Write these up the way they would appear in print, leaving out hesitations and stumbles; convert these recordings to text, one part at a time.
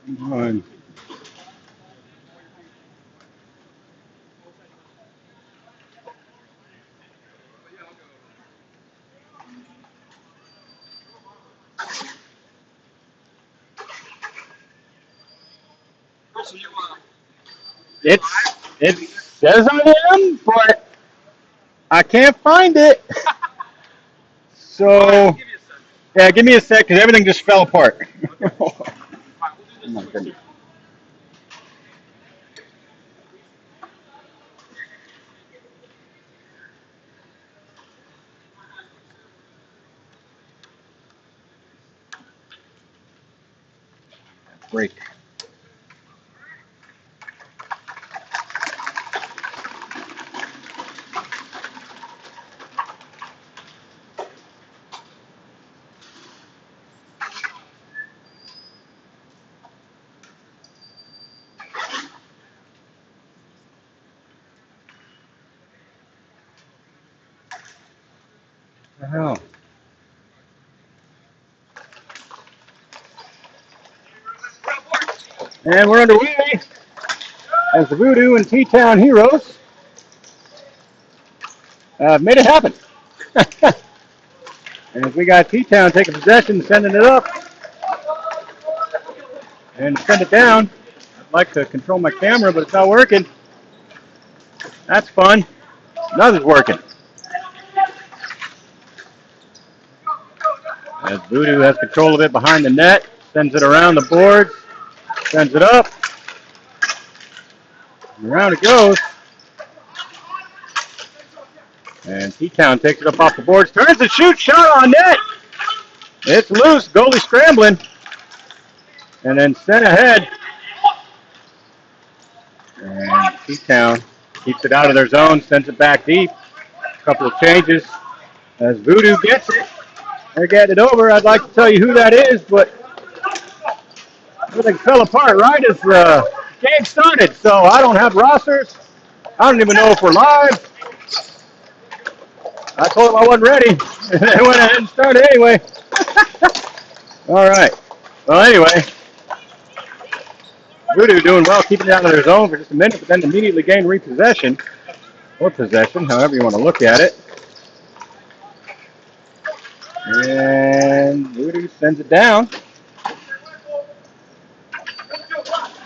Come on. It says I am, but I can't find it. So, yeah, give me a sec because everything just fell apart. Oh my goodness. Break. What the hell? And we're underway as the Voodoo and T-Town Heroes made it happen. And as we got T-Town taking possession, sending it up, and send it down. I'd like to control my camera, but it's not working. That's fun. Nothing's working. As Voodoo has control of it behind the net, sends it around the board, sends it up, and around it goes. And T-Town takes it up off the boards, turns the shoot, shot on net. It's loose, goalie scrambling, and then sent ahead. And T-Town keeps it out of their zone, sends it back deep. A couple of changes as Voodoo gets it. They're getting it over. I'd like to tell you who that is, but everything fell apart right as the game started. So I don't have rosters. I don't even know if we're live. I told them I wasn't ready. And they went ahead and started anyway. All right. Well, anyway, Voodoo doing well, keeping it out of their zone for just a minute, but then immediately gained repossession, or possession, however you want to look at it. And Voodoo sends it down.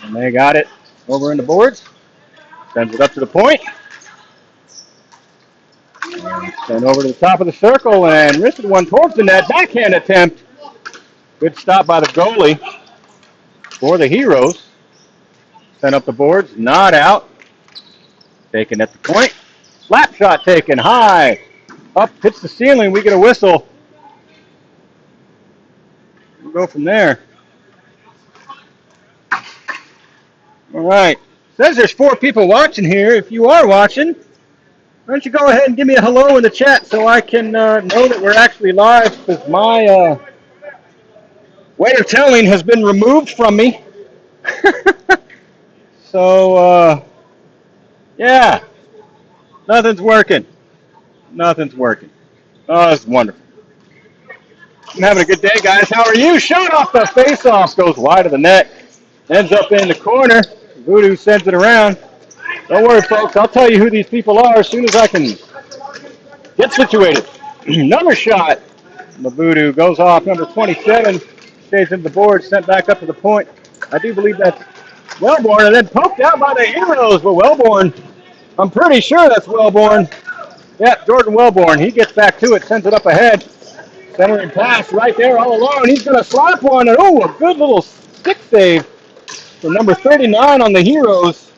And they got it over in the boards. Sends it up to the point. And send over to the top of the circle and wristed one towards the net. Backhand attempt. Good stop by the goalie for the Heroes. Sent up the boards, not out. Taken at the point. Slap shot taken high. Up, hits the ceiling. We get a whistle. We'll go from there. All right. Says there's 4 people watching here. If you are watching, why don't you go ahead and give me a hello in the chat so I can know that we're actually live, because my way of telling has been removed from me. So, yeah, nothing's working. Nothing's working. Oh, it's wonderful. I'm having a good day, guys. How are you? Shot off the face-off, goes wide of the net, ends up in the corner. Voodoo sends it around. Don't worry, folks. I'll tell you who these people are as soon as I can get situated. Number shot. The Voodoo goes off. Number 27 stays in the board, sent back up to the point. I do believe that's Wellborn, and then poked out by the Heroes. But Wellborn, I'm pretty sure that's Wellborn. Yeah, Jordan Wellborn. He gets back to it, sends it up ahead. Centering pass right there all alone. He's going to slap one. And, oh, a good little stick save for number 39 on the Heroes.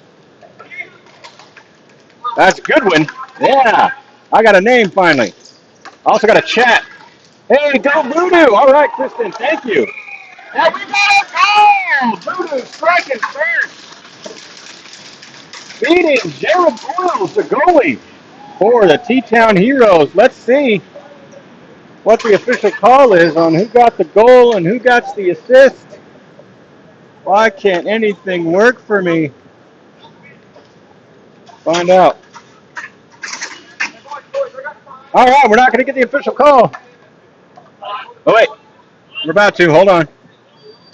That's Goodwin. Yeah, I got a name finally. I also got a chat. Hey, go Voodoo. All right, Kristen, thank you. And we got a goal. Voodoo striking first. Beating Jared Boyles, the goalie, for the T-Town Heroes. Let's see what the official call is on who got the goal and who got the assist. Why can't anything work for me? Find out. All right, we're not going to get the official call. Oh, wait. We're about to. Hold on.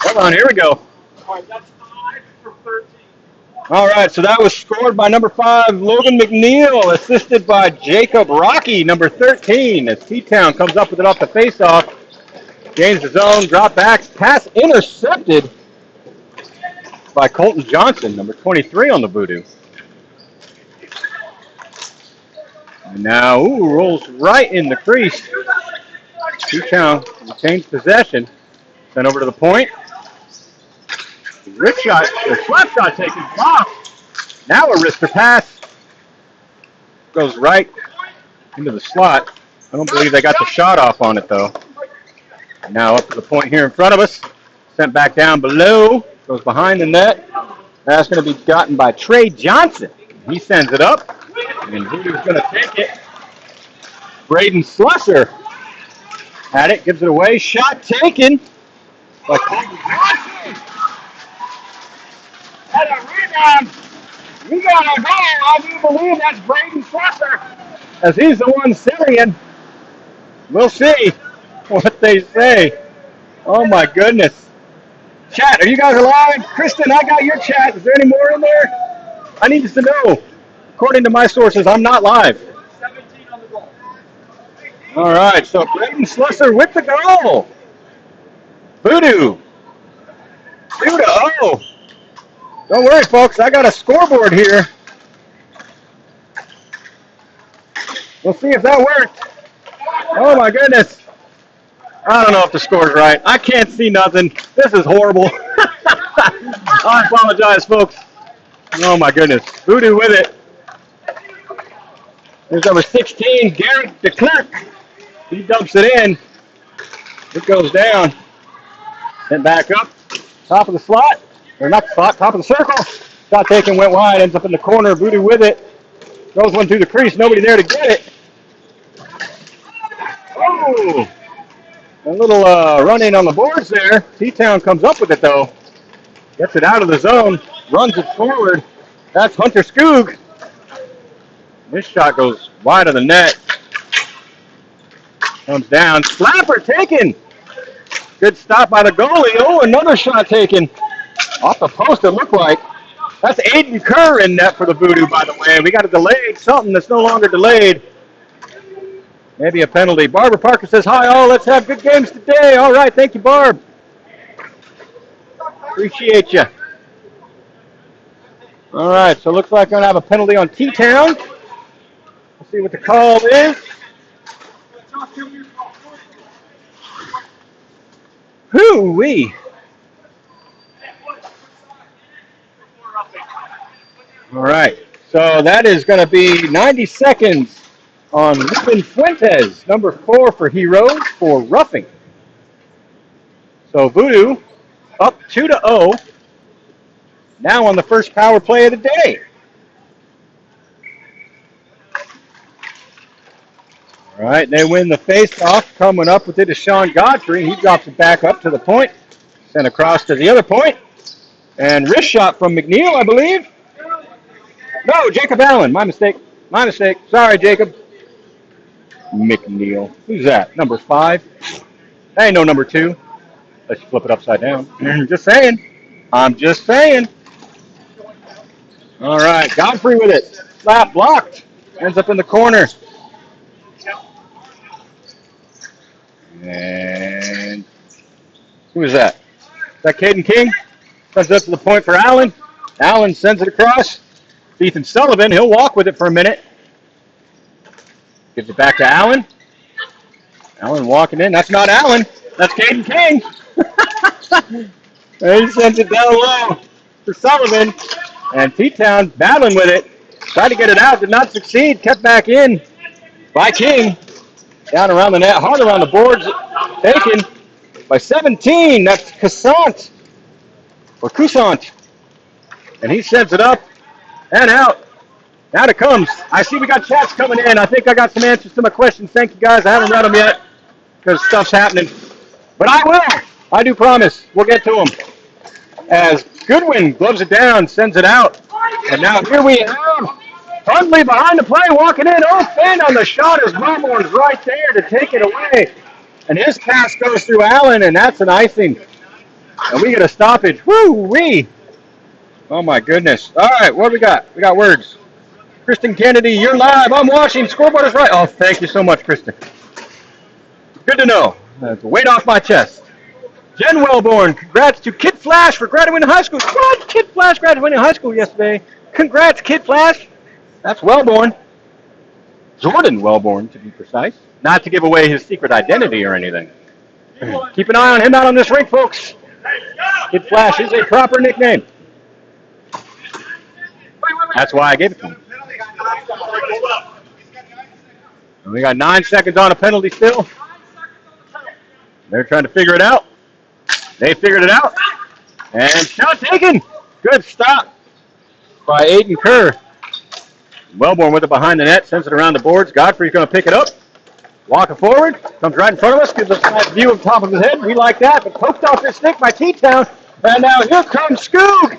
Hold on. Here we go. All right, that's 5 for 13. All right, so that was scored by number 5, Logan McNeil, assisted by Jacob Rocky, number 13, as T-Town comes up with it off the face-off. Gains the zone, drop backs, pass intercepted by Colton Johnson, number 23 on the Voodoo. And now, rolls right in the crease. T-Town retains possession. Sent over to the point. Rip shot, or slap shot taken, blocked. Now a wrister pass. Goes right into the slot. I don't believe they got the shot off on it, though. Now up to the point here in front of us. Sent back down below. Goes behind the net. That's going to be gotten by Trey Johnson. He sends it up. And Voodoo's going to take it. Braden Slusser had it. Gives it away. Shot taken by Colton Johnson. And a rebound. We got a goal. I do believe that's Braden Slusser, as he's the one sending it. We'll see what they say. Oh my goodness. Chat, are you guys alive? Kristen, I got your chat. Is there any more in there? I need to know. According to my sources, I'm not live. 17 on the goal. All right, so Braden Slusser with the goal. Voodoo. 2-0. Don't worry, folks. I got a scoreboard here. We'll see if that worked. Oh, my goodness. I don't know if the score's right. I can't see nothing. This is horrible. I apologize, folks. Oh, my goodness. Voodoo with it. There's number 16, Garrett DeClerc. He dumps it in. It goes down. Then back up. Top of the slot. Or not the slot, top of the circle. Shot taken, went wide, ends up in the corner. Voodoo with it. Throws one through the crease. Nobody there to get it. Oh! A little run-in on the boards there. T-Town comes up with it, though. Gets it out of the zone. Runs it forward. That's Hunter Skoog. This shot goes wide of the net. Comes down. Slapper taken. Good stop by the goalie. Oh, another shot taken. Off the post, it looked like. That's Aiden Kerr in net for the Voodoo, by the way. We got a delayed something that's no longer delayed. Maybe a penalty. Barbara Parker says, hi, all. Let's have good games today. All right. Thank you, Barb. Appreciate you. All right. So it looks like I'm going to have a penalty on T-Town. Let's see what the call is. Hoo-wee. All right, so that is going to be 90 seconds on Ruben Fuentes, number 4 for Heroes, for roughing. So Voodoo up 2-0, now on the first power play of the day. All right, they win the face-off. Coming up with it is Sean Godfrey. He drops it back up to the point, sent across to the other point, and wrist shot from McNeil, I believe. No, Jacob Allen. My mistake. My mistake. Sorry, Jacob. McNeil. Who's that? Number 5? That ain't no number 2. Let's flip it upside down. Just saying. I'm just saying. All right. Godfrey with it. Slap blocked. Ends up in the corner. And who is that? Is that Caden King? Sends it up to the point for Allen. Allen sends it across. Ethan Sullivan, he'll walk with it for a minute. Gives it back to Allen. Allen walking in. That's not Allen. That's Caden King. And he sends it down low for Sullivan. And T-Town battling with it. Tried to get it out, did not succeed. Kept back in by King. Down around the net, hard around the boards. Taken by 17. That's Coussant. Or Coussant. And he sends it up. And out. Out it comes. I see we got chats coming in. I think I got some answers to my questions. Thank you, guys. I haven't read them yet because stuff's happening. But I will. I do promise. We'll get to them. As Goodwin gloves it down, sends it out. And now here we have Huntley behind the play, walking in, open on the shot as Wellborn's right there to take it away. And his pass goes through Allen, and that's an icing. And we get a stoppage. Woo-wee! Oh, my goodness. All right, what do we got? We got words. Kristen Kennedy, you're live. I'm watching. Scoreboard is right. Oh, thank you so much, Kristen. Good to know. That's a weight off my chest. Jen Wellborn, congrats to Kid Flash for graduating high school. What? Kid Flash graduating high school yesterday. Congrats, Kid Flash. That's Wellborn. Jordan Wellborn, to be precise. Not to give away his secret identity or anything. Keep an eye on him out on this rink, folks. Kid Flash is a proper nickname. That's why I gave it to him. And we got 9 seconds on a penalty still. They're trying to figure it out. They figured it out. And shot taken. Good stop by Aiden Kerr. Wellborn with it behind the net, sends it around the boards. Godfrey's going to pick it up. Walking forward. Comes right in front of us. Gives us a nice view of the top of his head. We like that. But poked off his stick by T-Town. And now here comes Scoog.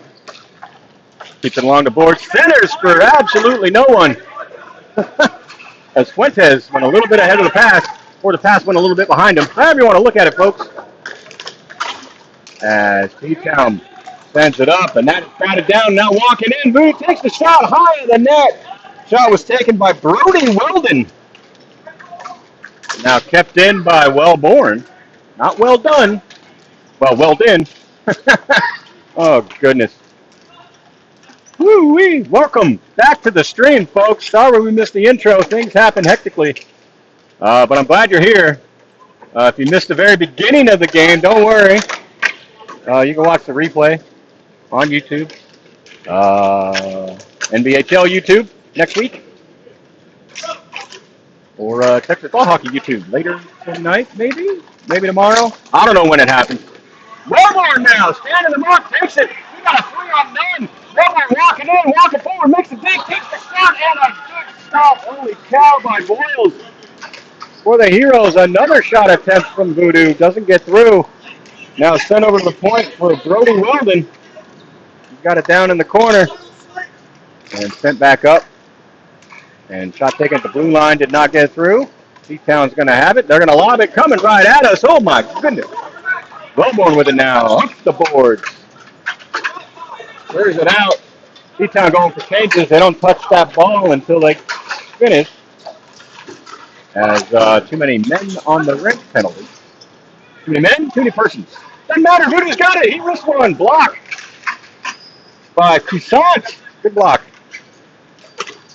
Keeps it along the board. Centers for absolutely no one. As Fuentes went a little bit ahead of the pass, or the pass went a little bit behind him. However you want to look at it, folks. As T-Town sends it up, and that is batted down. Now walking in. Voodoo takes the shot high of the net. Shot was taken by Brody Weldon. Now kept in by Wellborn. Not well done. Well, welled in. Oh, goodness. Woo-wee. Welcome back to the stream, folks. Sorry we missed the intro. Things happen hectically. But I'm glad you're here. If you missed the very beginning of the game, don't worry. You can watch the replay on YouTube. NBHL YouTube next week. Or Texas Ball Hockey YouTube later tonight, maybe? Maybe tomorrow? I don't know when it happens. Wellborn now, standing the mark, takes it. We got a 3-on-9. Wellborn walking in, walking forward, makes a dig, takes the shot, and a good stop. Holy cow by Boyles. For the Heroes, another shot attempt from Voodoo. Doesn't get through. Now sent over to the point for Brody Weldon. He's got it down in the corner. And sent back up. And shot taken at the blue line, did not get through. T-Town's going to have it. They're going to lob it, coming right at us. Oh, my goodness. Wellborn with it now, up the boards. Clears it out. T-Town going for changes. They don't touch that ball until they finish. As too many men on the rink penalty. Too many men, too many persons. Doesn't matter. Voodoo's got it. He risked one. Block by Toussaint. Good block.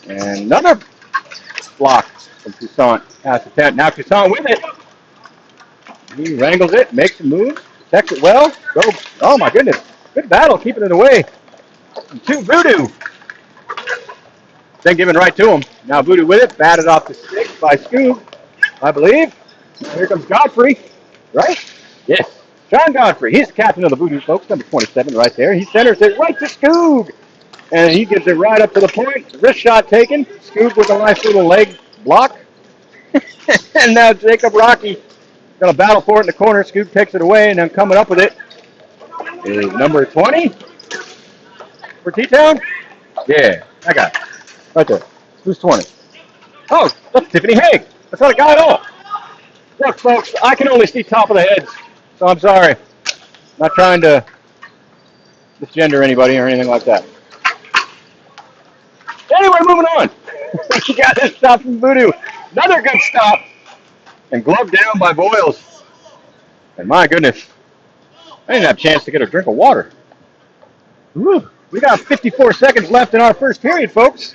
And another block from Toussaint. Pass attempt. Now Toussaint with it. He wrangles it, makes a move, protects it well. Go. Oh my goodness. Good battle, keeping it away. To Voodoo. Then giving right to him. Now Voodoo with it. Batted off the stick by Scoog, I believe. Here comes Godfrey. Right? Yes. John Godfrey. He's the captain of the Voodoo, folks. Number 27 right there. He centers it right to Scoog. And he gets it right up to the point. Wrist shot taken. Scoog with a nice little leg block. And now Jacob Rocky going to battle for it in the corner. Scoog takes it away, and then coming up with it is number 20 for T-Town. Yeah, I got it. Right there. Who's 20? Oh, that's Tiffany Haig. That's not a guy at all. Look, folks, I can only see top of the heads, so I'm sorry. Not trying to misgender anybody or anything like that. Anyway, moving on. He got his stop from Voodoo. Another good stop. And gloved down by Boyles. And my goodness, I didn't have a chance to get a drink of water. Woo. We got 54 seconds left in our first period, folks.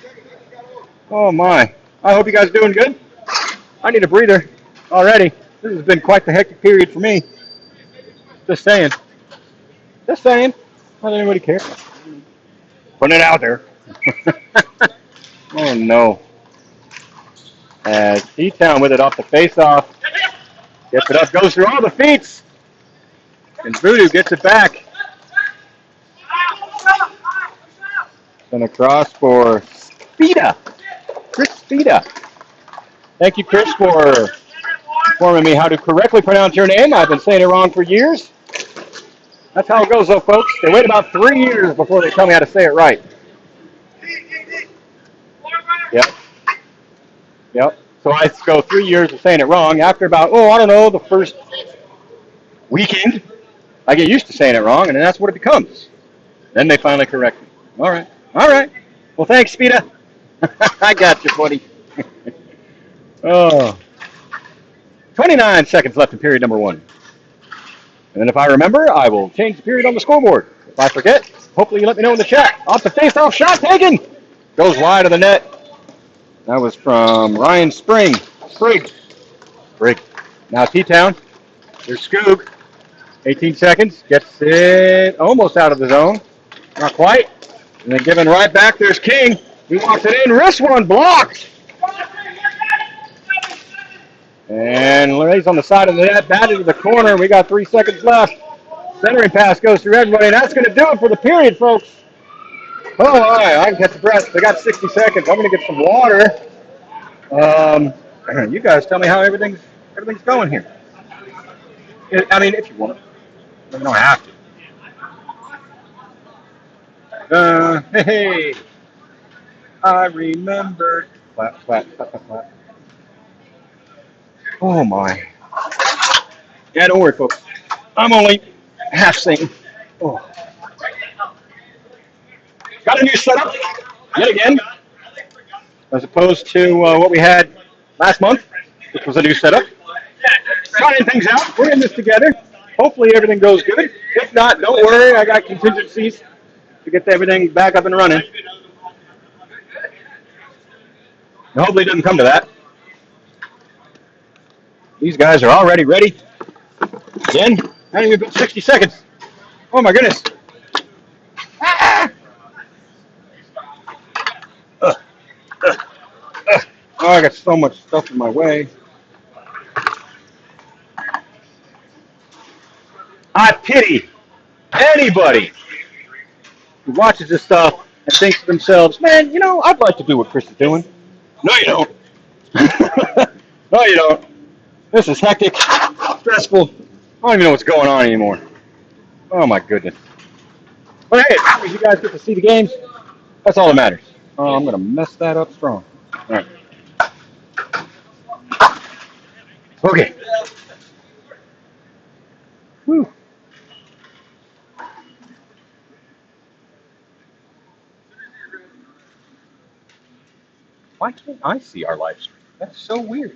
Oh my. I hope you guys are doing good. I need a breather already. This has been quite the hectic period for me. Just saying. Just saying. Not anybody care. Putting it out there. Oh no. As T-Town with it off the face-off. Gets it up, goes through all the feet. And Voodoo gets it back. And across for Spida. Chris Spida. Thank you, Chris, for informing me how to correctly pronounce your name. I've been saying it wrong for years. That's how it goes, though, folks. They wait about 3 years before they tell me how to say it right. Yep. Yep. So I go 3 years of saying it wrong. After about, I don't know, the first weekend, I get used to saying it wrong, and then that's what it becomes. Then they finally correct me. All right. All right. Well, thanks, Spita. I got you, buddy. Oh. 29 seconds left in period number 1. And then if I remember, I will change the period on the scoreboard. If I forget, hopefully you let me know in the chat. Off the face-off shot taken. Goes wide of the net. That was from Ryan Sprigg. Now T-Town. There's Scoog. 18 seconds. Gets it almost out of the zone. Not quite. And then giving right back, there's King. He walks it in. Wrist one blocked. And lays on the side of the net. Batted to the corner. We got 3 seconds left. Centering pass goes through everybody. And that's going to do it for the period, folks. Oh, all right. I can catch a breath. They got 60 seconds. I'm going to get some water. You guys tell me how everything's going here. I mean, if you want to. You don't have to. Hey. I remember. Clap, clap, clap, clap, clap. Oh, my. Yeah, don't worry, folks. I'm only half singing. Oh. Got a new setup, yet again, as opposed to what we had last month, which was a new setup. Trying things out. We're in this together. Hopefully everything goes good. If not, don't worry. I got contingencies to get everything back up and running. And hopefully it doesn't come to that. These guys are already ready. Again, I haven't even been 60 seconds. Oh my goodness. Ah! Oh, I got so much stuff in my way. I pity anybody who watches this stuff and thinks to themselves, man, I'd like to do what Chris is doing. No, you don't. No, you don't. This is hectic, stressful. I don't even know what's going on anymore. Oh, my goodness. But hey, as long as you guys get to see the games, that's all that matters. Oh, I'm going to mess that up strong. All right. Okay. Whew. Why can't I see our live stream? That's so weird.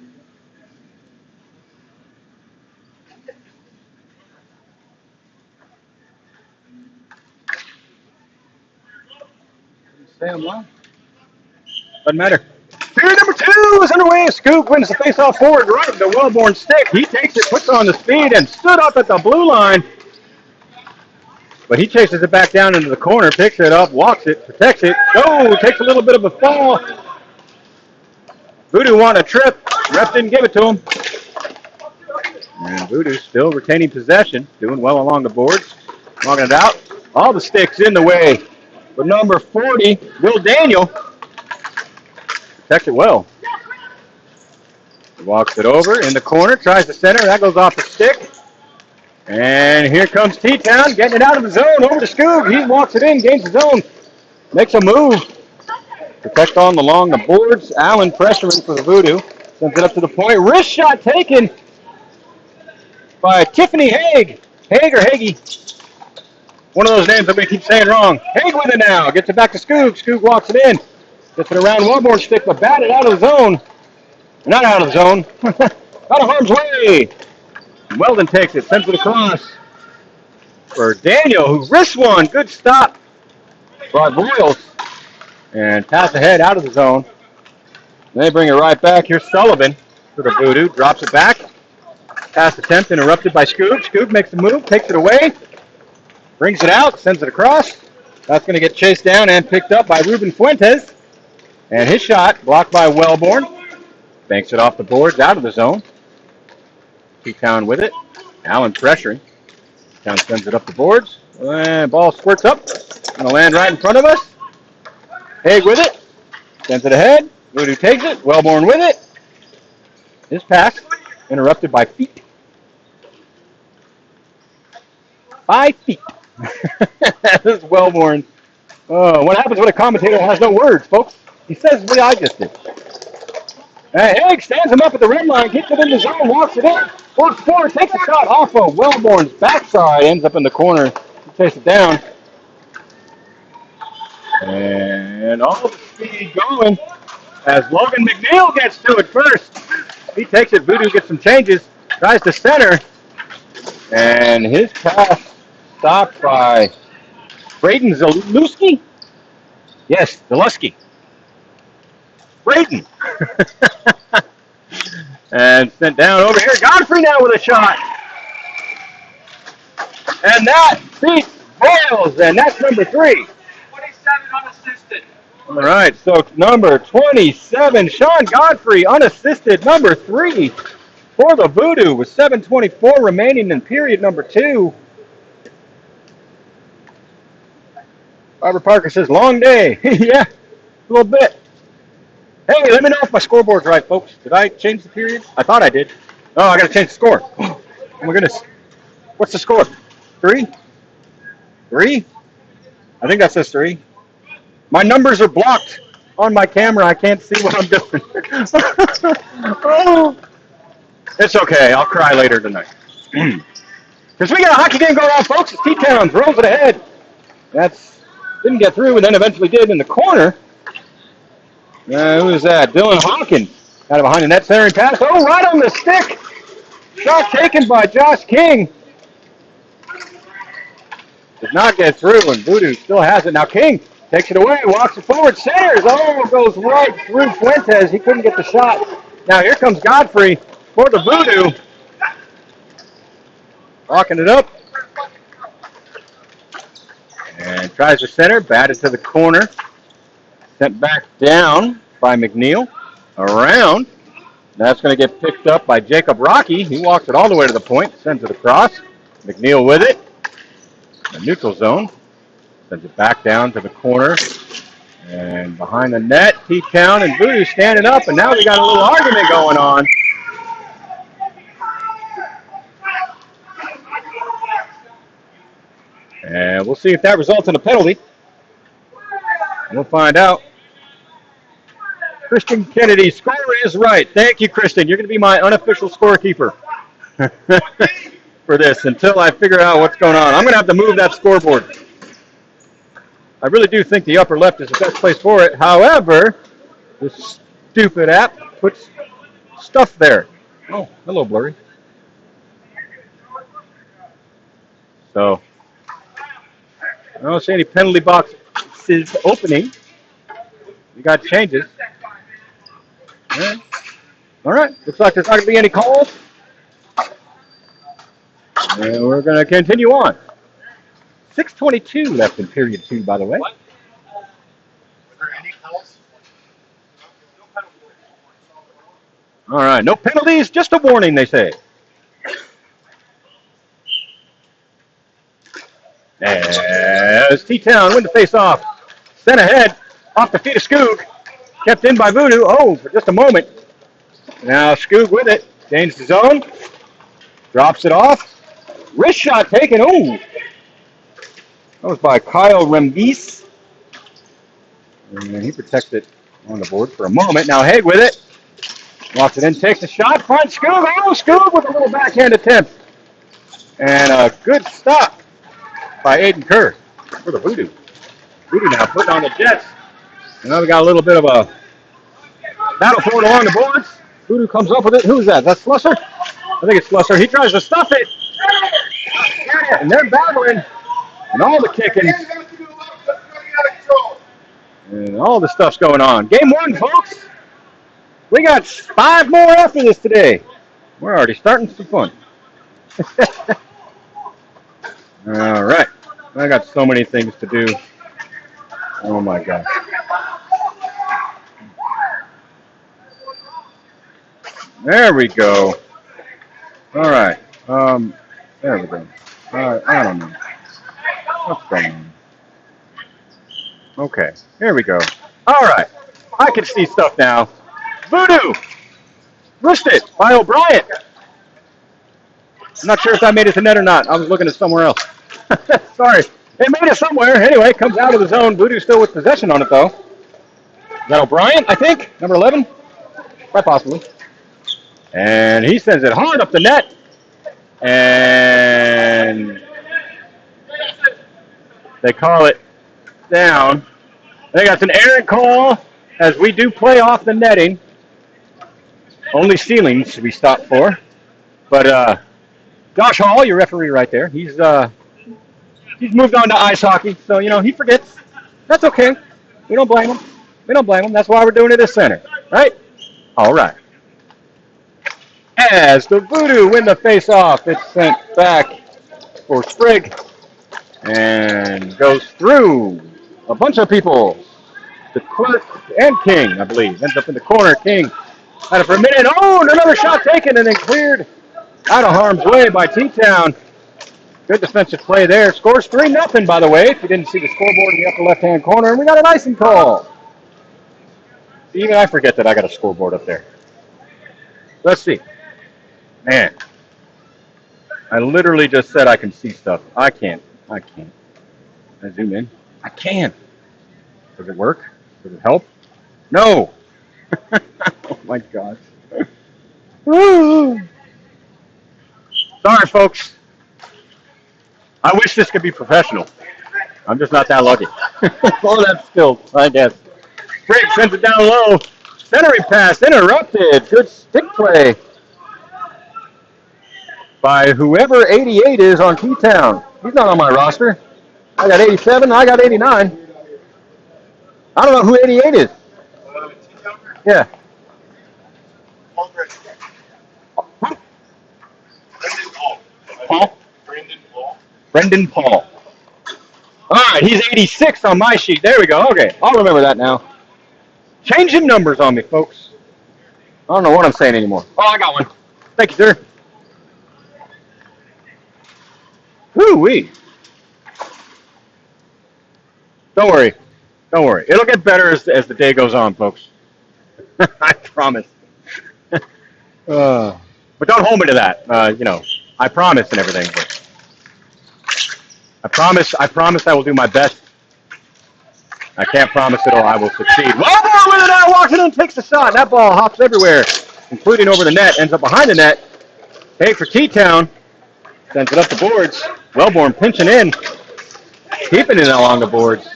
Stay on live. Doesn't matter. Period number 2 is underway. Scoop wins the face-off forward right to Wellborn stick. He takes it, puts it on the speed, and stood up at the blue line. But he chases it back down into the corner, picks it up, walks it, protects it. Oh, takes a little bit of a fall. Voodoo wanted a trip. Ref didn't give it to him. And Voodoo still retaining possession, doing well along the boards. Walking it out. All the sticks in the way. But number 40, Will Daniel, protects it well. He walks it over in the corner, tries to center. That goes off the stick. And here comes T-Town, getting it out of the zone, over to Scoog. He walks it in, gains the zone, makes a move. Protect on along the boards. Allen pressuring for the Voodoo. Sends it up to the point. Wrist shot taken by Tiffany Haig. Haig or Hagee? One of those names I'm going to keep saying wrong. Haig with it now. Gets it back to Scoog. Scoog walks it in. Gets it around Wellborn stick, but batted out of the zone. Not out of the zone. Out of harm's way. Weldon takes it, sends it across for Daniel, who wrists one. Good stop by Boyles. And pass ahead out of the zone. And they bring it right back. Here's Sullivan for the Voodoo. Drops it back. Pass attempt interrupted by Scoog. Scoog makes the move, takes it away. Brings it out, sends it across. That's going to get chased down and picked up by Ruben Fuentes. And his shot blocked by Wellborn. Banks it off the boards, out of the zone. T-Town with it. Allen pressuring. Town sends it up the boards. And ball squirts up. Going to land right in front of us. Haig with it. Sends it ahead. Voodoo takes it. Wellborn with it. His pass interrupted by feet. 5 feet. This is Wellborn. What happens when a commentator has no words, folks? He says what I just did. Haig stands him up at the red line, gets it in the zone, walks it in, walks forward, takes a shot off of Wellborn's backside, ends up in the corner, takes it down. And all the speed going as Logan McNeil gets to it first. He takes it, Voodoo gets some changes, tries to center, and his pass stopped by Braden Zalewski? Yes, Zalewski. Braden. And sent down over here. Godfrey now with a shot. And that beats Boyles, and that's number 3. 27 unassisted. All right, so number 27, Sean Godfrey, unassisted, number 3 for the Voodoo with 7:24 remaining in period number 2. Robert Parker says, long day. Yeah, a little bit. Hey, let me know if my scoreboard's right, folks. Did I change the period? I thought I did. Oh, I got to change the score. Oh, my goodness. What's the score? 3? 3? I think that says 3. My numbers are blocked on my camera. I can't see what I'm doing. Oh. It's okay. I'll cry later tonight. Because we got a hockey game going on, folks. It's T-Towns. Rolls it ahead. Didn't get through, and then eventually did in the corner. Who is that? Dylan Hawkins. Kind of behind the net, centering pass. Oh, right on the stick. Shot taken by Josh King. Did not get through, and Voodoo still has it. Now King takes it away, walks it forward, centers. Oh, goes right through Fuentes. He couldn't get the shot. Now here comes Godfrey for the Voodoo. Locking it up. And tries to center, batted to the corner. Sent back down by McNeil. Around. That's going to get picked up by Jacob Rocky. He walks it all the way to the point, sends it across. McNeil with it. The neutral zone. Sends it back down to the corner. And behind the net, T-Town and Voodoo standing up. And now we got a little argument going on. And we'll see if that results in a penalty. We'll find out. Christian Kennedy, score is right. Thank you, Christian. You're going to be my unofficial scorekeeper for this until I figure out what's going on. I'm going to have to move that scoreboard. I really do think the upper left is the best place for it. However, this stupid app puts stuff there. Oh, hello, Blurry. So, I don't see any penalty boxes opening. We got changes. Yeah. All right. Looks like there's not going to be any calls. And we're going to continue on. 6:22 left in period 2, by the way. What? Were there any calls? All right. No penalties, just a warning, they say. As T-Town win the face-off. Sent ahead, off the feet of Skoog. Kept in by Voodoo. Oh, for just a moment. Now Skoog with it. Changes his zone. Drops it off. Wrist shot taken. Oh. That was by Kyle Rembis. And he protects it on the board for a moment. Now Haig with it. Walks it in, takes a shot. Finds Skoog. Oh, Skoog with a little backhand attempt. And a good stop by Aiden Kerr for the Voodoo. Voodoo now putting on the Jets. And now we got a little bit of a battle for it along the boards. Voodoo comes up with it. Who's that? That's Slusser? I think it's Slusser. He tries to stuff it. And they're battling. And all the kicking. And all the stuff's going on. Game 1, folks. We got 5 more after this today. We're already starting some fun. All right. I got so many things to do. Oh, my gosh. There we go. All right. There we go. I don't know. What's going on? Okay. Here we go. All right. I can see stuff now. Voodoo. Missed it by O'Brien. I'm not sure if I made it to net or not. I was looking at somewhere else. Sorry. It made it somewhere. Anyway, comes out of the zone. Voodoo still with possession on it, though. that O'Brien, I think? Number 11? Quite possibly. And he sends it hard up the net. And they call it down. I think that's an errant call, as we do play off the netting. Only ceilings we stop for. But Josh Hall, your referee right there, he's moved on to ice hockey, so, you know, he forgets. That's okay. We don't blame him. We don't blame him. That's why we're doing it at center, right? All right. As the Voodoo win the face-off, it's sent back for Sprigg and goes through a bunch of people. The Clerk and King, I believe, ends up in the corner. King had it for a minute. Oh, another shot taken and then cleared out of harm's way by T-Town. Good defensive play there. Scores 3-0, by the way, if you didn't see the scoreboard in the upper left-hand corner. And we got an icing call. Even I forget that I got a scoreboard up there. Let's see. Man, I literally just said I can see stuff. I can't. I zoom in. I can. Does it work? Does it help? No. Oh, my gosh. Sorry, folks. I wish this could be professional. I'm just not that lucky. Oh, that's still, I guess. Sprigg sends it down low. Centering pass interrupted. Good stick play by whoever 88 is on T-Town. He's not on my roster. I got 87. I got 89. I don't know who 88 is. Yeah. Paul? Brendan Paul. All right, he's 86 on my sheet. There we go. Okay, I'll remember that now. Changing numbers on me, folks. I don't know what I'm saying anymore. Oh, I got one. Thank you, sir. Woo-wee. Don't worry. Don't worry. It'll get better as the day goes on, folks. I promise. But don't hold me to that. You know, I promise and everything. But I promise I will do my best. I can't promise it or I will succeed. Whoa, with it now, walks in and takes the shot. That ball hops everywhere, including over the net, ends up behind the net. Hey, for T-Town, sends it up the boards. Wellborn pinching in, keeping it along the boards.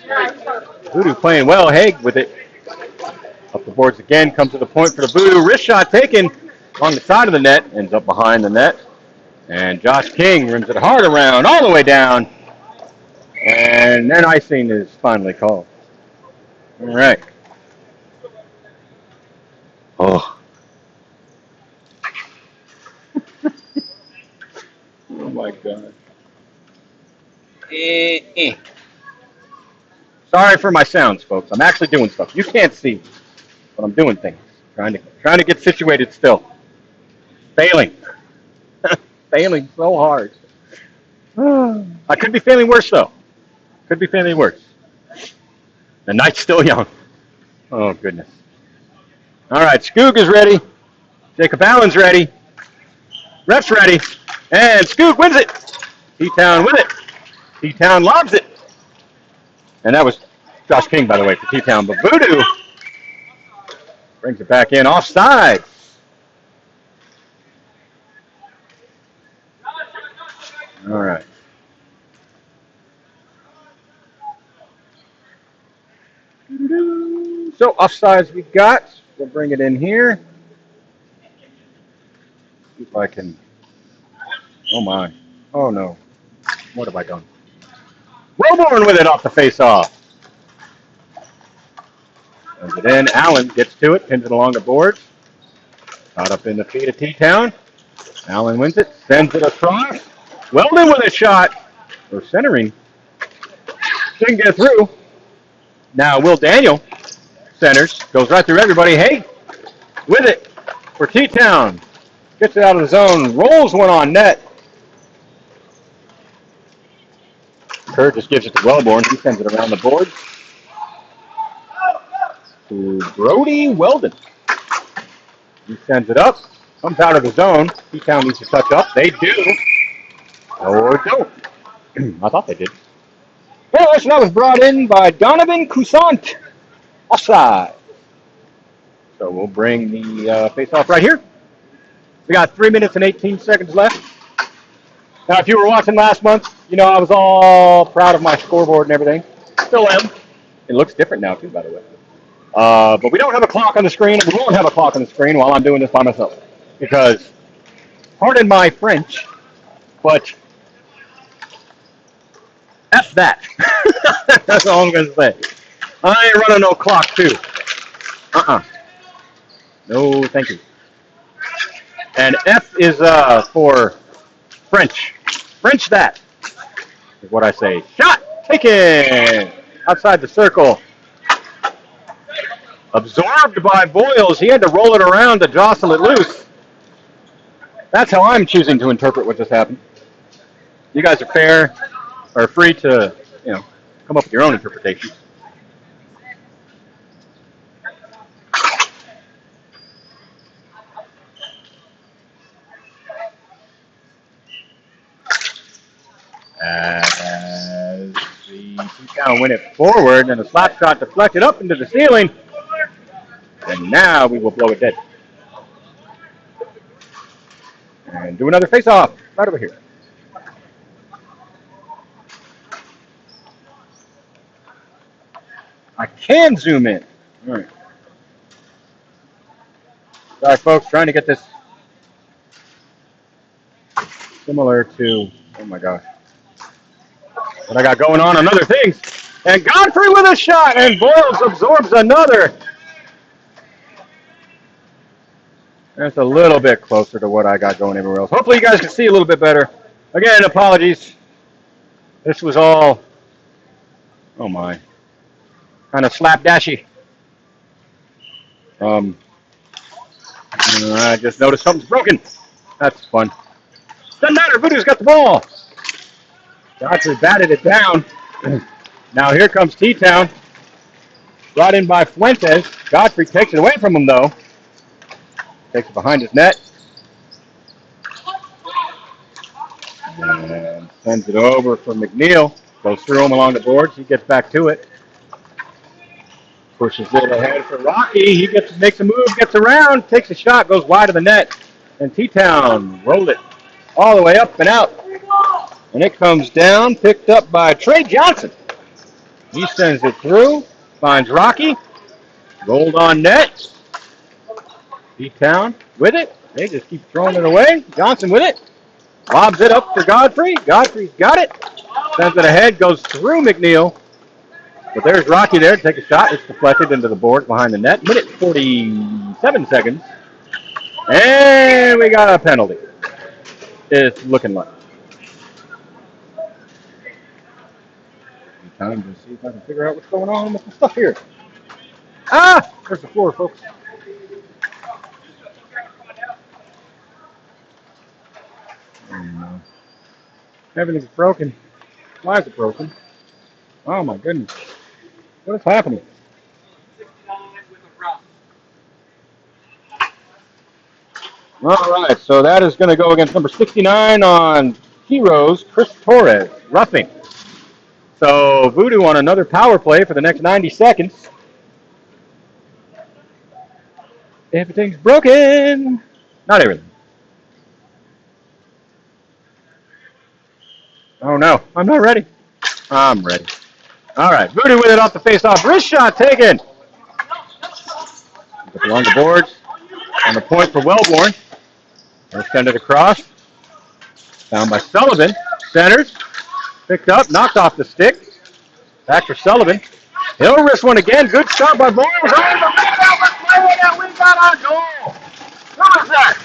Voodoo playing well. Haig with it. Up the boards again, comes to the point for the Voodoo. Wrist shot taken along the side of the net, ends up behind the net. And Josh King rims it hard around, all the way down. And then icing is finally called. All right. Oh. Oh, my God. Sorry for my sounds, folks. I'm actually doing stuff. You can't see, but I'm doing things. Trying to get situated still. Failing. Failing so hard. I could be failing worse, though. Could be failing worse. The night's still young. Oh, goodness. All right, Skoog is ready. Jacob Allen's ready. Ref's ready. And Skoog wins it. T-Town with it. T-Town lobs it. And that was Josh King, by the way, for T-Town. But Voodoo brings it back in offside. All right. So offsides we got. We'll bring it in here. See if I can. Oh my. Oh no. What have I done? Wellborn with it off the face-off. Sends it in. Allen gets to it, pins it along the boards. Caught up in the feet of T-Town. Allen wins it, sends it across. Weldon with a shot. Or centering. Didn't get through. Now Will Daniel centers. Goes right through everybody. Hey, with it for T-Town. Gets it out of the zone. Rolls one on net. Kerr just gives it to Wellborn. He sends it around the board to Brody Weldon. He sends it up. Comes out of the zone. T-Town needs to touch up. They do. Or don't. I thought they did. Well, that was brought in by Donovan Cousant. Offside. So we'll bring the face-off right here. We got 3 minutes and 18 seconds left. Now, if you were watching last month, you know I was all proud of my scoreboard and everything. Still am. It looks different now, too, by the way. But we don't have a clock on the screen, and we won't have a clock on the screen while I'm doing this by myself. Because, pardon my French, but F that. That's all I'm going to say. I ain't running no clock, too. No, thank you. And F is for French. French that is what I say. Shot taken outside the circle. Absorbed by Boyles. He had to roll it around to jostle it loose. That's how I'm choosing to interpret what just happened. You guys are free to, come up with your own interpretations. As the two-count win it forward, and the slap shot deflected up into the ceiling. And now we will blow it dead. And do another face-off right over here. I can zoom in. All right. Sorry, folks, trying to get this similar to, oh my gosh, what I got going on other things. And Godfrey with a shot, and Boyles absorbs another. That's a little bit closer to what I got going everywhere else. Hopefully you guys can see a little bit better. Again, apologies. This was all, oh my, kind of slapdashy. I just noticed something's broken. That's fun. Doesn't matter, Voodoo's got the ball. Godfrey batted it down. Now here comes T-Town. Brought in by Fuentes. Godfrey takes it away from him, though. Takes it behind his net. And sends it over for McNeil. Goes through him along the boards. He gets back to it. Pushes it ahead for Rocky. He makes a move, gets around, takes a shot, goes wide of the net. And T-Town rolled it all the way up and out. And it comes down, picked up by Trey Johnson. He sends it through, finds Rocky. Gold on net. T-Town with it. They just keep throwing it away. Johnson with it. Lobs it up for Godfrey. Godfrey's got it. Sends it ahead, goes through McNeil. But there's Rocky there to take a shot. It's deflected into the board behind the net. Minute 47 seconds. And we got a penalty. It's looking like. Time to see if I can figure out what's going on with the stuff here. Ah! There's the floor, folks. Everything's broken. Why is it broken? Oh my goodness. What is happening? All right, so that is going to go against number 69 on Heroes, Chris Torres, roughing. So Voodoo on another power play for the next 90 seconds. Everything's broken. Not everything. Oh no, I'm not ready. I'm ready. All right, Voodoo with it off the face-off. Wrist shot taken. Along the boards. On the point for Wellborn. They'll send it across. Down by Sullivan. Centers. Picked up, knocked off the stick. Back for Sullivan. He'll wrist one again. Good shot by Boyles. Oh, the that we got our goal. What was that?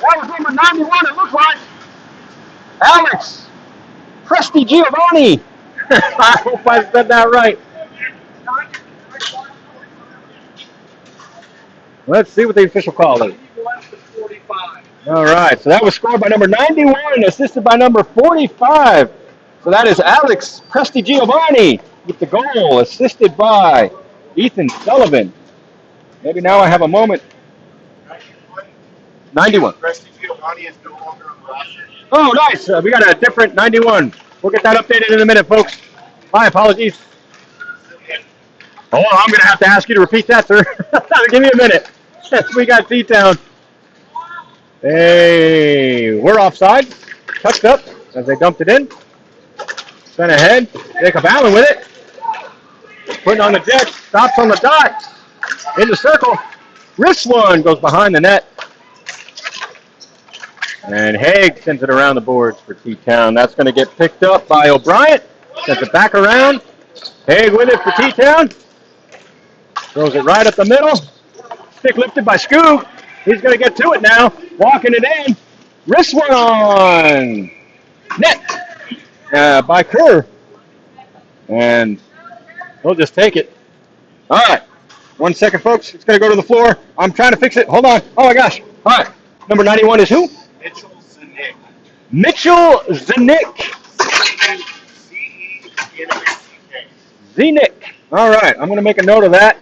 That was number 91, it looked like. Alex Prestigiovanni. I hope I said that right. Let's see what the official call is. All right, so that was scored by number 91, assisted by number 45. So that is Alex Prestigiovanni with the goal, assisted by Ethan Sullivan. Maybe now I have a moment. 91. Prestigiovanni is no longer on the roster. Oh, nice. We got a different 91. We'll get that updated in a minute, folks. My apologies. Hold on, I'm going to have to ask you to repeat that, sir. Give me a minute. We got T-Town. Hey, we're offside. Tucked up as they dumped it in. Sent ahead. Jacob Allen with it. Putting on the deck. Stops on the dot. In the circle. Wrist one goes behind the net. And Haig sends it around the boards for T-Town. That's going to get picked up by O'Brien. Sends it back around. Haig with it for T-Town. Throws it right up the middle. Stick lifted by Scoob. He's going to get to it now. Walking it in. Wrist one. Net by Kerr. And he'll just take it. All right. 1 second, folks. It's going to go to the floor. I'm trying to fix it. Hold on. Oh, my gosh. All right. Number 91 is who? Mitchell Zanik. Mitchell Zanik. Zanik. All right. I'm going to make a note of that.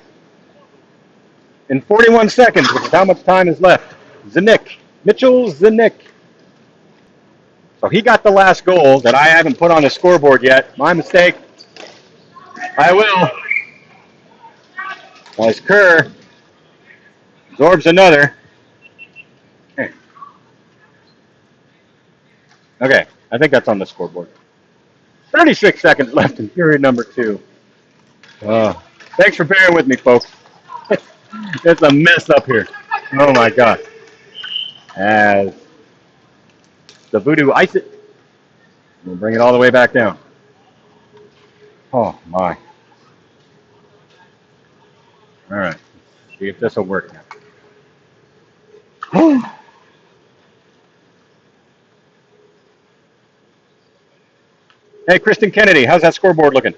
In 41 seconds, which is how much time is left. Zanik. Mitchell Zanik. So he got the last goal that I haven't put on the scoreboard yet. My mistake. I will. As Kerr absorbs another. Okay, I think that's on the scoreboard. 36 seconds left in period number 2. Thanks for bearing with me, folks. It's a mess up here. Oh, my God. As the Voodoo ice it, we'll bring it all the way back down. Oh, my. All right. Let's see if this will work now. Hey, Kristen Kennedy, how's that scoreboard looking?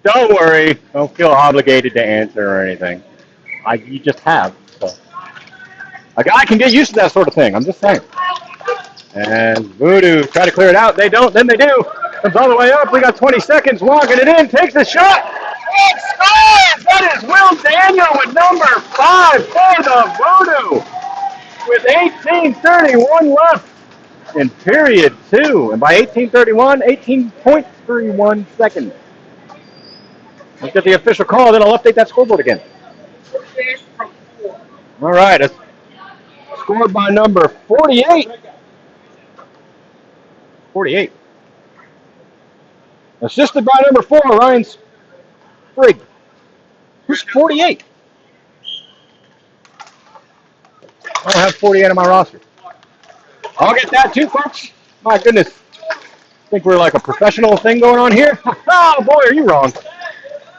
Don't worry. Don't feel obligated to answer or anything. You just have. So. A guy can get used to that sort of thing. I'm just saying. And Voodoo try to clear it out. They don't. Then they do. Comes all the way up. We got 20 seconds. Walking it in. Takes the shot. And scores! That is Will Daniel with number 5 for the Voodoo. With 18:31 left in period 2. And by 18:31, 18.31 seconds. Let's get the official call, then I'll update that scoreboard again. All right, it's scored by number 48. 48. Assisted by number 4, Ryan Sprigg. Who's 48? I don't have 48 on my roster. I'll get that too, folks. My goodness. I think we're like a professional thing going on here. Oh, boy, are you wrong.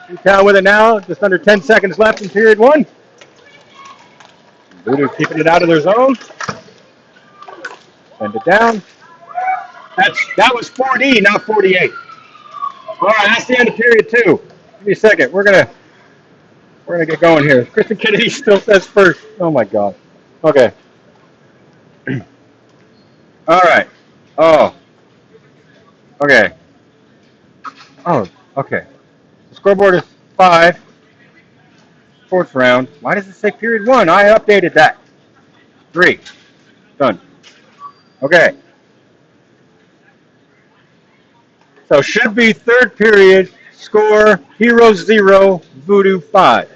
T-Town with it now. Just under 10 seconds left in period 1. Voodoo keeping it out of their zone. Send it down. That was 40, not 48. All right, that's the end of period 2. Give me a second. We're gonna get going here. Kristen Kennedy still says first. Oh my God. Okay. All right. Oh. Okay. Oh. Okay. The scoreboard is 5. Fourth round. Why does it say period 1? I updated that. 3. Done. Okay. So should be third period. Score Heroes 0, Voodoo 5.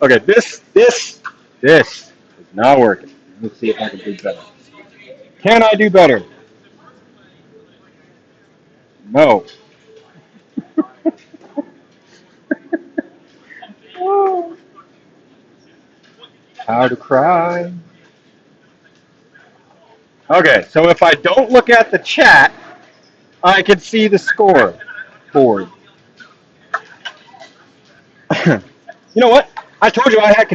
Okay, this is not working. Let's see if I can do better. Can I do better? No. How to cry. Okay, so if I don't look at the chat, I can see the score board. You know what? I told you I had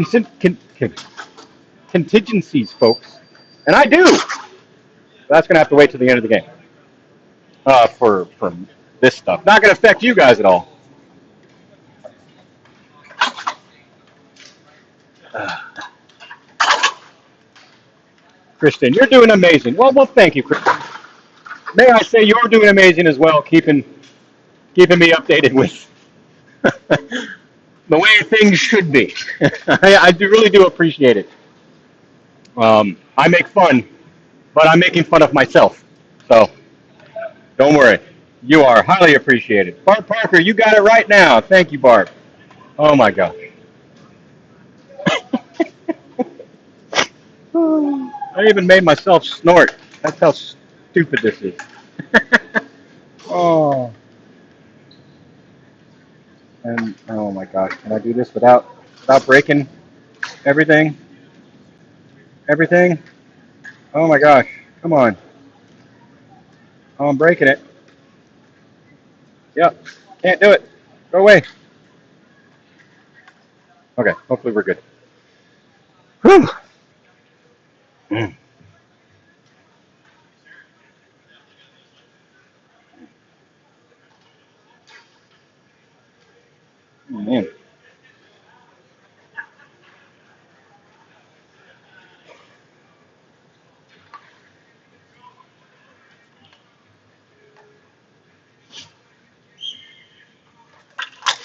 contingencies, folks. And I do. That's going to have to wait till the end of the game for this stuff. Not going to affect you guys at all. Kristen, you're doing amazing. Well, thank you, Kristen. May I say you're doing amazing as well, keeping me updated with the way things should be. I really do appreciate it. I make fun, but I'm making fun of myself So don't worry. You are highly appreciated. Barb Parker, you got it right now. Thank you, Barb. Oh, my gosh. I even made myself snort. That's how stupid this is. Oh. And, oh, my gosh. Can I do this without breaking everything? Everything? Oh, my gosh. Come on. Oh, I'm breaking it. Yep. Can't do it. Go away. Okay. Hopefully we're good. Whew. Mm. Oh, man.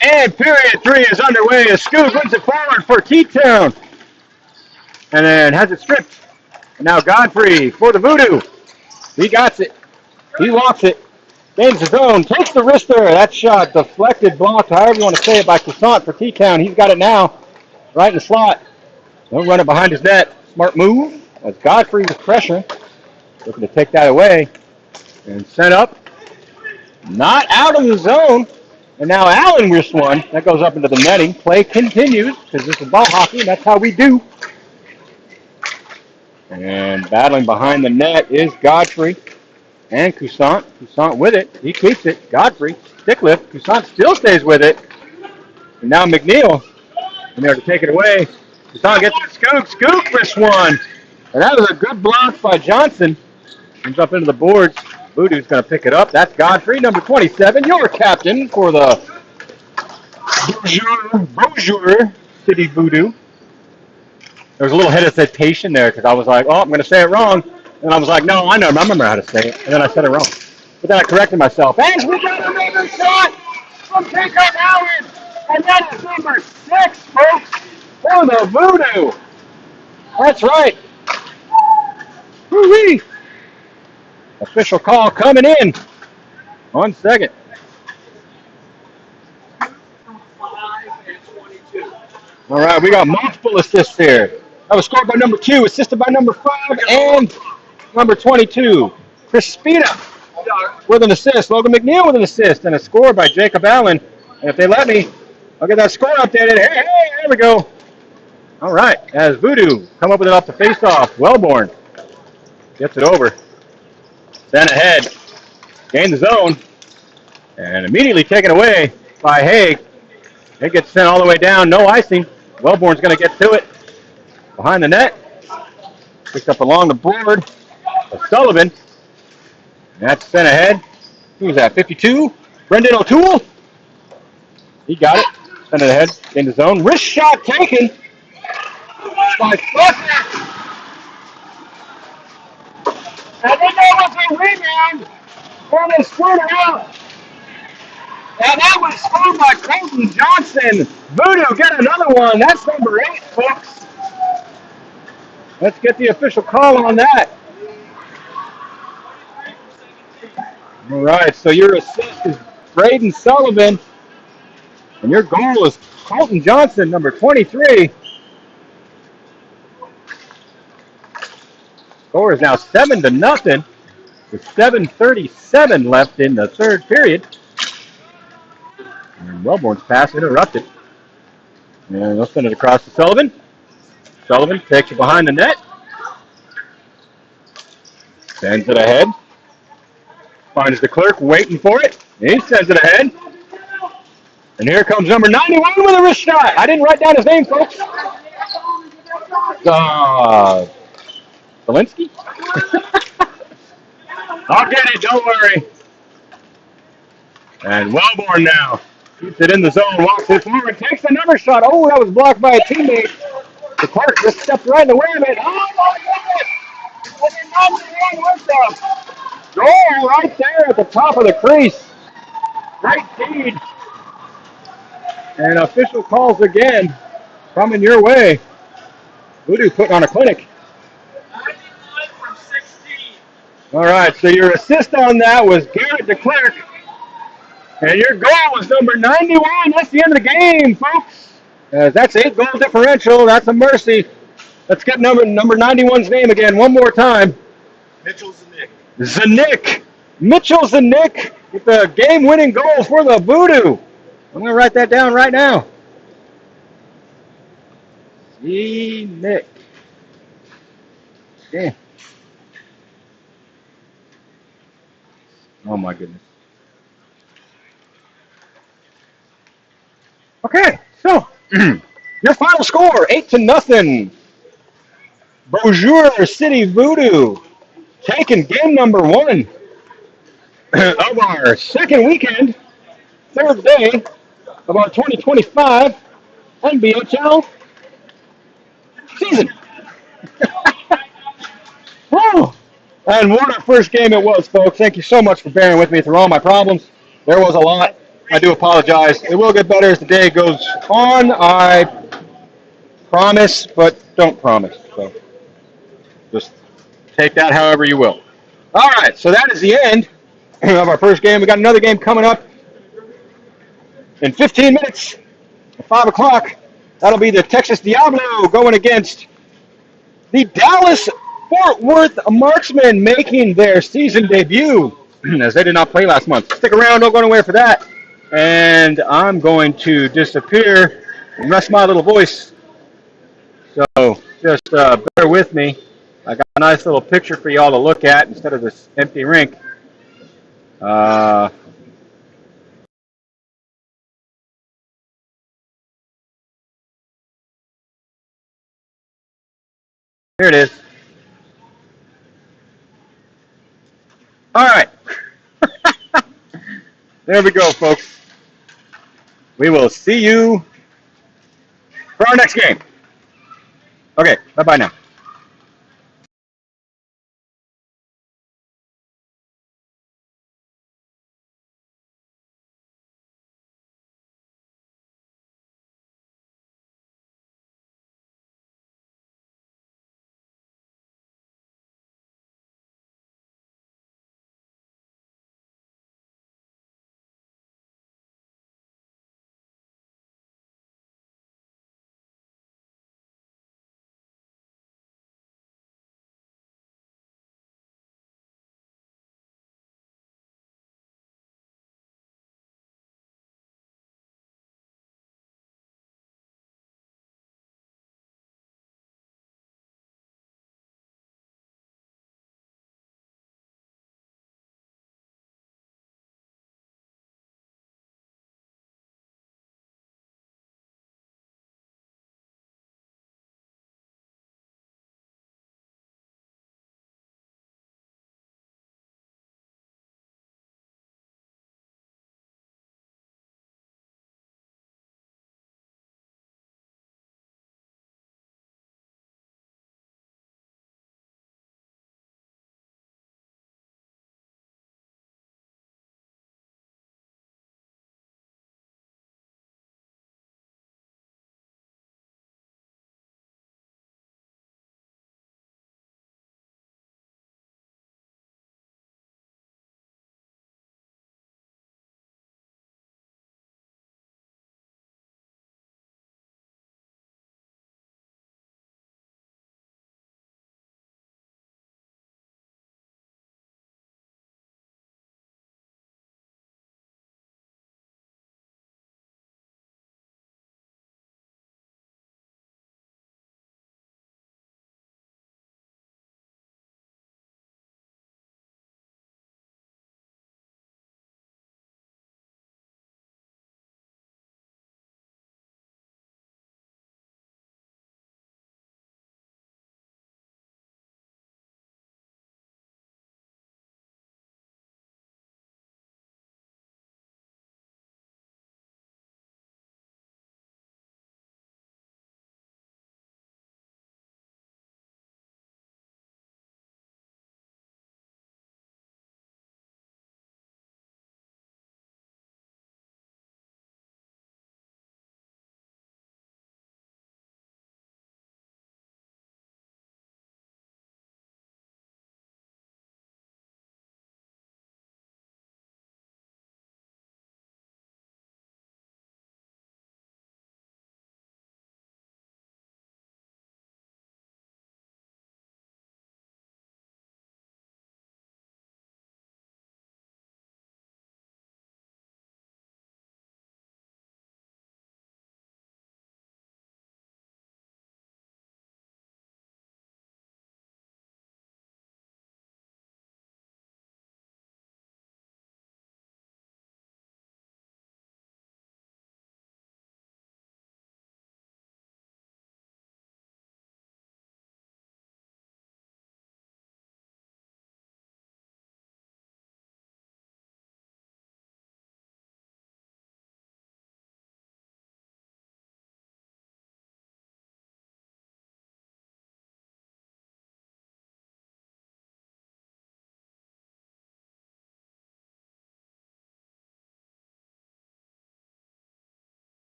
And period 3 is underway as Scoot wins it forward for T-Town. And then has it stripped. And now Godfrey for the Voodoo. He got it. He walks it. Gains his own. Takes the wrister. That shot deflected, blocked, however you want to say it, by Croissant for T-Town. He's got it now. Right in the slot. Don't run it behind his net. Smart move. As Godfrey with pressure. Looking to take that away. And sent up. Not out of the zone. And now Allen wrists one. That goes up into the netting. Play continues because this is ball hockey, and that's how we do. And battling behind the net is Godfrey and Coussant. Coussant with it. He keeps it. Godfrey, stick lift. Coussant still stays with it. And now McNeil in there to take it away. Coussant gets it. Scoop wrists one. And that was a good block by Johnson. Comes up into the boards. Voodoo's going to pick it up. That's Godfrey, number 27, your captain for the Bonjour City Voodoo. There was a little hesitation there because I was like, oh, I'm going to say it wrong. And I was like, no, I remember how to say it. And then I said it wrong. But then I corrected myself. And we got another shot from Kickoff Allen. And that is number 6, folks, for the Voodoo. That's right. Woo-wee. Official call coming in. 1 second. All right, we got multiple assists here. That was scored by number 2, assisted by number 5, and number 22. Crispina with an assist. Logan McNeil with an assist, and a score by Jacob Allen. And if they let me, I'll get that score updated. Hey, there we go. All right, as Voodoo come up with it off the face-off. Wellborn gets it over. Sent ahead. Gain the zone. And immediately taken away by Haig. It gets sent all the way down. No icing. Wellborn's going to get to it. Behind the net. Picked up along the board. Sullivan. And that's sent ahead. Who's that? 52. Brendan O'Toole. He got it. Sent it ahead. In the zone. Wrist shot taken by Fucker. And then there was a rebound for the squirter out. And that was scored by Colton Johnson. Voodoo get another one. That's number 8, folks. Let's get the official call on that. All right, so your assist is Braden Sullivan. And your goal is Colton Johnson, number 23. Score is now 7-0 with 7:37 left in the third period. And Wellborn's pass interrupted. And they'll send it across to Sullivan. Sullivan takes it behind the net. Sends it ahead. Finds the clerk waiting for it. He sends it ahead. And here comes number 91 with a wrist shot. I didn't write down his name, folks. Zelinsky? I'll get it, don't worry. And Wellborn now keeps it in the zone, walks it forward, takes another shot. Oh, that was blocked by a teammate. The Clark just stepped right in the way of it. Oh, my goodness! And then 91 with the goal right there at the top of the crease. Great feed. And official calls again coming your way. Voodoo putting on a clinic. 99 from 16. All right, so your assist on that was Garrett DeClerc, and your goal was number 91. That's the end of the game, folks. That's 8-goal differential. That's a mercy. Let's get number 91's name again one more time. Mitchell Zanik. Zanik. Mitchell Zanik with the game-winning goal for the Voodoo. I'm going to write that down right now. Zanik. Yeah. Oh, my goodness. Okay, so your final score, 8-0. Bonjour City Voodoo taking game number 1 of our second weekend, third day of our 2025 NBHL season. Whew. And what a first game it was, folks. Thank you so much for bearing with me through all my problems. There was a lot. I do apologize. It will get better as the day goes on. I promise, but don't promise. So just take that however you will. All right, so that is the end of our first game. We got another game coming up in 15 minutes at 5 o'clock. That'll be the Texas Diablo going against the Dallas Fort Worth Marksman, making their season debut as they did not play last month. Stick around, don't go anywhere for that. And I'm going to disappear and rest my little voice. So just bear with me. I got a nice little picture for y'all to look at instead of this empty rink. Here it is. All right. There we go, folks. We will see you for our next game. Okay, bye-bye now.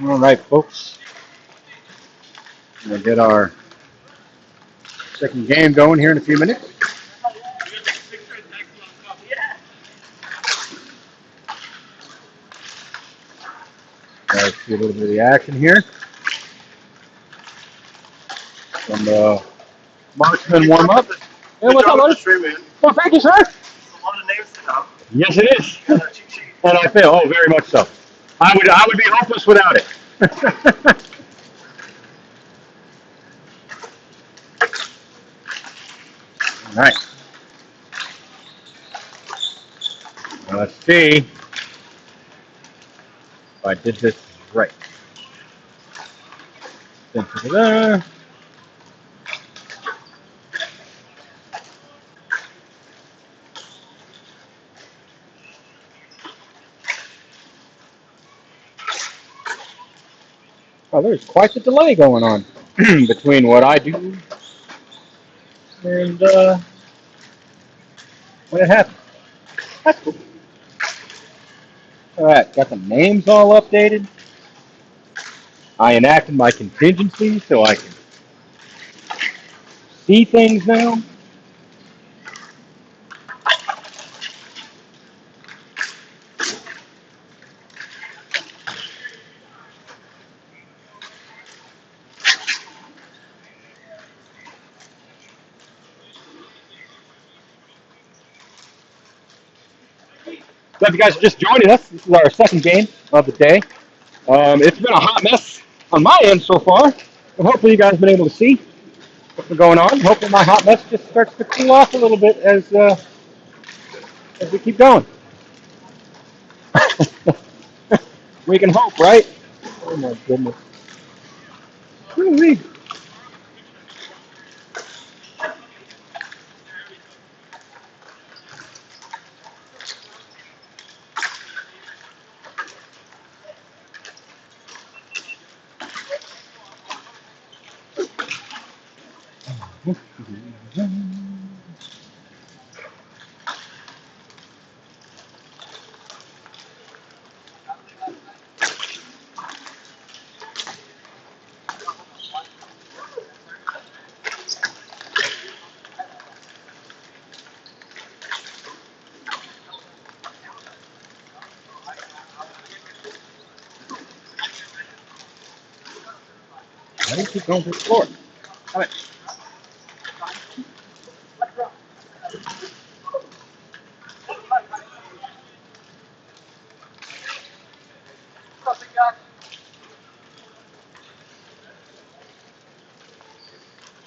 All right, folks. We'll get our second game going here in a few minutes. Let's see a little bit of the action here from the Marksman warm up. Hey, what's up, buddy? Well, thank you, sir. Yes, it is. And I feel, oh, very much so. I would be hopeless without it. All right. Now let's see if I did this right. Da-da-da-da. Oh, there's quite the delay going on between what I do and when it happens. That's cool. All right, got the names all updated. I enacted my contingency so I can see things now. So if you guys are just joining us, this is our second game of the day. It's been a hot mess on my end so far, but hopefully you guys have been able to see what's been going on. Hopefully my hot mess just starts to cool off a little bit as we keep going. We can hope, right? Oh my goodness. Woo-wee. Why do you keep going to the floor? Come on.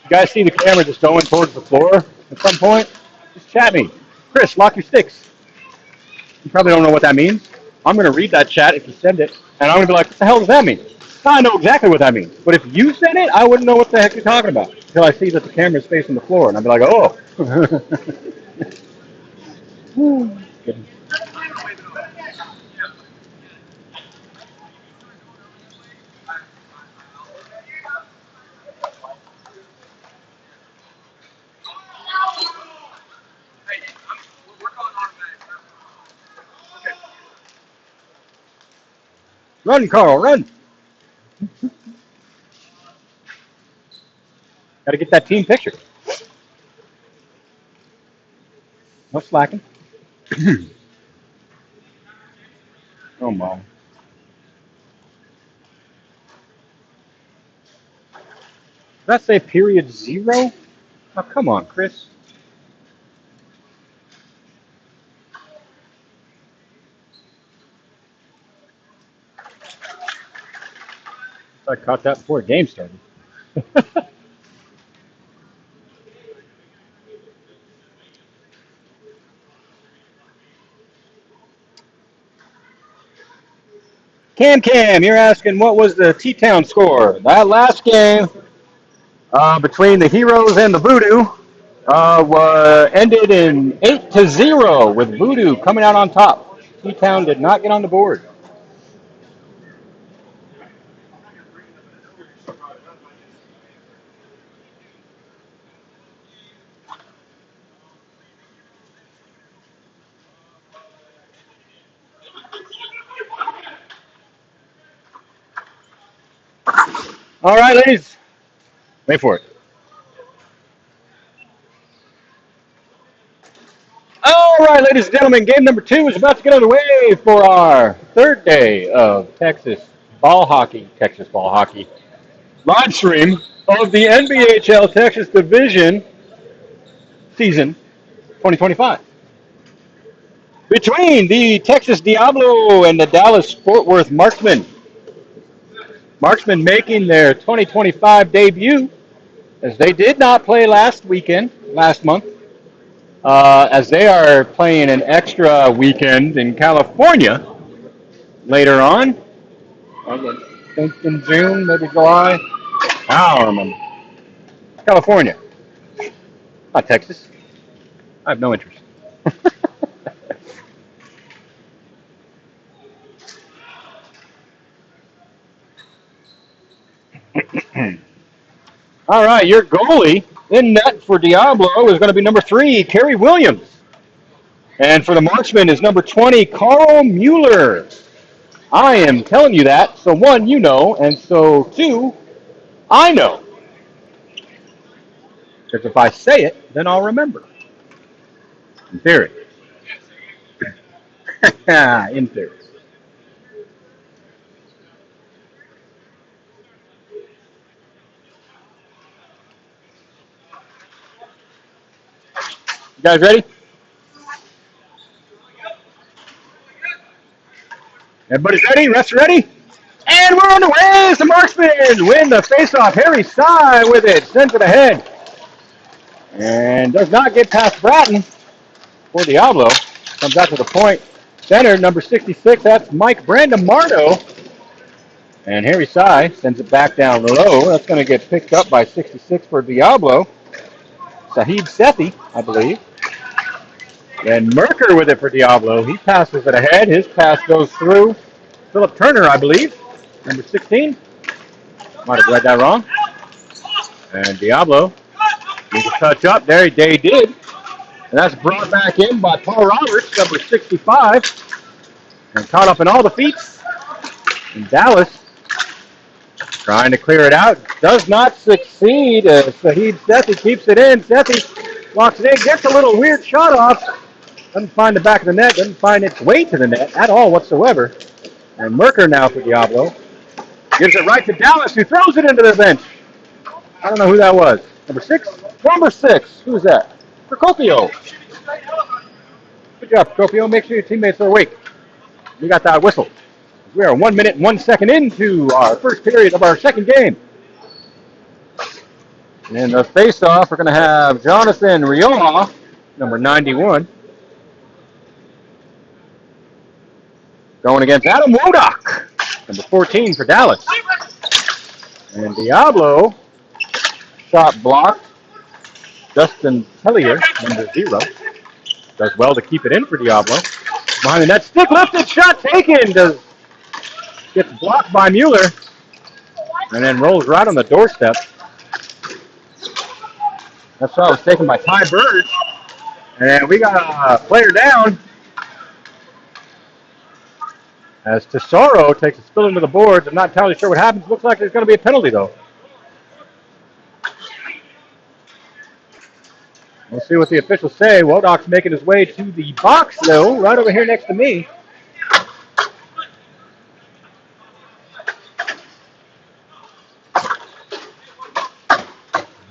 You guys see the camera just going towards the floor at some point? Just chat me. Chris, lock your sticks. You probably don't know what that means. I'm going to read that chat if you send it, and I'm going to be like, what the hell does that mean? Now I know exactly what that means. But if you send it, I wouldn't know what the heck you're talking about until I see that the camera is facing the floor, and I'd be like, oh. Run, Carl, run. Got to get that team picture. No slacking. Oh, my. Did that say period 0? Oh, come on, Chris. I caught that before the game started. Cam, you're asking what was the T-Town score? That last game between the Heroes and the Voodoo ended in 8-0 with Voodoo coming out on top. T-Town did not get on the board. All right, ladies. Wait for it. All right, ladies and gentlemen, game number 2 is about to get underway for our third day of Texas ball hockey live stream of the NBHL Texas Division season 2025. Between the Texas Diablo and the Dallas Fort Worth Marksman. Marksman making their 2025 debut, as they did not play last month, as they are playing an extra weekend in California later on. I think in June, maybe July. I don't remember. California, not Texas. I have no interest. All right, your goalie in net for Diablo is going to be number 3, Kerry Williams. And for the Marksman is number 20, Carl Mueller. I am telling you that, so 1, you know, and so 2, I know. Because if I say it, then I'll remember. In theory. In theory. You guys ready? Everybody's ready? Refs ready? And we're on the way. The Marksman win the faceoff. Harry Sy with it. Sends it ahead. And does not get past Bratton for Diablo. Comes out to the point. Center, number 66. That's Mike Brandamardo. And Harry Sy sends it back down low. That's going to get picked up by 66 for Diablo. Sahib Sethi, I believe. And Merker with it for Diablo. He passes it ahead. His pass goes through Philip Turner, I believe. Number 16. Might have read that wrong. And Diablo needs a touch up. There they did. And that's brought back in by Paul Roberts, number 65. And caught up in all the feats. And Dallas trying to clear it out. Does not succeed. Sahib Sethi keeps it in. Sethi walks it in. Gets a little weird shot off. Doesn't find the back of the net. Doesn't find its way to the net at all whatsoever. And Merker now for Diablo. Gives it right to Dallas, who throws it into the bench. I don't know who that was. Number 6? Number 6. Who's that? Procopio. Good job, Procopio. Make sure your teammates are awake. We got that whistle. We are 1 minute and 1 second into our first period of our second game. And the face-off, we're going to have Jonathan Rioja, number 91. Going against Adam Wodak, number 14 for Dallas. And Diablo, shot blocked. Justin Tellier, number 0. Does well to keep it in for Diablo. Behind the net, stick lifted, shot taken. Gets blocked by Mueller. And then rolls right on the doorstep. That shot was taken by Ty Bird. And we got a player down. As Tesoro takes a spill into the boards. I'm not entirely sure what happens. Looks like there's going to be a penalty, though. We'll see what the officials say. Wodok's making his way to the box, though, right over here next to me.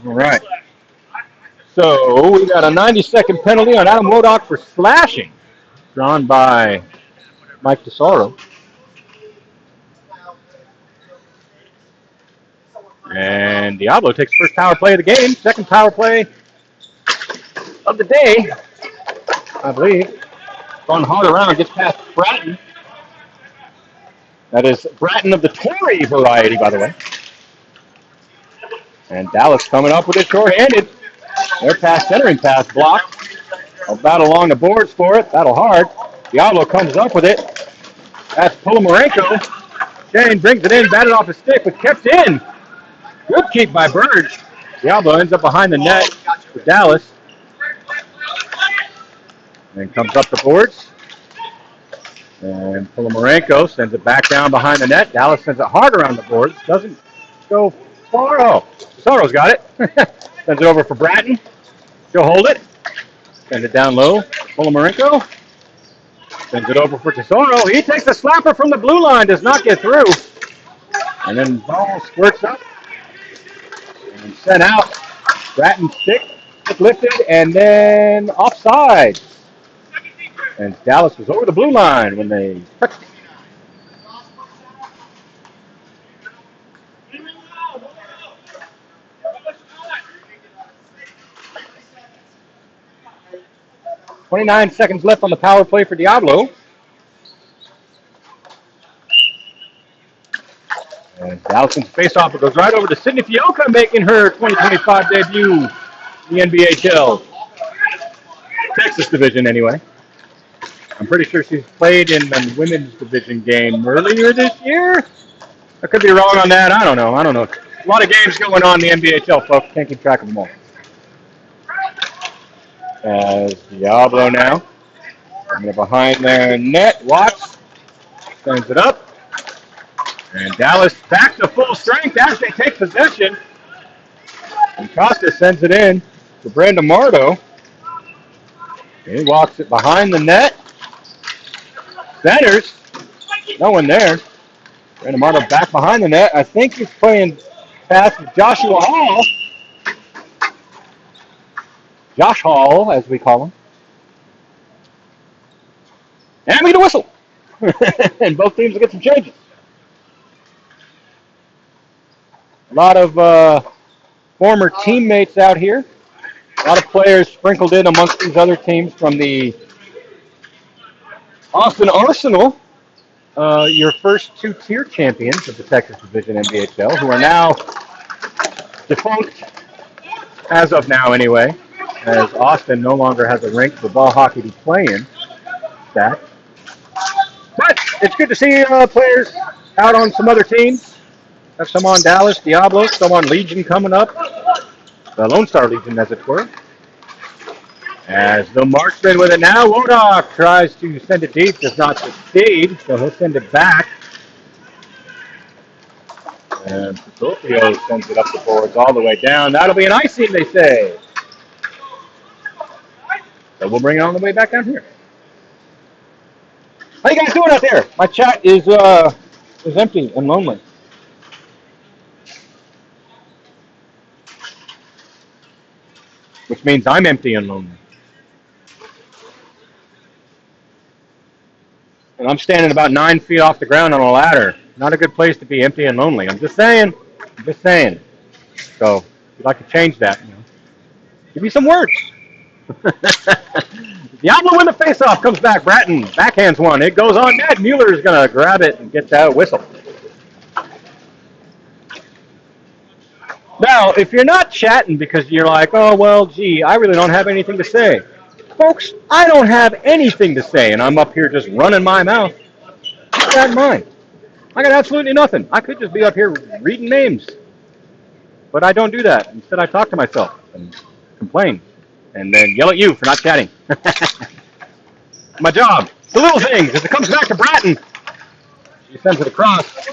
All right. So we got a 90-second penalty on Adam Wodok for slashing, drawn by Mike Tesoro. And Diablo takes the first power play of the game. Second power play of the day, I believe. Going hard around, gets past Bratton. That is Bratton of the Tory variety, by the way. And Dallas coming up with it short-handed. Their pass, centering pass blocked. A battle along the boards for it. Battle hard. Diablo comes up with it. That's Polomarenko. Shane brings it in, batted off his stick, but kept in. Good keep by Bird. Diablo ends up behind the net for Dallas. And comes up the boards. And Polomarenko sends it back down behind the net. Dallas sends it hard around the boards. Doesn't go far. Oh, Tesoro's got it. Sends it over for Bratton. She'll hold it. Send it down low. Polamarenko. Sends it over for Tesoro. He takes the slapper from the blue line. Does not get through. And then ball squirts up. And sent out. Bratton's stick lifted. And then offside. And Dallas was over the blue line when they touched it. .29 seconds left on the power play for Diablo. And Dallas's faceoff goes right over to Sydney Fioca, making her 2025 debut in the NBHL Texas Division anyway. I'm pretty sure she's played in the women's division game earlier this year. I could be wrong on that. I don't know. A lot of games going on in the NBHL, folks. Can't keep track of them all. As Diablo now. Behind the net. Watts sends it up. And Dallas back to full strength as they take possession. And Costa sends it in to Brandon Mardo. He walks it behind the net. Centers. No one there. Brandon Mardo back behind the net. I think he's playing past Joshua Hall. Josh Hall, as we call him. And we get a whistle. And both teams will get some changes. A lot of former teammates out here. A lot of players sprinkled in amongst these other teams from the Austin Arsenal, your first two-tier champions of the Texas Division NBHL, who are now defunct, as of now anyway, as Austin no longer has a rink for ball hockey to play in. But it's good to see players out on some other teams. Have some on Dallas, Diablo, some on Legion coming up. The Lone Star Legion, as it were. As the Marksman with it now. Wodak tries to send it deep, does not succeed, so he'll send it back. And Scorpio sends it up the boards all the way down. That'll be an icing, they say. So we'll bring it on the way back down here. How you guys doing out there? My chat is empty and lonely. Which means I'm empty and lonely. And I'm standing about 9 feet off the ground on a ladder. Not a good place to be empty and lonely. I'm just saying. So, if you'd like to change that, give me some words. Diablo win the faceoff, comes back. Bratton backhands one. It goes on net. Mueller's going to grab it and get that whistle. Now, if you're not chatting because you're like, oh, well, gee, I really don't have anything to say. Folks, I don't have anything to say, and I'm up here just running my mouth. Keep that in mind. I got absolutely nothing. I could just be up here reading names. But I don't do that. Instead, I talk to myself and complain and then yell at you for not chatting. My job. The little things. As it comes back to Bratton, she sends it across.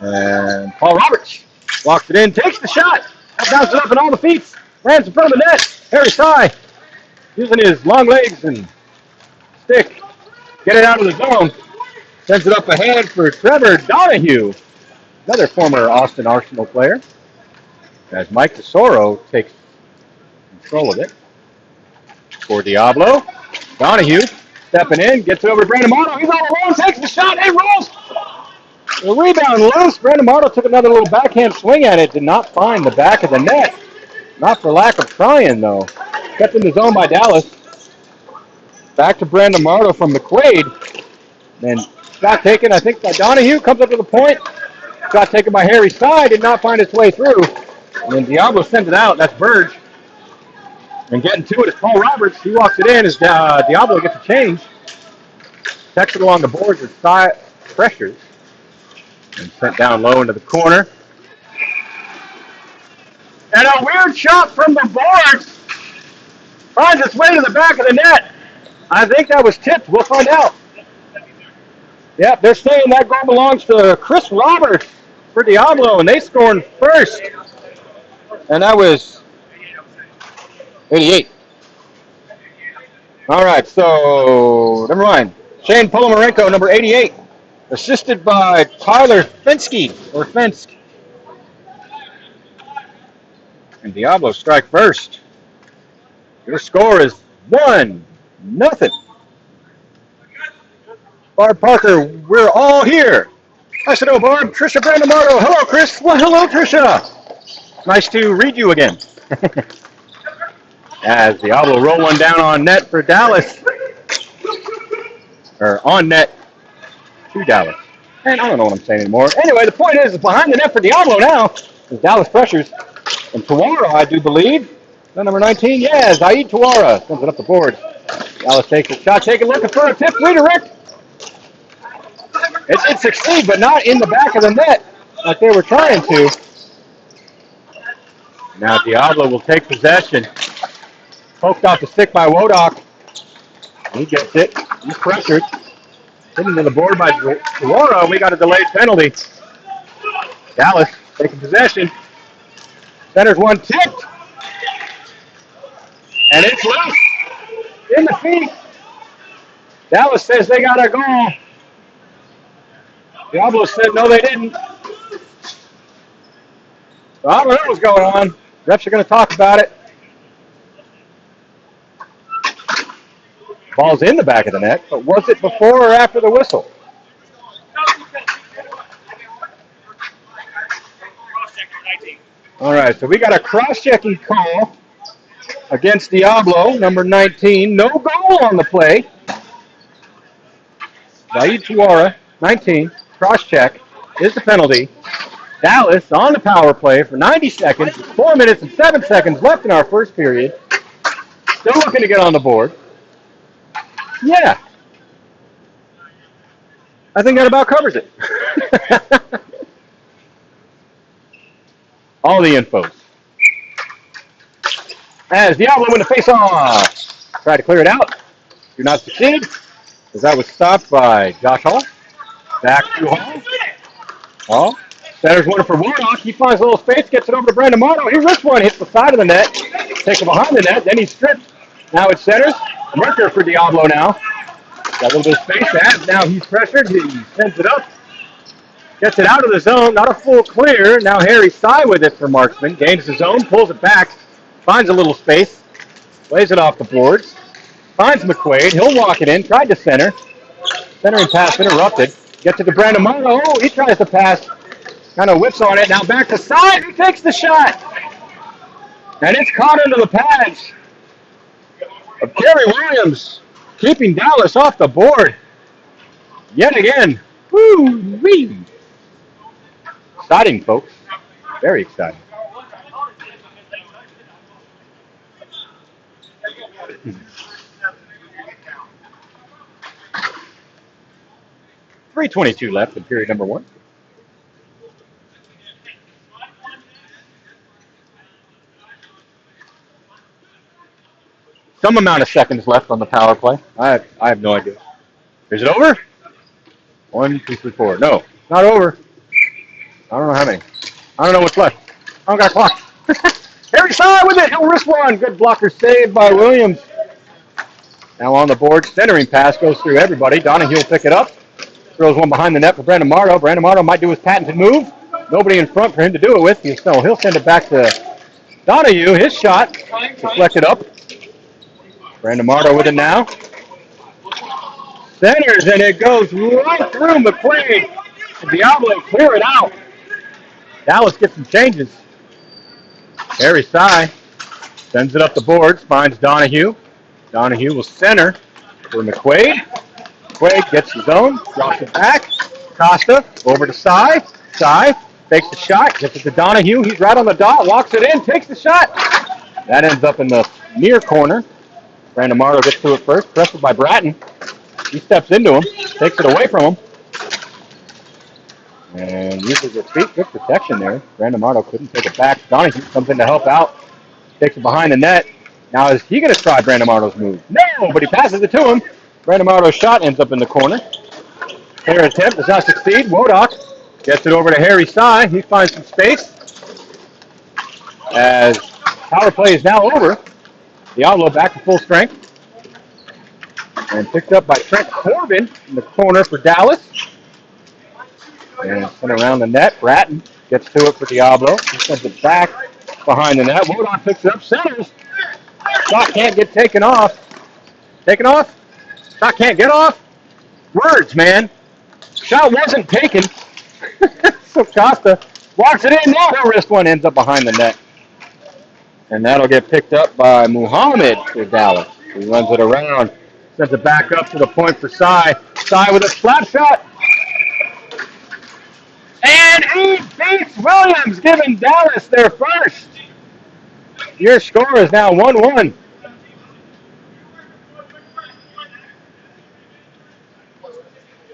And Paul Roberts walks it in, takes the shot, bounces it up in all the feet, lands in front of the net. Harry Sy, using his long legs and stick, get it out of the zone. Sends it up ahead for Trevor Donahue, another former Austin Arsenal player. As Mike Tesoro takes control of it for Diablo. Donahue stepping in, gets it over to Brandon Mardo. He's all alone, takes the shot, hey, rolls. The rebound loose. Brandon Mardo took another little backhand swing at it. Did not find the back of the net. Not for lack of trying, though. Kept in the zone by Dallas. Back to Brandon Mardo from McQuaid. Then shot taken, I think, by Donahue. Comes up to the point. Shot taken by Harry Sy. Did not find its way through. And then Diablo sends it out. That's Burge. And getting to it is Paul Roberts. He walks it in as Diablo gets a change. Texted along the boards with pressures. And sent down low into the corner. And a weird shot from the boards finds its way to the back of the net. I think that was tipped. We'll find out. Yep, they're saying that goal belongs to Chris Roberts. for Diablo, and they scored first. And that was 88. All right, so never mind. Shane Polomarenko, number 88, assisted by Tyler Fensky, or Fensk. And Diablo strike first. Your score is 1-0. Barb Parker, we're all here. I said, oh, Barb. Trisha Brandamato. Hello, Chris. Well, hello, Trisha. Nice to read you again. As Diablo roll one down on net for Dallas. Or on net to Dallas. And I don't know what I'm saying anymore. Anyway, the point is, behind the net for Diablo now is Dallas Pressures. And Tawara, I do believe. Number 19, yeah, Zaid Tawara sends it up the board. Dallas takes a shot, looking for a tip redirect. It did succeed, but not in the back of the net like they were trying to. Now Diablo will take possession. Poked off the stick by Wodock. He gets it. He's pressured. Hitting to the board by Tawara. We got a delayed penalty. Dallas taking possession. Centers one tipped. And it's loose. In the feet. Dallas says they got a goal. Diablo said no, they didn't. So I don't know what was going on. Refs are going to talk about it. Ball's in the back of the net, but was it before or after the whistle? All right, so we got a cross-checking call against Diablo, number 19. No goal on the play. Zaid Tuara, 19, cross-check is the penalty. Dallas on the power play for 90 seconds, 4 minutes and 7 seconds left in our first period. Still looking to get on the board. Yeah. I think that about covers it. All the infos. As Diablo win the face-off. Try to clear it out. Do not succeed. As that was stopped by Josh Hall. Back to Hall. Hall. Centers one for Warnock. He finds a little space, gets it over to Brandon Marto. He rips one, hits the side of the net. Takes it behind the net, then he strips. Now it's centers. Merker for Diablo now. Got a little bit of space to add. Now he's pressured. He sends it up. Gets it out of the zone. Not a full clear. Now Harry Sy with it for Marksman. Gains the zone. Pulls it back. Finds a little space. Lays it off the boards. Finds McQuaid. He'll walk it in. Tried to center. Centering pass interrupted. Gets it to Brandon Marto. Oh, he tries to pass. Kind of whips on it. Now back to Sy. He takes the shot. And it's caught into the pads of Kerry Williams, keeping Dallas off the board yet again. Woo-wee. Exciting, folks. Very exciting. .322 left in period number 1. Some amount of seconds left on the power play. I have no idea. Is it over? 1, 2, 3, 4. No, not over. I don't know how many. I don't know what's left. I don't got a clock. Harry Sy with it. He'll risk one. Good blocker save by Williams. Now on the board. Centering pass goes through everybody. Donahue will pick it up. Throws one behind the net for Brandon Marto. Brandon Marto might do his patented move. Nobody in front for him to do it with. So he'll send it back to Donahue. His shot deflected up. Brandon Marto with it now. Centers, and it goes right through McQuaid. Diablo clear it out. Dallas gets some changes. Harry Sy sends it up the boards, finds Donahue. Donahue will center for McQuaid. McQuaid gets his own, drops it back. Costa over to Sy. Sy takes the shot, gets it to Donahue. He's right on the dot, walks it in, takes the shot. That ends up in the near corner. Brandon Marto gets to it first, pressured by Bratton. He steps into him, takes it away from him. And uses his feet. Good protection there. Brandon Marto couldn't take it back. Donahue comes in to help out. Takes it behind the net. Now is he going to try Brandon Marto's move? No, but he passes it to him. Brandon Marto's shot ends up in the corner. Fair attempt does not succeed. Wodock Gets it over to Harry Sy. He finds some space. As power play is now over. Diablo back to full strength. And picked up by Trent Corbin in the corner for Dallas. And sent around the net. Bratton gets to it for Diablo. He sends it back behind the net. Woodon picks it up, centers. Shot can't get taken off. Taken off? Shot can't get off? Words, man. Shot wasn't taken. So Costa walks it in. Now her wrist one ends up behind the net. And that'll get picked up by Muhammad for Dallas. He runs it around. Sends it back up to the point for Sy. Sy with a slap shot. And he beats Williams, giving Dallas their first. Your score is now 1-1.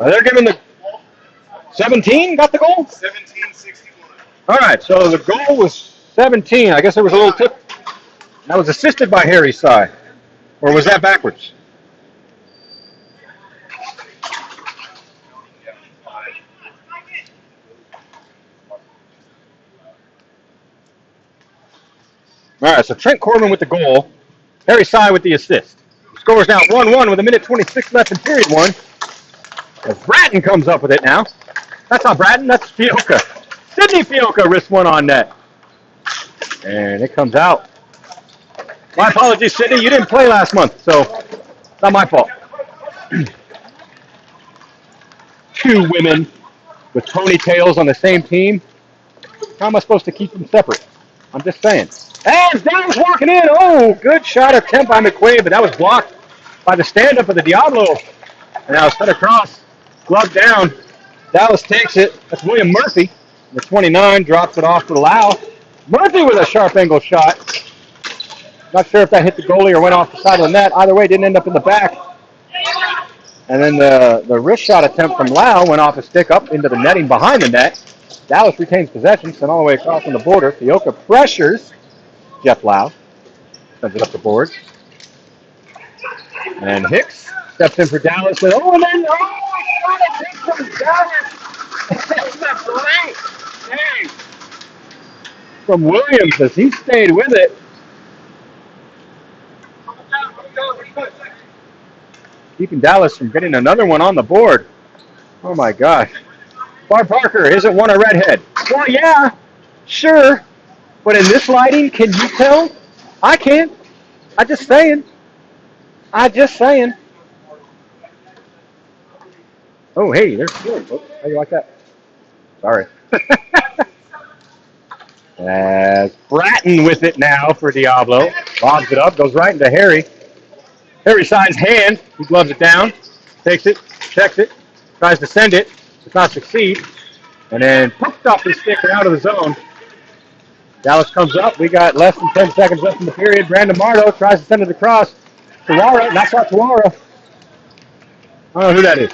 They're giving the 17 got the goal? 17-61. All right, so the goal was 17. I guess there was a little tip. That was assisted by Harry Sy. Or was that backwards? All right, so Trent Corbin with the goal. Harry Sy with the assist. The score is now 1-1 with 1:26 left in period one. As Bratton comes up with it now. That's not Bratton, that's Fiocca. Sydney Fiocca wrist one on net. And it comes out. My apologies, Sydney. You didn't play last month, so it's not my fault. Two women with ponytails on the same team. How am I supposed to keep them separate? I'm just saying. And Dallas walking in. Oh, good shot attempt by McQuaid, but that was blocked by the stand-up of the Diablo. And now it's cut across. Glove down. Dallas takes it. That's William Murphy. The 29 drops it off to Lau. Murphy with a sharp angle shot. Not sure if that hit the goalie or went off the side of the net. Either way, it didn't end up in the back. And then the wrist shot attempt from Lau went off a stick up into the netting behind the net. Dallas retains possession, sent all the way across on the border. Fiocca pressures Jeff Lau. Sends it up the board. And Hicks steps in for Dallas with, oh, and then, shot attempt from Dallas. That's a great save from Williams as he stayed with it. Keeping Dallas from getting another one on the board. Oh my gosh. Barb Parker, isn't one a redhead? Well, yeah, sure. But in this lighting, can you tell? I can't. I'm just saying. Oh, hey, there's good, folks. How you like that? Sorry. As Bratton with it now for Diablo. Lobs it up, goes right into Harry. Harry Sy's hand. He gloves it down, takes it, checks it, tries to send it, does not succeed, and then popped off his stick and out of the zone. Dallas comes up. We got less than 10 seconds left in the period. Brandon Mardo tries to send it across. Tawara, knocks out Tawara. I don't know who that is.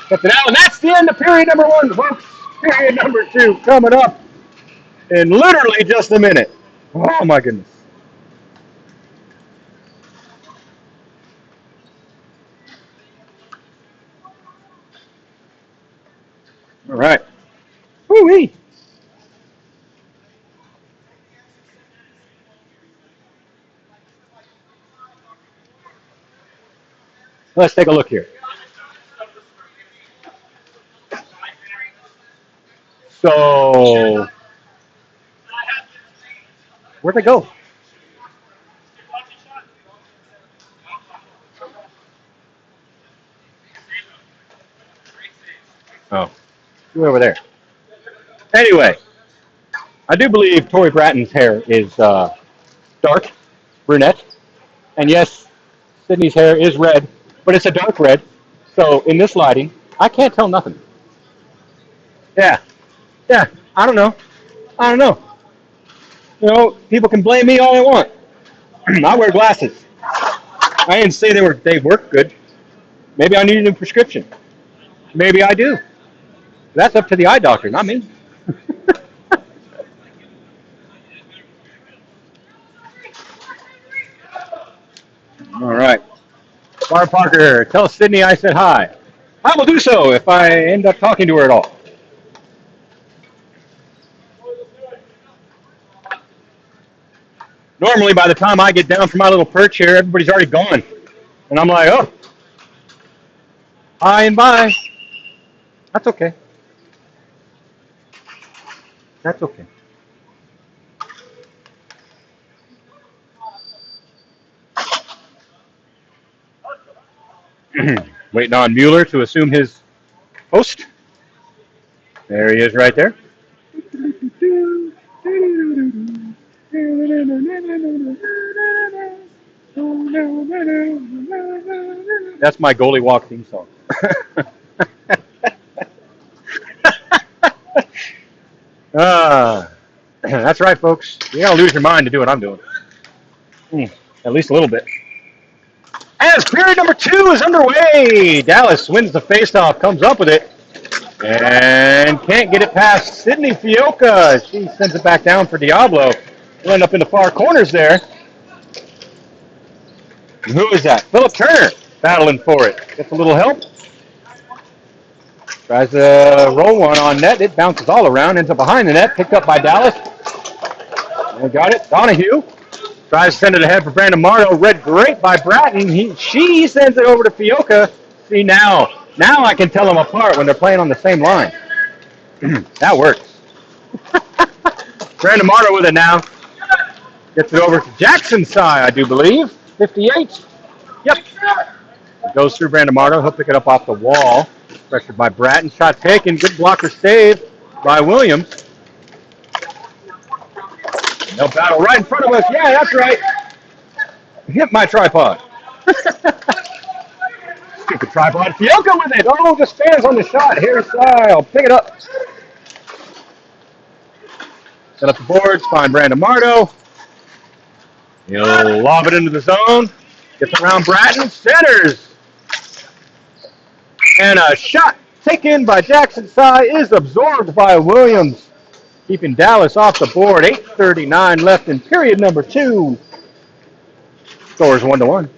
Gets it out, and that's the end of period number one, folks. Period number two coming up in literally just a minute. Oh, my goodness. All right. Woo-wee. Let's take a look here. So, where'd they go? Oh, you over there. Anyway, I do believe Tori Bratton's hair is dark, brunette. And yes, Sydney's hair is red, but it's a dark red. So in this lighting, I can't tell nothing. Yeah, I don't know. You know, people can blame me all they want. I wear glasses. I didn't say they work good. Maybe I need a new prescription. Maybe I do. That's up to the eye doctor, not me. All right. Barb Parker, tell Sydney I said hi. I will do so if I end up talking to her at all. Normally, by the time I get down from my little perch here, everybody's already gone. And I'm like, oh, hi and bye. That's okay. That's okay. Waiting on Mueller to assume his post. There he is right there. That's my goalie walk theme song. That's right, folks. You gotta lose your mind to do what I'm doing. At least a little bit. As period number 2 is underway, Dallas wins the faceoff, comes up with it, and can't get it past Sydney Fioca. She sends it back down for Diablo. We'll end up in the far corners there. And who is that? Philip Turner battling for it. Gets a little help. Tries to roll one on net. It bounces all around, ends up behind the net, picked up by Dallas. We got it. Donahue tries to send it ahead for Brandon Marto. Read great by Bratton. She sends it over to Fioca. See, now I can tell them apart when they're playing on the same line. That works. Brandon Marto with it now. Gets it over to Jackson Sy, I do believe. 58. Yep. It goes through Brandon Marto. He'll pick it up off the wall. Pressured by Bratton. Shot taken. Good blocker save by Williams. They'll battle right in front of us. Yeah, that's right. Hit my tripod. Stupid tripod. Fioca with it. Oh, just stands on the shot. Here's Sy. I'll pick it up. Set up the boards. Find Brandon Marto. He'll lob it into the zone. Gets around Bratton. Centers. And a shot taken by Jackson Sy is absorbed by Williams, keeping Dallas off the board. 8:39 left in period number 2. Scores 1-1.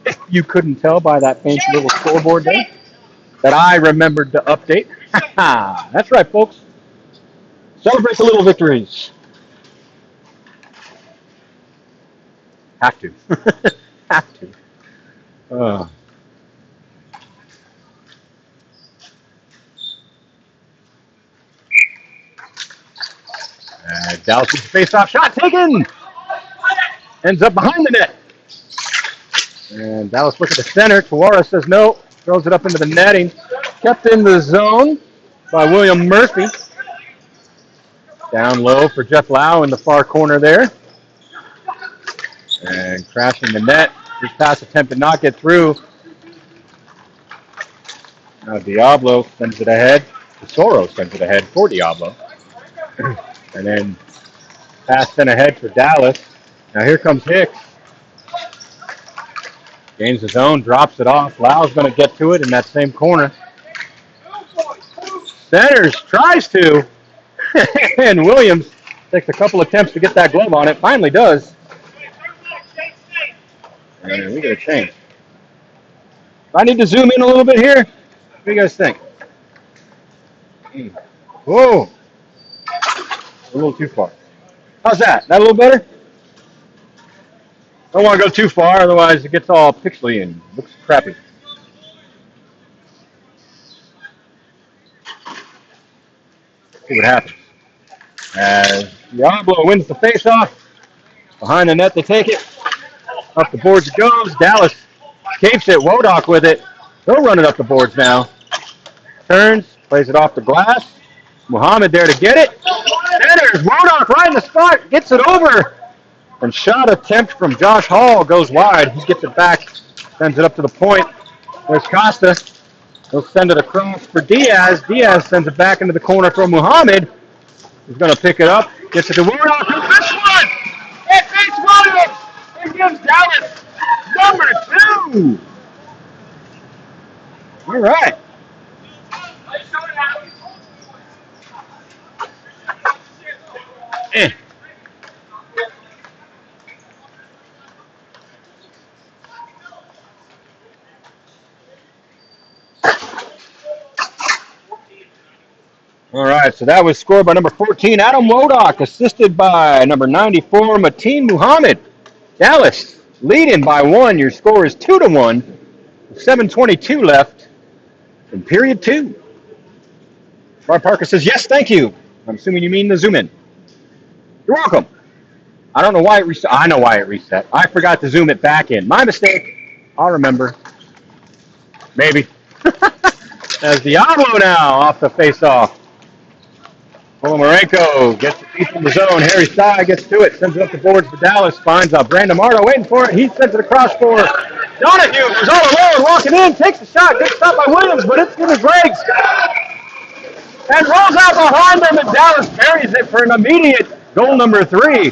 If you couldn't tell by that fancy little scoreboard there that I remembered to update. That's right, folks. Celebrate the little victories. Have to. Have to. Dallas gets a face-off shot taken. Ends up behind the net. And Dallas looks at the center. Tawara says no. Throws it up into the netting. Kept in the zone by William Murphy. Down low for Jeff Lau in the far corner there. And crashing the net. His pass attempt did not get through. Now Diablo sends it ahead. Tesoro sends it ahead for Diablo. And then pass sent ahead for Dallas. Now here comes Hicks. Gains his own, drops it off. Lau's going to get to it in that same corner. Centers, tries to. And Williams takes a couple attempts to get that glove on it. Finally does. And we got to change. I need to zoom in a little bit here. What do you guys think? Whoa. A little too far. How's that? That a little better? Don't want to go too far, otherwise it gets all pixely and looks crappy. See what happens. As Diablo wins the faceoff. Behind the net, they take it. Up the boards it goes. Dallas escapes it. Wodak with it. They'll run it up the boards now. Turns, plays it off the glass. Muhammad there to get it. Centers. Wodak right in the spot. Gets it over. And shot attempt from Josh Hall goes wide. He gets it back. Sends it up to the point. There's Costa. He'll send it across for Diaz. Diaz sends it back into the corner for Muhammad. He's going to pick it up. Gets it to Wodak. This one! It beats Williams! It gives Dallas number 2! All right. All right, so that was scored by number 14, Adam Wodock, assisted by number 94, Mateen Muhammad. Dallas leading by 1. Your score is 2-1. 7:22 left in period 2. Rod Parker says, yes, thank you. I'm assuming you mean the zoom in. You're welcome. I don't know why it reset. I know why it reset. I forgot to zoom it back in. My mistake. I'll remember. Maybe. As Diablo now off the face-off. Marenko gets the piece in the zone. Harry Sty gets to it. Sends it up the boards for Dallas. Finds Brandon Marto waiting for it. He sends it across for Donahue, who's all alone, walking in. Takes the shot. Good stop by Williams, but it's in his legs. And rolls out behind them, and Dallas carries it for an immediate goal number 3.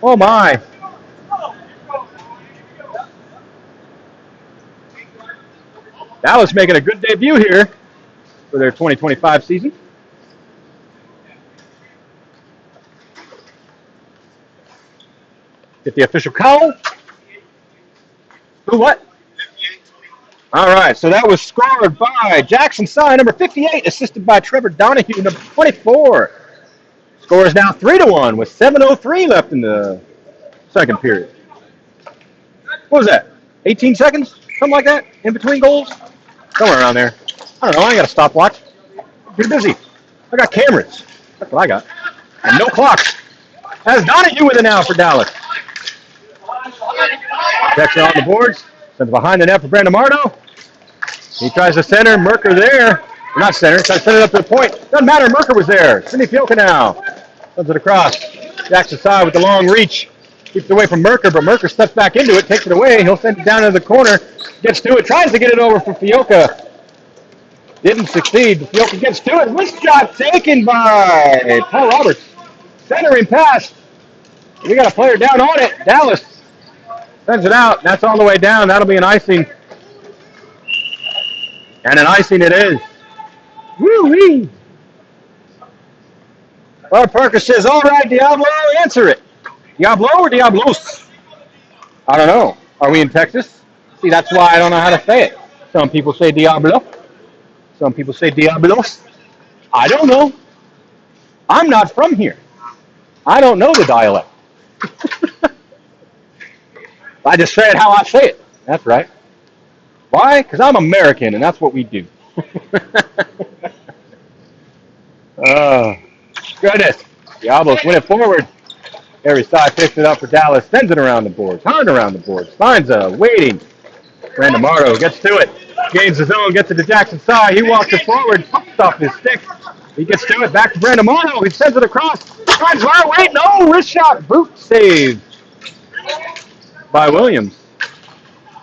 Oh, my. Dallas making a good debut here for their 2025 season. Get the official call. Who, what? All right, so that was scored by Jackson Sy, number 58, assisted by Trevor Donahue, number 24. Score is now 3-1 with 7:03 left in the second period. What was that? 18 seconds? Something like that? In between goals? Somewhere around there. I don't know. I ain't got a stopwatch. I'm too busy. I got cameras. That's what I got. And no clocks. Has Donahue with it now for Dallas. Checks it on the boards. Sends it behind the net for Brandon Marto. He tries to center. Merker there. Not center. Tries to send it up to the point. Doesn't matter. Merker was there. Sidney Fielka now. Sends it across. Jackson Sy with the long reach. Keeps it away from Merker, but Merker steps back into it, takes it away. He'll send it down into the corner. Gets to it. Tries to get it over for Fielka. Didn't succeed. Fielka gets to it. Wrist shot taken by Paul Roberts. Centering pass. We got a player down on it. Dallas sends it out. That's all the way down. That'll be an icing. And an icing it is. Woo-wee. Rod Parker says, all right, Diablo, answer it. Diablo or Diablos? I don't know. Are we in Texas? See, that's why I don't know how to say it. Some people say Diablo. Some people say Diablos. I don't know. I'm not from here. I don't know the dialect. I just say it how I say it. That's right. Why? Because I'm American, and that's what we do. Oh, goodness. Diablos win it forward. Harry Sty picks it up for Dallas, sends it around the boards, hard around the boards, finds a waiting. Brandon Marto gets to it, gains his own, gets it to Jackson Sy. He walks it forward, pops off his stick. He gets to it, back to Brandon Marto. He sends it across, finds Lar, wait, no, wrist shot, boot save by Williams.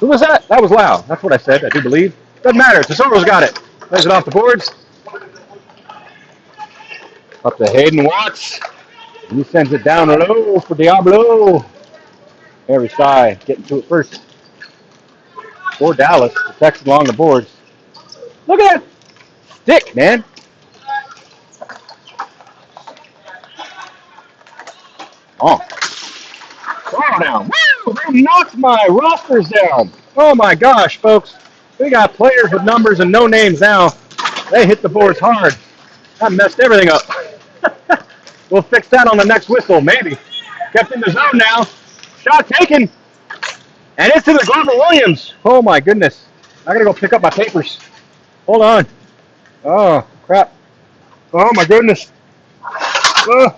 Who was that? That was Lau. That's what I said, I do believe. Doesn't matter, Tesoro's got it. Plays it off the boards. Up to Hayden Watts. He sends it down low for Diablo. Harry Sty getting to it first. For Dallas, protects along the boards. Look at that stick, man. Oh. Throw down. Woo! They knocked my rosters down. Oh my gosh, folks. We got players with numbers and no names now. They hit the boards hard. That messed everything up. We'll fix that on the next whistle, maybe. Kept in the zone now. Shot taken. And it's to the glove of Williams. Oh, my goodness. I got to go pick up my papers. Hold on. Oh, crap. Oh, my goodness. Oh.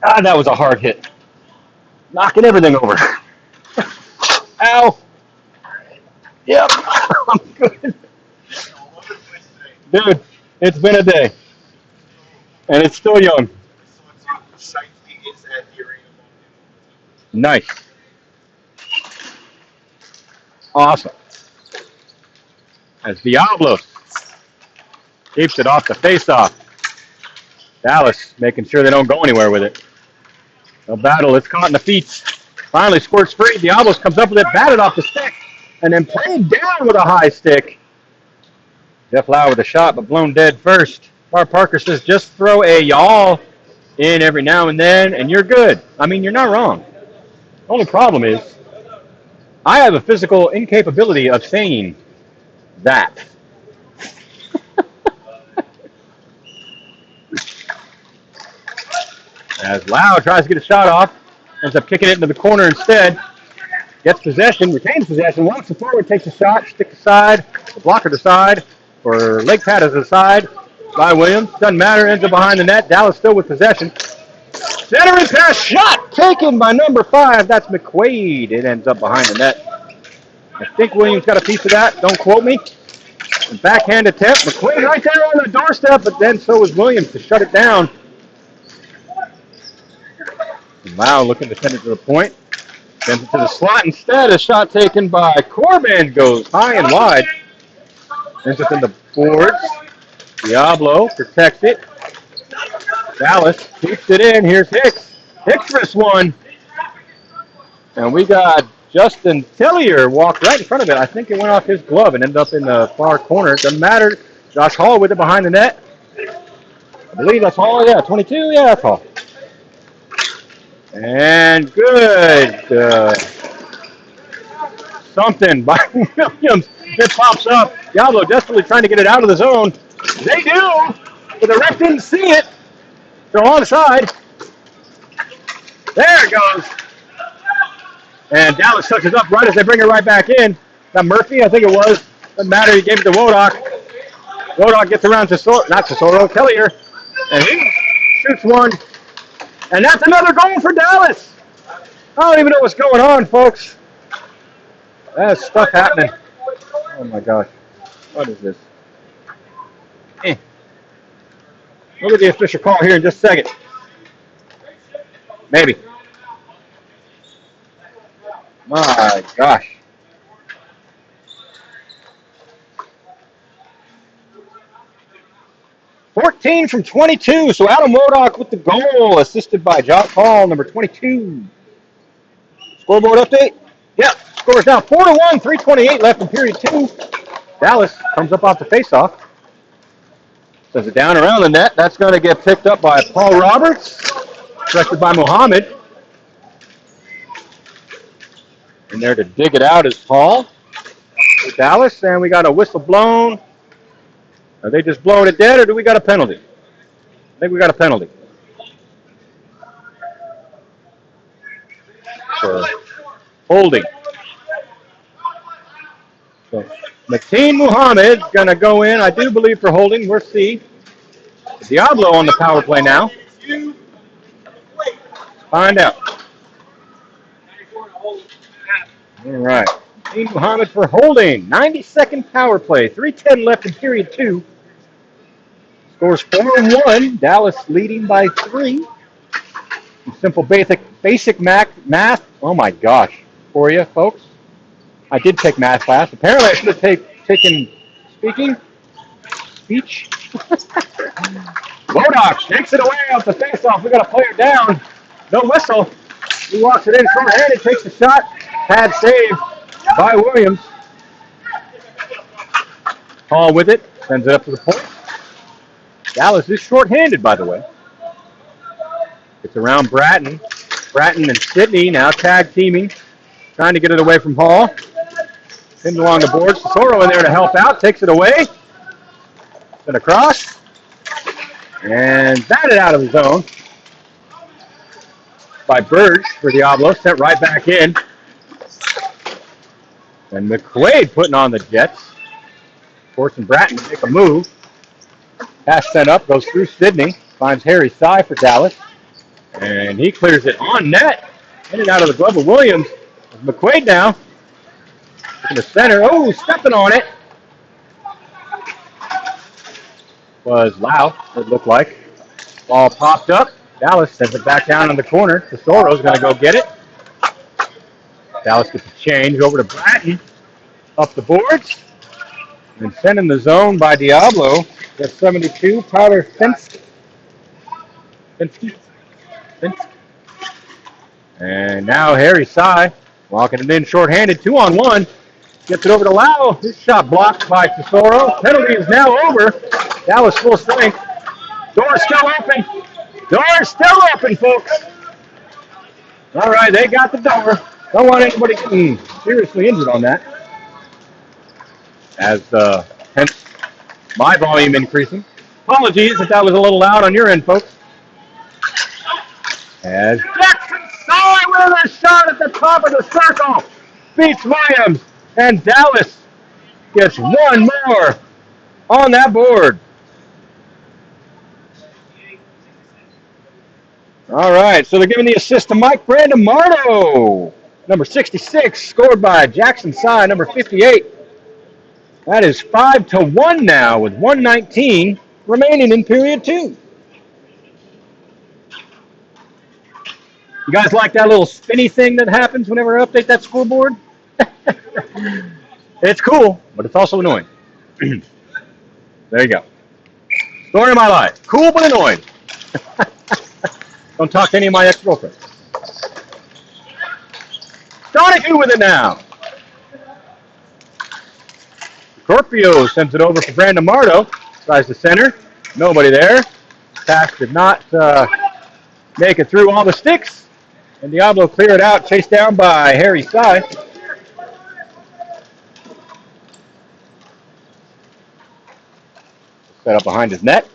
That was a hard hit. Knocking everything over. Ow. Yep. I'm good. Dude, it's been a day. And it's still young. Nice. Awesome. As Diablo keeps it off the face-off. Dallas making sure they don't go anywhere with it. A battle. It's caught in the feet. Finally squirts free. Diablos comes up with it, batted off the stick, and then played down with a high stick. Jeff Lau with a shot, but blown dead first. Rod Parker says, just throw a y'all in every now and then, and you're good. I mean, you're not wrong. The only problem is, I have a physical incapability of saying that. As Lau tries to get a shot off, ends up kicking it into the corner instead. Gets possession, retains possession, walks it forward, takes a shot, stick aside, the blocker to side, or leg pad is aside by Williams. Doesn't matter, ends up behind the net. Dallas still with possession. Centering pass, shot taken by number 5. That's McQuaid. It ends up behind the net. I think Williams got a piece of that. Don't quote me. And backhand attempt. McQuaid right there on the doorstep, but then so was Williams to shut it down. And Lau looking to send it to the point. Sends it to the slot instead. A shot taken by Corbin goes high and wide. Ends up in the boards. Diablo protects it. Dallas keeps it in. Here's Hicks. Hicks for this one. And we got Justin Tillier walked right in front of it. I think it went off his glove and ended up in the far corner. Doesn't matter. Josh Hall with it behind the net. I believe that's Hall. Yeah, 22. Yeah, that's Hall. And good. Something by Williams. It pops up. Diablo desperately trying to get it out of the zone. They do, but the ref didn't see it. They're onside. There it goes. And Dallas touches up right as they bring it right back in. That Murphy, I think it was. Doesn't matter. He gave it to Wodak. Wodak gets around Tesoro, not Tesoro, Tellier. And he shoots one. And that's another goal for Dallas. I don't even know what's going on, folks. That's stuff happening. Oh, my gosh. What is this? Look at the official call here in just a second. Maybe. My gosh. "14 from 22, so Adam Wodak with the goal, assisted by Josh Hall, number 22. Scoreboard update? Yep, score's down 4-1, 3:28 left in period 2. Dallas comes up off the faceoff. Sends it down around the net. That's going to get picked up by Paul Roberts, directed by Mohammed. In there to dig it out is Hall for Dallas, and we got a whistle blown. Are they just blowing it dead, or do we got a penalty? I think we got a penalty. For holding. So Mateen Muhammad's going to go in, I do believe, for holding. We'll see. Diablo on the power play now. Find out. All right. Mateen Muhammad for holding. 90-second power play. 3:10 left in period 2. Scores 4-1. Dallas leading by 3. Some simple basic math. Oh my gosh. For you folks. I did take math class. Apparently I should have taken speech. Wodak takes it away off the faceoff. We got a player down. No whistle. He walks it in short-handed, takes the shot. Pad save by Williams. Hall with it. Sends it up to the point. Dallas is short-handed, by the way. It's around Bratton. Bratton and Sidney now tag teaming. Trying to get it away from Hall. Pinned along the boards. Tesoro in there to help out. Takes it away. Then across. And batted out of the zone by Burge for Diablo. Sent right back in. And McQuaid putting on the Jets. Forcing Bratton to make a move. Pass sent up. Goes through Sidney. Finds Harry Sy for Dallas. And he clears it on net. In and out of the glove of Williams. McQuaid now. In the center. Oh, stepping on it. Was Lau, it looked like. Ball popped up. Dallas sends it back down in the corner. Tesoro's going to go get it. Dallas gets a change over to Bratton. Up the boards. And sent in the zone by Diablo. That's 72. Tyler Finsky. And now Harry Sy walking it in short-handed, 2-on-1. Gets it over to Lau. His shot blocked by Tesoro. Penalty is now over. Dallas full strength. Door's still open. Door's still open, folks. All right, they got the door. Don't want anybody getting seriously injured on that. As hence my volume increasing. Apologies if that was a little loud on your end, folks. As Jackson Solid with a shot at the top of the circle. Beats Williams. And Dallas gets one more on that board. All right, so they're giving the assist to Mike Brandamardo. Number 66, scored by Jackson Sy, number 58. That is 5-1 now with 1:19 remaining in period 2. You guys like that little spinny thing that happens whenever I update that scoreboard? It's cool, but it's also annoying. There you go. Story of my life. Cool but annoying. Don't talk to any of my ex-girlfriends. Donahue with it now. Scorpio sends it over for Brandon Mardo. Tries to center. Nobody there. Pass did not make it through all the sticks. And Diablo cleared out, chased down by Harry Sy. Set up behind his net.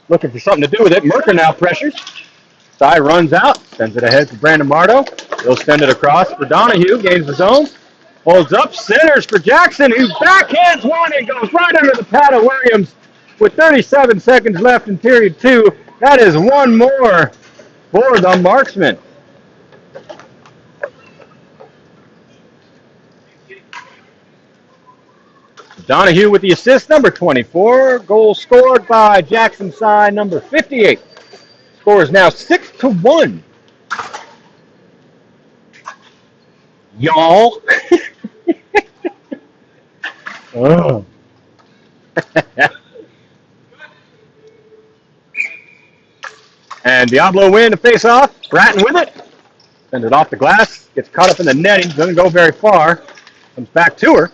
Looking for something to do with it. Merker now pressures. Sy runs out. Sends it ahead for Brandon Mardo. He'll send it across for Donahue. Gains his own. Holds up. Centers for Jackson, who backhands one and goes right under the pad of Williams with 37 seconds left in period 2. That is one more for the Marksman. Donahue with the assist, number 24. Goal scored by Jackson Sy, number 58. Score is now 6-1. Y'all. Oh. And Diablo win the face-off. Bratton with it. Sends it off the glass. Gets caught up in the netting. Doesn't go very far. Comes back to her.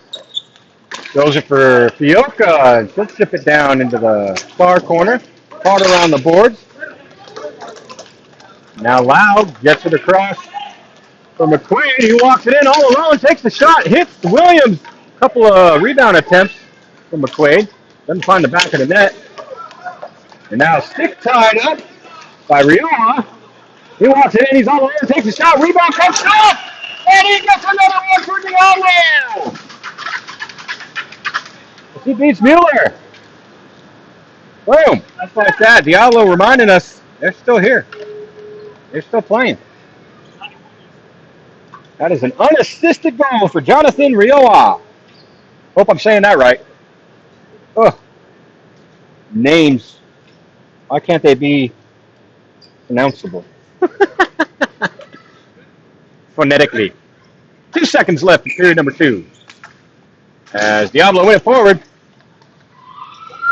Goes it for Fioca. And she'll chip it down into the far corner. Caught around the boards. Now Loud gets it across for McQuaid. He walks it in all alone. Takes the shot. Hits Williams. A couple of rebound attempts from McQuaid. Doesn't find the back of the net. And now stick tied up by Rioja. He walks it in. He's all alone. Takes the shot. Rebound comes off. And he gets another one for Diablo. He beats Mueller. Boom. Just like that. Diablo reminding us they're still here. They're still playing. That is an unassisted goal for Jonathan Rioja. Hope I'm saying that right. Ugh. Names. Why can't they be pronounceable? Phonetically. 2 seconds left in period number 2. As Diablo went forward.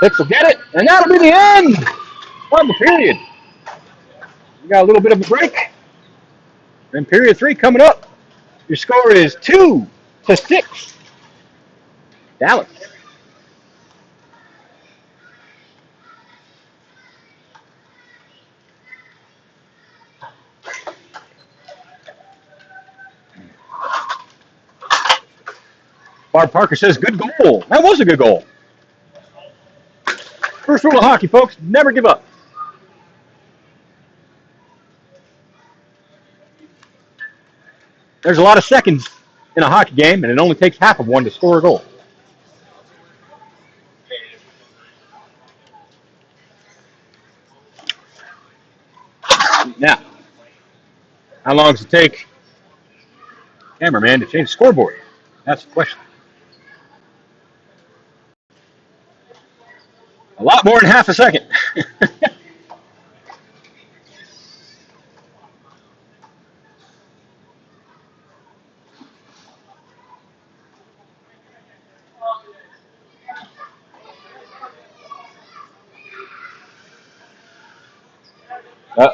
Hicks will get it, and that'll be the end of the period. We got a little bit of a break. And period 3 coming up. Your score is 2-6. Dallas. Barb Parker says, good goal. That was a good goal. First rule of hockey, folks, never give up. There's a lot of seconds in a hockey game, and it only takes half of one to score a goal. Now, how long does it take cameraman to change the scoreboard? That's the question. A lot more than half a second. uh,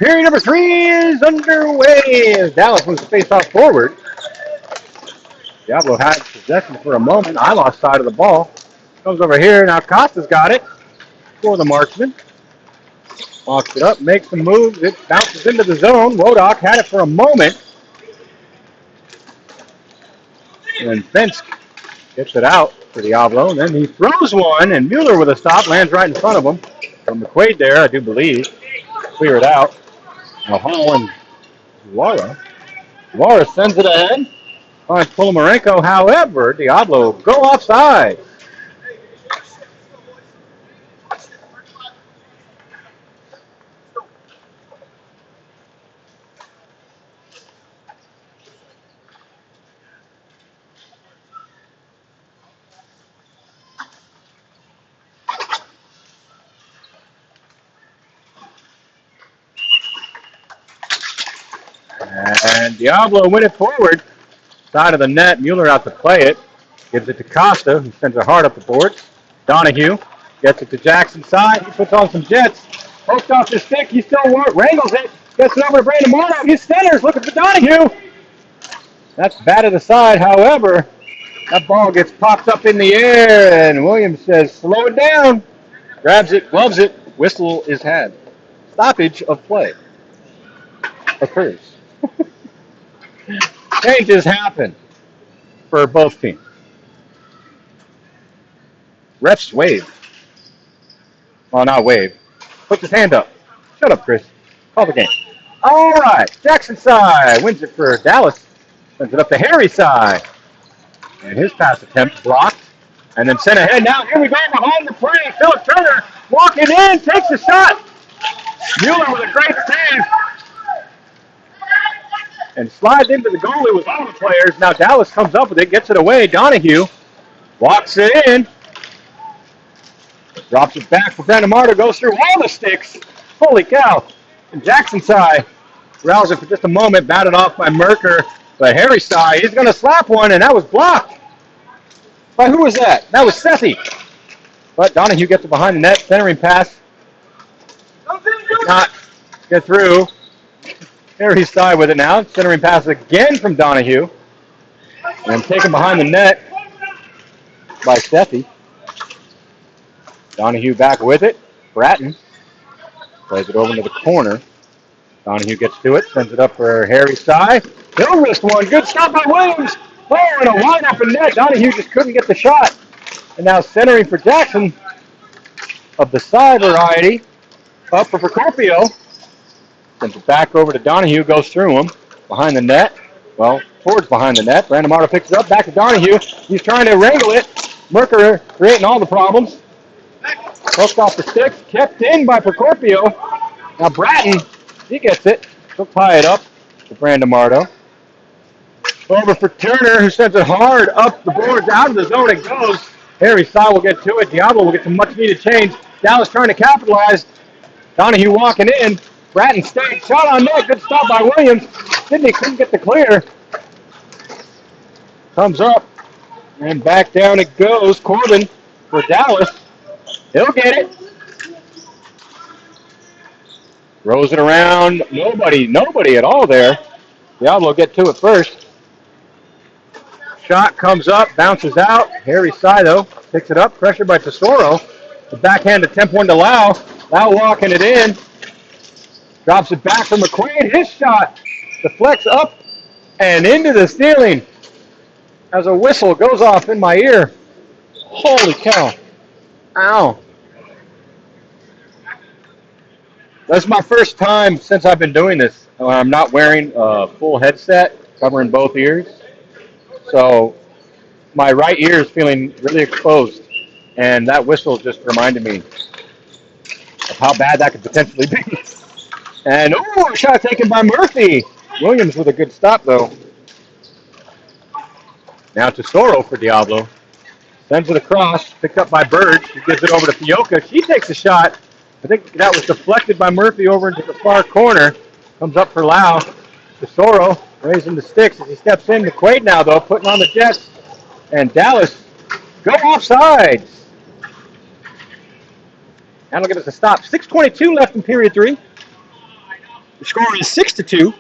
Period number 3 is underway as Dallas moves the face-off forward. Diablo had possession for a moment. I lost sight of the ball. Comes over here. Now Costa's got it for the Marksman. Walks it up, makes the move. It bounces into the zone. Wodak had it for a moment. And Fensk gets it out for Diablo. And then he throws one, and Mueller with a stop lands right in front of him. From McQuaid there, I do believe. Clear it out. Now Hall and Laura. Laura sends it ahead. Finds Polomarenko. However, Diablo go offside. And Diablo win it forward. Side of the net. Mueller out to play it. Gives it to Costa, who sends it hard up the boards. Donahue gets it to Jackson's side. He puts on some jets. Poked off the stick. He still wrangles it. Gets it over to Brandon Marno. He centers. Looking for Donahue. That's batted aside. However, that ball gets popped up in the air, and Williams says, slow it down. Grabs it, gloves it. Whistle is had. Stoppage of play occurs. Changes happen for both teams. Refs wave. Well, not wave. Puts his hand up. Shut up, Chris. Call the game. All right. Jackson side wins it for Dallas. Sends it up to Harry side. And his pass attempt blocked. And then sent ahead. Now here we go behind the play. Philip Turner walking in. Takes a shot. Mueller with a great save. And slides into the goalie with all the players. Now Dallas comes up with it. Gets it away. Donahue walks it in. Drops it back for Brandon Marta. Goes through all the sticks. Holy cow. And Jackson side rallies it for just a moment. Batted off by Merker. But Harry side, he's going to slap one, and that was blocked. By who was that? That was Sethi. But Donahue gets it behind the net. Centering pass. Not get through. Harry's side with it now. Centering pass again from Donahue. And taken behind the net by Sethi. Donahue back with it. Bratton plays it over into the corner. Donahue gets to it, sends it up for Harry side. He'll risk one. Good stop by Williams. Oh, and a wide open net. Donahue just couldn't get the shot. And now centering for Jackson of the side variety. Up for Procopio. Sends it back over to Donahue. Goes through him. Behind the net. Well, towards behind the net. Brandon Marta picks it up. Back to Donahue. He's trying to wrangle it. Merker creating all the problems. Poked off the sticks. Kept in by Procopio. Now Bratton, he gets it. He'll tie it up to Brandon Marta. Over for Turner, who sends it hard up the boards, out of the zone it goes. Harry Sy will get to it. Diablo will get some much-needed change. Dallas trying to capitalize. Donahue walking in. Bratton stayed. Shot on net. Good stop by Williams. Sidney couldn't get the clear. Comes up. And back down it goes. Corbin for Dallas. He'll get it. Throws it around. Nobody at all there. Diablo get to it first. Shot comes up, bounces out. Harry Sido picks it up, pressured by Tesoro. The backhand attempt one to Lau. Lau walking it in. Drops it back from McQuaid. His shot deflects up and into the ceiling as a whistle goes off in my ear. Holy cow. Ow. That's my first time since I've been doing this. I'm not wearing a full headset covering both ears. So my right ear is feeling really exposed. And that whistle just reminded me of how bad that could potentially be. And, a shot taken by Murphy. Williams with a good stop, though. Now Tesoro for Diablo. Sends it across, picked up by Bird. He gives it over to Fioca. She takes a shot. I think that was deflected by Murphy over into the far corner. Comes up for Lau. Tesoro raising the sticks as he steps in. McQuaid now, though, putting on the jets. And Dallas go offsides. That'll give us a stop. 6:22 left in period 3. The score is 6-2.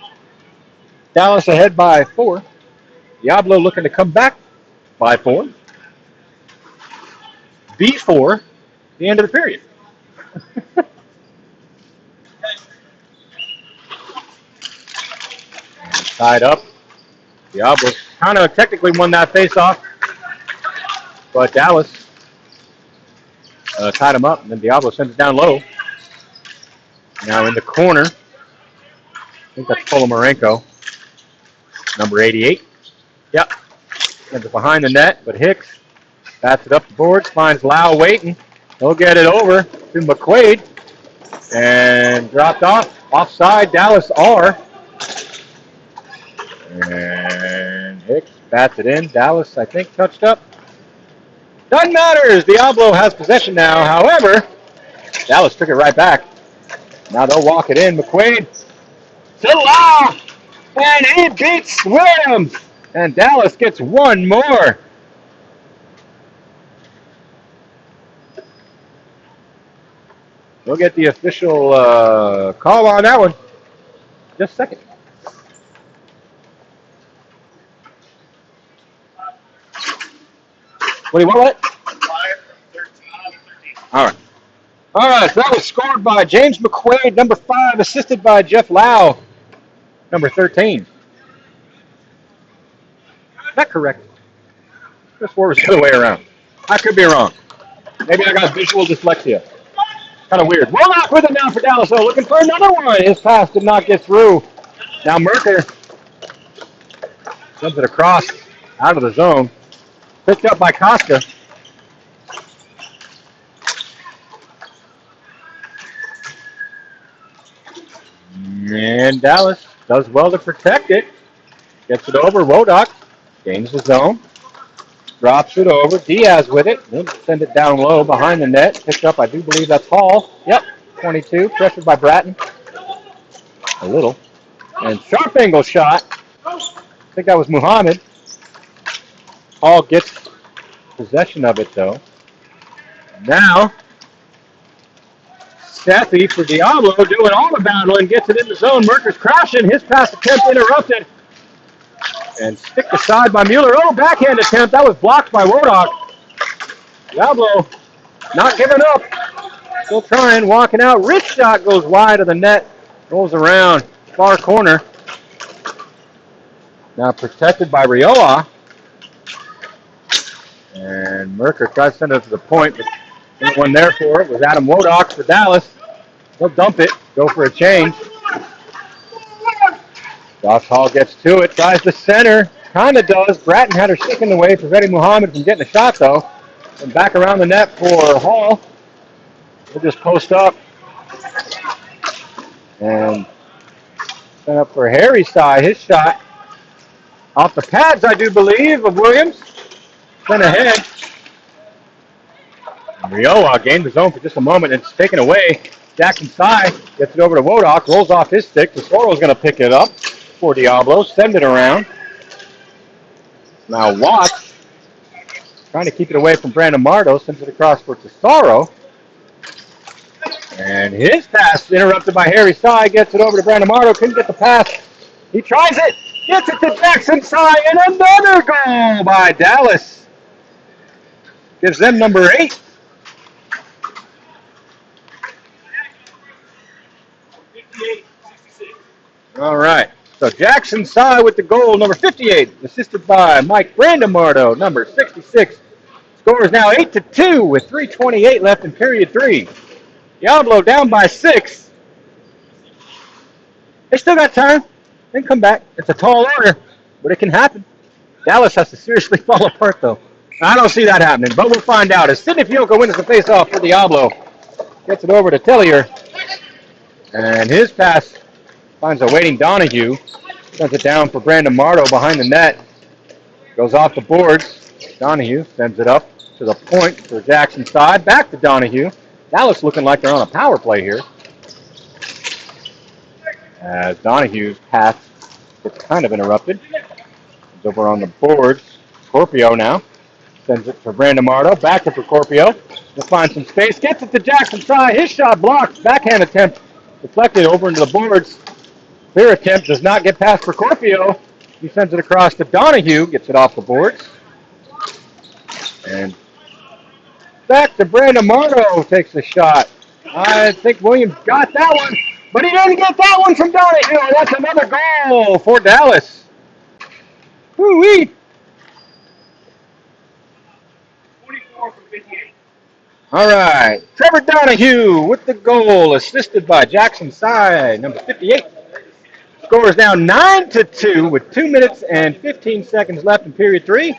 Dallas ahead by 4. Diablo looking to come back by 4. B4, the end of the period. Tied up. Diablo kind of technically won that face-off, but Dallas tied him up, and then Diablo sends it down low. Now in the corner, I think that's Polomarenko, number 88. Yep, sends it behind the net, but Hicks bats it up the boards, finds Lau waiting. He'll get it over to McQuaid, and dropped off. Offside, Dallas R. And Hicks bats it in. Dallas, I think, touched up. Doesn't matter. Diablo has possession now. However, Dallas took it right back. Now they'll walk it in. McQuaid to Lau. And he beats Williams. And Dallas gets one more. We'll get the official call on that one. Just a second. What do you want? All right. All right, so that was scored by James McQuaid, number 5, assisted by Jeff Lau, number 13. Is that correct? This swore was the other way around. I could be wrong. Maybe I got visual dyslexia. Kind of weird. Warlock with it now for Dallas, though, looking for another one. His pass did not get through. Now Merker sends it across out of the zone. Picked up by Costa. And Dallas does well to protect it. Gets it over. Wodak gains the zone. Drops it over. Diaz with it. Then send it down low behind the net. Picked up, I do believe that's Hall. Yep, 22. Pressured by Bratton. A little. And sharp angle shot. I think that was Muhammad. Hall gets possession of it, though. Now, Steffi for Diablo doing all the battling, gets it in the zone. Merker's crashing. His pass attempt interrupted. And sticked aside by Mueller. Oh, backhand attempt. That was blocked by Wodak. Diablo not giving up. Still trying, walking out. Rich shot goes wide of the net. Rolls around. Far corner. Now protected by Rioa. And Merker tries to send it to the point, but no one there for it. Was Adam Wodak for Dallas. He'll dump it, go for a change. Josh Hall gets to it, tries to center, kind of does. Bratton had her stick in the way, preventing Muhammad from getting a shot, though. And back around the net for Hall. He'll just post up. And send up for Harry's side, his shot. Off the pads, I do believe, of Williams. Sent ahead. Rioa gained the zone for just a moment, and it's taken away. Jackson Sy gets it over to Wodak, rolls off his stick. Tesoro's going to pick it up for Diablo, send it around. Now Watts, trying to keep it away from Brandon Mardo, sends it across for Tesoro. And his pass interrupted by Harry Sy, gets it over to Brandon Mardo, couldn't get the pass. He tries it, gets it to Jackson Sy, and another goal by Dallas. Gives them number 8. All right. So Jackson Sy with the goal, number 58, assisted by Mike Brandemardo, number 66. Score is now 8-2 with 3:28 left in period 3. Diablo down by 6. They still got time. They can come back. It's a tall order, but it can happen. Dallas has to seriously fall apart, though. I don't see that happening, but we'll find out. As Sidney Fiocco wins the faceoff for Diablo, gets it over to Tellier, and his pass finds a waiting Donahue. Sends it down for Brandon Mardo behind the net. Goes off the boards. Donahue sends it up to the point for Jackson side. Back to Donahue. Dallas looking like they're on a power play here. As Donahue's pass gets kind of interrupted. It's over on the boards. Scorpio now. Sends it for Brandon Mardo. Back to for Scorpio. He'll find some space. Gets it to Jackson side. His shot blocked. Backhand attempt deflected over into the boards. Clear attempt does not get past Procopio. He sends it across to Donahue, gets it off the boards. And back to Brandon Marto, takes a shot. I think Williams got that one, but he didn't get that one from Donahue. That's another goal for Dallas. Woo-wee. 24 from 58. All right, Trevor Donahue with the goal, assisted by Jackson Sy, number 58. Score is now 9-2 with 2 minutes and 15 seconds left in period 3.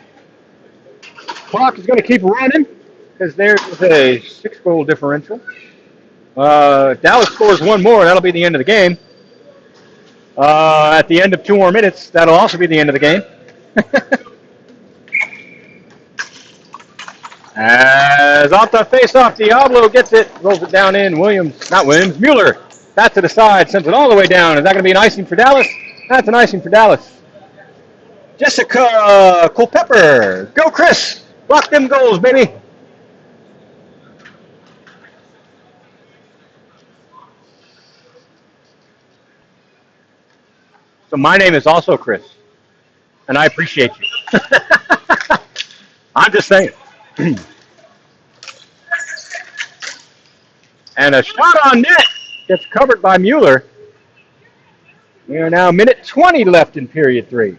Clock is going to keep running because there's a 6-goal differential. Dallas scores one more, that'll be the end of the game. At the end of 2 more minutes, that'll also be the end of the game. As off the face-off, Diablo gets it, rolls it down in. Mueller. That to the side, sends it all the way down. Is that going to be an icing for Dallas? That's an icing for Dallas. Jessica Culpepper. Go, Chris. Block them goals, baby. So my name is also Chris, and I appreciate you. I'm just saying. And a shot on net gets covered by Mueller. We are now minute 20 left in period 3.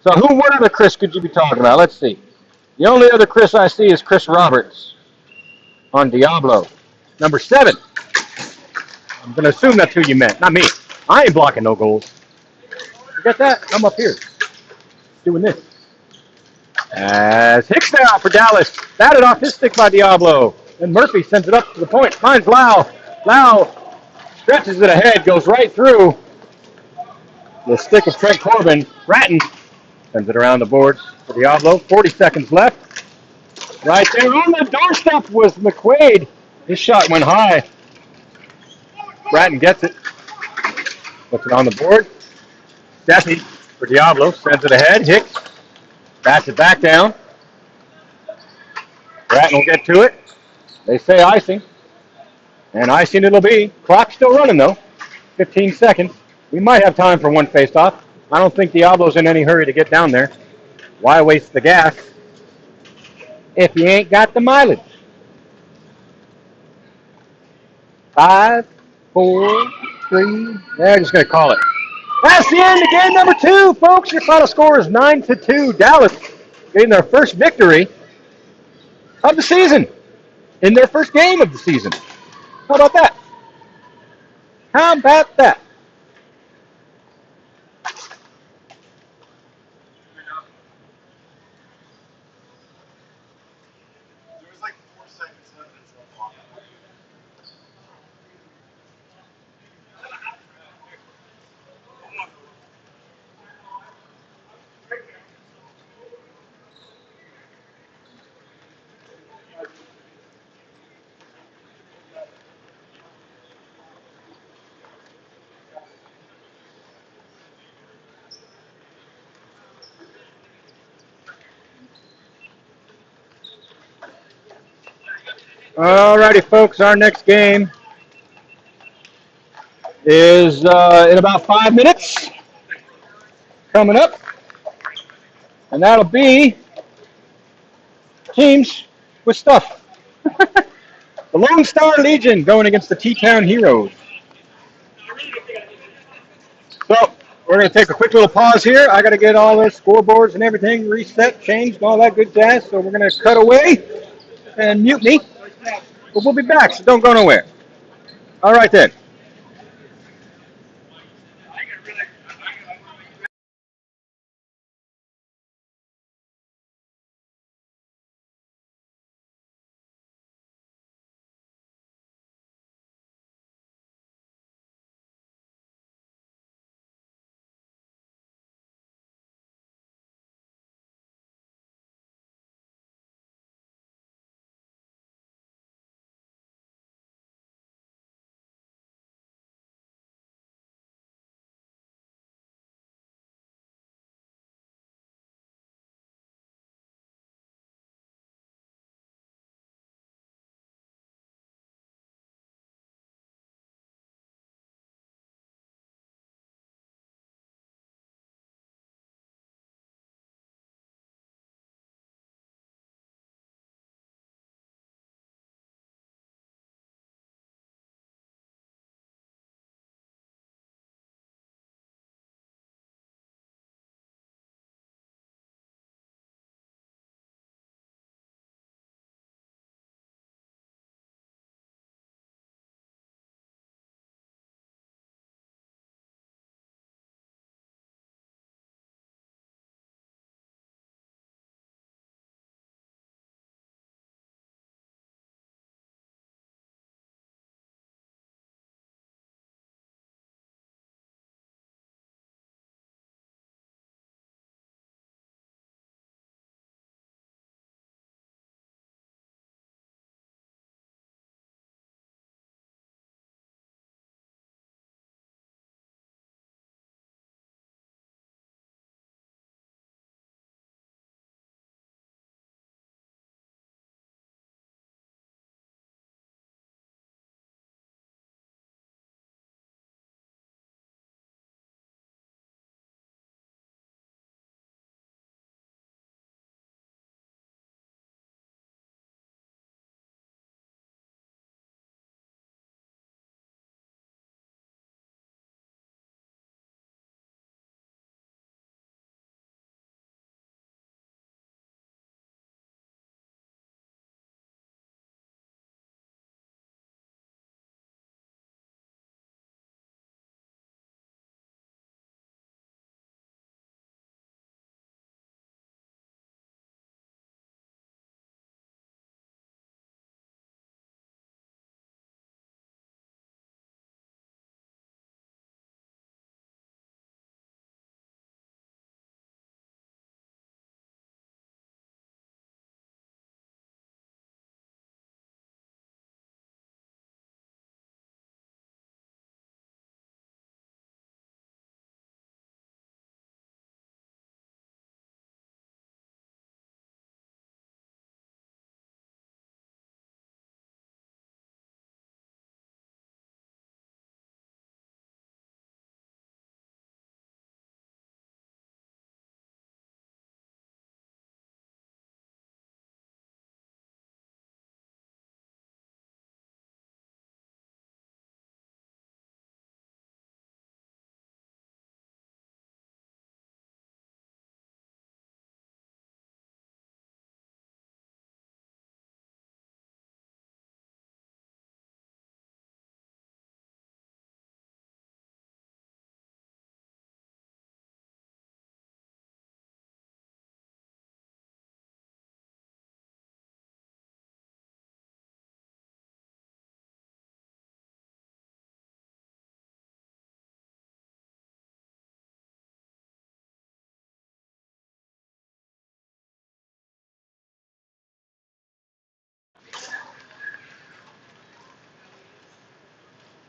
So what other Chris could you be talking about? Let's see. The only other Chris I see is Chris Roberts on Diablo. Number 7. I'm going to assume that's who you meant, not me. I ain't blocking no goals. You get that? I'm up here doing this. As Hicks now for Dallas. Batted off his stick by Diablo. And Murphy sends it up to the point. Finds Lau. Lau stretches it ahead. Goes right through the stick of Trent Corbin. Ratton sends it around the boards for Diablo. 40 seconds left. Right there on the doorstep was McQuaid. His shot went high. Ratton gets it. Puts it on the board. Steffi for Diablo. Sends it ahead. Hicks bats it back down. Ratton will get to it. They say icing. And icing it'll be. Clock's still running, though. 15 seconds. We might have time for one face-off. I don't think Diablo's in any hurry to get down there. Why waste the gas if you ain't got the mileage? 5, 4, 3. They're just going to call it. That's the end of game number 2, folks. Your final score is 9-2. Dallas getting their first victory of the season in their first game of the season. How about that? How about that? There was like 4 seconds left until block. Alrighty, folks. Our next game is in about 5 minutes coming up. And that'll be teams with stuff. The Lone Star Legion going against the T-Town Heroes. So we're going to take a quick little pause here. I got to get all the scoreboards and everything reset, changed, all that good jazz. So we're going to cut away and mute me. But we'll be back, so don't go nowhere. All right, then.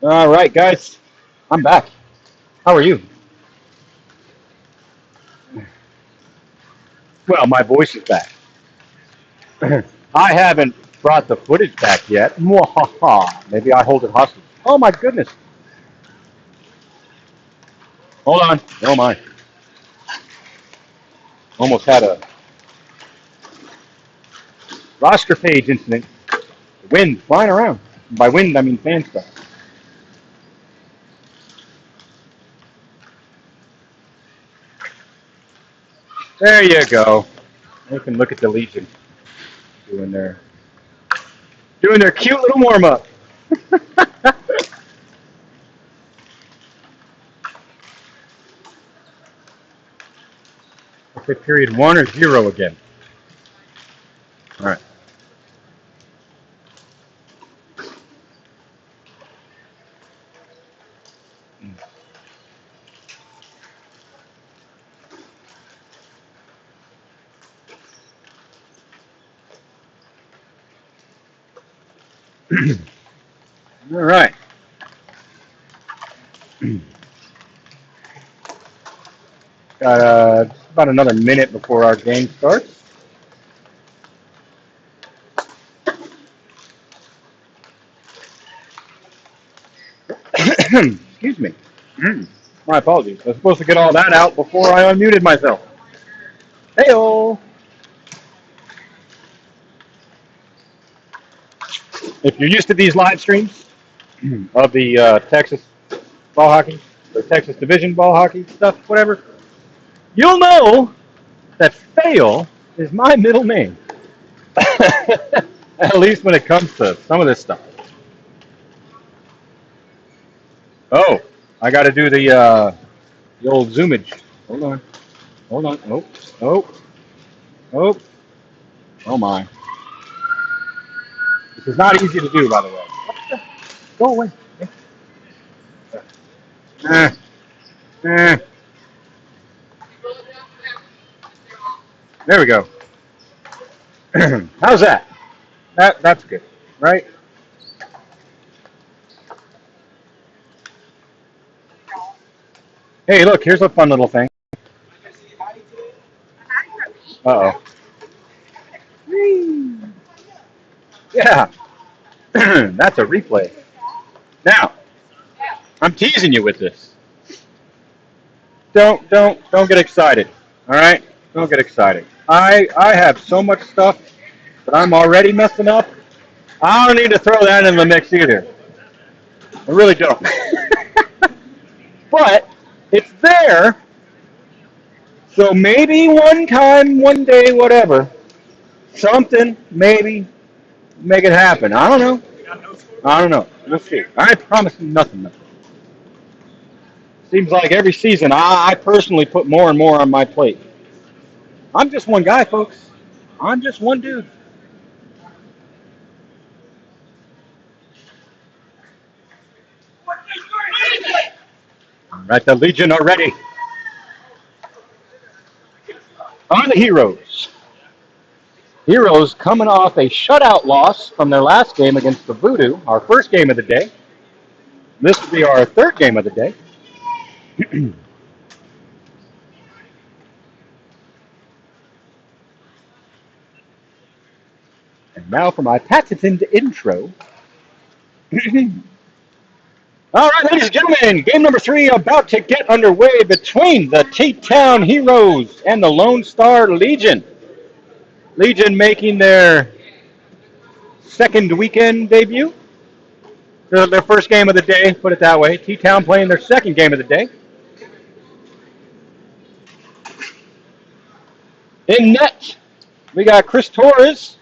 All right, guys, I'm back. How are you? Well, my voice is back. I haven't brought the footage back yet. Mwahaha. Maybe I hold it hostage. Oh my goodness. Hold on. Oh my. Almost had a roster page incident. The wind flying around. By wind, I mean fan stuff. There you go. You can look at the Legion doing their cute little warm up. Okay, period 1 or 0 again. All right. All right. Got just about another minute before our game starts. Excuse me. My apologies. I was supposed to get all that out before I unmuted myself. Heyo. If you're used to these live streams of the Texas ball hockey, the Texas Division ball hockey stuff, whatever, you'll know that Fail is my middle name. At least when it comes to some of this stuff. Oh, I got to do the old zoomage. Hold on. Hold on. Oh, oh, oh, oh my. This is not easy to do, by the way. Go away. Eh, eh. There we go. How's that? That's good, right? Hey, look, here's a fun little thing. Uh-oh. Yeah, that's a replay. Now, I'm teasing you with this. Don't get excited. All right? Don't get excited. I have so much stuff that I'm already messing up. I don't need to throw that in the mix either. I really don't. But it's there, so maybe one time, one day, whatever, something, maybe make it happen. I don't know. I don't know. We'll see. I promise you nothing. Though. Seems like every season I personally put more and more on my plate. I'm just one guy, folks. I'm just one dude. All right, the Legion are ready. Are the Heroes. Heroes coming off a shutout loss from their last game against the Voodoo, our first game of the day. This will be our third game of the day. And now for my patented intro. All right, ladies and gentlemen, game number 3 about to get underway between the T-Town Heroes and the Lone Star Legion. Legion making their second weekend debut. Their first game of the day, put it that way. T-Town playing their second game of the day. In net, we got Chris Torres,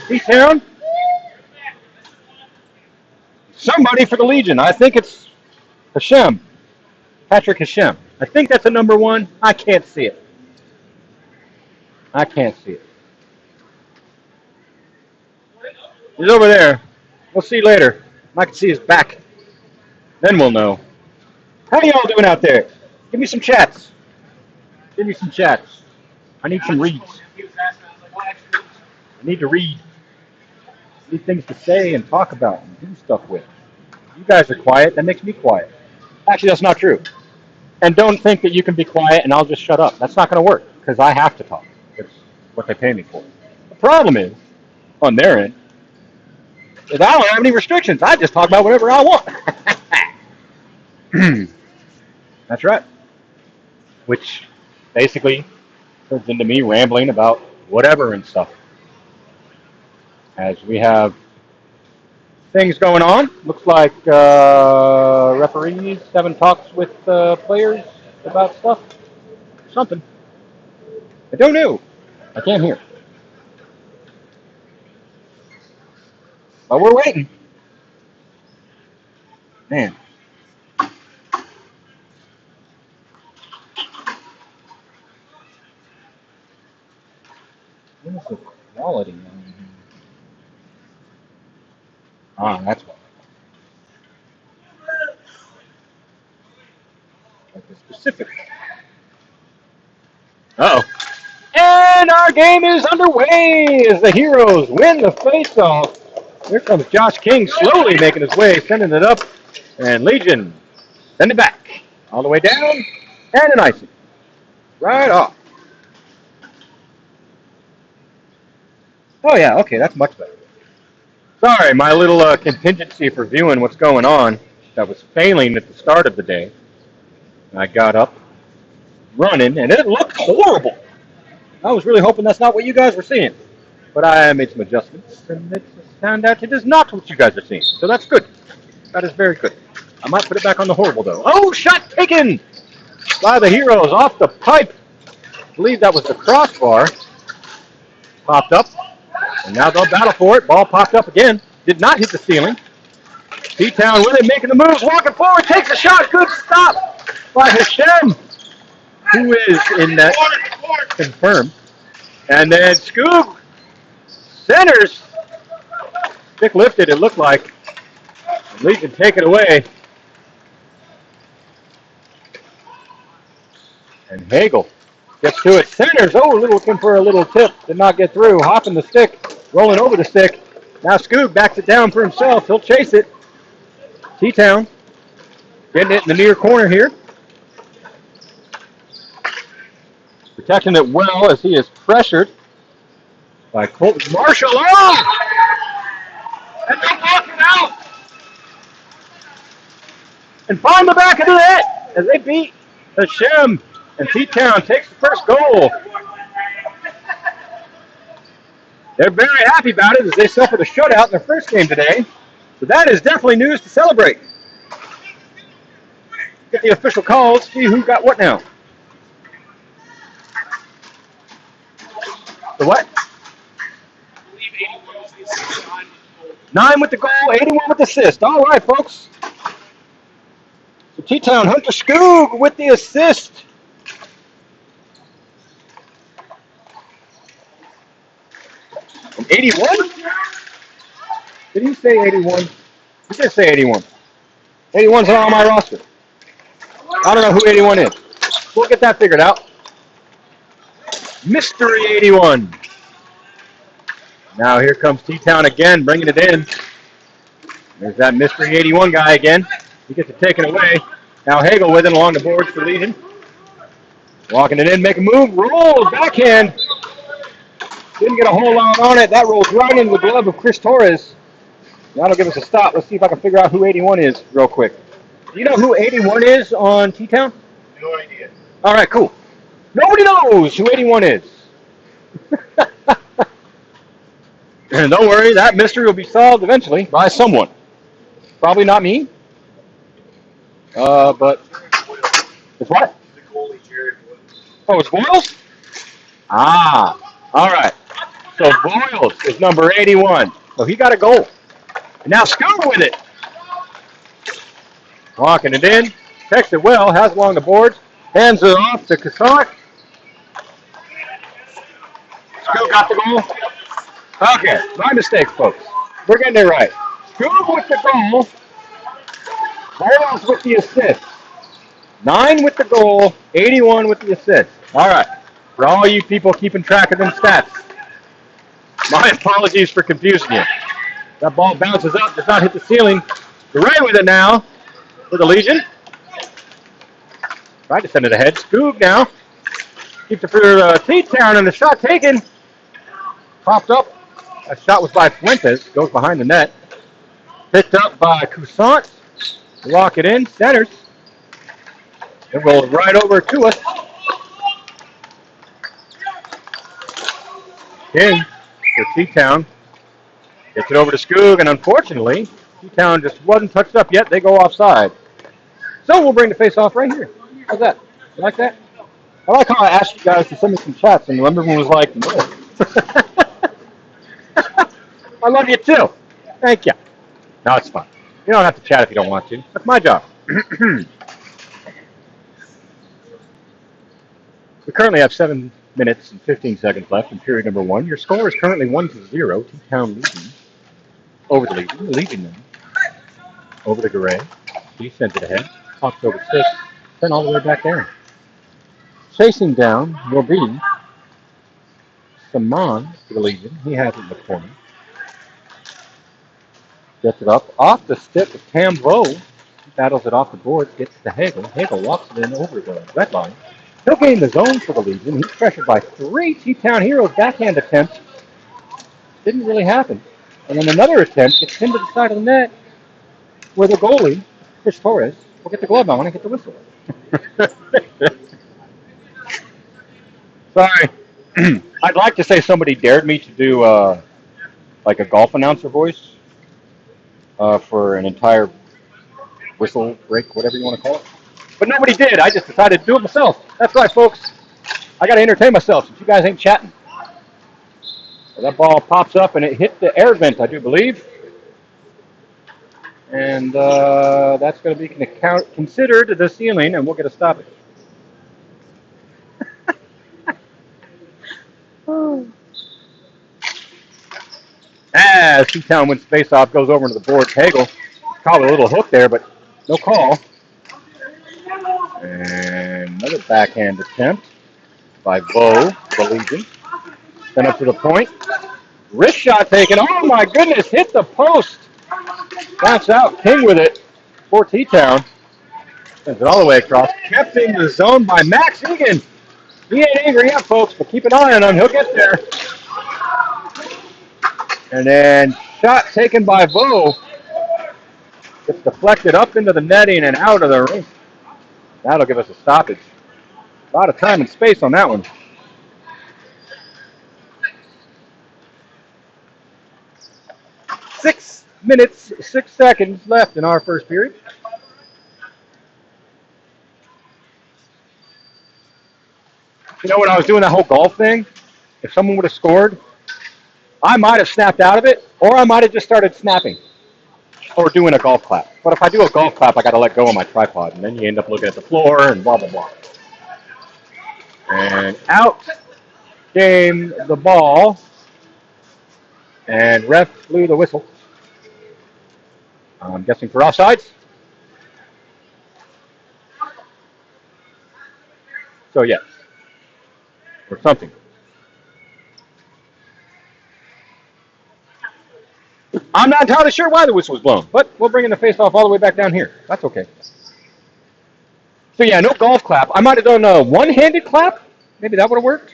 T-Town. Somebody for the Legion. I think it's Hashem, Patrick Hashem. I think that's a number 1. I can't see it. I can't see it. He's over there. We'll see later. I can see his back. Then we'll know. How y'all doing out there? Give me some chats. Give me some chats. I need some reads. I need to read. I need things to say and talk about and do stuff with. You guys are quiet. That makes me quiet. Actually, that's not true. And don't think that you can be quiet and I'll just shut up. That's not going to work because I have to talk. That's what they pay me for. The problem is, on their end, is I don't have any restrictions. I just talk about whatever I want. That's right. Which basically turns into me rambling about whatever and stuff. As we have things going on, looks like referees having talks with players about stuff. Something. I don't know. I can't hear. But we're waiting. Man. What is the quality on here? Ah, that's what. Like the specific. Uh-oh. And our game is underway as the Heroes win the face-off. Here comes Josh King slowly making his way, sending it up. And Legion, send it back. All the way down. And an icing. Right off. Oh, yeah, okay, that's much better. Sorry, my little contingency for viewing what's going on that was failing at the start of the day. I got up, running, and it looked horrible. I was really hoping that's not what you guys were seeing. But I made some adjustments, and it found out it is not what you guys are seeing. So that's good. That is very good. I might put it back on the horrible, though. Oh, shot taken by the Heroes off the pipe. I believe that was the crossbar. Popped up, and now they'll battle for it. Ball popped up again. Did not hit the ceiling. T-Town with it, making the moves, walking forward, takes a shot. Good stop by Hashem, who is in that confirmed. And then Scoob centers. Stick lifted, it looked like. Legion take it away. And Hagel gets to it. Centers. Oh, looking for a little tip. Did not get through. Hopping the stick. Rolling over the stick. Now Scoob backs it down for himself. He'll chase it. T-Town getting it in the near corner here. Protecting it well as he is pressured by Colton Marshall. Oh! And they block it out. And find the back of the net as they beat Hashem. And T-Town takes the first goal. They're very happy about it as they suffered a shutout in their first game today. So that is definitely news to celebrate. Get the official calls, see who got what now. The what? 9 with the goal, 81 with the assist. All right, folks. So T-Town, Hunter Scoob with the assist. From 81? Did he say 81? He did say 81. 81's not on my roster. I don't know who 81 is. We'll get that figured out. Mystery 81. Now here comes T-Town again, bringing it in. There's that Mystery 81 guy again. He gets it taken away. Now Hagel with it along the boards for Legion. Walking it in, make a move, rolls, backhand. Didn't get a whole lot on it. That rolls right into the glove of Chris Torres. That'll give us a stop. Let's see if I can figure out who 81 is real quick. Do you know who 81 is on T-Town? No idea. All right, cool. Nobody knows who 81 is. And don't worry, that mystery will be solved eventually by someone. Probably not me. But it's what? The goalie, Jared Woods. Oh, it's Boyles? Ah, all right. So Boyles is number 81. So he got a goal. And now Scoob with it. Walking it in. Takes it well. Has along the boards. Hands it off to Kassak. Scoob got the goal. Okay, my mistake, folks. We're getting it right. Scoob with the goal. Boyles with the assist. 9 with the goal. 81 with the assist. All right. For all you people keeping track of them stats, my apologies for confusing you. That ball bounces up, does not hit the ceiling. Gray with it now for the Legion. Tried to send it ahead. Scoog now. Keeps it for T-Town, and the shot taken. Popped up. That shot was by Fuentes. Goes behind the net. Picked up by Coussant. Lock it in. Centers. It rolls right over to us. King for T-Town. Gets it over to Scoog, and unfortunately, T-Town just wasn't touched up yet. They go offside. So we'll bring the face-off right here. How's that? You like that? I like how I asked you guys to send me some chats, and everyone was like, no. I love you too. Thank you. No, it's fine. You don't have to chat if you don't want to. That's my job. We currently have 7 minutes and 15 seconds left in period number 1. Your score is currently 1-0. T-Town leading over the Legion. The Legion now over to Garay. He sends it ahead. Pops over 6. Then all the way back down. Chasing down will be Saman for the Legion. He has it in the corner. Gets it up off the stick of Tambo. He battles it off the board. Gets to Hagel. Hagel walks it in over the red line. He'll gain the zone for the Legion. He's pressured by 3 T-Town heroes. Backhand attempt. Didn't really happen. And then another attempt gets him to the side of the net where the goalie, Chris Torres, will get the glove on and get the whistle. Sorry. I'd like to say somebody dared me to do like a golf announcer voice for an entire whistle break, whatever you want to call it. But nobody did. I just decided to do it myself. That's right, folks. I got to entertain myself since you guys ain't chatting. So that ball pops up and it hit the air vent, I do believe. And that's going to be considered the ceiling, and we'll get a stoppage. As T-Town wins face-off, goes over into the board. Hagel caught a little hook there, but no call. And another backhand attempt by Bo, the Legion. Then up to the point. Wrist shot taken. Oh, my goodness. Hit the post. Bounce out. King with it for T-Town. Sends it all the way across. Kept in the zone by Max Egan. He ain't angry yet, folks, but keep an eye on him. He'll get there. And then shot taken by Bo. Gets deflected up into the netting and out of the ring. That'll give us a stoppage. A lot of time and space on that one. Six minutes, 6 seconds left in our first period. You know, when I was doing that whole golf thing, if someone would have scored, I might have snapped out of it, or I might have just started snapping or doing a golf clap. But if I do a golf clap, I got to let go of my tripod, and then you end up looking at the floor and blah, blah, blah. And out came the ball, and ref blew the whistle. I'm guessing for offsides. So, yes. Or something. I'm not entirely sure why the whistle was blown, but we're bringing the face-off all the way back down here. That's okay. So, yeah, no golf clap. I might have done a one-handed clap. Maybe that would have worked.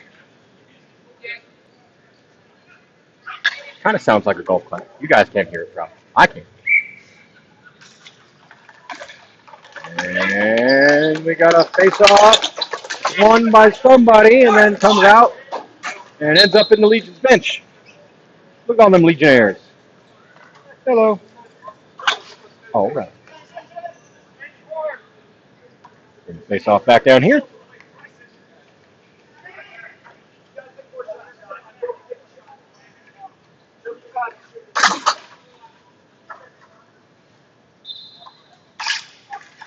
Kind of sounds like a golf clap. You guys can't hear it, probably. I can. And we got a face-off, won by somebody, and then comes out and ends up in the Legion's bench. Look at all them Legionnaires. Hello. All right. Bring the face-off back down here.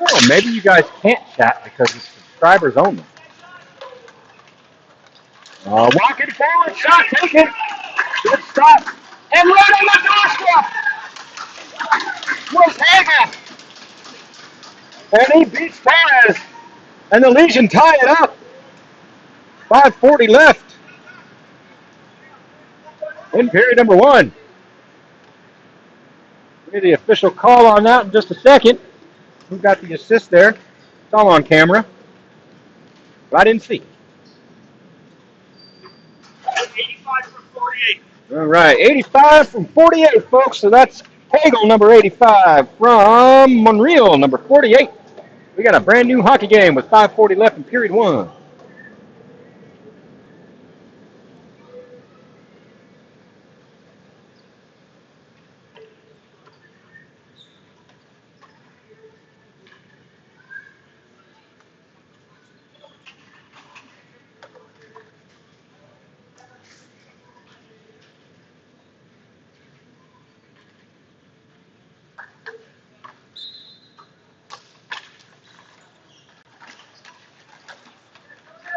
Oh, maybe you guys can't chat because it's subscribers only. Walking forward, shot taken. Good stop. And right on the doorstep was Hager. And he beats Torres. And the Legion tie it up. 5:40 left in period number 1. Give me the official call on that in just a second. Who got the assist there? It's all on camera, but I didn't see. 85 from 48. All right, 85 from 48, folks. So that's Hagel, number 85, from Monreal, number 48. We got a brand new hockey game with 5:40 left in period one.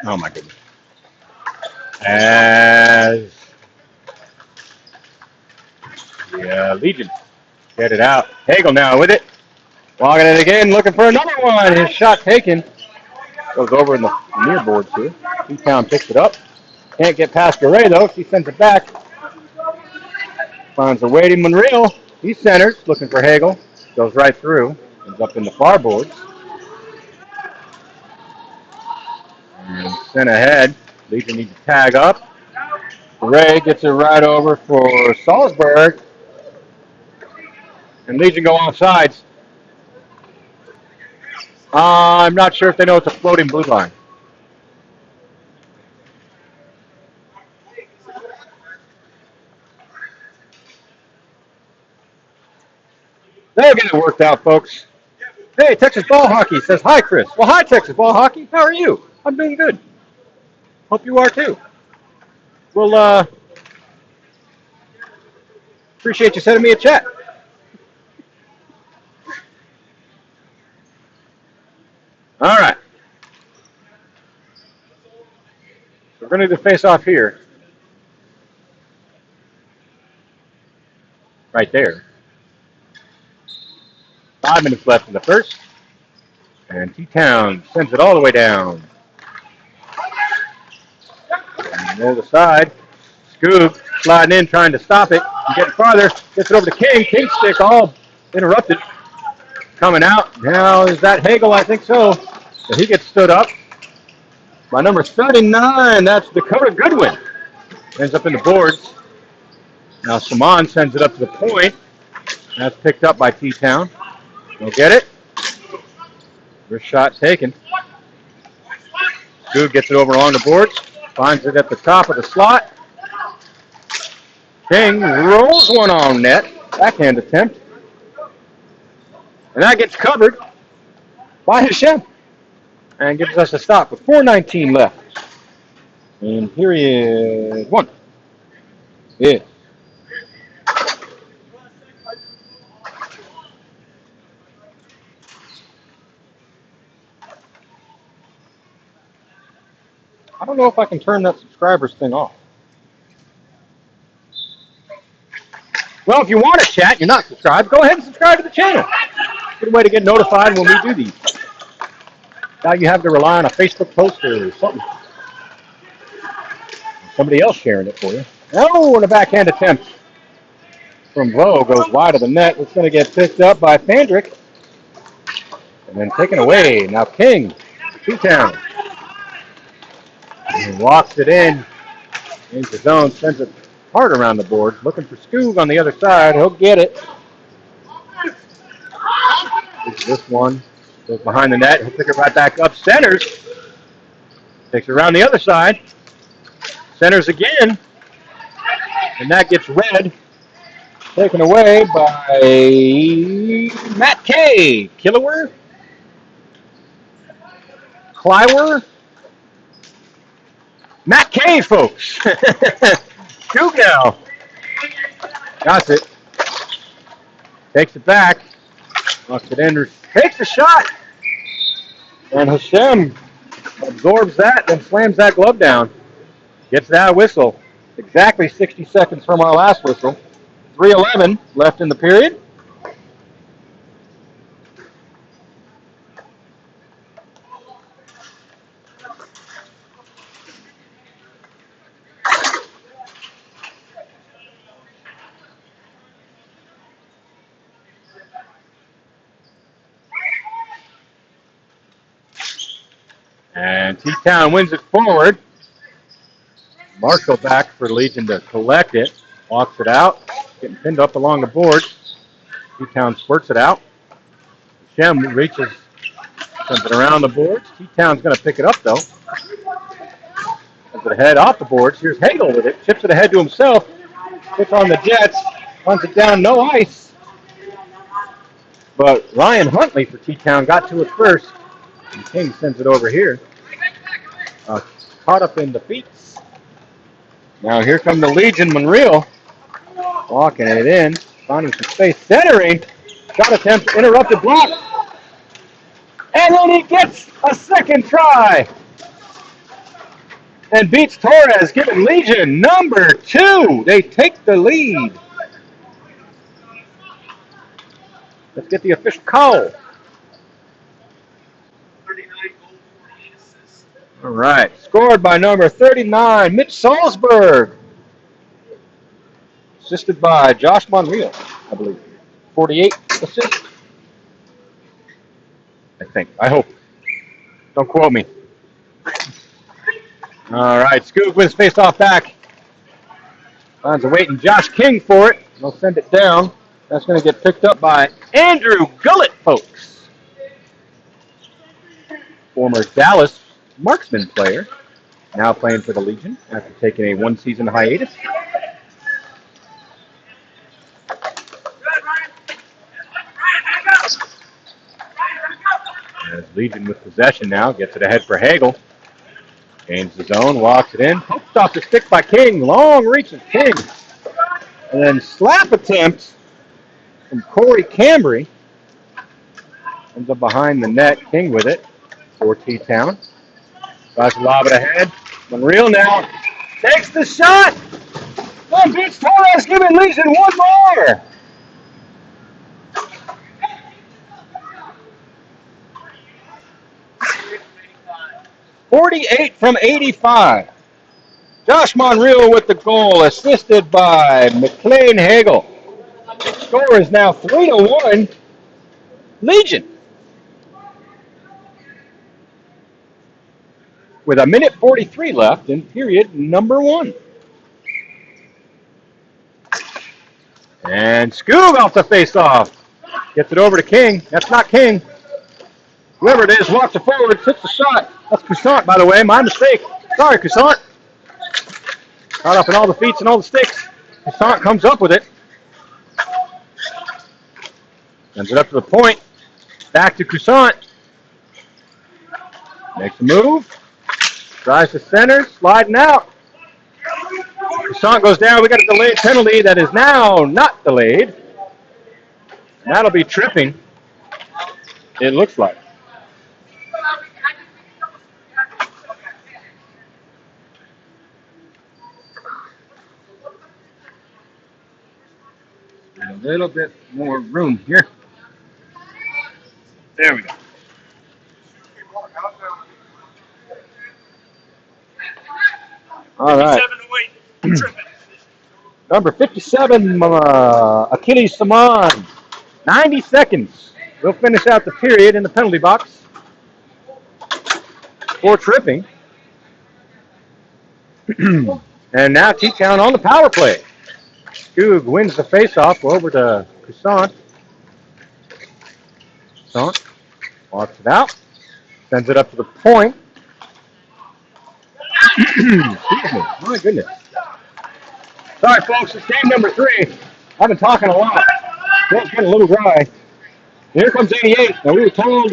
Oh my goodness. As the Legion get it out. Hagel now with it. Logging it again, looking for another one. His shot taken. Goes over in the near boards here. T-Town picks it up. Can't get past Garay though. She sends it back. Finds a waiting Monreal. He centers, looking for Hagel. Goes right through. Ends up in the far boards. And sent ahead. Legion needs to tag up. Ray gets it right over for Salzburg. And Legion go off sides. I'm not sure if they know it's a floating blue line. They'll get it worked out, folks. Hey, Texas Ball Hockey says, hi, Chris. Well, hi, Texas Ball Hockey. How are you? I'm doing good. Hope you are, too. Well, appreciate you sending me a chat. All right. We're going to do the face-off here. Right there. 5 minutes left in the first. And T-Town sends it all the way down. And the other side. Scoob sliding in, trying to stop it. Getting farther. Gets it over to King. King stick all interrupted. Coming out. Now, is that Hagel? I think so. So he gets stood up by number 39. That's Dakota Goodwin. Ends up in the boards. Now Saman sends it up to the point. That's picked up by T-Town. They'll get it. First shot taken. Scoob gets it over along the boards. Finds it at the top of the slot. King rolls one on net. Backhand attempt. And that gets covered by Hashem. And gives us a stop with 4:19 left. And period one. Yeah. I don't know if I can turn that subscribers thing off. Well, if you want to chat, you're not subscribed, go ahead and subscribe to the channel. Good way to get notified when we do these. Now you have to rely on a Facebook post or something. Somebody else sharing it for you. Oh, and a backhand attempt from Vo goes wide of the net. It's going to get picked up by Fandrick. And then taken away. Now King, T-Town. He walks it in into zone, sends it hard around the board. Looking for Scoog on the other side. He'll get it. This one goes behind the net. He'll pick it right back up. Centers. Takes it around the other side. Centers again. And that gets red. Taken away by Matt K. Killower. Clywer. Matt K, folks. Scoop now. Got it. Takes it back. Knocks it in. Takes the shot. And Hashem absorbs that, then slams that glove down. Gets that whistle. Exactly 60 seconds from our last whistle. 3:11 left in the period. And T-Town wins it forward. Marshall back for Legion to collect it. Walks it out. Getting pinned up along the board. T-Town squirts it out. Shem reaches, sends it around the boards. T-Town's going to pick it up, though. Sends it ahead off the boards. Here's Hagel with it. Chips it ahead to himself. Puts on the Jets. Punts it down, no ice. But Ryan Huntley for T-Town got to it first. And King sends it over here. Caught up in the feet. Now here come the Legion Monreal. Walking it in. Finding some space. Centering. Shot attempt. Interrupted block. And then he gets a second try. And beats Torres, giving Legion number 2. They take the lead. Let's get the official call. All right. Scored by number 39, Mitch Salzberg. Assisted by Josh Monreal, I believe. 48 assist. I think. I hope. Don't quote me. All right. Scoog wins face-off back. Finds a waiting Josh King for it. They'll send it down. That's going to get picked up by Andrew Gullett, folks. Former Dallas Marksman player. Now playing for the Legion after taking a one-season hiatus. As Legion with possession now. Gets it ahead for Hagel. Gains the zone. Walks it in. Poked off the stick by King. Long reach of King. And then slap attempt from Corey Cambry. Ends up behind the net. King with it for T-Town. Tries to lob it ahead. Monreal now takes the shot. And beats Torres, giving Legion one more. .48 from 85. Josh Monreal with the goal, assisted by McLean Hagel. Score is now 3-1. Legion. With a minute 43 left in period number 1. And Scoob off the face-off. Gets it over to King. That's not King. Whoever it is walks it forward, hits the shot. That's Coussant, by the way. My mistake. Sorry, Coussant. Caught up in all the feet and all the sticks. Coussant comes up with it. Sends it up to the point. Back to Coussant. Makes a move. Tries to center. Sliding out. Coussant goes down. We got a delayed penalty that is now not delayed. And that'll be tripping. It looks like. A little bit more room here. There we go. All right. Number 57, Achilles Saman. 90 seconds. We'll finish out the period in the penalty box for tripping. And now T-Town on the power play. Skoog wins the faceoff over to Coussant. Coussant walks it out. Sends it up to the point. Excuse me. My goodness. Sorry, folks. It's game number 3. I've been talking a lot. It's getting a little dry. Here comes 88. Now, we were told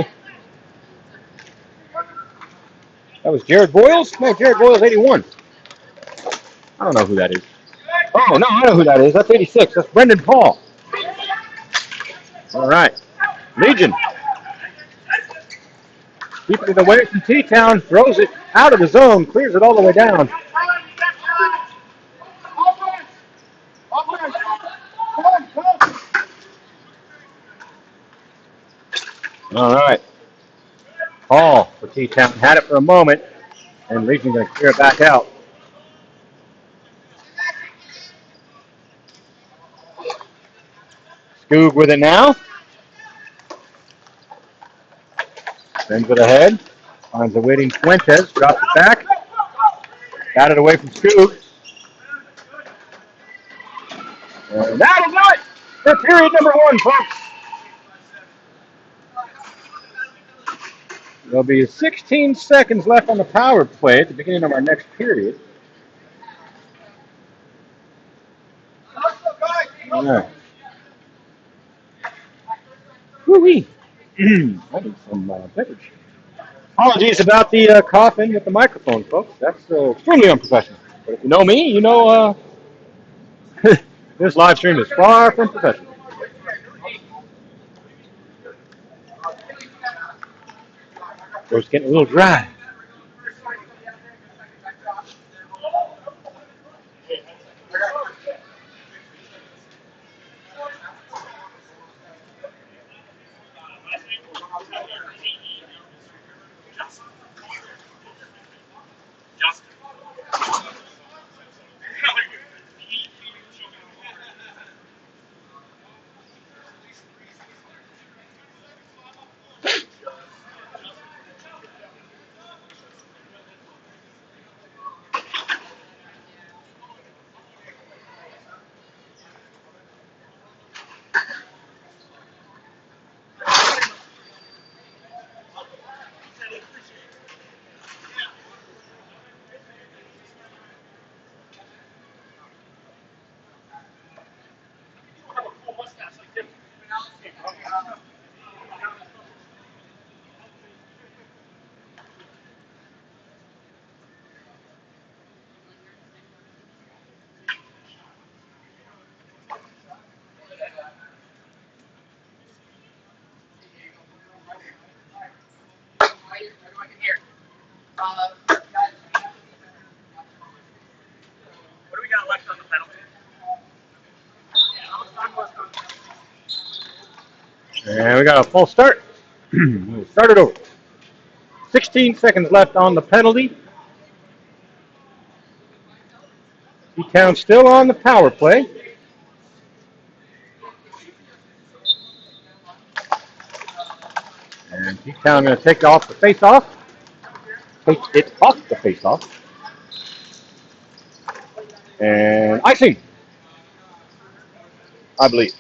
that was Jared Boyles. No, Jared Boyles, 81. I don't know who that is. Oh, no, I know who that is. That's 86. That's Brendan Paul. All right. Legion. Keeping it away from T-Town. Throws it out of the zone. Clears it all the way down. All right. Paul for T-Town. Had it for a moment. And Legion going to clear it back out. Skoog with it now. Sends it ahead. Finds a waiting Fuentes, drops it back. Got it away from Scoop. And that is it for period number 1, folks. There'll be 16 seconds left on the power play at the beginning of our next period. All right. Woo-wee. I need some beverage. Apologies about the coughing with the microphone, folks. That's extremely unprofessional. But if you know me, you know this live stream is far from professional. It's getting a little dry. And we got a false start. We'll start it over. 16 seconds left on the penalty. T-Town still on the power play. And T-Town going to take off the face-off. Take it off the face-off. And icing, I believe.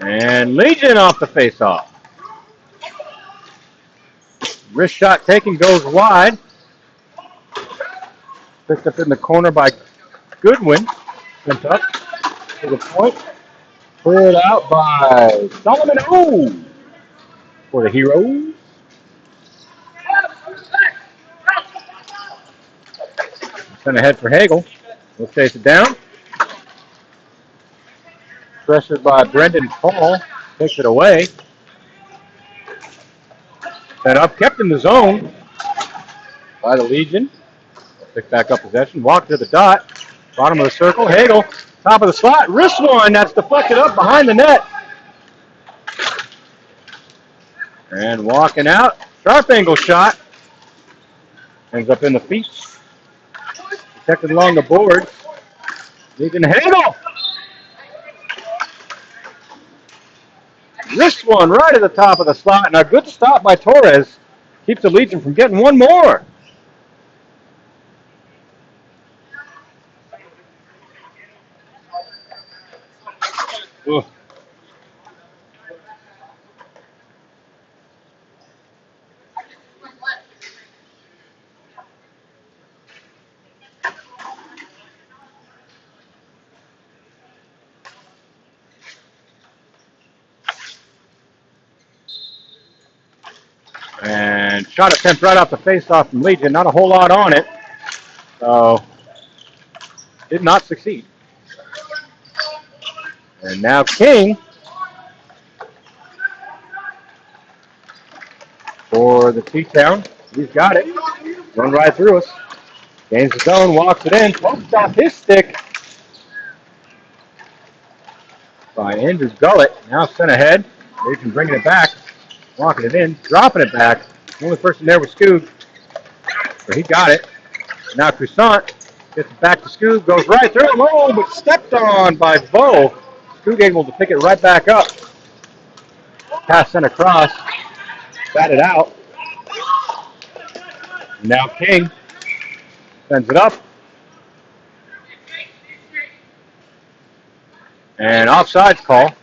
And Legion off the face-off. Wrist shot taken, goes wide. Picked up in the corner by Goodwin. Sent up to the point. Cleared out by Solomon O for the Heroes. Sent ahead for Hagel. He'll chase it down. Pressured by Brendan Paul. Takes it away. Set up, kept in the zone by the Legion. Pick back up possession. Walk to the dot. Bottom of the circle. Hagel. Top of the slot. Wrist one. That's deflected up behind the net. And walking out. Sharp angle shot. Ends up in the feet. Protected along the board. Legion Hagel. Wrist one right at the top of the slot. And a good stop by Torres. Keeps the Legion from getting one more. Ugh. And shot attempt right off the face-off from Legion. Not a whole lot on it. So, did not succeed. And now King for the T-Town. He's got it. Run right through us. Gains the zone, walks it in, pokes off his stick by Andrew Gullett. Now sent ahead. Legion bringing it back, walking it in, dropping it back. The only person there was Scoob, but he got it. Now Croissant gets it back to Scoob, goes right through him, oh, but stepped on by Bo. Scoob able to pick it right back up. Pass sent across, batted out. Now King sends it up. And offsides call.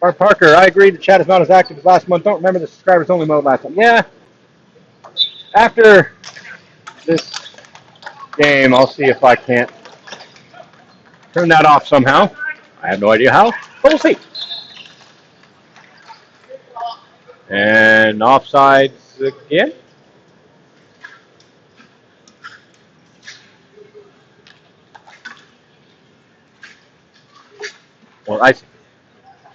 Art Parker, I agree the chat is not as active as last month. Don't remember the subscribers only mode last time. Yeah. After this game, I'll see if I can't turn that off somehow. I have no idea how, but we'll see. And offsides again. Or icing.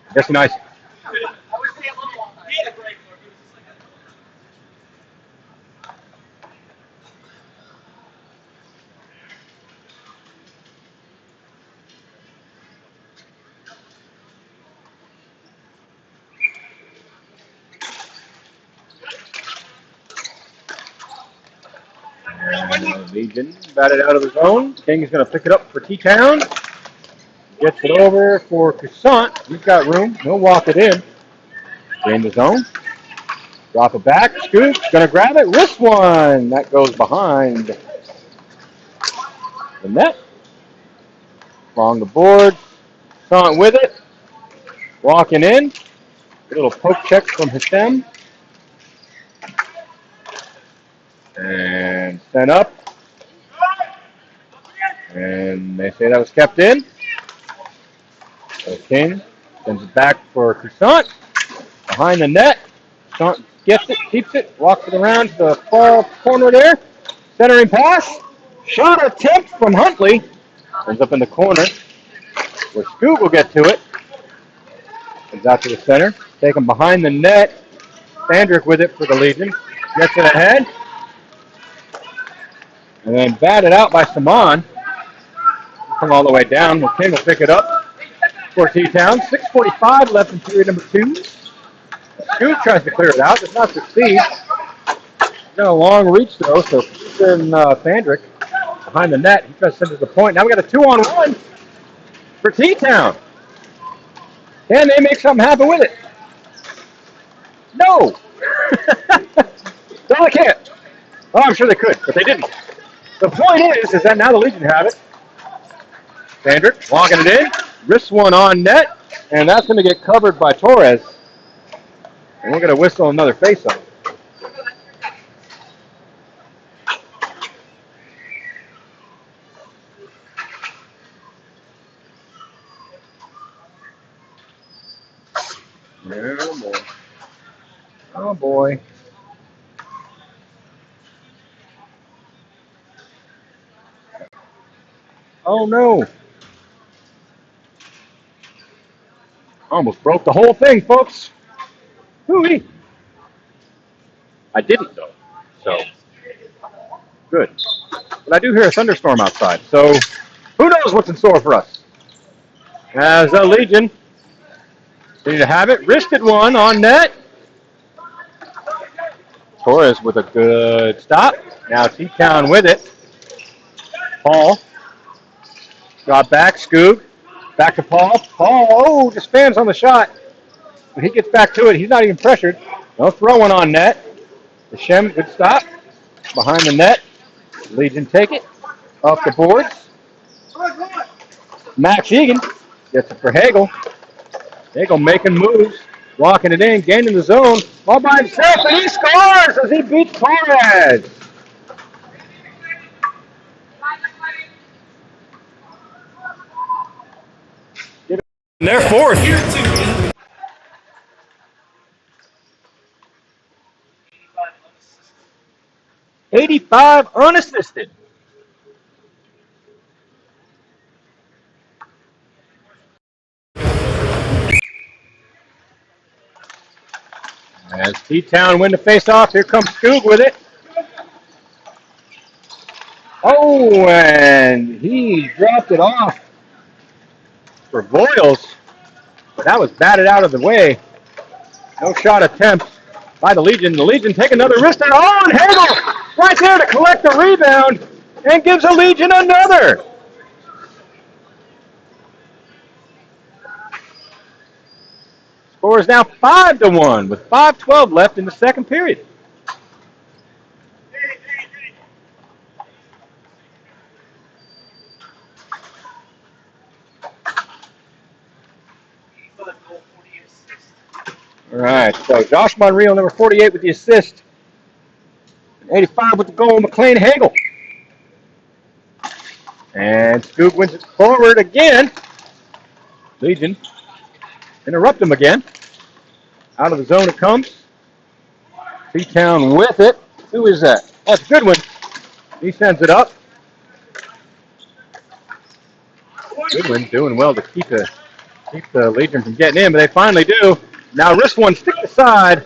I'm guessing icing. And Legion batted out of the zone. King's going to pick it up for T-Town. Gets it over for Croissant. He's got room. He'll walk it in. In the zone. Drop it back. Scoop. Going to grab it. Wrist one. That goes behind the net. Along the board. Croissant with it. Walking in. A little poke check from Hassem. And sent up. And they say that was kept in. So King sends it back for Croissant. Behind the net. Croissant gets it, keeps it, walks it around to the far corner there. Centering pass. Shot attempt from Huntley. Ends up in the corner. Where Scoob will get to it. Comes out to the center. Taken behind the net. Sandrick with it for the Legion. Gets it ahead. And then batted out by Saman. Come all the way down. King will pick it up for T-Town. 6:45 left in period number 2. Scoot tries to clear it out. Does not succeed. Got a long reach though, so Christian Fandrick behind the net. He tries to send it to the point. Now we got a 2-on-1 for T-Town. Can they make something happen with it? No. No, they can't. Oh, I'm sure they could, but they didn't. The point is that now the Legion have it. Fandrick walking it in. Wrists one on net, and that's going to get covered by Torres. And we're going to whistle another face-off. Oh, boy. Oh, boy. Oh, no. Almost broke the whole thing, folks. Hoo-wee. I didn't, though. So, good. But I do hear a thunderstorm outside. So, who knows what's in store for us? As a Legion, need to have it. Wristed one on net. Torres with a good stop. Now T-Town with it. Paul. Got back. Scoop. Back to Paul. Paul, oh, just spams on the shot. When he gets back to it, he's not even pressured. No throwing on net. The Shem, good stop. Behind the net. Legion take it. Off the boards. Max Egan gets it for Hagel. Hagel making moves. Walking it in, gaining the zone. All by himself, and he scores as he beats Torres. And they're fourth. 85 unassisted. As T-Town win the face-off, here comes Scoog with it. Oh, and he dropped it off for Voiles, but that was batted out of the way. No shot attempt by the Legion. The Legion take another wrist out. Oh, and Hagel right there to collect the rebound and gives the Legion another. Score is now 5-1 with 5:12 left in the second period. All right, so Josh Monreal, number 48 with the assist. 85 with the goal, McLean Hagel. And Scoog wins it forward again. Legion interrupt him again. Out of the zone it comes. T-Town with it. Who is that? That's Goodwin. He sends it up. Goodwin doing well to keep the Legion from getting in, but they finally do. Now wrist one, stick aside.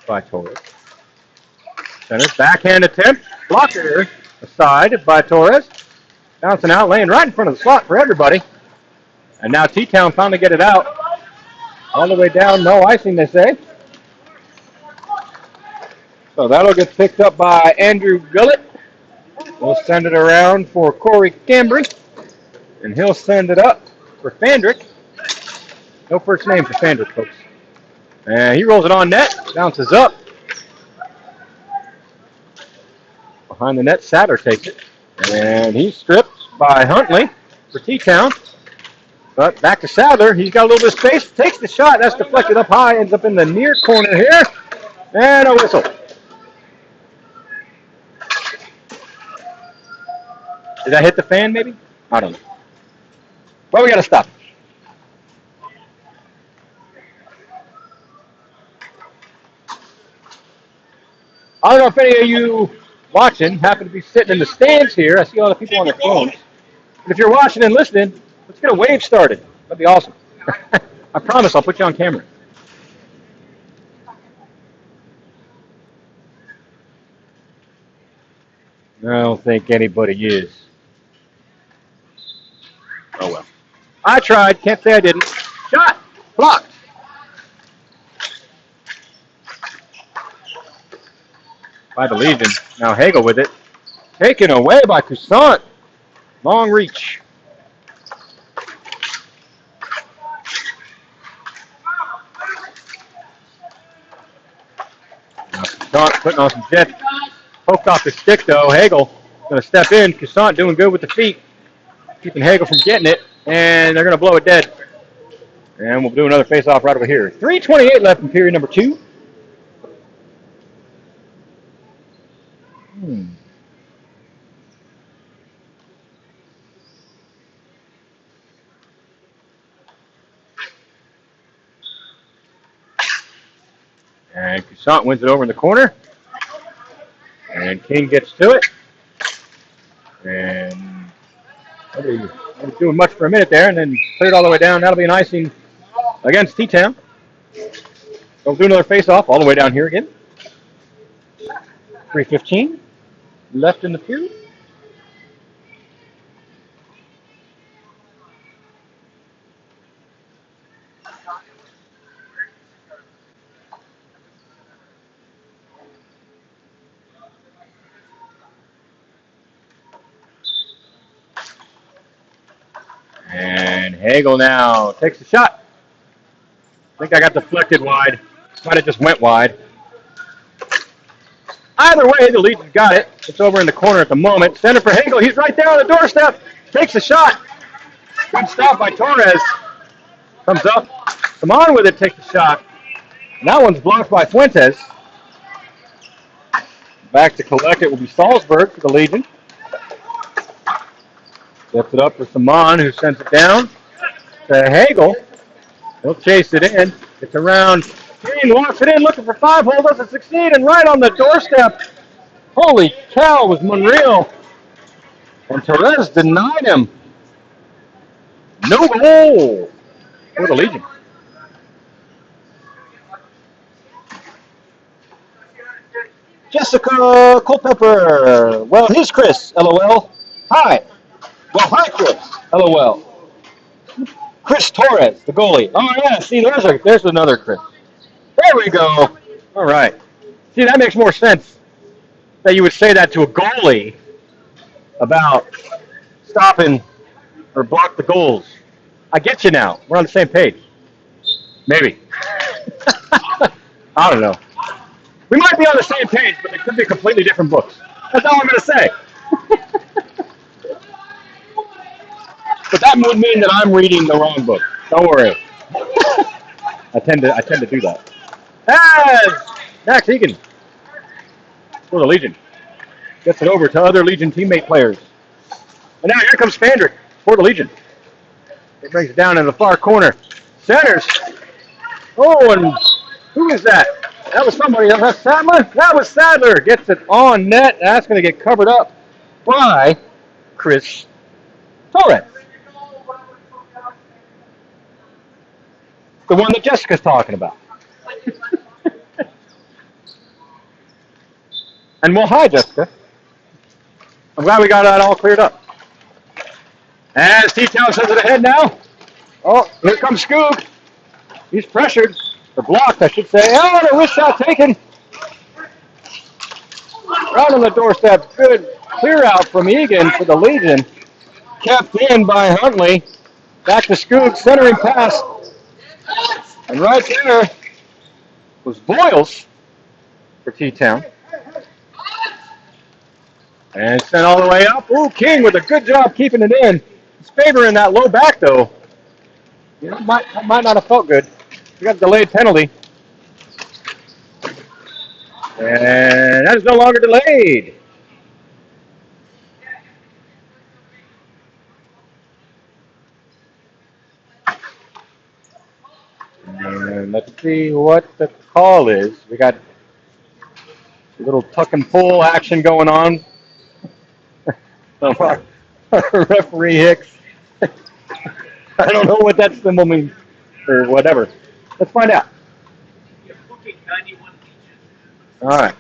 By Torres. Center, backhand attempt. Blocker aside by Torres. Bouncing out, laying right in front of the slot for everybody. And now T-Town finally get it out. All the way down, no icing, they say. So that'll get picked up by Andrew Gullett. We'll send it around for Corey Cambry. And he'll send it up for Fandrick. No first name for Fandrick, folks. And he rolls it on net, bounces up. Behind the net, Sadler takes it. And he's stripped by Huntley for T-Town. But back to Sadler. He's got a little bit of space. Takes the shot. That's deflected up high. Ends up in the near corner here. And a whistle. Did that hit the fan, maybe? I don't know. Well, we got to stop. I don't know if any of you watching happen to be sitting in the stands here. I see a lot of people on their phones. But if you're watching and listening, let's get a wave started. That'd be awesome. I promise I'll put you on camera. I don't think anybody is. Oh, well. I tried. Can't say I didn't. Shot. Blocked. By the Legion. Now Hagel with it. Taken away by Toussaint. Long reach. Now Toussaint putting on some jet. Poked off the stick though. Hagel going to step in. Toussaint doing good with the feet. Keeping Hagel from getting it. And they're going to blow it dead. And we'll do another face-off right over here. 3:28 left in period number 2. And Toussaint wins it over in the corner. And King gets to it. And nobody was doing much for a minute there, and then cleared all the way down. That'll be an icing against T-Town. So we'll do another face-off all the way down here again. 3:15 left in the period. And Hagel now takes the shot. I think I got deflected wide. Might have just went wide. Either way, the Legion's got it. It's over in the corner at the moment. Center for Hagel. He's right there on the doorstep. Takes the shot. Good stop by Torres. Comes up. Saman with it takes the shot. And that one's blocked by Fuentes. Back to collect it will be Salzburg for the Legion. Gets it up for Saman, who sends it down to Hagel. He'll chase it in. It's around. Green walks it in, looking for 5-hole, doesn't succeed, and right on the doorstep. Holy cow, was Monreal. And Torres denied him. No goal for the Legion. Jessica Culpepper. Well, here's Chris. LOL. Hi. Well, hi, Chris. LOL. Chris Torres, the goalie. Oh, yeah. See, there's another Chris. There we go. All right. See, that makes more sense that you would say that to a goalie about stopping or block the goals. I get you now. We're on the same page. Maybe. I don't know. We might be on the same page, but they could be completely different books. That's all I'm going to say. But that would mean that I'm reading the wrong book. Don't worry. I tend to do that. As Max Egan for the Legion gets it over to other Legion teammate players. And now here comes Fandrick for the Legion. It brings it down in the far corner. Centers. Oh, and who is that? That was somebody else. That's Sadler? That was Sadler. Gets it on net. That's going to get covered up by Chris Torres. The one that Jessica's talking about. And well, hi, Jessica. I'm glad we got that all cleared up. As T-Town sends it ahead now. Oh, here comes Scoog. He's pressured. Or blocked, I should say. Oh, and a wrist shot taken. Right on the doorstep. Good clear out from Egan for the Legion. Kept in by Huntley. Back to Scoog, centering pass. And right there was Boyles for T-Town. And sent all the way up. Ooh, King with a good job keeping it in. He's favoring that low back, though. You know, might not have felt good. We got a delayed penalty. And that is no longer delayed. And let's see what the call is. We got a little tuck and pull action going on. Referee Hicks. I don't know what that symbol means or whatever. Let's find out. All right.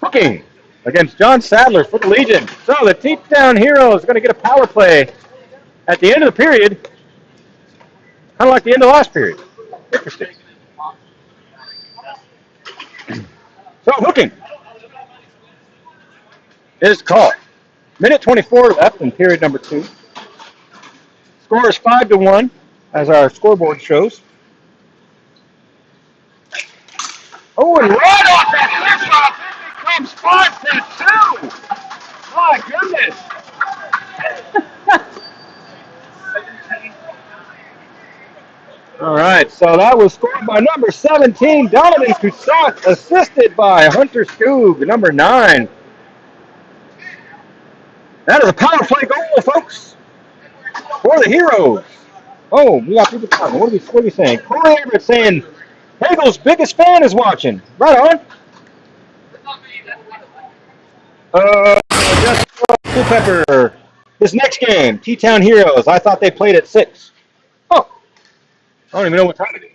Hooking against John Sadler for the Legion. So the T-Town Hero is going to get a power play at the end of the period. Kind of like the end of last period. Interesting. So hooking is called. Minute 24 left in period number 2. Score is 5-1, as our scoreboard shows. Oh, and right off that flip flop, it becomes 5-2. My goodness. All right, so that was scored by number 17, Donovan Toussaint, assisted by Hunter Scoog, number 9. That is a power play goal, folks, for the Heroes. Oh, we got people talking. What are we saying? Corey Everett saying Hagel's biggest fan is watching. Right on. Jessica Culpepper. This next game, T-Town Heroes. I thought they played at 6. Oh, I don't even know what time it is.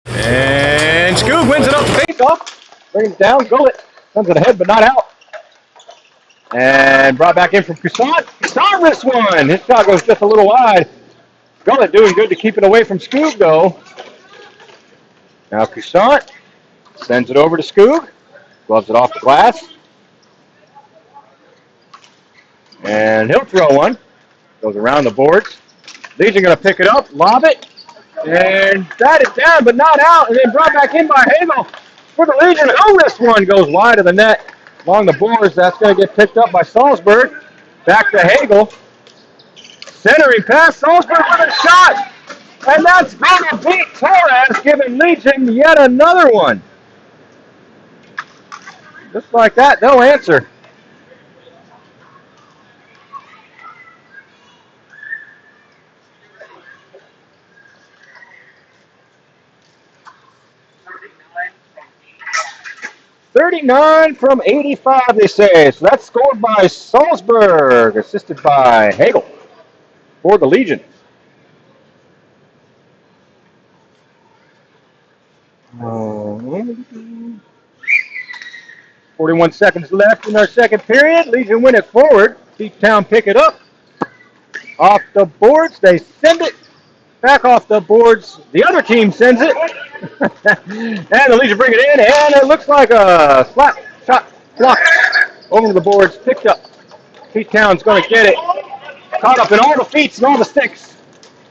And Scoog wins it off the face-off. Brings it down. Gullet sends it ahead, but not out. And brought back in from Toussaint. Toussaint wrist one. His shot goes just a little wide. Gullet doing good to keep it away from Scoog, though. Now Toussaint sends it over to Scoog. Gloves it off the glass. And he'll throw one. Goes around the boards. Legion going to pick it up, lob it. And that is down, but not out. And then brought back in by Hagel for the Legion. Oh, this one goes wide of the net along the boards. That's going to get picked up by Salzburg. Back to Hagel. Centering pass. Salzburg with a shot. And that's going to beat Torres, giving Legion yet another one. Just like that, no answer. 39 from 85, they say. So that's scored by Salzburg, assisted by Hagel for the Legion. Um, 41 seconds left in our second period. Legion win it forward. T-Town pick it up. Off the boards, they send it. Back off the boards, the other team sends it. And the Legion bring it in, and it looks like a slap shot block over the boards, picked up. T-Town's going to get it. Caught up in all the feet and all the sticks.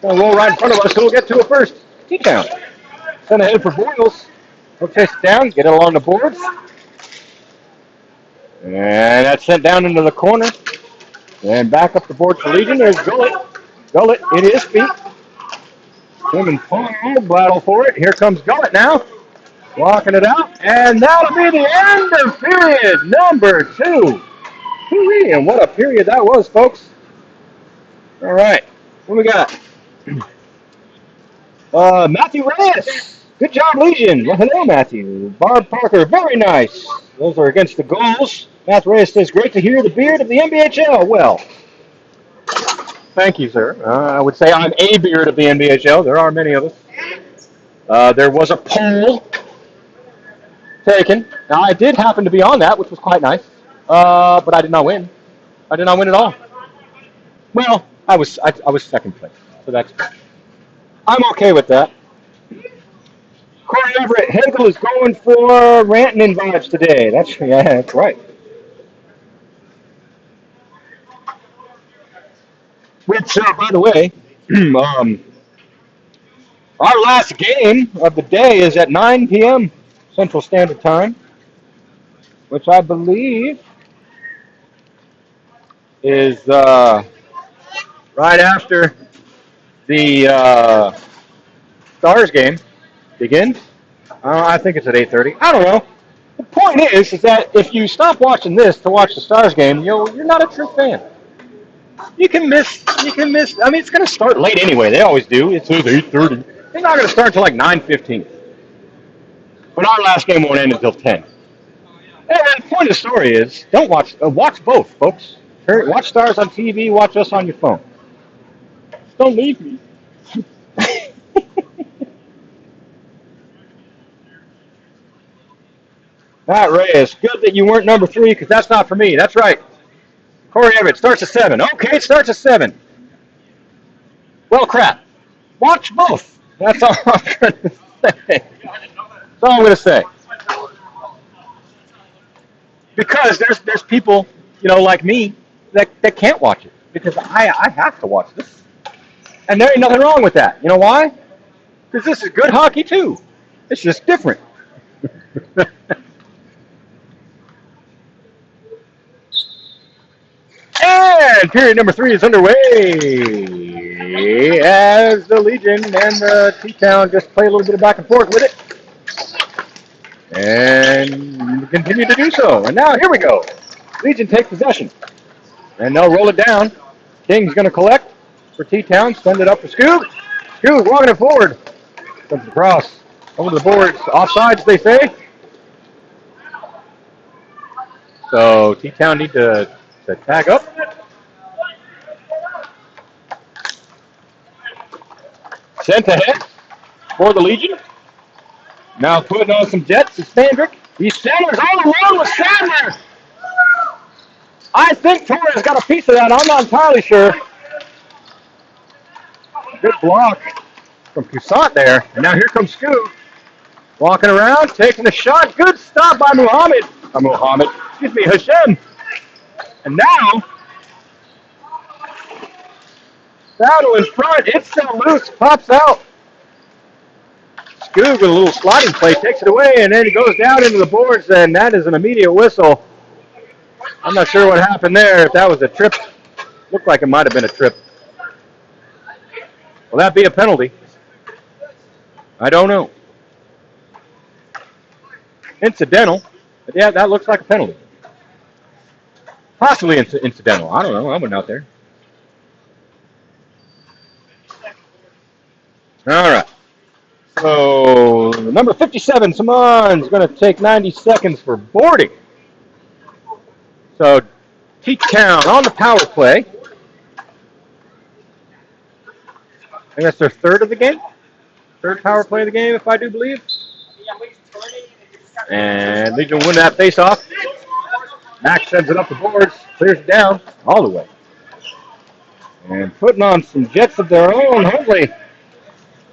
Going to roll right in front of us, so we'll get to it first. T-Town. Send ahead for Boyles. He'll chase it down, get it along the boards. And that's sent down into the corner. And back up the board for Legion. There's Gullet. Gullet in his feet. Him and Paul battle for it. Here comes Gullet now. Walking it out. And that'll be the end of period number 2. Hoo-wee, and what a period that was, folks. All right. What we got? Matthew Reyes. Good job, Legion. Well, hello, Matthew. Barb Parker. Very nice. Those are against the goals. Matthew Reyes says, great to hear the beard of the NBHL. Well, thank you, sir. I would say I'm a beard of the NBHL. There are many of us. There was a poll taken. Now, I did happen to be on that, which was quite nice. But I did not win. I did not win at all. Well, I was second place, so that's good. I'm okay with that. Corey Everett, Hegel is going for ranting and vibes today. That's right. Which, by the way, our last game of the day is at 9 p.m. Central Standard Time, which I believe is right after the Stars game begins. I think it's at 8:30. I don't know. The point is that if you stop watching this to watch the Stars game, you're not a true fan. You can miss. I mean, it's going to start late anyway. They always do. It says 8:30. They're not going to start until like 9:15. But our last game won't end until 10. And the point of the story is, don't watch. Watch both, folks. Watch Stars on TV. Watch us on your phone. Just don't leave me. Matt Reyes, good that you weren't number 3 because that's not for me. That's right. Corey Everett starts at 7. Okay, it starts at 7. Well, crap. Watch both. That's all I'm going to say. That's all I'm going to say. Because there's people, like me, that can't watch it because I have to watch this. And there ain't nothing wrong with that. You know why? Because this is good hockey too. It's just different. And period number 3 is underway as the Legion and the T-Town just play a little bit of back and forth with it. And continue to do so. And now here we go. Legion take possession. And they'll roll it down. King's going to collect for T-Town. Send it up for Scoob. Scoob walking it forward. Comes across over the boards. Offsides, they say. So T-Town need to tag up. Sent ahead for the Legion. Now putting on some jets is Sandrick. He centers all alone with Sandler. I think Torres got a piece of that. I'm not entirely sure. Good block from Toussaint there. And now here comes Scoob. Walking around, taking a shot. Good stop by Hashem. And now, battle in front. It's still loose. Pops out. Scoob with a little sliding play. Takes it away, and then it goes down into the boards, and that is an immediate whistle. I'm not sure what happened there. If that was a trip. Looked like it might have been a trip. Will that be a penalty? I don't know. Incidental. But yeah, that looks like a penalty. Possibly incidental. I don't know. I went out there. All right. So the number 57, Simon's going to take 90 seconds for boarding. So, T-Town on the power play. I guess their third of the game. Third power play of the game, if I do believe. And Legion win that face-off. Max sends it up the boards, clears it down all the way. And putting on some jets of their own, Huntley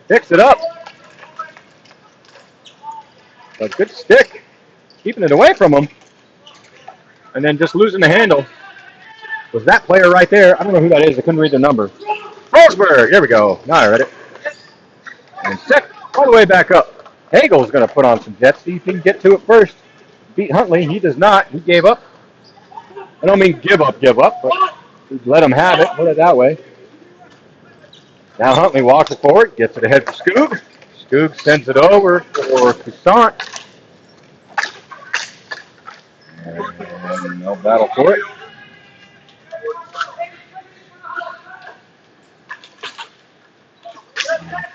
picks it up. A good stick, keeping it away from him. And then just losing the handle was that player right there. I don't know who that is. I couldn't read the number. Forsberg, there we go. Now I read it. And set all the way back up. Hagel's going to put on some jets, see if he can get to it first. Beat Huntley. He does not. He gave up. I don't mean give up, but let him have it. Put it that way. Now Huntley walks it forward, gets it ahead for Skoog. Skoog sends it over for Toussaint. And no battle for it.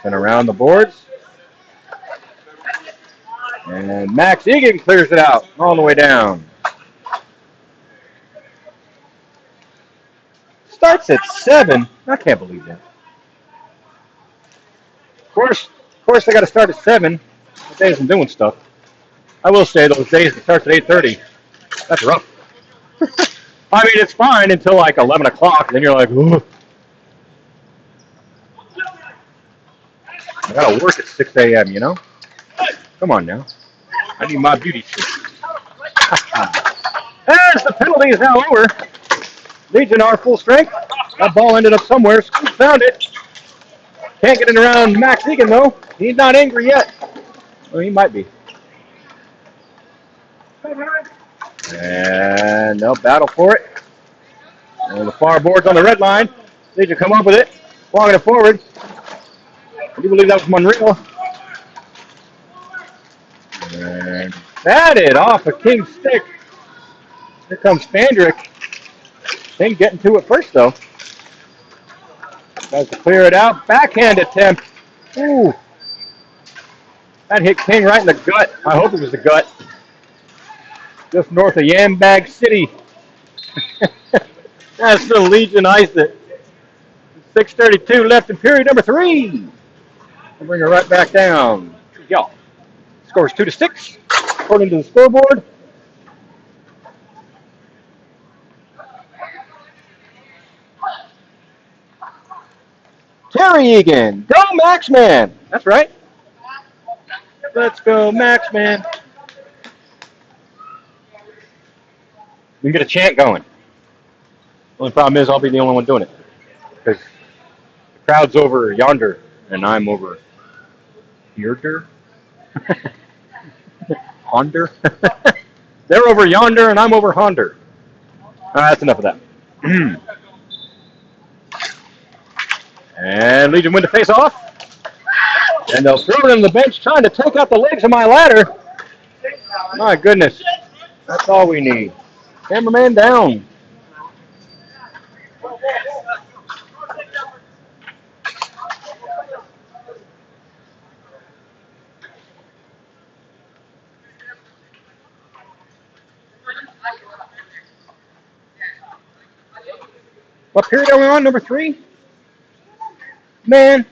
And around the boards. And Max Egan clears it out all the way down. Starts at 7. I can't believe that. Of course, they got to start at 7. The days I'm doing stuff. I will say those days it starts at 8:30. That's rough. I mean, it's fine until like 11 o'clock. Then you're like, ooh. I got to work at 6 a.m., you know? Come on now. I need my beauty sleep. As the penalty is now over. Legion are full strength. That ball ended up somewhere. Scoop found it. Can't get it around Max Egan, though. He's not angry yet. Well, he might be. And no battle for it. And the far board's on the red line. Legion come up with it. Walking it forward. I do believe that was Monreal. And batted off a King's stick. Here comes Fandrick. King getting to it first, though. Tries to clear it out. Backhand attempt. Ooh. That hit King right in the gut. I hope it was the gut. Just north of Yambag City. That's the Legion iced it. 6:32 left in period number 3. We'll bring her right back down. Yeah. Scores 2-6, according to the scoreboard. Terry Egan. Go, Marksman. That's right. Let's go, Marksman. We can get a chant going. Only problem is I'll be the only one doing it. Because the crowd's over yonder, and I'm over yonder. Honder. They're over yonder, and I'm over Honder. That's enough of that. And Legion win the face-off. And they'll throw it on the bench, trying to take out the legs of my ladder. My goodness. That's all we need. Cameraman down. What period are we on? Number 3? Man.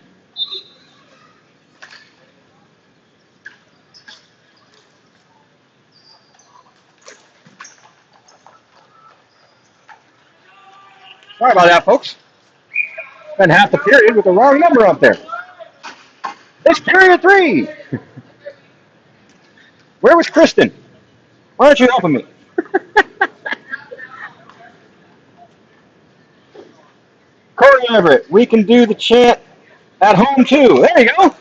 Sorry about that, folks. Spent half the period with the wrong number up there. It's period 3. Where was Kristen? Why aren't you helping me? Corey Everett, we can do the chant at home too. There you go.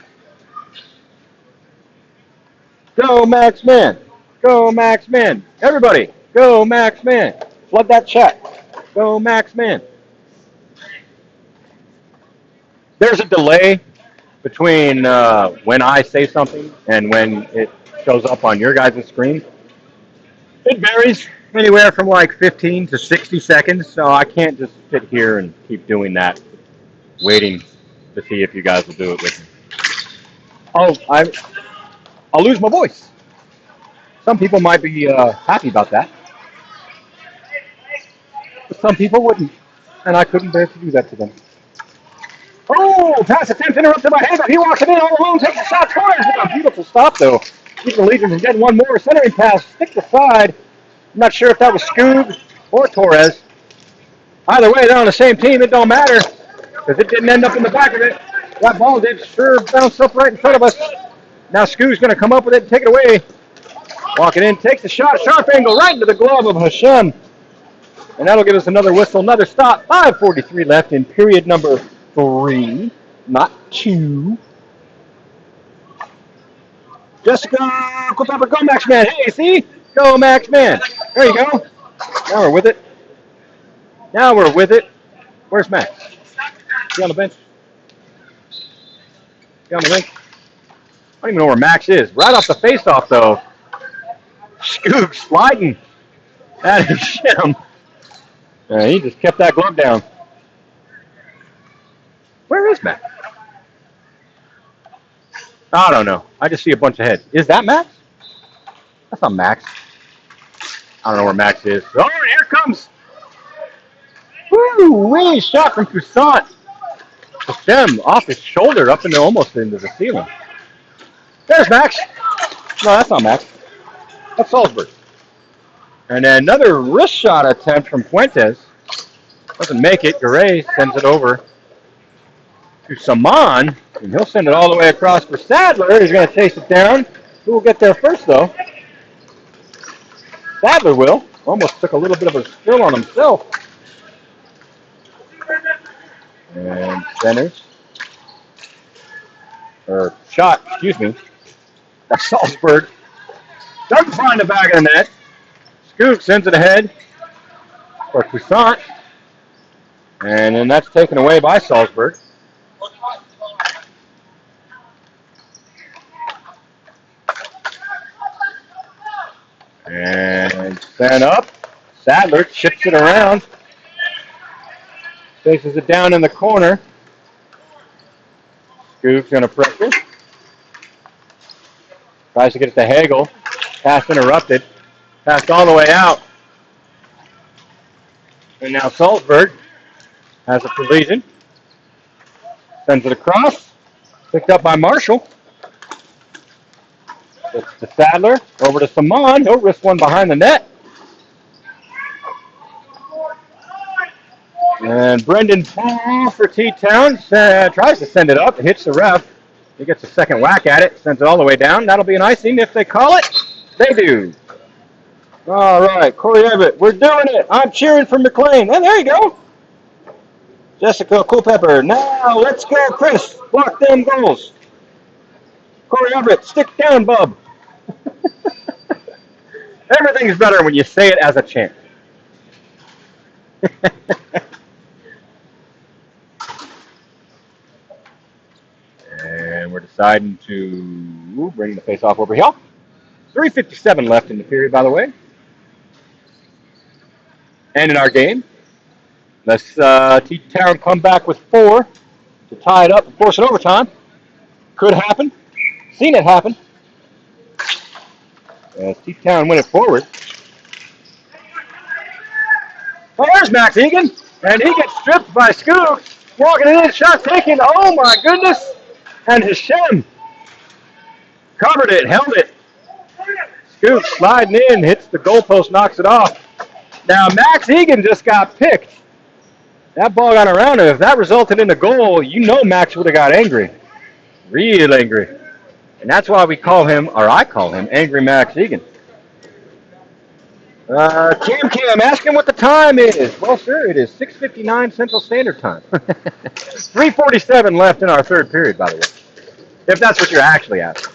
Go Marksman. Go Marksman. Everybody, go Marksman. Flood that chat. Go Marksman. There's a delay between when I say something and when it shows up on your guys' screen. It varies anywhere from like 15 to 60 seconds, so I can't just sit here and keep doing that, waiting to see if you guys will do it with me. Oh, I'll lose my voice. Some people might be happy about that. But some people wouldn't. And I couldn't bear to do that to them. Oh, pass attempt interrupted by Hager. He walks it in all alone, takes a shot. Torres with a beautiful stop, though. Keeps the Legion from getting one more. Centering pass, stick to side. I'm not sure if that was Scoob or Torres. Either way, they're on the same team. It don't matter because it didn't end up in the back of it. That ball did sure bounce up right in front of us. Now Scoob's going to come up with it and take it away. Walking in, takes the shot, sharp angle right into the glove of Hashem. And that'll give us another whistle, another stop. 5:43 left in period number 3, not 2. Jessica, go Marksman. Hey, see? Go Marksman. There you go. Now we're with it. Where's Max? Is he on the bench? Is he on the bench? I don't even know where Max is. Right off the face-off, though. Scoob sliding. That is him. He just kept that glove down. Where is Max? I don't know. I just see a bunch of heads. Is that Max? That's not Max. I don't know where Max is. Oh, here comes. Woo-wee, shot from Toussaint. Hashem off his shoulder up into almost into the ceiling. There's Max. No, that's not Max. That's Salzburg. And then another wrist shot attempt from Fuentes. Doesn't make it. Garay sends it over to Saman. And he'll send it all the way across for Sadler. He's going to chase it down. Who will get there first, though? Sadler will. Almost took a little bit of a spill on himself. And centers. Or shot, excuse me. That's Salzburg. Doesn't find the back of the net. Scoop sends it ahead for Toussaint. And then that's taken away by Salzburg. And sent up. Sadler chips it around. Faces it down in the corner. Scoop's going to pressure. Tries to get it to Hagel. Pass interrupted. Passed all the way out. And now Salzburg has it for Legion. Sends it across. Picked up by Marshall. It's to Sadler. Over to Saman. He'll wrist one behind the net. And Brendan Paul for T-Town tries to send it up. It hits the ref. He gets a second whack at it. Sends it all the way down. That'll be an icing if they call it. They do. All right, Corey Everett, we're doing it. I'm cheering for McLean. And there you go. Jessica Culpepper. Now let's go, Chris. Block them goals. Corey Everett, stick down, bub. Everything's better when you say it as a chant. And we're deciding to bring the face-off over here. 3:57 left in the period, by the way. And in our game, let's T-Town come back with 4 to tie it up and force it overtime. Could happen. Seen it happen. T-Town win it forward. Oh, there's Max Egan. And he gets stripped by Scoop. Walking it in, shot taken. Oh, my goodness. And Hashem covered it, held it. Scoop sliding in, hits the goalpost, knocks it off. Now, Max Egan just got picked. That ball got around him. If that resulted in a goal, you know Max would have got angry. Real angry. And that's why we call him, or I call him, Angry Max Egan. Cam, ask him what the time is. Well, sir, it is 6:59 Central Standard Time. 3:47 left in our third period, by the way. If that's what you're actually asking.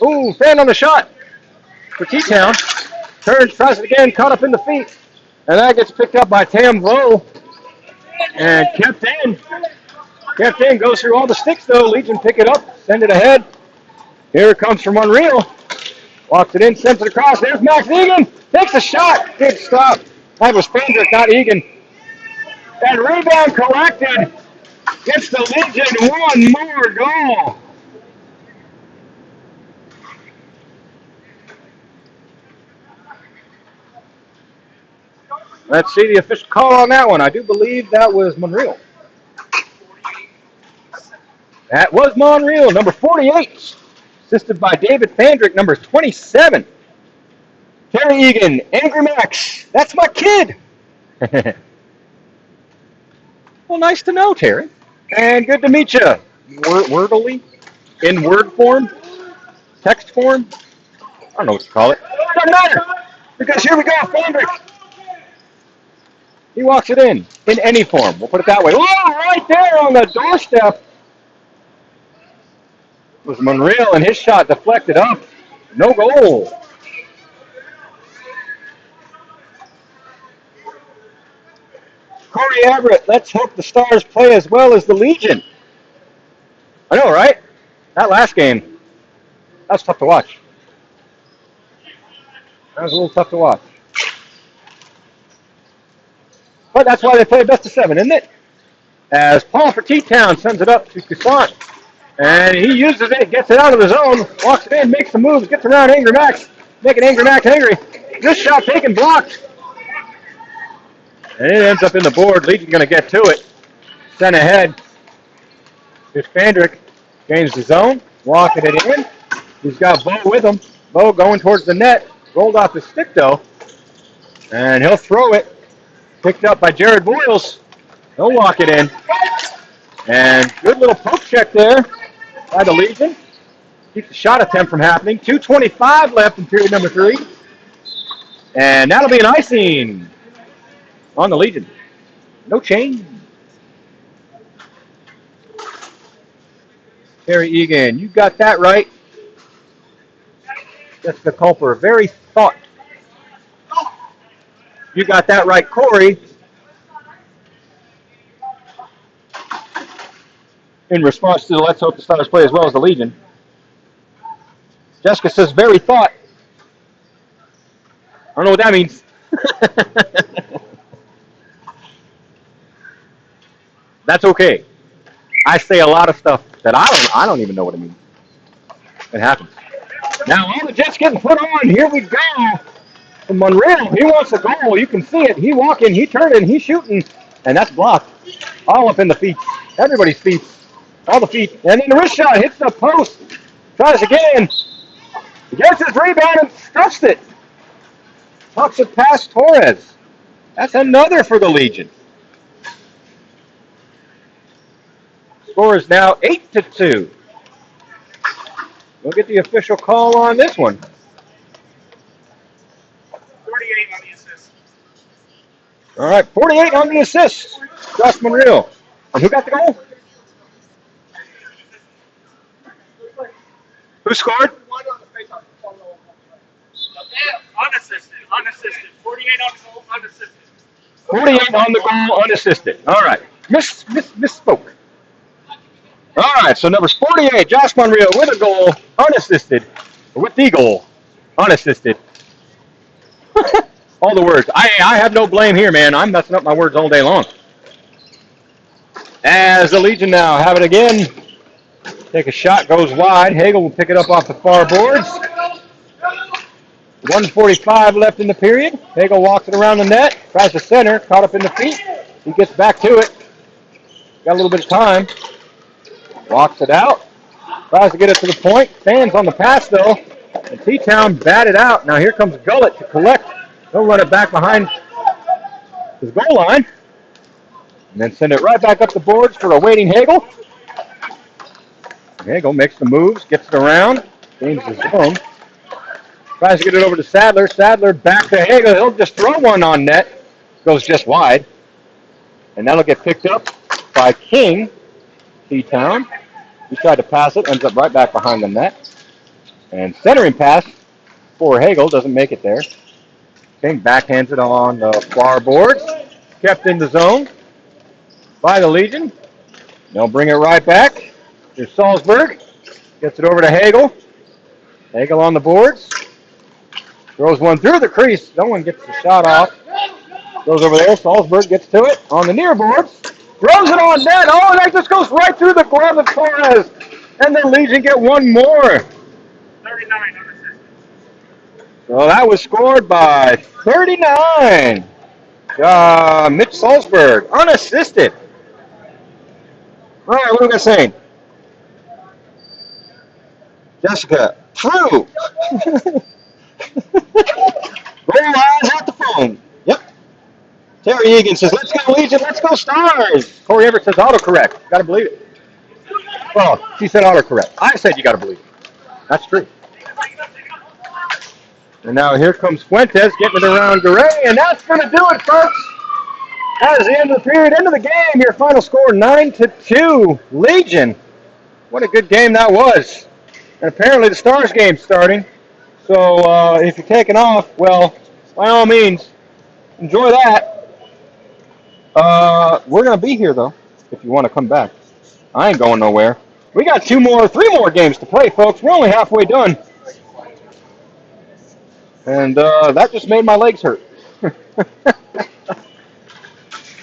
Ooh, stand on the shot for T-Town. Turns, tries it again, caught up in the feet. And that gets picked up by Tam Vo. And kept in. Kept in, goes through all the sticks, though. Legion pick it up, send it ahead. Here it comes from Unreal. Walks it in, sends it across. There's Max Egan. Takes a shot. Good stop. That was Fendrick, not Egan. And rebound collected. Gets the Legion one more goal. Let's see the official call on that one. I do believe that was Monreal. That was Monreal, number 48. Assisted by David Fandrick, number 27. Terry Egan, Angry Max. That's my kid. Well, nice to know, Terry. And good to meet you. Wordily? In word form? Text form? I don't know what to call it. Doesn't matter. Because here we go, Fandrick. He walks it in any form. We'll put it that way. Oh, right there on the doorstep was Monreal, and his shot deflected up. No goal. Corey Everett, let's hope the Stars play as well as the Legion. I know, right? That last game, that was tough to watch. That was a little tough to watch. But that's why they play best of 7, isn't it? As Paul for T-Town sends it up to Toussaint. And he uses it, gets it out of the zone, walks it in, makes the moves, gets around Angry Max, making Angry Max angry. This shot taken, blocked. And it ends up in the board. Legion going to get to it. Sent ahead. Here's Fandrick. Changes the zone, walking it in. He's got Bo with him. Bo going towards the net. Rolled off his stick, though. And he'll throw it. Picked up by Jared Boyles. He'll walk it in. And good little poke check there by the Legion. Keeps the shot attempt from happening. 2:25 left in period number 3. And that'll be an icing on the Legion. No change. Terry Egan, you got that right. Jessica Culper, very thought. You got that right, Corey. In response to the Let's Hope the Stars play as well as the Legion. Jessica says, very thought. I don't know what that means. That's okay. I say a lot of stuff that I don't even know what it means. It happens. Now all the Jets getting put on. Here we go. From Monreal, he wants a goal. You can see it. He walking, he turning, he shooting, and that's blocked. All up in the feet. Everybody's feet. All the feet. And then the wrist shot hits the post. Tries again. Gets his rebound and stuffs it. Tucks it past Torres. That's another for the Legion. Score is now 8-2. We'll get the official call on this one. 48 on the assist. All right, 48 on the assist. Josh Monreal. And who got the goal? Who scored? Unassisted. 48 on the goal, unassisted. 48 on the goal, unassisted. All right. Misspoke. All right, so number 48, Josh Monreal with a goal, unassisted. With the goal, unassisted. All the words. I have no blame here, man. I'm messing up my words all day long. As the Legion now have it again. Take a shot, goes wide. Hagel will pick it up off the far boards. 1:45 left in the period. Hagel walks it around the net, tries to center, caught up in the feet. He gets back to it. Got a little bit of time. Walks it out. Tries to get it to the point. Fans on the pass, though. And T-Town batted out. Now here comes Gullett to collect. He'll run it back behind his goal line. And then send it right back up the boards for a waiting Hagel. Hagel makes the moves, gets it around, gains his zone. Tries to get it over to Sadler. Sadler back to Hagel. He'll just throw one on net. Goes just wide. And that'll get picked up by King. T-Town. He tried to pass it, ends up right back behind the net. And centering pass for Hagel doesn't make it there. King backhands it on the far boards. Kept in the zone by the Legion. They'll bring it right back. Here's Salzburg. Gets it over to Hagel. Hagel on the boards. Throws one through the crease. No one gets the shot off. Goes over there. Salzburg gets to it on the near boards. Throws it on net. Oh, that just goes right through the glove of Torres. And the Legion get one more. 39 unassisted. So that was scored by 39. Mitch Salzberg, unassisted. All right, what are we saying? Jessica, true. Roll eyes at the phone. Yep. Terry Egan says, let's go Legion, let's go Stars. Corey Everett says autocorrect. Gotta believe it. Well, she said autocorrect. I said you gotta believe it. That's true. And now here comes Fuentes getting it around Garay, and that's going to do it, folks. That is the end of the period, end of the game. Your final score 9-2, Legion. What a good game that was. And apparently the Stars game's starting. So if you're taking off, well, by all means, enjoy that. We're going to be here, though, if you want to come back. I ain't going nowhere. We got three more games to play, folks. We're only halfway done. And that just made my legs hurt.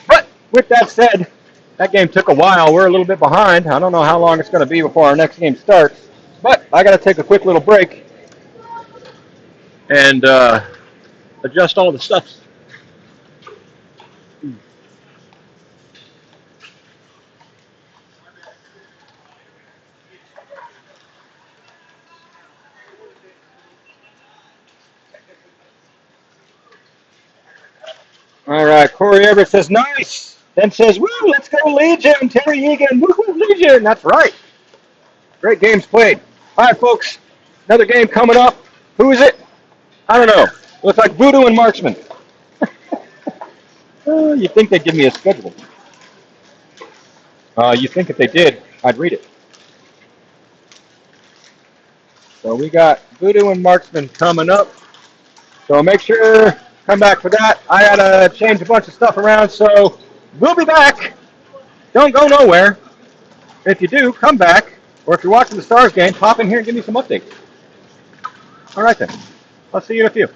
But with that said, that game took a while. We're a little bit behind. I don't know how long it's going to be before our next game starts. But I got to take a quick little break and adjust all the stuff. All right, Corey Everett says, nice. Then says, woo, let's go Legion. Terry Egan, woo, Legion. That's right. Great games played. All right, folks, another game coming up. Who is it? I don't know. Looks like Voodoo and Marksman. You'd think they'd give me a schedule. You think if they did, I'd read it. So we got Voodoo and Marksman coming up. So make sure come back for that. I gotta change a bunch of stuff around, so we'll be back. Don't go nowhere. If you do, come back. Or if you're watching the Stars game, pop in here and give me some updates. All right then. I'll see you in a few.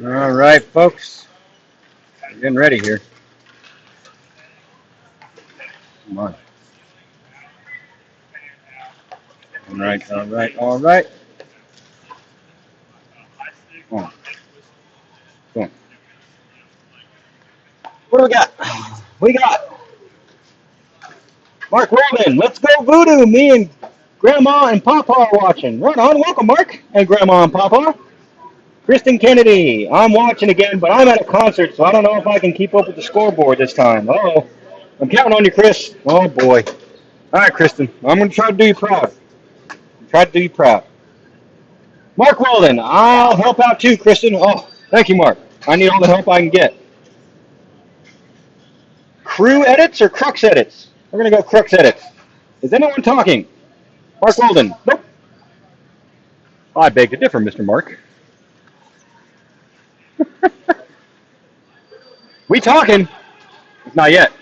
All right, folks. We're getting ready here. Come on. All right, all right, all right. Come on. Come on. What do we got? We got Mark Roman. Let's go Voodoo. Me and Grandma and Papa are watching. Right on. Welcome, Mark and Grandma and Papa. Kristen Kennedy. I'm watching again, but I'm at a concert, so I don't know if I can keep up with the scoreboard this time. Uh-oh. I'm counting on you, Chris. Oh, boy. All right, Kristen. I'm going to try to do you proud. Try to do you proud. Mark Weldon. I'll help out too, Kristen. Oh, thank you, Mark. I need all the help I can get. Crew edits or Crux edits? We're going to go Crux edits. Is anyone talking? Mark Weldon. Nope. I beg to differ, Mr. Mark. We talking? Not yet.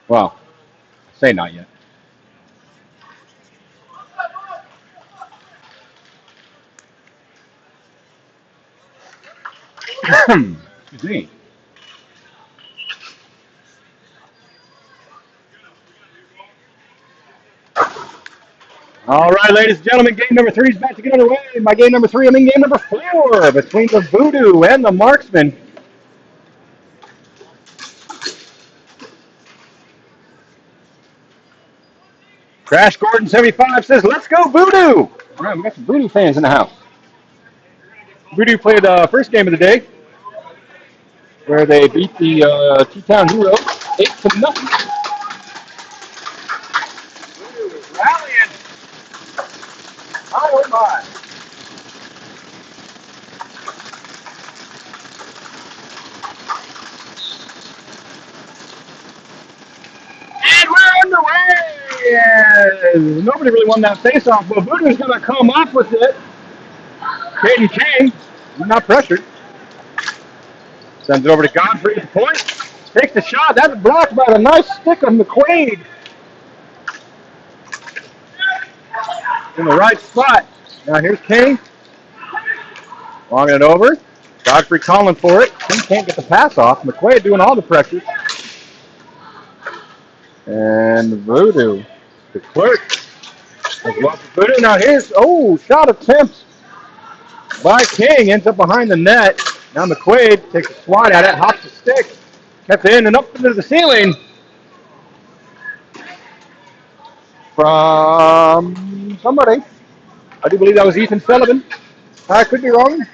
Well, say not yet. Excuse me. All right, ladies and gentlemen, game number 3 is about to get underway. By game number 3, I mean game number 4 between the Voodoo and the Marksman. Crash Gordon 75 says, "Let's go Voodoo!" All right, we got some Voodoo fans in the house. Voodoo played the first game of the day, where they beat the T-Town Heroes 8-0. Voodoo is rallying. Oh my! And we're underway! Yeah. Nobody really won that face-off, but Voodoo's going to come up with it. Caden King, not pressured. Sends it over to Godfrey at the point. Takes the shot. That's blocked by the nice stick of McQuaid. In the right spot. Now here's King. Longing it over. Godfrey calling for it. King can't get the pass off. McQuaid doing all the pressure. And Voodoo. The clerk. Voodoo. Now here's, shot attempt by King. Ends up behind the net. Now McQuaid takes a swat at it. Hops the stick. Kept it in and up into the ceiling. From somebody. I do believe that was Ethan Sullivan. I could be wrong.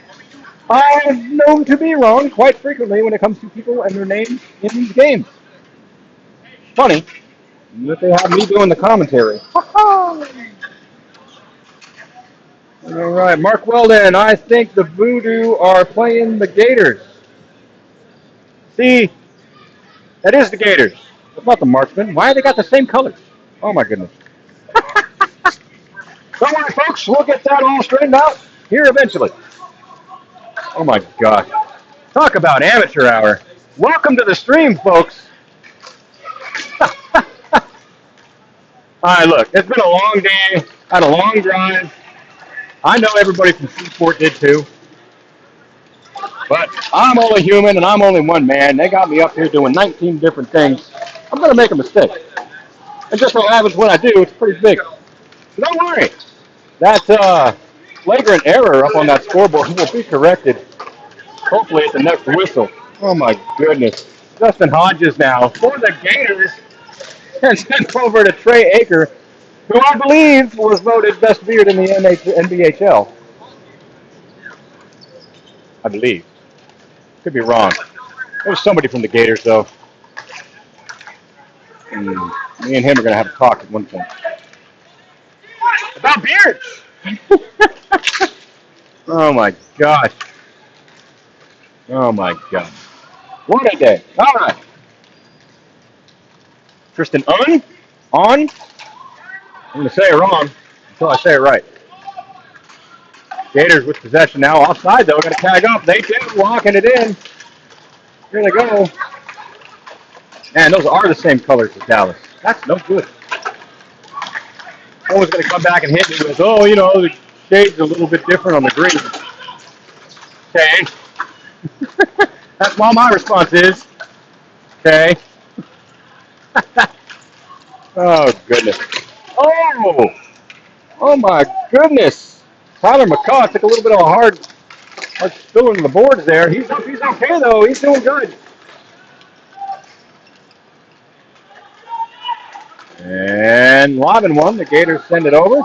I am known to be wrong quite frequently when it comes to people and their names in these games. Funny that they have me doing the commentary. All right, Mark Weldon. I think the Voodoo are playing the Gators. See, that is the Gators. It's not the Marksman. Why have they got the same colors? Oh, my goodness. Don't worry, folks. We'll get that all straightened out here eventually. Oh, my gosh. Talk about amateur hour. Welcome to the stream, folks. All right, look. It's been a long day. Had a long drive. I know everybody from Seaport did too. But I'm only human and I'm only one man. They got me up here doing 19 different things. I'm going to make a mistake. And just so happens when I do, it's pretty big. So don't worry. That flagrant error up on that scoreboard will be corrected. Hopefully at the next whistle. Oh my goodness. Justin Hodges now for the Gators. And sent over to Trey Aker, who I believe was voted best beard in the NBHL. I believe. Could be wrong. It was somebody from the Gators, though. Me and him are going to have a talk at one point. About beards! Oh, my gosh. Oh, my God. What a day. All right. Tristan on. I'm going to say it wrong until I say it right. Gators with possession now. Offside, though. Going to tag up. They do. Locking it in. Here they go. Man, those are the same colors as Dallas. That's no good. Someone's going to come back and hit me with, Shade's a little bit different on the green. Okay. That's all my response is. Okay. Oh, goodness. Oh! Oh, my goodness. Tyler McCaw took a little bit of a hard spill into the boards there. He's okay, though. He's doing good. And lobbing one. The Gators send it over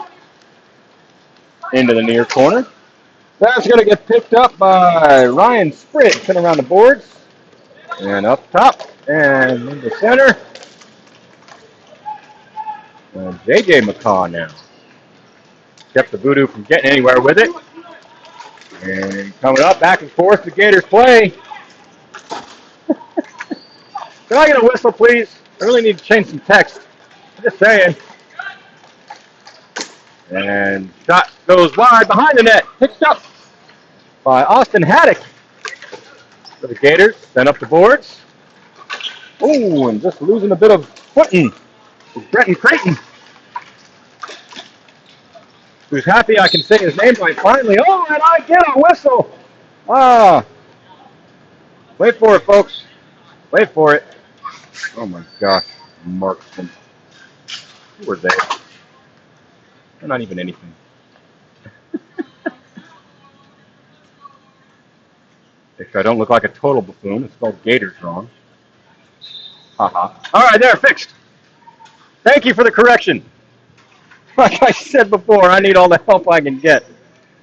into the near corner. That's going to get picked up by Ryan Spritt, coming around the boards. And up top. And in the center. And J.J. McCaw now. Kept the Voodoo from getting anywhere with it. And coming up, back and forth, the Gators play. Can I get a whistle, please? I really need to change some text. I'm just saying. And shot goes wide behind the net. Picked up by Austin Haddock. For the Gators, send up the boards. Oh, and just losing a bit of footing is Brenton Creighton, who's happy I can say his name right finally. Oh, and I get a whistle. Ah. Wait for it, folks. Wait for it. Oh, my gosh. Marksman. Who were they? They're not even anything. If I don't look like a total buffoon, it's spelled Gators wrong. Haha. All right, there, fixed. Thank you for the correction. Like I said before, I need all the help I can get.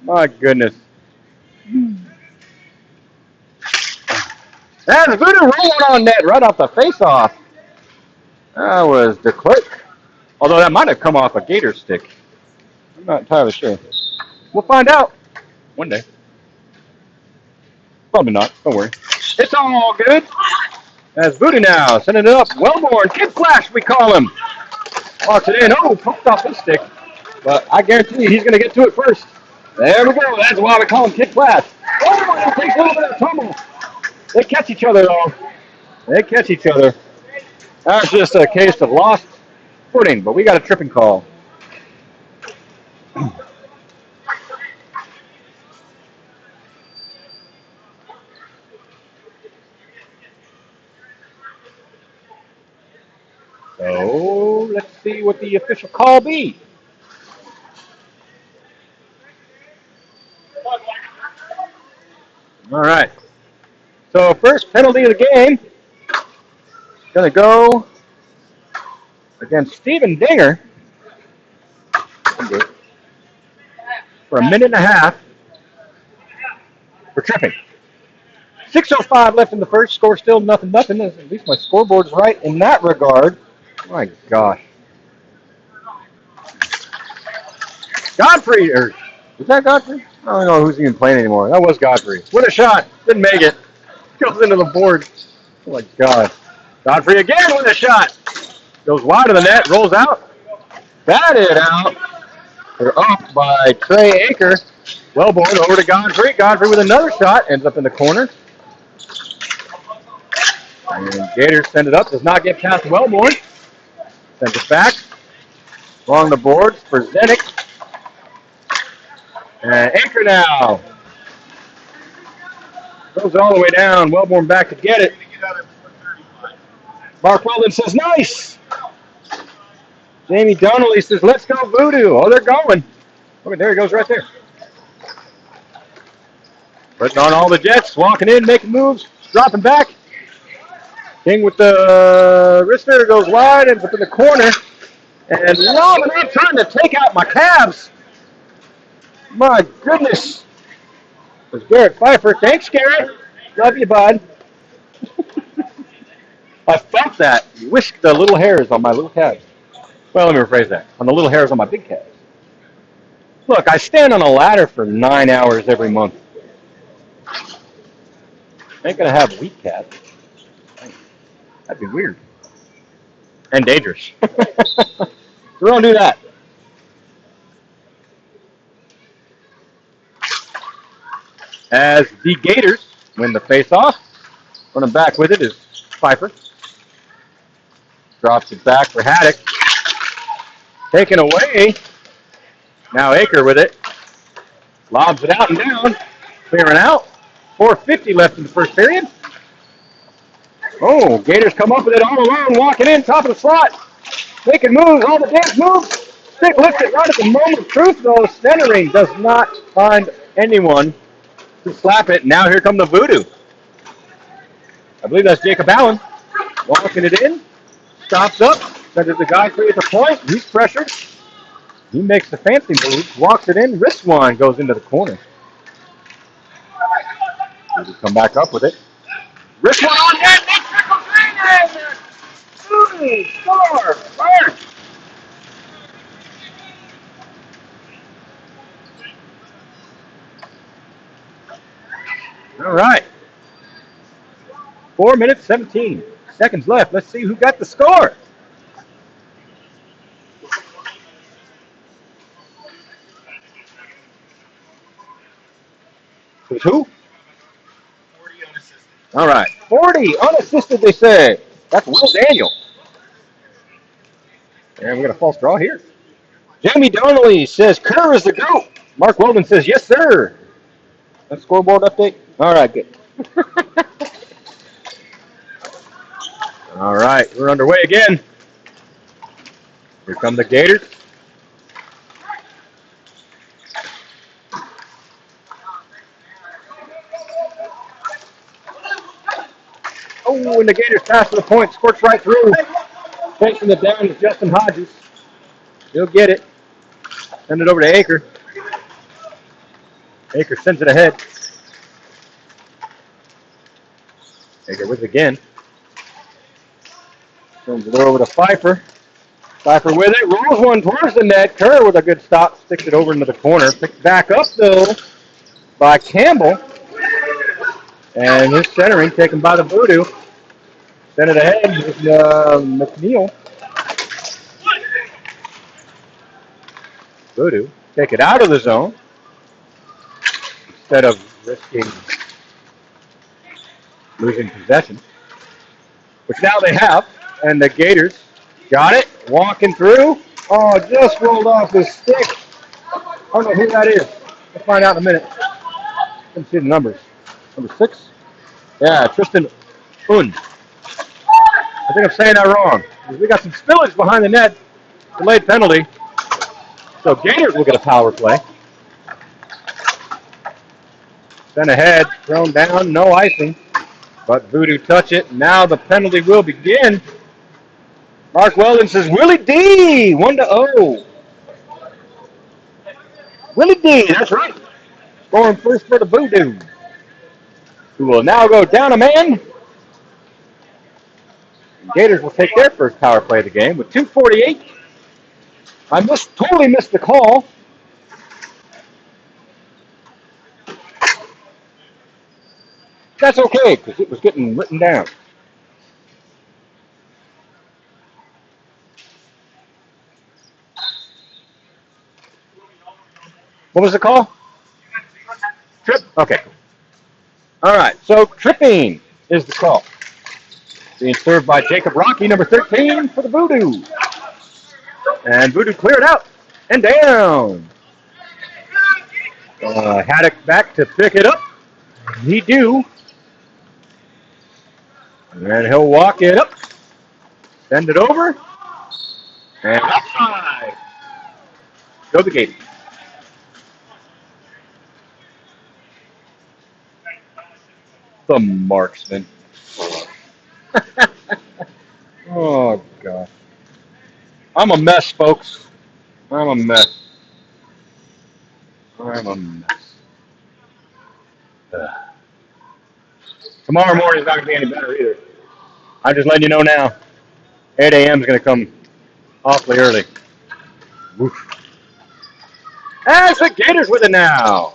My goodness. That's Voodoo rolling on net right off the face-off. That was the Clerk. Although that might have come off a Gator stick. I'm not entirely sure. We'll find out one day. Probably not. Don't worry. It's all good. That's Voodoo now. Sending it up. Wellborn. Kid Flash, we call him. Walks it in. Oh, poked off his stick. But I guarantee you he's going to get to it first. There we go. That's why we call him Kid Flash. Oh, it takes a little bit of tumble. They catch each other, though. They catch each other. That's just a case of lost footing, but we got a tripping call. So let's see what the official call be. All right. So first penalty of the game is going to go against Stephen Dinger for a minute and a half for tripping. 6:05 left in the first. Score still nothing. At least my scoreboard's right in that regard. My gosh. Godfrey, or is that Godfrey? I don't know who's even playing anymore. That was Godfrey. What a shot. Didn't make it. Goes into the board. Oh my God. Godfrey again with a shot. Goes wide of the net, rolls out. Batted out. They're up by Trey Aker. Wellborn over to Godfrey. Godfrey with another shot. Ends up in the corner. And Gators send it up. Does not get past Wellborn. Sends it back. Along the boards for Zenick. And Aker now. Goes all the way down. Wellborn back to get it. Mark Weldon says, nice. Jamie Donnelly says, let's go Voodoo. Oh, they're going. Okay, there he goes right there. Putting on all the jets, walking in, making moves, dropping back. King with the wrister goes wide, ends up in the corner. And lobbing up, trying to take out my calves. My goodness. There's Garrett Pfeiffer. Thanks, Garrett. Love you, bud. I felt that. Whisked the little hairs on my little calves. Well, let me rephrase that. On the little hairs on my big calves. Look, I stand on a ladder for 9 hours every month. I ain't going to have weak calves. That'd be weird. And dangerous. So we don't do that. As the Gators win the face-off. Running back with it is Pfeiffer. Drops it back for Haddock. Taken away. Now Aker with it. Lobs it out and down. Clearing out. 4:50 left in the first period. Oh, Gators come up with it all alone, walking in, top of the slot. Making moves, all the dance moves. Stick lifts it right at the moment of truth, though. Centering does not find anyone to slap it. Now here come the Voodoo. I believe that's Jacob Allen. Walking it in. Stops up. Sends it to the guy, creates a point. He's pressured. He makes the fancy move. Walks it in. Wrist one goes into the corner. Voodoo come back up with it. Wrist one on net. Voodoo score. Fire. All right. 4 minutes, 17 seconds left. Let's see who got the score. Who's who? 40 unassisted. All right. 40 unassisted, they say. That's Will Daniel. And we got a false draw here. Jamie Donnelly says Kerr is the GOAT. Mark Weldon says, yes, sir. That scoreboard update? All right, good. All right, we're underway again. Here come the Gators. Oh, and the Gators pass to the point, squirts right through. Chasing it down is Justin Hodges. He'll get it. Send it over to Aker. Aker sends it ahead. Aker with it again. Sends it over to Pfeiffer. Pfeiffer with it. Rolls one towards the net. Kerr with a good stop. Sticks it over into the corner. Picked back up, though, by Campbell. And his centering taken by the Voodoo. Send it ahead with McNeil. Voodoo take it out of the zone instead of risking losing possession, which now they have. And the Gators got it, walking through. Oh, just rolled off his stick. I don't know who that is. We'll find out in a minute. Let's see the numbers. Number 6? Yeah, Tristan Un. I think I'm saying that wrong. We got some spillage behind the net. Delayed penalty. So Gators will get a power play. Sent ahead, thrown down, no icing. But Voodoo touch it. Now the penalty will begin. Mark Weldon says, Willie D, 1-0. Willie D, that's right. Scoring first for the Voodoo, who will now go down a man. Gators will take their first power play of the game with 2:48. I totally missed the call. That's okay, because it was getting written down. What was the call? Trip? Okay. All right, so tripping is the call. Being served by Jacob Rocky, number 13 for the Voodoo. And Voodoo cleared out and down. Haddock back to pick it up. He do. And he'll walk it up. Send it over. And outside. Go the Gators. The Marksman. Oh, God. I'm a mess, folks. I'm a mess. Tomorrow morning's not going to be any better either. I'm just letting you know now. 8 a.m. is going to come awfully early. Woof. As the Gators with it now.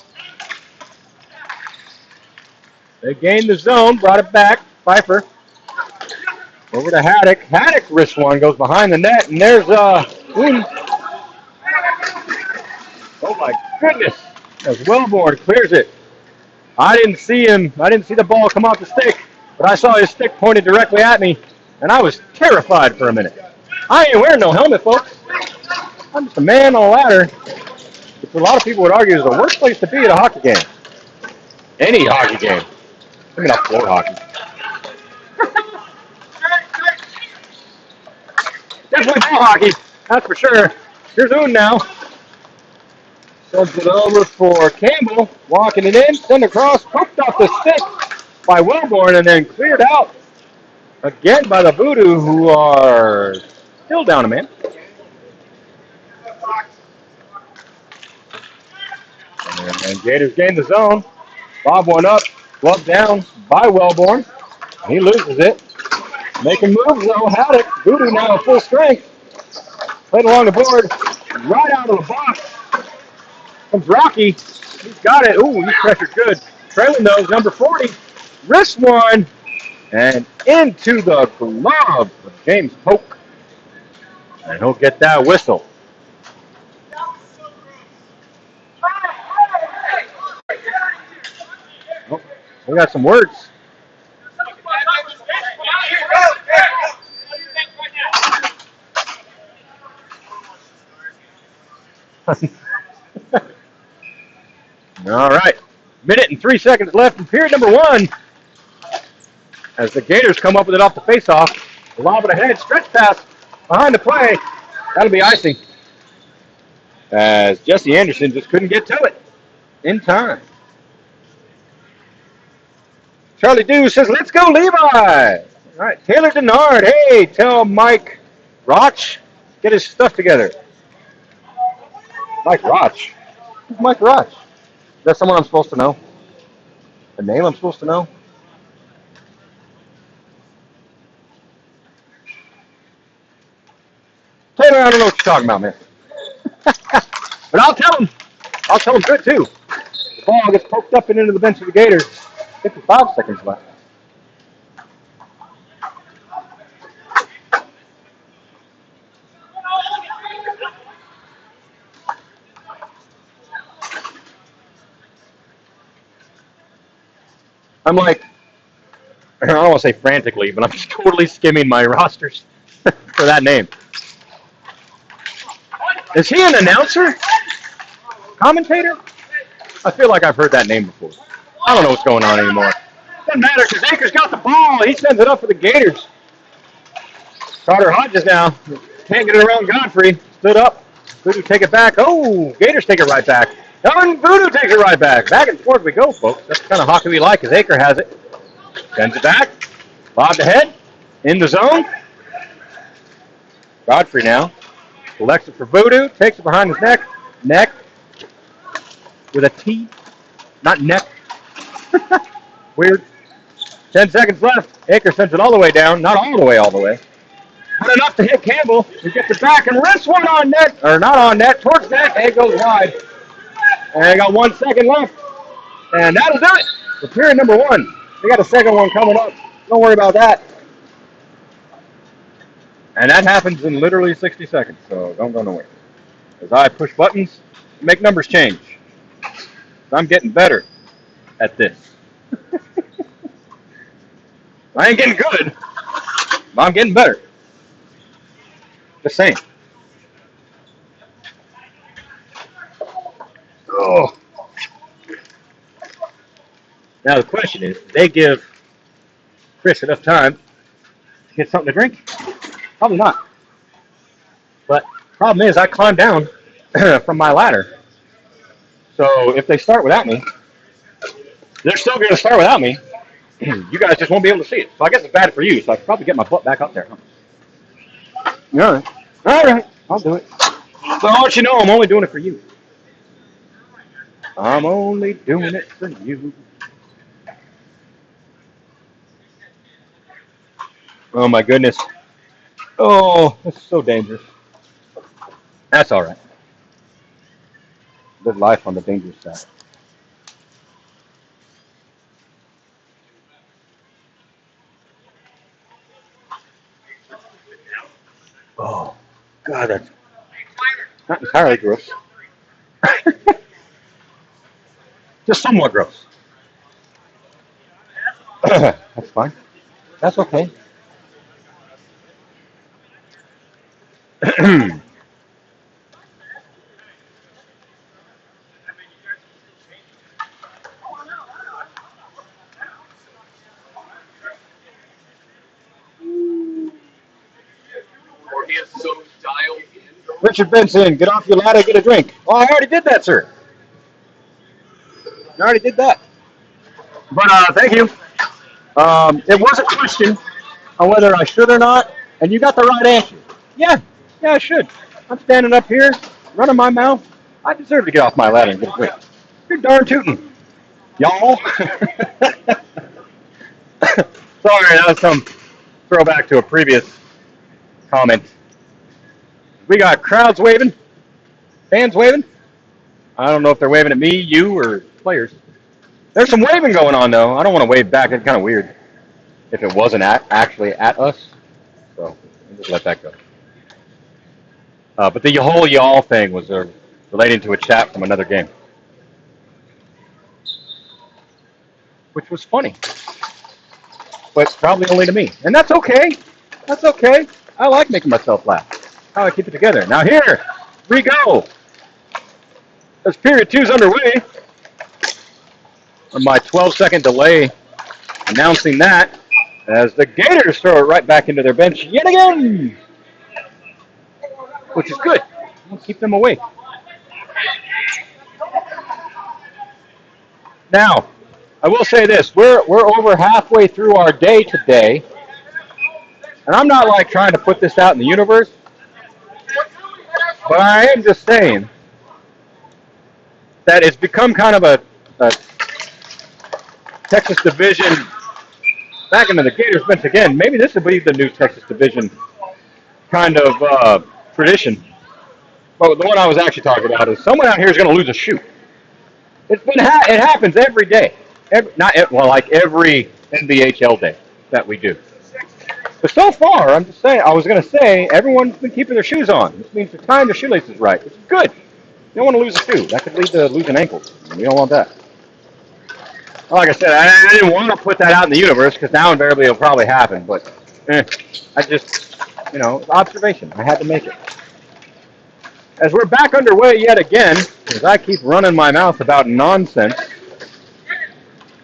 They gained the zone, brought it back. Pfeiffer. Over to Haddock. Haddock wrist one goes behind the net, and there's Boone. Oh my goodness. As Wellborn clears it. I didn't see him. I didn't see the ball come off the stick, but I saw his stick pointed directly at me, and I was terrified for a minute. I ain't wearing no helmet, folks. I'm just a man on a ladder which a lot of people would argue is the worst place to be at a hockey game. Any hockey game. Maybe not floor hockey. Definitely ball hockey, that's for sure. Here's Oon now. Sends it over for Campbell, walking it in, send across, poked off the stick by Wellborn, and then cleared out again by the Voodoo, who are still down a man. And Gators gain the zone. Bob one up, glove down by Wellborn. He loses it. Making moves though, had it. Voodoo now at full strength. Played along the board, right out of the box. Comes Rocky. He's got it. Ooh, he's pressured good. Trailing those, number 40. Wrist one. And into the glove of James Polk. And he'll get that whistle. Oh, we got some words. All right. Minute and 3 seconds left in period number 1. As the Gators come up with it off the faceoff. Lob it ahead. Stretch pass behind the play. That'll be icing. As Jesse Anderson just couldn't get to it in time. Charlie Dew says, let's go, Levi. All right. Taylor Denard. Hey, tell Mike Roch, get his stuff together. Mike Roch. Who's Mike Roch? Is that someone I'm supposed to know? A name I'm supposed to know? Taylor, I don't know what you're talking about, man. But I'll tell him. I'll tell him good, too. The ball gets poked up and into the bench of the Gators. 55 seconds left. I'm like, I don't want to say frantically, but I'm just totally skimming my rosters for that name. Is he an announcer? Commentator? I feel like I've heard that name before. I don't know what's going on anymore. Doesn't matter because Akers got the ball. He sends it up for the Gators. Carter Hodges now. Can't get it around Godfrey. Stood up. Voodoo take it back. Oh, Gators take it right back. And Voodoo takes it right back. Back and forth we go, folks. That's the kind of hockey we like as Aker has it. Sends it back. Bob ahead. In the zone. Godfrey now. Collects it for Voodoo. Takes it behind his neck. Neck. With a T. Not neck. Weird. 10 seconds left. Aker sends it all the way down. Not all the way. But enough to hit Campbell. He gets it back and wrists one on net. Or not on net. Towards net. And it goes wide. And they got 1 second left. And that'll do it for period number 1. They got a second one coming up. Don't worry about that. And that happens in literally 60 seconds. So don't go nowhere. As I push buttons, make numbers change. I'm getting better at this. I ain't getting good, but I'm getting better. Just saying. Oh. Now the question is, did they give Chris enough time to get something to drink? Probably not. But problem is, I climbed down from my ladder. So if they start without me, they're still going to start without me. You guys just won't be able to see it. So I guess it's bad for you. So I should probably get my butt back up there. All right. All right. I'll do it. So I'll let you know I'm only doing it for you. I'm only doing it for you. Oh, my goodness. Oh, this is so dangerous. That's all right. Live life on the dangerous side. Oh, God, that's not entirely gross. Just somewhat gross. That's fine. That's okay. Richard Benson, get off your ladder, get a drink. Oh, I already did that, sir. I already did that. But thank you. It was a question on whether I should or not, and you got the right answer. Yeah, I should. I'm standing up here, running my mouth. I deserve to get off my ladder and get a drink. You're darn tootin', y'all. Sorry, that was some throwback to a previous comment. We got crowds waving, fans waving. I don't know if they're waving at me, you, or players. There's some waving going on, though. I don't want to wave back. It's kind of weird if it wasn't actually at us. So I'll just let that go. But the whole y'all thing was relating to a chat from another game, which was funny, but probably only to me. And that's okay. That's okay. I like making myself laugh. How I keep it together. Now here we go. As period 2's underway. On my 12-second delay announcing that as the Gators throw it right back into their bench yet again, which is good. We'll keep them awake. Now, I will say this: we're over halfway through our day today, and I'm not like trying to put this out in the universe, but I am just saying that it's become kind of a Texas Division back into the Gators bench again. Maybe this will be the new Texas Division kind of tradition. But the one I was actually talking about is someone out here is going to lose a shoe. It happens every day. Like every NBHL day that we do. But so far, I'm just saying, I was going to say, everyone's been keeping their shoes on. This means they're tying their shoelaces right. It's good. You don't want to lose a shoe. That could lead to losing ankles. We don't want that. Like I said, I didn't want to put that out in the universe because now invariably it'll probably happen. But I just, observation. I had to make it. As we're back underway yet again, as I keep running my mouth about nonsense,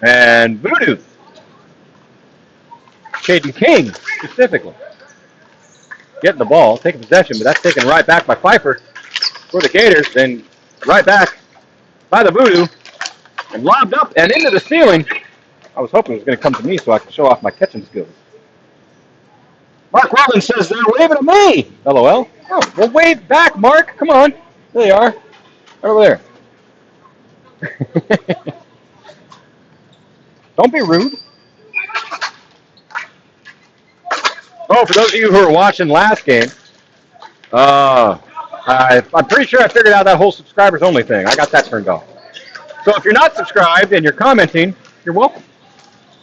and Voodoo, Caden King specifically, getting the ball, taking possession, but that's taken right back by Pfeiffer for the Gators, then right back by the Voodoo, and lobbed up and into the ceiling. I was hoping it was going to come to me so I could show off my catching skills. Mark Weldon says they're waving at me. LOL. Oh, well, wave back, Mark. Come on. There they are. Over there. Don't be rude. Oh, for those of you who are watching last game, I'm pretty sure I figured out that whole subscribers only thing. I got that turned off. So if you're not subscribed and you're commenting, you're welcome.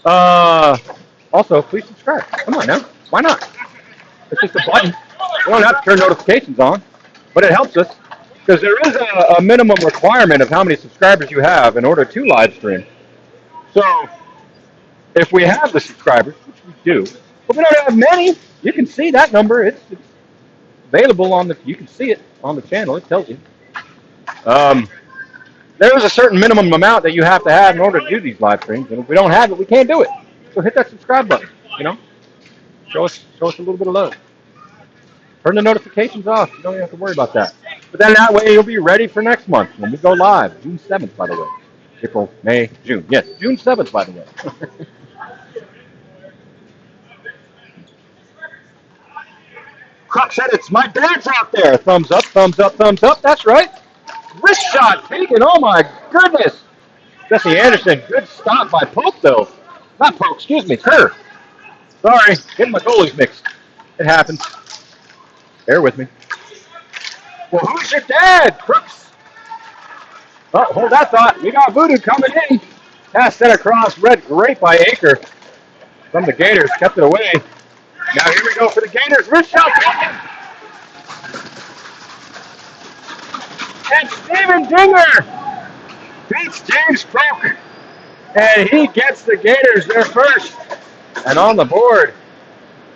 Also, please subscribe. Come on now. Why not? It's just a button. You don't have to turn notifications on, but it helps us because there is a minimum requirement of how many subscribers you have in order to live stream. So if we have the subscribers, which we do, but we don't have many, you can see that number. It's available on you can see it on the channel. It tells you. There is a certain minimum amount that you have to have in order to do these live streams, and if we don't have it, we can't do it. So hit that subscribe button. Show us a little bit of love. Turn the notifications off. You don't even have to worry about that. But then that way you'll be ready for next month when we go live, June 7th, by the way. April, May, June. Yes, June 7th, by the way. Crux said it's my dad's out there. Thumbs up, thumbs up, thumbs up. That's right. Wrist shot taken. Oh, my goodness. Jesse Anderson. Good stop by Pope, though. Not Pope, excuse me. Kerr. Sorry. Getting my goalies mixed. It happens. Bear with me. Well, who's your dad, Crooks? Oh, hold that thought. We got Voodoo coming in. Pass sent across. Read great by Aker from the Gators. Kept it away. Now here we go for the Gators. Wrist shot taken. And Steven Dinger beats James Croak. And he gets the Gators there first. And on the board,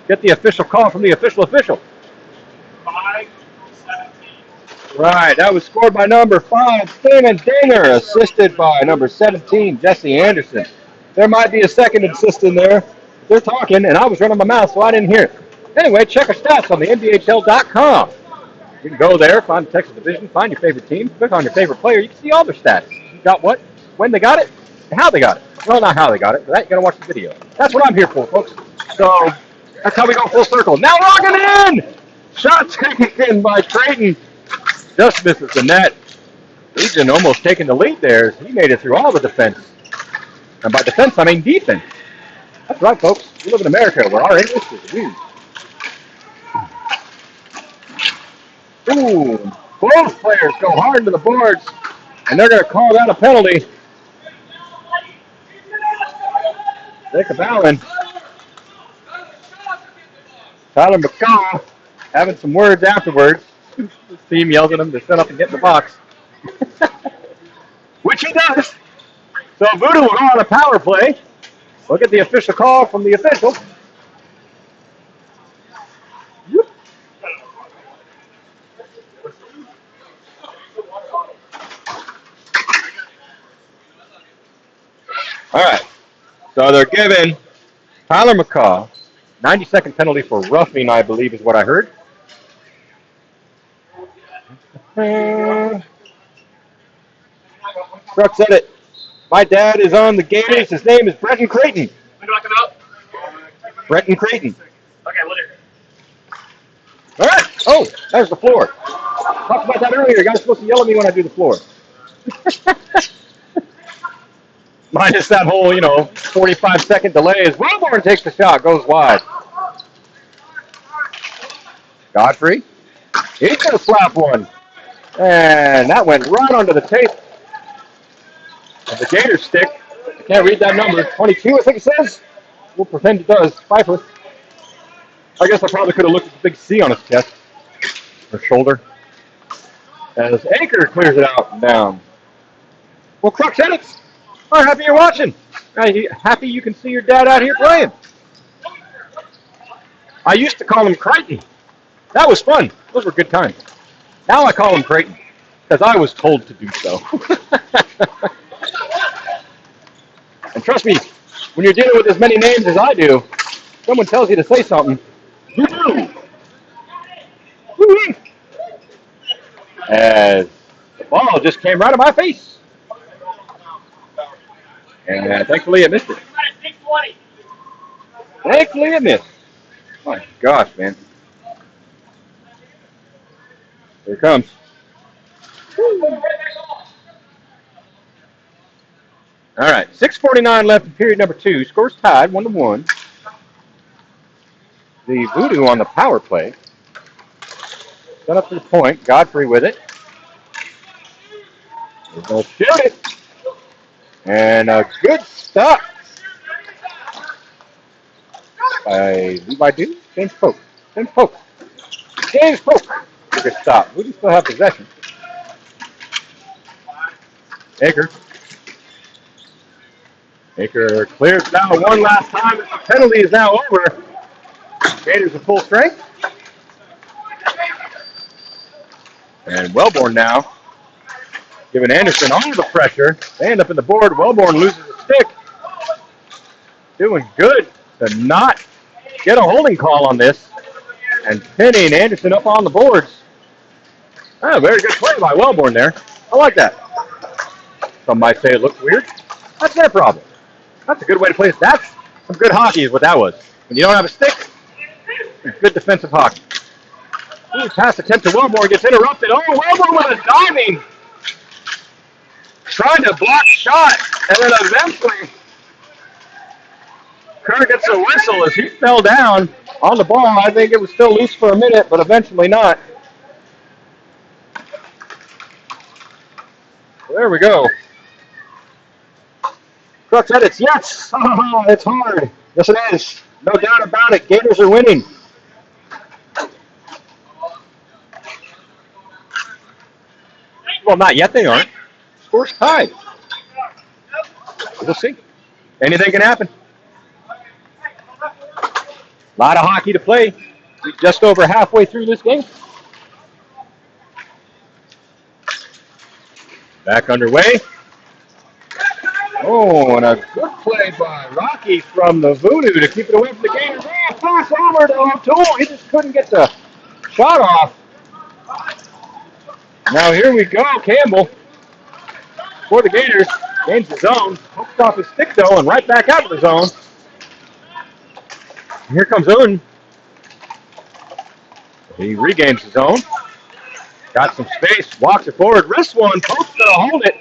get the official call from the official. 5-17. Right, that was scored by number 5, Steven Dinger, assisted by number 17, Jesse Anderson. There might be a second assist in there. They're talking, and I was running my mouth, so I didn't hear it. Anyway, check our stats on the NBHL.com. You can go there, find the Texas Division, find your favorite team, click on your favorite player. You can see all their stats. You got what, when they got it, and how they got it. Well, not how they got it, but that you got to watch the video. That's what I'm here for, folks. So that's how we go full circle. Now logging in! Shot taken in by Creighton. Just misses the net. Legion almost taking the lead there. He made it through all the defense. And by defense, I mean defense. That's right, folks. We live in America where our English is win. Ooh, both players go hard into the boards, and they're going to call that a penalty. Jacob Allen. Tyler McCaw having some words afterwards. The team yells at him to set up and get in the box. Which he does. So Voodoo will go on a power play. We'll get the official call from the official. All right. So they're giving Tyler McCaw 90-second penalty for roughing, I believe is what I heard. Truck said it. My dad is on the Gators. His name is Brenton Creighton. Brenton Creighton. Okay, look here. All right. Oh, there's the floor. Talked about that earlier. You guys are supposed to yell at me when I do the floor. Minus that whole, 45-second delay as Wellborn takes the shot, goes wide. Godfrey. He's going to slap one. And that went right onto the tape of the Gator stick. I can't read that number. 22, I think it says. We'll pretend it does. Pfeiffer. I guess I probably could have looked at the big C on his chest. Or shoulder. As Anchor clears it out and down. Well, Crux Edits. I'm happy you're watching. Happy you can see your dad out here playing. I used to call him Creighton. That was fun. Those were good times. Now I call him Creighton because I was told to do so. And trust me, when you're dealing with as many names as I do, someone tells you to say something, you do. Woo-wee. As the ball just came right in my face. And thankfully it missed it. Thankfully it missed. My gosh, man. Here it comes. All right, 6:49 left in period number 2. Scores tied, 1-1. The Voodoo on the power play. Set up to the point. Godfrey with it. They'll shoot it. And a good stop by Levi Dew. James Polk. James Polk. Good stop. Voodoo still have possession. Aker clears it out one last time. The penalty is now over. Gators at full strength. And Wellborn now giving Anderson all the pressure. They end up in the board. Wellborn loses a stick. Doing good to not get a holding call on this. And pinning Anderson up on the boards. Oh, very good play by Wellborn there. I like that. Some might say it looks weird. That's their problem. That's a good way to play it. That's some good hockey is what that was. When you don't have a stick, it's good defensive hockey. Ooh, pass attempt to Wellborn gets interrupted. Oh, Wellborn with a diving. Trying to block shot. And then eventually, Kerr gets a whistle as he fell down on the ball. I think it was still loose for a minute, but eventually not. There we go. Crux Edits, yes! Oh, it's hard. Yes, it is. No doubt about it. Gators are winning. Well, not yet. They aren't. Score's tied. We'll see. Anything can happen. A lot of hockey to play. We're just over halfway through this game. Back underway. Oh, and a good play by Rocky from the Voodoo to keep it away from the Gators. Oh, pass over to O'Toole. He just couldn't get the shot off. Now here we go, Campbell. For the Gators, gains the zone, hooks off his stick though, and right back out of the zone. And here comes Unn. He regains the zone. Got some space, walks it forward, wrist one, Pope's gonna hold it.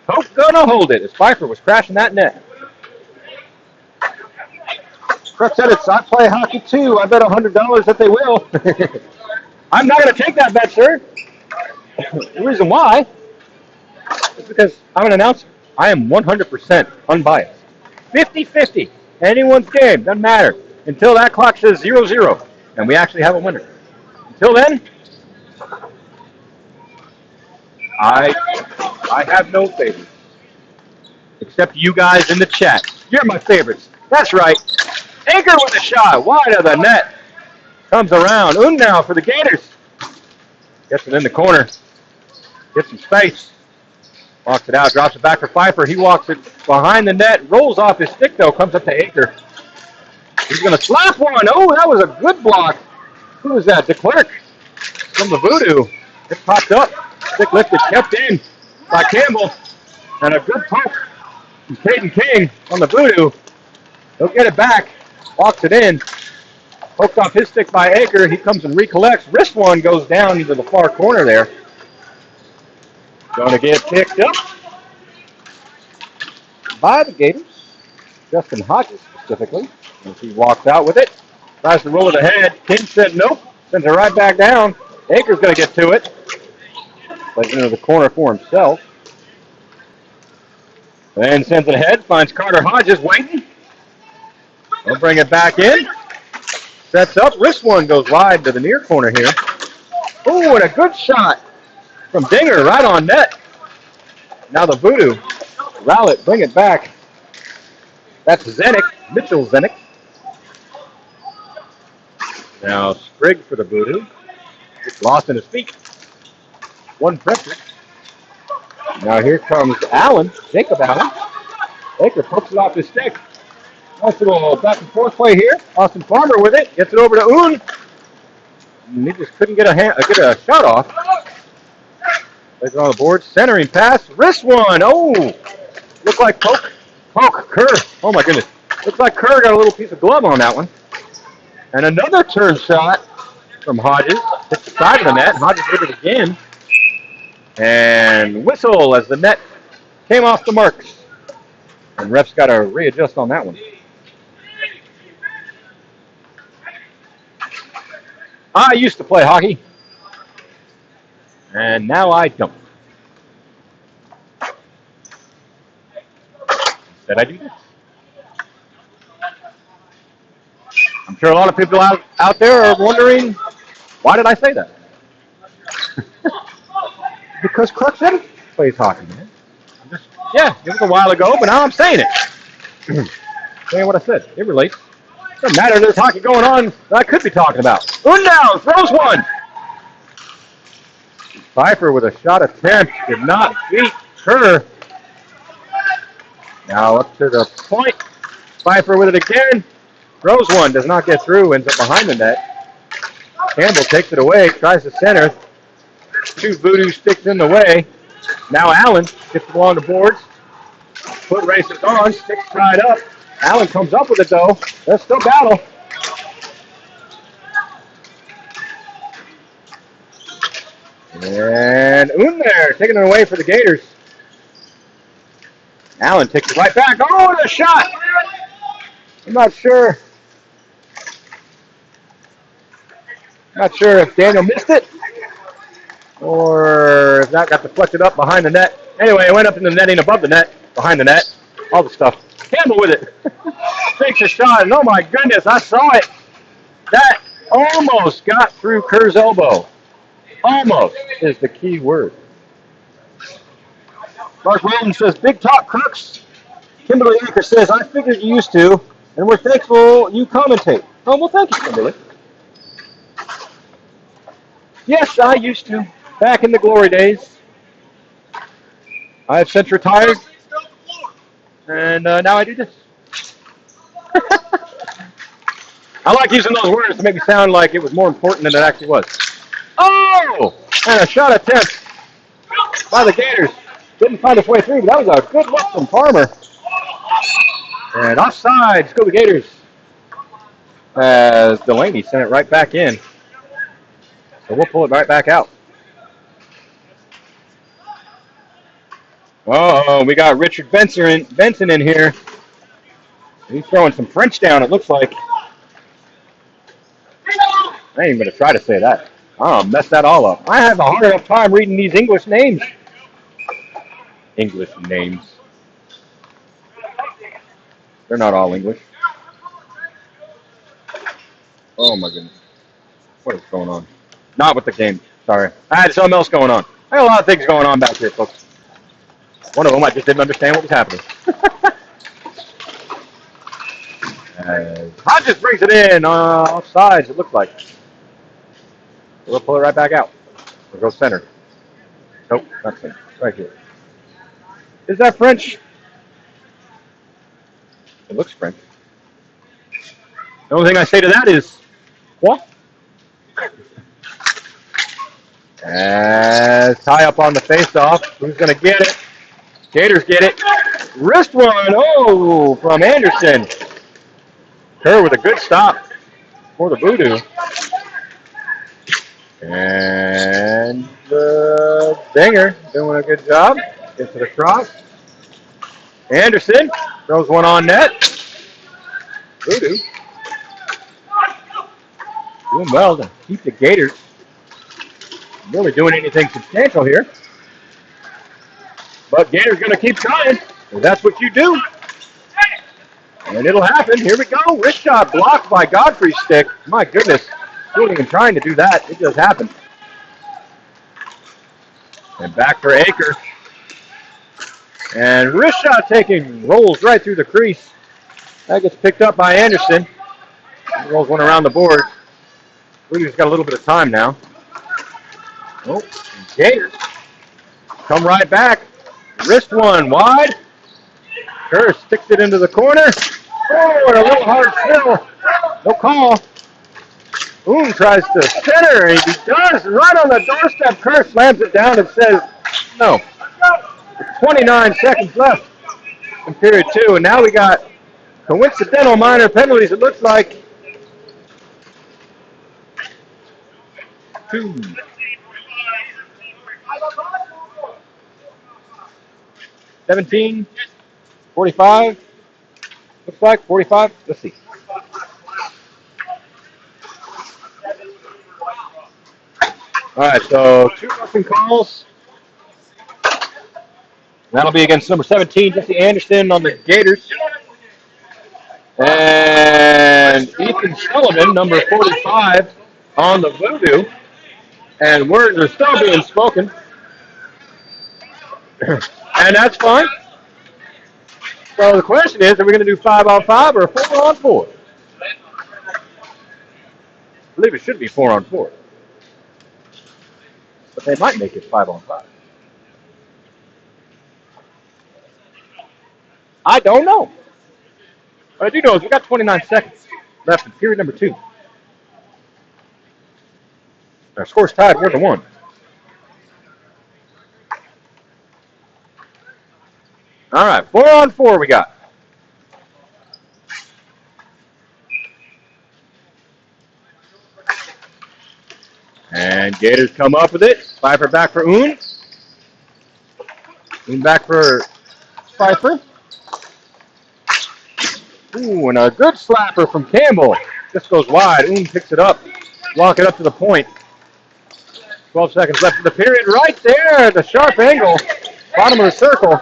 Pope's gonna hold it as Pfeiffer was crashing that net. Crooks said it's, I play hockey too. I bet $100 that they will. I'm not gonna take that bet, sir. The reason why is because I'm an announcer. I am 100% unbiased. 50-50. Anyone's game, doesn't matter. Until that clock says 0-0, and we actually have a winner. Until then, I have no favorites. Except you guys in the chat. You're my favorites. That's right. Anchor with a shot, wide of the net. Comes around. Unn now for the Gators. Gets it in the corner. Gets some space. Walks it out, drops it back for Pfeiffer. He walks it behind the net, rolls off his stick though, comes up to Anchor. He's going to slap one. Oh, that was a good block. Who was that? DeClerc from the Voodoo. It popped up. Stick lifted, kept in by Campbell. And a good poke from Caden King on the Voodoo. He'll get it back. Walks it in. Poked off his stick by Anchor. He comes and recollects. Wrist one goes down into the far corner there. Going to get picked up by the Gators. Justin Hodges specifically. As he walks out with it. Tries to roll it ahead. King said nope. Sends it right back down. Anchor's going to get to it. Plays into the corner for himself. And sends it ahead. Finds Carter Hodges waiting. He'll bring it back in. Sets up. Wrist one goes wide to the near corner here. Oh, and a good shot from Dinger right on net. Now the Voodoo. Rowlett, bring it back. That's Zenick. Mitchell Zenick. Now Sprigg for the Voodoo. It's lost in his feet. One pressure. Now here comes Allen. Jacob Allen. Baker pokes it off his stick. Nice little back and forth play here. Austin Farmer with it. Gets it over to Unn. And he just couldn't get a shot off. Plays it on the board. Centering pass. Wrist one. Oh! Looked like poke. Kerr. Oh my goodness. Looks like Kerr got a little piece of glove on that one. And another turn shot from Hodges. Hits the side of the net. Hodges with it again. And whistle as the net came off the marks. And ref's got to readjust on that one. I used to play hockey, and now I don't. Instead, I do this. I'm sure a lot of people out there are wondering, why did I say that? Because Crux said it plays hockey, man. Yeah, it was a while ago, but now I'm saying it. Saying what I said. It relates. Doesn't matter, there's hockey going on that I could be talking about. Unn down, throws one. Pfeiffer with a shot attempt did not beat Kerr. Now up to the point. Pfeiffer with it again. Throws one, does not get through, ends up behind the net. Campbell takes it away, tries to center. Two Voodoo sticks in the way. Now Allen gets it along the boards. Foot races on, sticks tied up. Allen comes up with it though. There's still battle. And Unn there, taking it away for the Gators. Allen takes it right back. Oh, and a shot! I'm not sure. Not sure if Daniel missed it or if that got deflected up behind the net. Anyway, it went up in the netting above the net, behind the net, all the stuff. Campbell with it. Takes a shot, and oh my goodness, I saw it. That almost got through Kerr's elbow. Almost is the key word. Mark Williams says, big talk, Crooks. Kimberly Aker says, I figured you used to, and we're thankful you commentate. Oh, well, thank you, Kimberly. Yes, I used to, back in the glory days. I have since retired, and now I do this. I like using those words to make me sound like it was more important than it actually was. Oh! And a shot attempt by the Gators. Didn't find its way through, but that was a good look from Farmer. And offsides, go the Gators. As Delaney sent it right back in. So we'll pull it right back out. Oh, we got Richard Benson in here. He's throwing some French down, it looks like. I ain't even going to try to say that. I'll mess that all up. I have a hard enough time reading these English names. English names. They're not all English. Oh, my goodness. What is going on? Not with the game. Sorry. I had something else going on. I had a lot of things going on back here, folks. One of them, I just didn't understand what was happening. Hodges brings it in off sides, it looks like. We'll pull it right back out. We'll go center. Nope, not center. Right here. Is that French? It looks French. The only thing I say to that is, what? As tie up on the face-off. Who's going to get it? Gators get it. Wrist one. Oh, from Anderson. Kerr with a good stop for the Voodoo. And the Dinger doing a good job. Gets it across. Anderson throws one on net. Voodoo doing well to keep the Gators really doing anything substantial here. But Gators going to keep trying. Well, that's what you do. And it'll happen. Here we go. Wrist shot blocked by Godfrey's stick. My goodness. He wasn't even trying to do that. It just happened. And back for Aker. And wrist shot taking rolls right through the crease. That gets picked up by Anderson. He rolls one around the board. Voodoo's got a little bit of time now. Oh, Gators come right back. Wrist one wide. Kerr sticks it into the corner. Oh, and a little hard fill. No call. Boone tries to center, and he does. Right on the doorstep, Kerr slams it down and says, no. 29 seconds left in period 2, and now we got coincidental minor penalties, it looks like. 2. 17, 45, looks like 45. Let's see. All right, so 2 roughing calls. That'll be against number 17, Jesse Anderson on the Gators. And Ethan Sullivan, number 45, on the Voodoo. And words are still being spoken. And that's fine. So the question is, are we going to do 5-on-5 or 4-on-4? I believe it should be 4-on-4. But they might make it 5-on-5. I don't know. What I do know is we got 29 seconds left in period number 2. Our score's tied 1-1. All right, 4-on-4 we got. And Gators come up with it. Pfeiffer back for Oon. Oon back for Pfeiffer. Ooh, and a good slapper from Campbell. Just goes wide. Oon picks it up. Walk it up to the point. 12 seconds left in the period. Right there, the sharp angle. Bottom of the circle.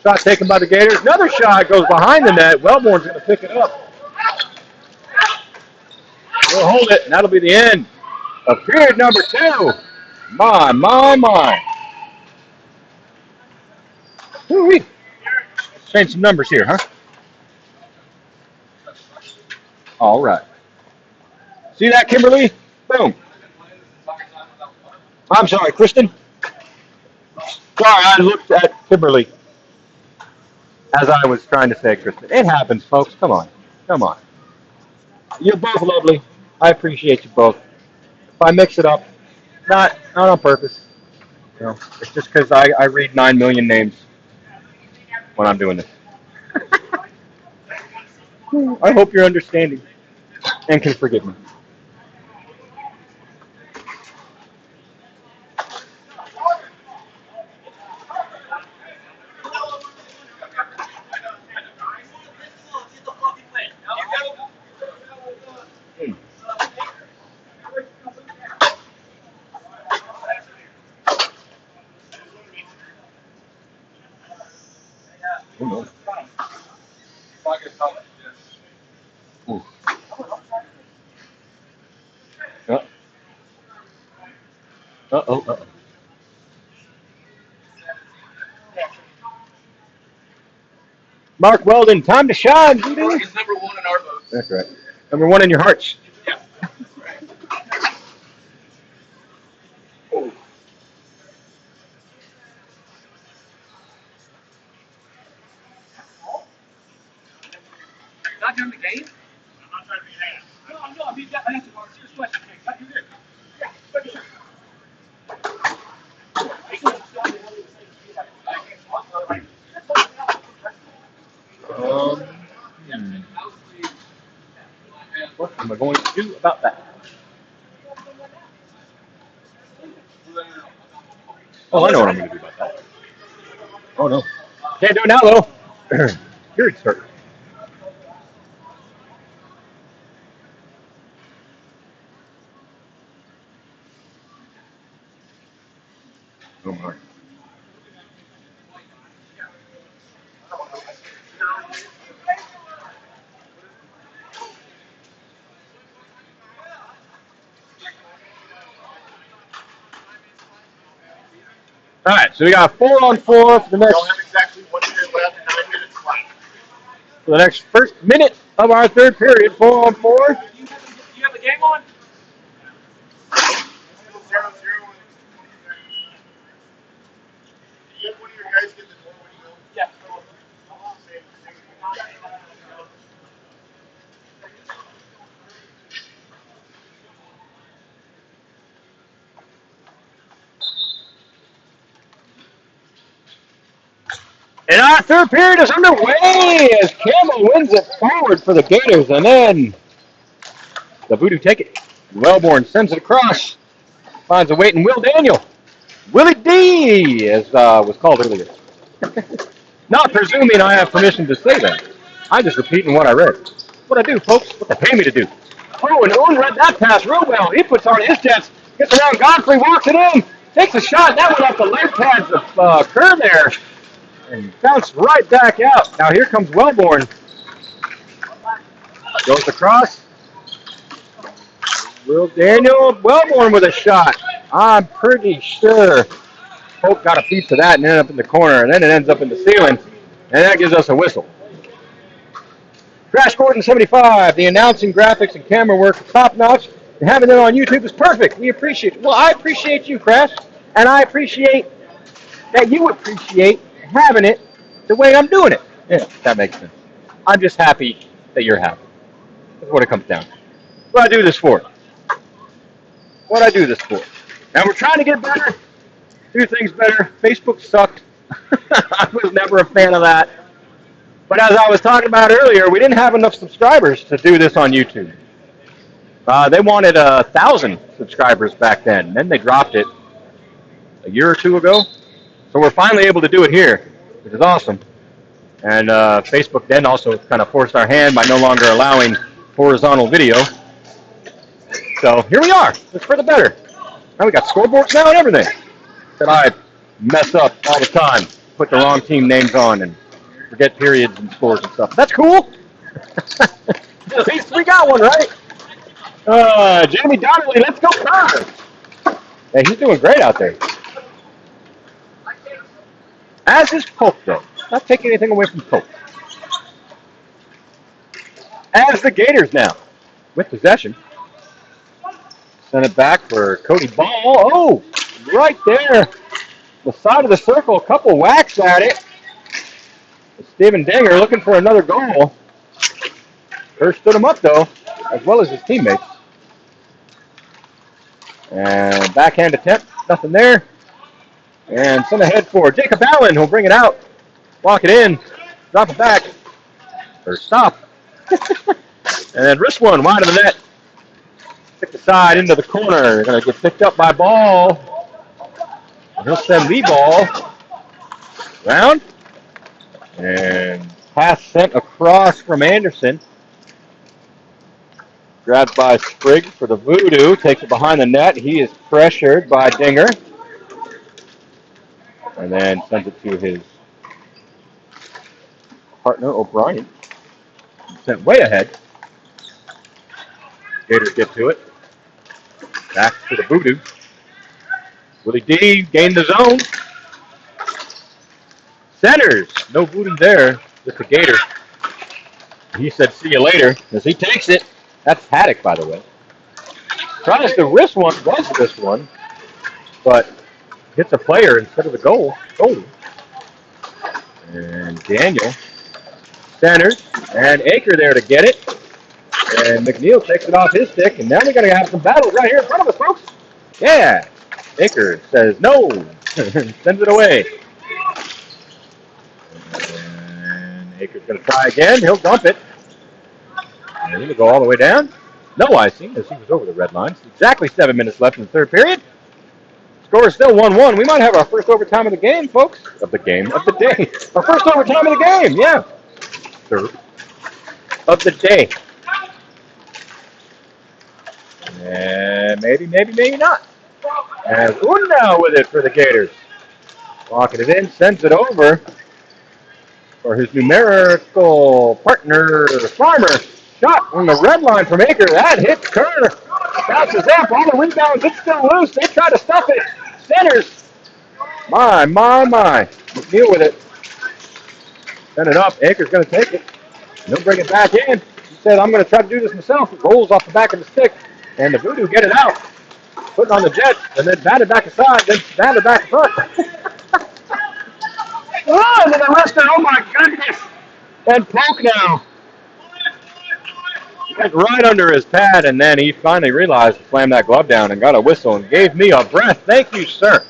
Shot taken by the Gators. Another shot goes behind the net. Wellborn's going to pick it up. We'll hold it, and that'll be the end of period number 2. My. Woo-wee. Change some numbers here, huh? All right. See that, Kimberly? Boom. I'm sorry, Kristen. Sorry, I looked at Kimberly as I was trying to say Kristen. It happens, folks. Come on. You're both lovely. I appreciate you both. If I mix it up, not on purpose. You know, it's just because I read 9 million names when I'm doing this. I hope you're understanding and can forgive me. Ooh. Ooh. Uh, uh-oh, uh-oh. Mark Weldon, time to shine, Voodoo. He's #1 in our votes. That's right. #1 in your hearts. Yeah. Not during the game? I'm not trying to be an ass. No, I mean, that's a serious question. Cut you there. Yeah, cut you there. What am I going to do about that? Oh, I know what I'm going to do about that. Oh, no. Can't do it now, though. Period start. Oh, my. All right, so we got 4-on-4 for the next. Don't have exactly 1 minute left, 9 minutes left. For the next first minute of our third period, 4-on-4. You have the game on? 0-0. Did one of your guys get the goal when you go? Yeah. And our third period is underway as Campbell wins it forward for the Gators, and then the Voodoo take it. Wellborn sends it across, finds a waiting Will Daniel. Willie D, as was called earlier. Not presuming I have permission to say that. I'm just repeating what I read. What I do, folks, what they pay me to do. Oh, and Owen read that pass real well. He puts on his jets, gets around Godfrey, walks it in, takes a shot. That went off the left pads of Kerr there. And bounced right back out. Now here comes Wellborn. Goes across. Will Daniel Wellborn with a shot. I'm pretty sure Pope got a piece of that and ended up in the corner, and then it ends up in the ceiling, and that gives us a whistle. Crash Gordon 75. The announcing, graphics, and camera work are top notch, and having it on YouTube is perfect. We appreciate it. Well, I appreciate you, Crash, and I appreciate that you appreciate having it the way I'm doing it. Yeah, that makes sense. I'm just happy that you're happy. That's what it comes down to. What I do this for. What I do this for. And we're trying to get better, do things better. Facebook sucked. I was never a fan of that. But as I was talking about earlier, we didn't have enough subscribers to do this on YouTube. They wanted 1,000 subscribers back then. Then they dropped it a year or two ago. So we're finally able to do it here, which is awesome. And Facebook then also kind of forced our hand by no longer allowing horizontal video. So here we are. It's for the better. Now we got scoreboards now and everything that I mess up all the time. Put the wrong team names on and forget periods and scores and stuff. That's cool. At least we got one, right? Jamie Donnelly, let's go Connors. Hey, he's doing great out there. As is Pope, though. Not taking anything away from Pope. As the Gators now, with possession. Send it back for Cody Ball. Oh, right there. The side of the circle, a couple whacks at it. Steven Dinger looking for another goal. First stood him up, though, as well as his teammates. And backhand attempt, nothing there. And send ahead for Jacob Allen, who'll bring it out. Walk it in. Drop it back. Or stop. And then wrist one wide of the net. Stick the side into the corner. Going to get picked up by Ball. And he'll send the ball round. And pass sent across from Anderson. Grabbed by Spriggs for the Voodoo. Takes it behind the net. He is pressured by Dinger. And then sends it to his partner, O'Brien. Sent way ahead. Gators get to it. Back to the Voodoo. Willie D gained the zone. Centers. No Voodoo there with the Gator. He said, see you later, as he takes it. That's Haddock, by the way. Tries to wrist one, does wrist one, but hits a player instead of the goal. And Daniel centers, and Aker there to get it. And McNeil takes it off his stick, and now we got to have some battles right here in front of us, folks. Yeah. Aker says no, sends it away. And Aker's going to try again. He'll dump it. And he'll go all the way down. No icing, as he was over the red line. Exactly 7 minutes left in the third period. Score is still 1-1. We might have our first overtime of the game, folks. Of the day. Our first overtime of the game, yeah. Third of the day. And maybe not. And Undau with it for the Gators. Walking it in, sends it over for his numerical partner, Farmer. Shot on the red line from Aker. That hits Kerr. Bounces up. All the rebounds. It's still loose. They try to stuff it. Centers. My. McNeil with it. Send it up. Aker's going to take it. He'll bring it back in. He said, I'm going to try to do this myself. It rolls off the back of the stick. And the Voodoo get it out. Putting on the jet. And then batted back aside. Then batted back in front. Oh, and then the wrister. Oh, my goodness. And Polk now. Went right under his pad, and then he finally realized to slam that glove down and got a whistle and gave me a breath. Thank you, sir.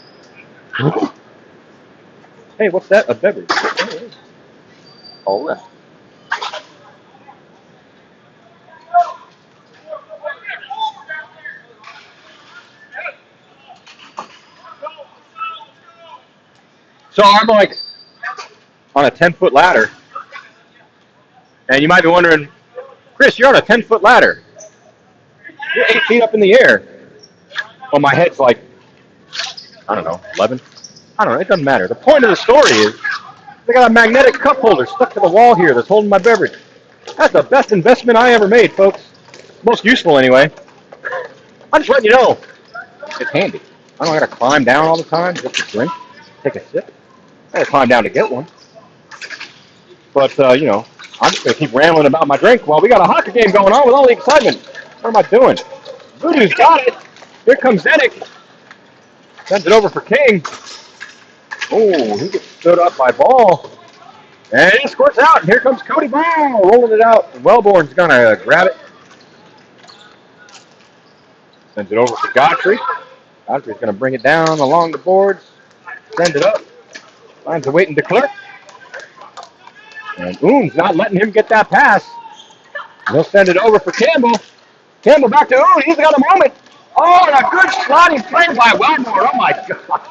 Hey, what's that? A beverage. All right. So I'm like on a 10-foot ladder, and you might be wondering, Chris, you're on a 10-foot ladder. You're 8 feet up in the air. Well, my head's like, I don't know, 11? I don't know, it doesn't matter. The point of the story is I got a magnetic cup holder stuck to the wall here that's holding my beverage. That's the best investment I ever made, folks. Most useful, anyway. I'm just letting you know. It's handy. I don't got to climb down all the time just to drink, take a sip. I got to climb down to get one. But, you know, I'm just going to keep rambling about my drink while we got a hockey game going on with all the excitement. What am I doing? Voodoo's got it. Here comes Zedek. Sends it over for King. Oh, he gets stood up by Ball. And he squirts out. And here comes Cody Ball rolling it out. Wellborn's going to grab it. Sends it over for Godfrey. Godfrey's going to bring it down along the boards. Send it up. Finds a waiting to clerk. And Oon's not letting him get that pass. He'll send it over for Campbell. Campbell back to Oon. He's got a moment. Oh, and a good sliding play by Wellborn. Oh, my God.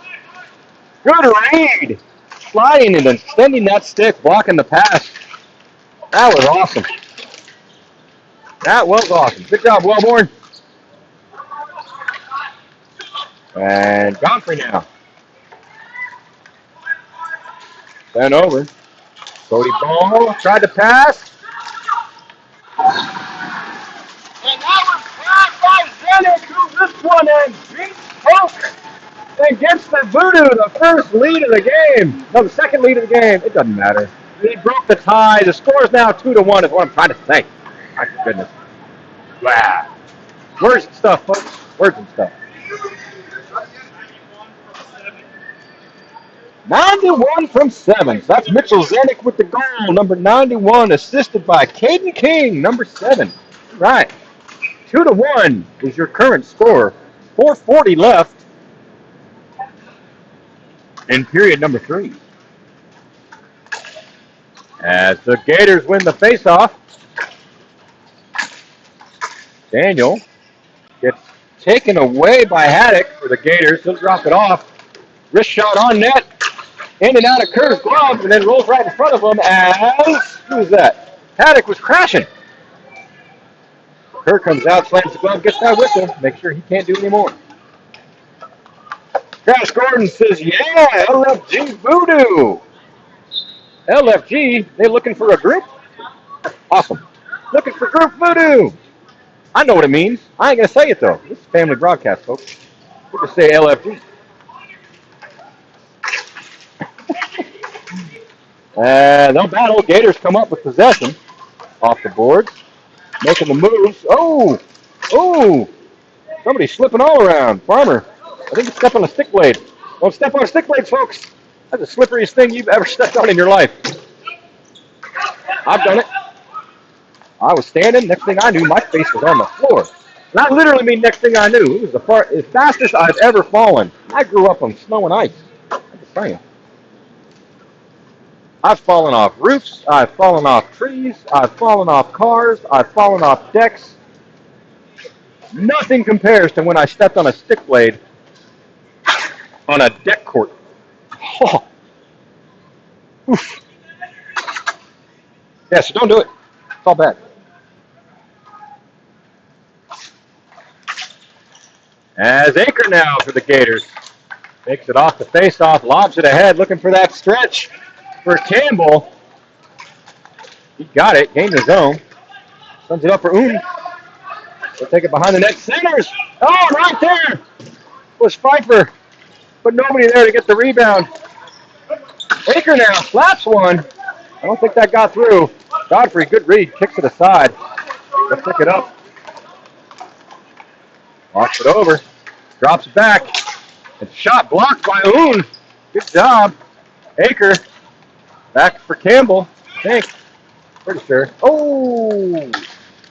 Good read. Sliding and extending that stick, blocking the pass. That was awesome. That was awesome. Good job, Wellborn. And Godfrey now. Sent over. Cody Ball tried to pass. And that was passed by Zenit, who this one and beats Polk and gets the Voodoo the first lead of the game. No, the second lead of the game. It doesn't matter. He broke the tie. The score is now 2-1 is what I'm trying to say. My goodness. Wow. Words and stuff, folks. Words and stuff. 91 from 7. So that's Mitchell Zenick with the goal. Number 91, assisted by Caden King, number 7. Right. 2-1 is your current score. 4:40 left. in period number 3. As the Gators win the faceoff, Daniel gets taken away by Haddock for the Gators. He'll drop it off. Wrist shot on net. In and out of Kerr's glove, and then rolls right in front of him as, who was that? Haddock was crashing. Kerr comes out, slams the glove, gets that whistle, make sure he can't do any more. Crash Gordon says, yeah, LFG Voodoo. LFG, they looking for a group? Awesome. Looking for group Voodoo. I know what it means. I ain't going to say it, though. This is family broadcast, folks. We'll just say LFG. And they'll battle. Gators come up with possession off the boards, making the moves. Oh, somebody's slipping all around. Farmer, I think he's stepping on a stick blade. Don't step on stick blades, folks. That's the slipperiest thing you've ever stepped on in your life. I've done it. I was standing. Next thing I knew, my face was on the floor. And I literally mean next thing I knew. It was the fastest I've ever fallen. I grew up on snow and ice. I'm just saying. I've fallen off roofs, I've fallen off trees, I've fallen off cars, I've fallen off decks. Nothing compares to when I stepped on a stick blade on a deck court. Oh. Oof. Yeah, so don't do it. It's all bad. As Aker now for the Gators. Takes it off the face-off, lobs it ahead, looking for that stretch for Campbell. He got it, gained his own. Sends it up for Oom. He'll take it behind the net. Centers! Oh, right there! Was Pfeiffer, but nobody there to get the rebound. Aker now slaps one. I don't think that got through. Godfrey, good read, kicks it aside. He'll pick it up. Walks it over, drops it back. And shot blocked by Oon. Good job. Aker. Back for Campbell, I think. Pretty sure. Oh!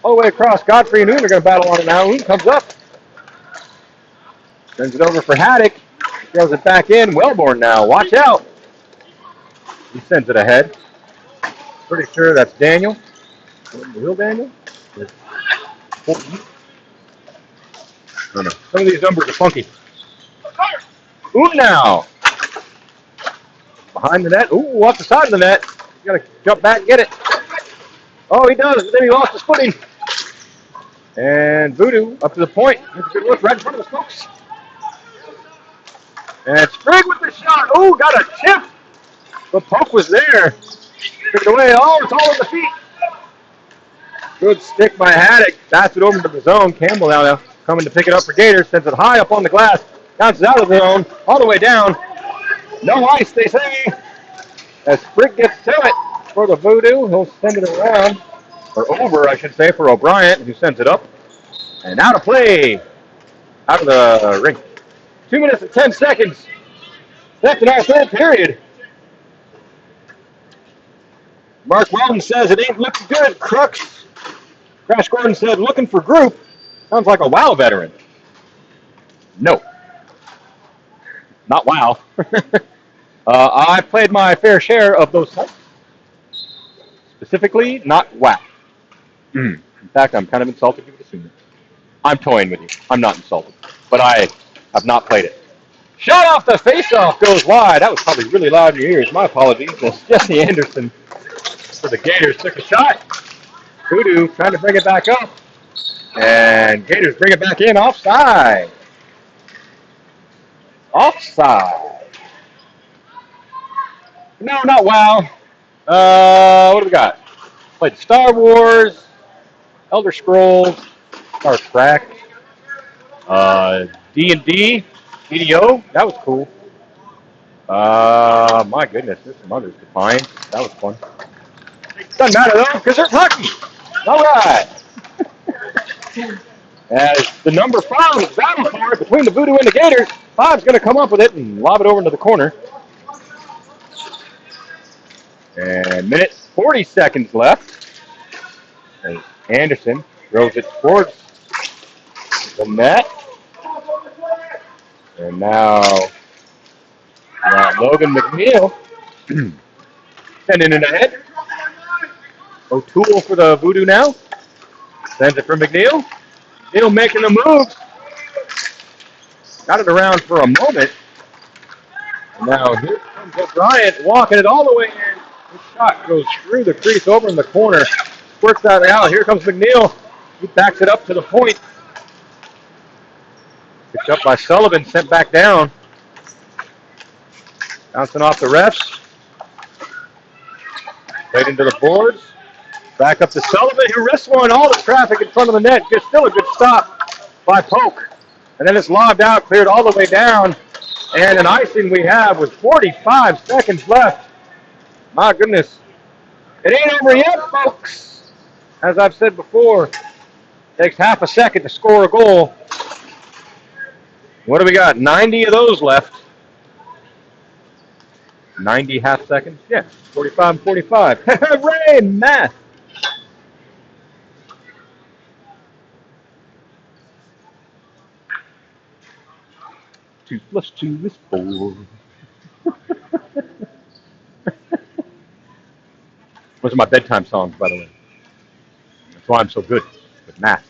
All the way across. Godfrey and Oon are going to battle on it now. Oon comes up. Sends it over for Haddock. Throws it back in. Wellborn now. Watch out. He sends it ahead. Pretty sure that's Daniel. The real Daniel? I don't know. Some of these numbers are funky. Oon now. Behind the net. Ooh, off the side of the net. You got to jump back and get it. Oh, he does. But then he lost his footing. And Voodoo up to the point. Here's a good look right in front of us, folks. And Sprigg with the shot. Oh, got a tip. The poke was there. Took it away. Oh, it's all on the feet. Good stick by Haddock. Pass it over to the zone. Campbell now coming to pick it up for Gators. Sends it high up on the glass. Bounces out of the zone. All the way down. No ice, they say. As Sprigg gets to it for the Voodoo, he'll send it around. Or over, I should say, for O'Brien, who sends it up. And out of play. Out of the ring. 2 minutes and 10 seconds. Left in our third period. Mark Weldon says it ain't looking good, Crooks. Crash Gordon said looking for group. Sounds like a WoW veteran. No. Not WoW. I've played my fair share of those types. Specifically, not WoW. In fact, I'm kind of insulted you would assume it. I'm toying with you. I'm not insulted. But I have not played it. Shot off the face-off goes wide. That was probably really loud in your ears. My apologies. As Jesse Anderson for the Gators took a shot. Voodoo trying to bring it back up. And Gators bring it back in offside. Offside. No, not WoW. What do we got? Played Star Wars, Elder Scrolls, Star Trek, D&D, EDO. That was cool. My goodness, there's some others to find. That was fun. Doesn't matter though, because there's hockey. All right. As the number 5 is battle for it between the Voodoo and the Gators, 5's going to come up with it and lob it over into the corner. And minute 40 seconds left. As Anderson throws it towards the net. And now Logan McNeil sending it ahead. O'Toole for the Voodoo now. Sends it for McNeil. McNeil making the move. Got it around for a moment. And now here comes O'Brien walking it all the way in. His shot goes through the crease over in the corner. Works that out. Here comes McNeil. He backs it up to the point. Picked up by Sullivan, sent back down. Bouncing off the refs. Played into the boards. Back up to Sullivan, who wrists one. All the traffic in front of the net. Gets still a good stop by Polk. And then it's lobbed out, cleared all the way down. And an icing we have with 45 seconds left. My goodness. It ain't over yet, folks. As I've said before, takes half a second to score a goal. What do we got? 90 of those left. 90 half seconds? Yeah, 45 and 45. Hooray, math. Two plus two is 4. Those are my bedtime songs, by the way. That's why I'm so good with math.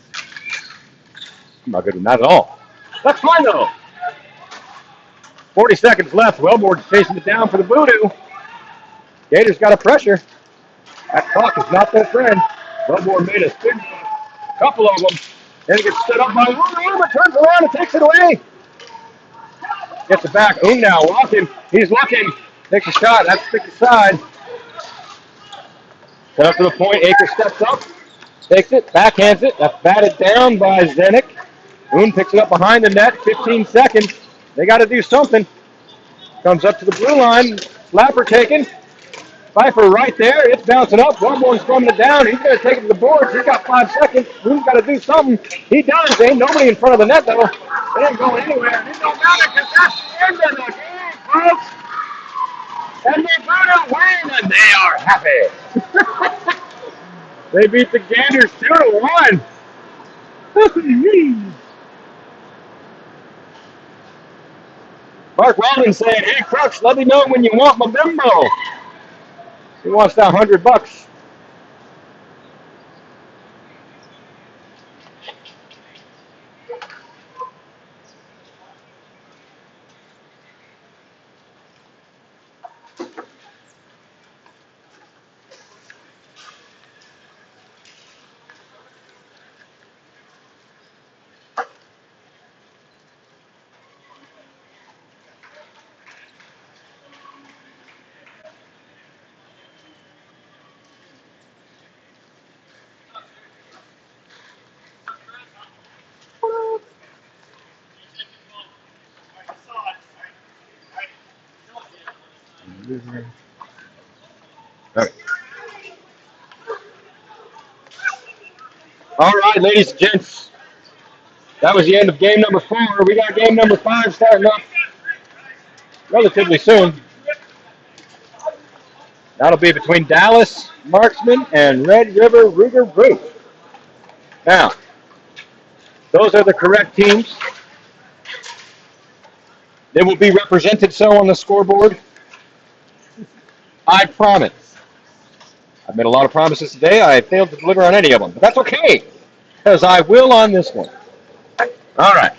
I'm not good with math at all. That's fine, though. 40 seconds left. Wellboard's chasing it down for the Voodoo. Gators got a pressure. That clock is not their friend. Wellboard made a couple of them. Then it gets set up by Voodoo. Turns around and takes it away. Gets it back. now walking. He's looking. Takes a shot. That's stick aside. Set up to the point. Akers steps up. Takes it. Backhands it. That's batted down by Zenik. Picks it up behind the net. 15 seconds. They got to do something. Comes up to the blue line. Slapper taken. Pfeiffer right there. It's bouncing up. Wellborn's throwing it down. He's going to take it to the boards. He's got 5 seconds. Boon's got to do something. He does. Ain't nobody in front of the net, though. It ain't going anywhere. It don't matter because that's the end of the game, folks. And the Voodoo win, and they are happy. They beat the Gators 2-1. Mark Weldon saying, "Hey, Crux, let me know when you want my bimbo." He wants that $100. All right, ladies and gents. That was the end of game number 4. We got game number 5 starting up relatively soon. That'll be between Dallas, Marksman, and Red River Ruger Brute. Now, those are the correct teams. They will be represented so on the scoreboard. I promise. I've made a lot of promises today. I failed to deliver on any of them. But that's okay, because I will on this one. All right.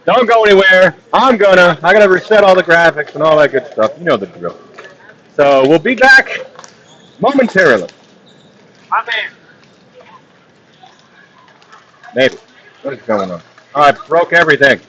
Don't go anywhere. I got to reset all the graphics and all that good stuff. You know the drill. So we'll be back momentarily. My man. Maybe. What is going on? Oh, I broke everything.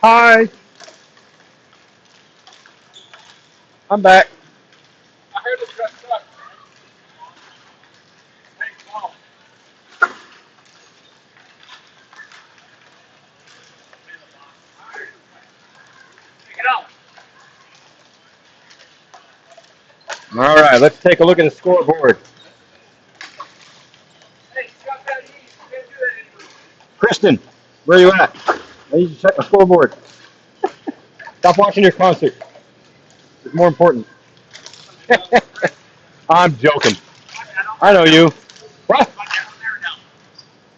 Hi. I'm back. I heard the truck. Thanks, Paul. Take it out. All right, let's take a look at the scoreboard. Hey, stop that easy. You can't do that anymore. Kristen, where are you at? I need you to check my scoreboard. Stop watching your concert. It's more important. I'm joking. I know you. What?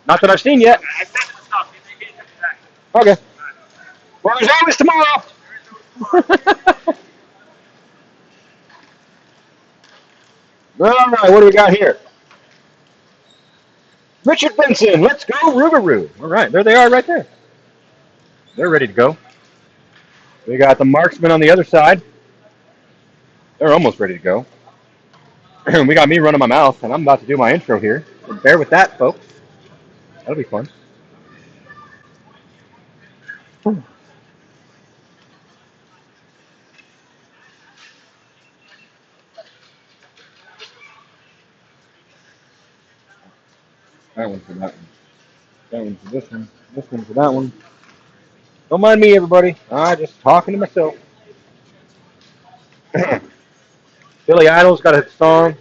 Not that I've seen yet. I sent him the stuff. He can't get back. Okay. Well, there's always tomorrow. All right, what do we got here? Richard Benson, let's go, Rougarou. All right, there they are right there. They're ready to go. We got the Marksman on the other side. They're almost ready to go. We got me running my mouth, and I'm about to do my intro here. So bear with that, folks. That'll be fun. That one for that one. That one for this one. This one for that one. Don't mind me, everybody. I'm just talking to myself. Billy Idol's got a song.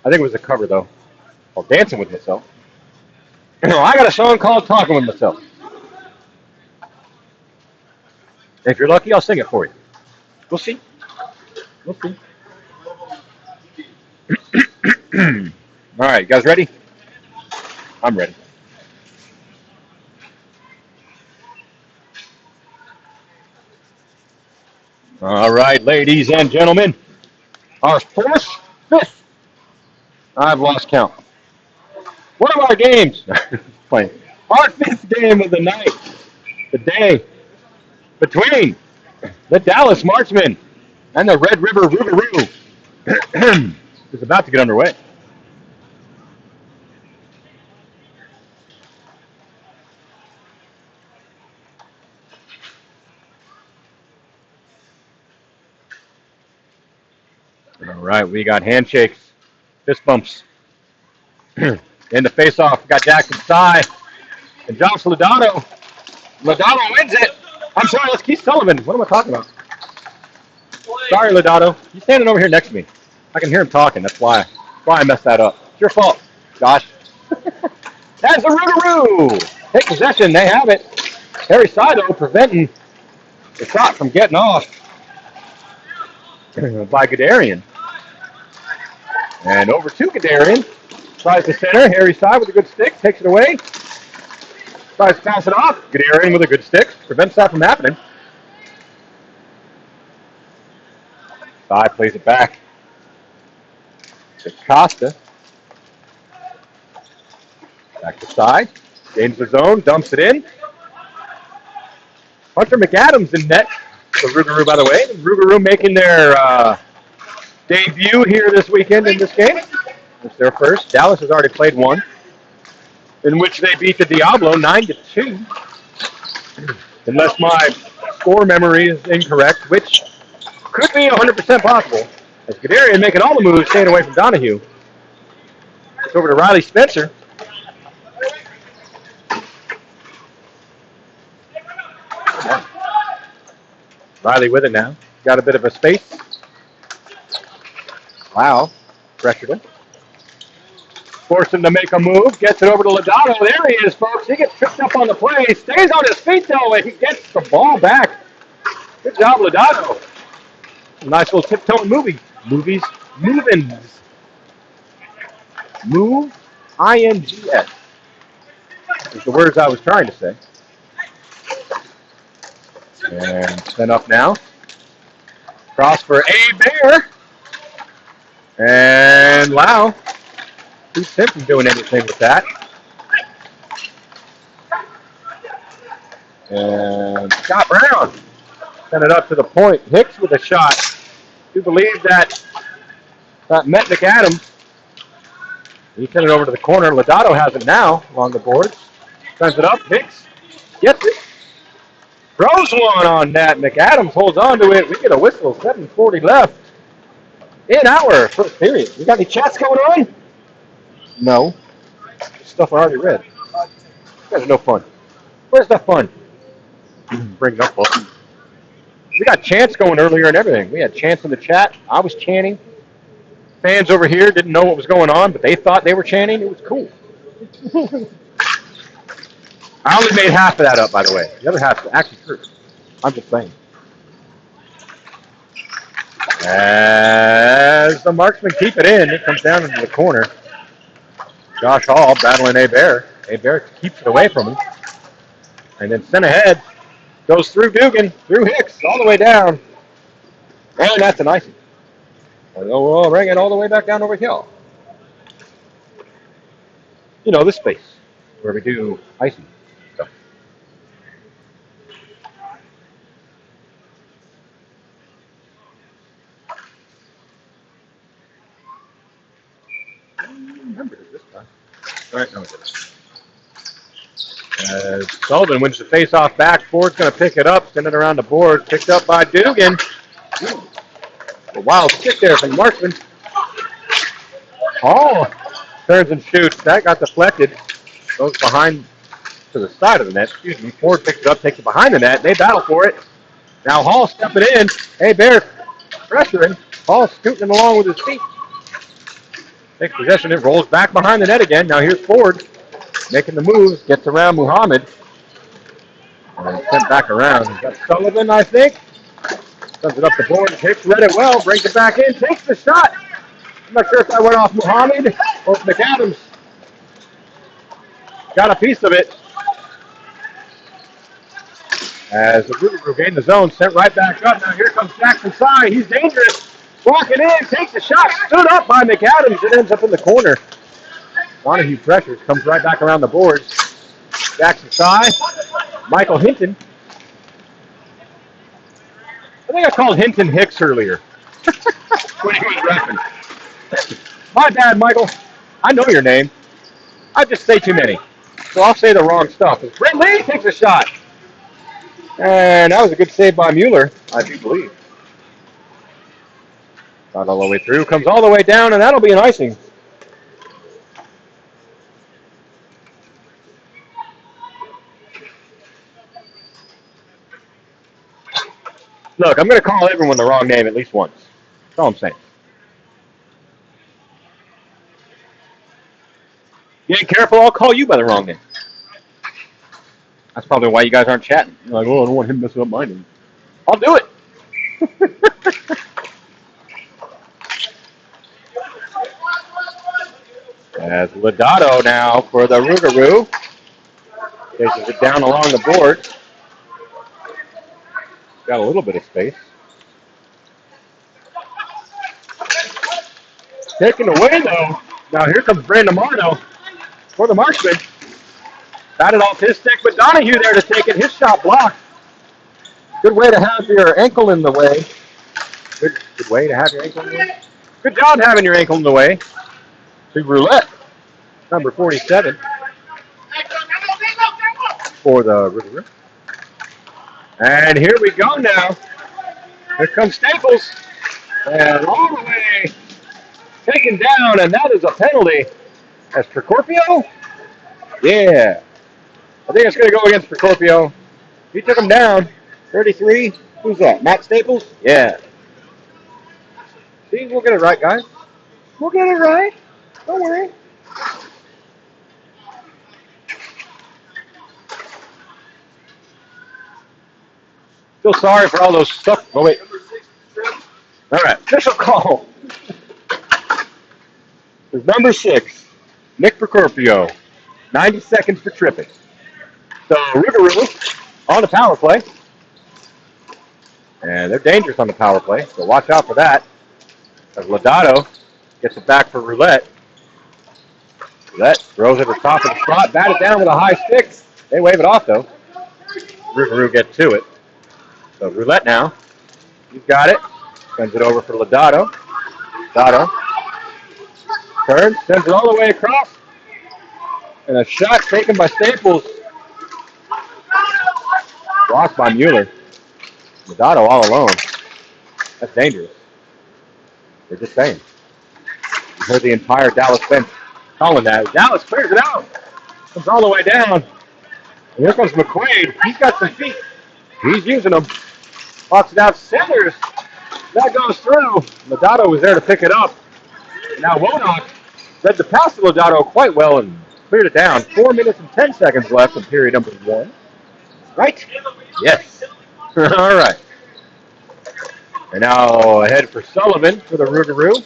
I think it was a cover, though. Called Dancing with Myself. I got a song called Talking with Myself. If you're lucky, I'll sing it for you. We'll see. We'll see. All right, you guys ready? I'm ready. All right, ladies and gentlemen. Our fifth, I've lost count. One of our games, playing. Our fifth game of the night, the day, between the Dallas Marksman and the Red River Rougarou is about to get underway. All right, we got handshakes, fist bumps. In the face-off, we got Jackson Sy and Josh Lodato. Lodato wins it. I'm sorry, that's Keith Sullivan. What am I talking about? Sorry, Lodato. He's standing over here next to me. I can hear him talking. That's why I messed that up. It's your fault, Josh. That's the Rougarou. Take possession. They have it. Harry Sido preventing the shot from getting off by Gadarian. And over to Gadarian. Tries to center. Harry Sido with a good stick. Takes it away. Tries to pass it off. Gadarian with a good stick. Prevents that from happening. Sido plays it back to Costa. Back to Sido. Gains the zone. Dumps it in. Hunter McAdams in net. The Rougarou, by the way. The Rougarou making their debut here this weekend in this game. It's their first. Dallas has already played one, in which they beat the Diablo 9-2. Unless my score memory is incorrect, which could be 100% possible. As Gadarian making all the moves, staying away from Donahue. It's over to Riley Spencer. Riley with it now. Got a bit of a space. Wow. Pressured him. Forced him to make a move. Gets it over to Lodato. There he is, folks. He gets tripped up on the play. Stays on his feet, though, and he gets the ball back. Good job, Lodato. Nice little tiptoeing movies. Move-ins. Move. I-N-G-S. Is the words I was trying to say. And sent up now. Cross for A. Bear. And Lau. Keeps him from doing anything with that. And Scott Brown sent it up to the point. Hicks with a shot. Do believe that met McAdams. He sent it over to the corner. Lodato has it now along the boards. Sends it up. Hicks gets it. Throws one on that. McAdams holds on to it. We get a whistle. 7:40 left in our first period. We got any chats going on? No. Stuff I already read. You guys are no fun. Where's the fun? Bring it up, Wilson. We got chants going earlier and everything. We had chants in the chat. I was chanting. Fans over here didn't know what was going on, but they thought they were chanting. It was cool. I only made half of that up, by the way. The other half is actually true. I'm just saying. As the Marksman keep it in, it comes down into the corner. Josh Hall battling A-Bear. A-Bear keeps it away from him. And then sent ahead. Goes through Dugan, through Hicks, all the way down. And that's an icing. We'll bring it all the way back down over here. You know, this space where we do icing stuff. I don't remember this time. All right, no, it didn't. Sullivan wins the face-off back. Ford's going to pick it up, send it around the board. Picked up by Dugan. A wild stick there from Marksman. Hall turns and shoots. That got deflected. Goes behind to the side of the net. Excuse me. Ford picks it up, takes it behind the net. They battle for it. Now Hall stepping in. Hey, Bear pressuring. Hall scooting along with his feet. Takes possession. It rolls back behind the net again. Now here's Ford making the moves. Gets around Muhammad. And sent back around. He's got Sullivan, I think. Sends it up the board. Hicks read it well. Brings it back in. Takes the shot. I'm not sure if that went off Muhammad or if McAdams got a piece of it. As the Voodoo gained the zone, sent right back up. Now here comes Jackson Sy. He's dangerous. Walking in, takes the shot. Stood up by McAdams. It ends up in the corner. Donahue pressures. Comes right back around the boards. Jackson Sy. Michael Hinton. I think I called Hinton Hicks earlier. When he was repping. My bad, Michael. I know your name. I just say too many. So I'll say the wrong stuff. Brent Lee takes a shot. And that was a good save by Mueller, I do believe. Not all the way through. Comes all the way down, and that'll be an icing. Look, I'm going to call everyone the wrong name at least once. That's all I'm saying. You ain't careful, I'll call you by the wrong name. That's probably why you guys aren't chatting. You're like, oh, I don't want him messing up my name. I'll do it. As Lodato now for the Rougarou. Takes it down along the board. Got a little bit of space. Taken away, though. Now here comes Brandon Marno for the Marksman. Batted off his stick, but Donahue there to take it. His shot blocked. Good way to have your ankle in the way. Good way to have your ankle in the way. Good job having your ankle in the way. To Roulette, number 47. For the River. And here we go now. Here comes Staples. And all the way taken down, and that is a penalty. As Procorpio? Yeah. I think it's going to go against Procorpio. He took him down. 33. Who's that? Matt Staples? Yeah. See, we'll get it right, guys. We'll get it right. Don't worry. Feel sorry for all those stuff. Oh, wait. All right. Official call. There's number 6, Nick Procorpio. 90 seconds for tripping. So, Rougarou on the power play. And they're dangerous on the power play, so watch out for that. As Lodato gets it back for Roulette. Roulette throws it at the top of the slot, batted down with a high stick. They wave it off, though. Rougarou gets to it. So Roulette now. He's got it. Sends it over for Lodato. Lodato turns, sends it all the way across. And a shot taken by Staples. Blocked by Mueller. Madado all alone. That's dangerous. They're just saying. You heard the entire Dallas bench calling that. Dallas clears it out. Comes all the way down. And here comes McQuaid. He's got some feet. He's using them. Box it out. Centers. That goes through. Madado was there to pick it up. Now Wonock read the pass to Madado quite well and cleared it down. 4 minutes and 10 seconds left in period number 1. Right? Yes. All right. And now ahead for Sullivan for the Rougarou.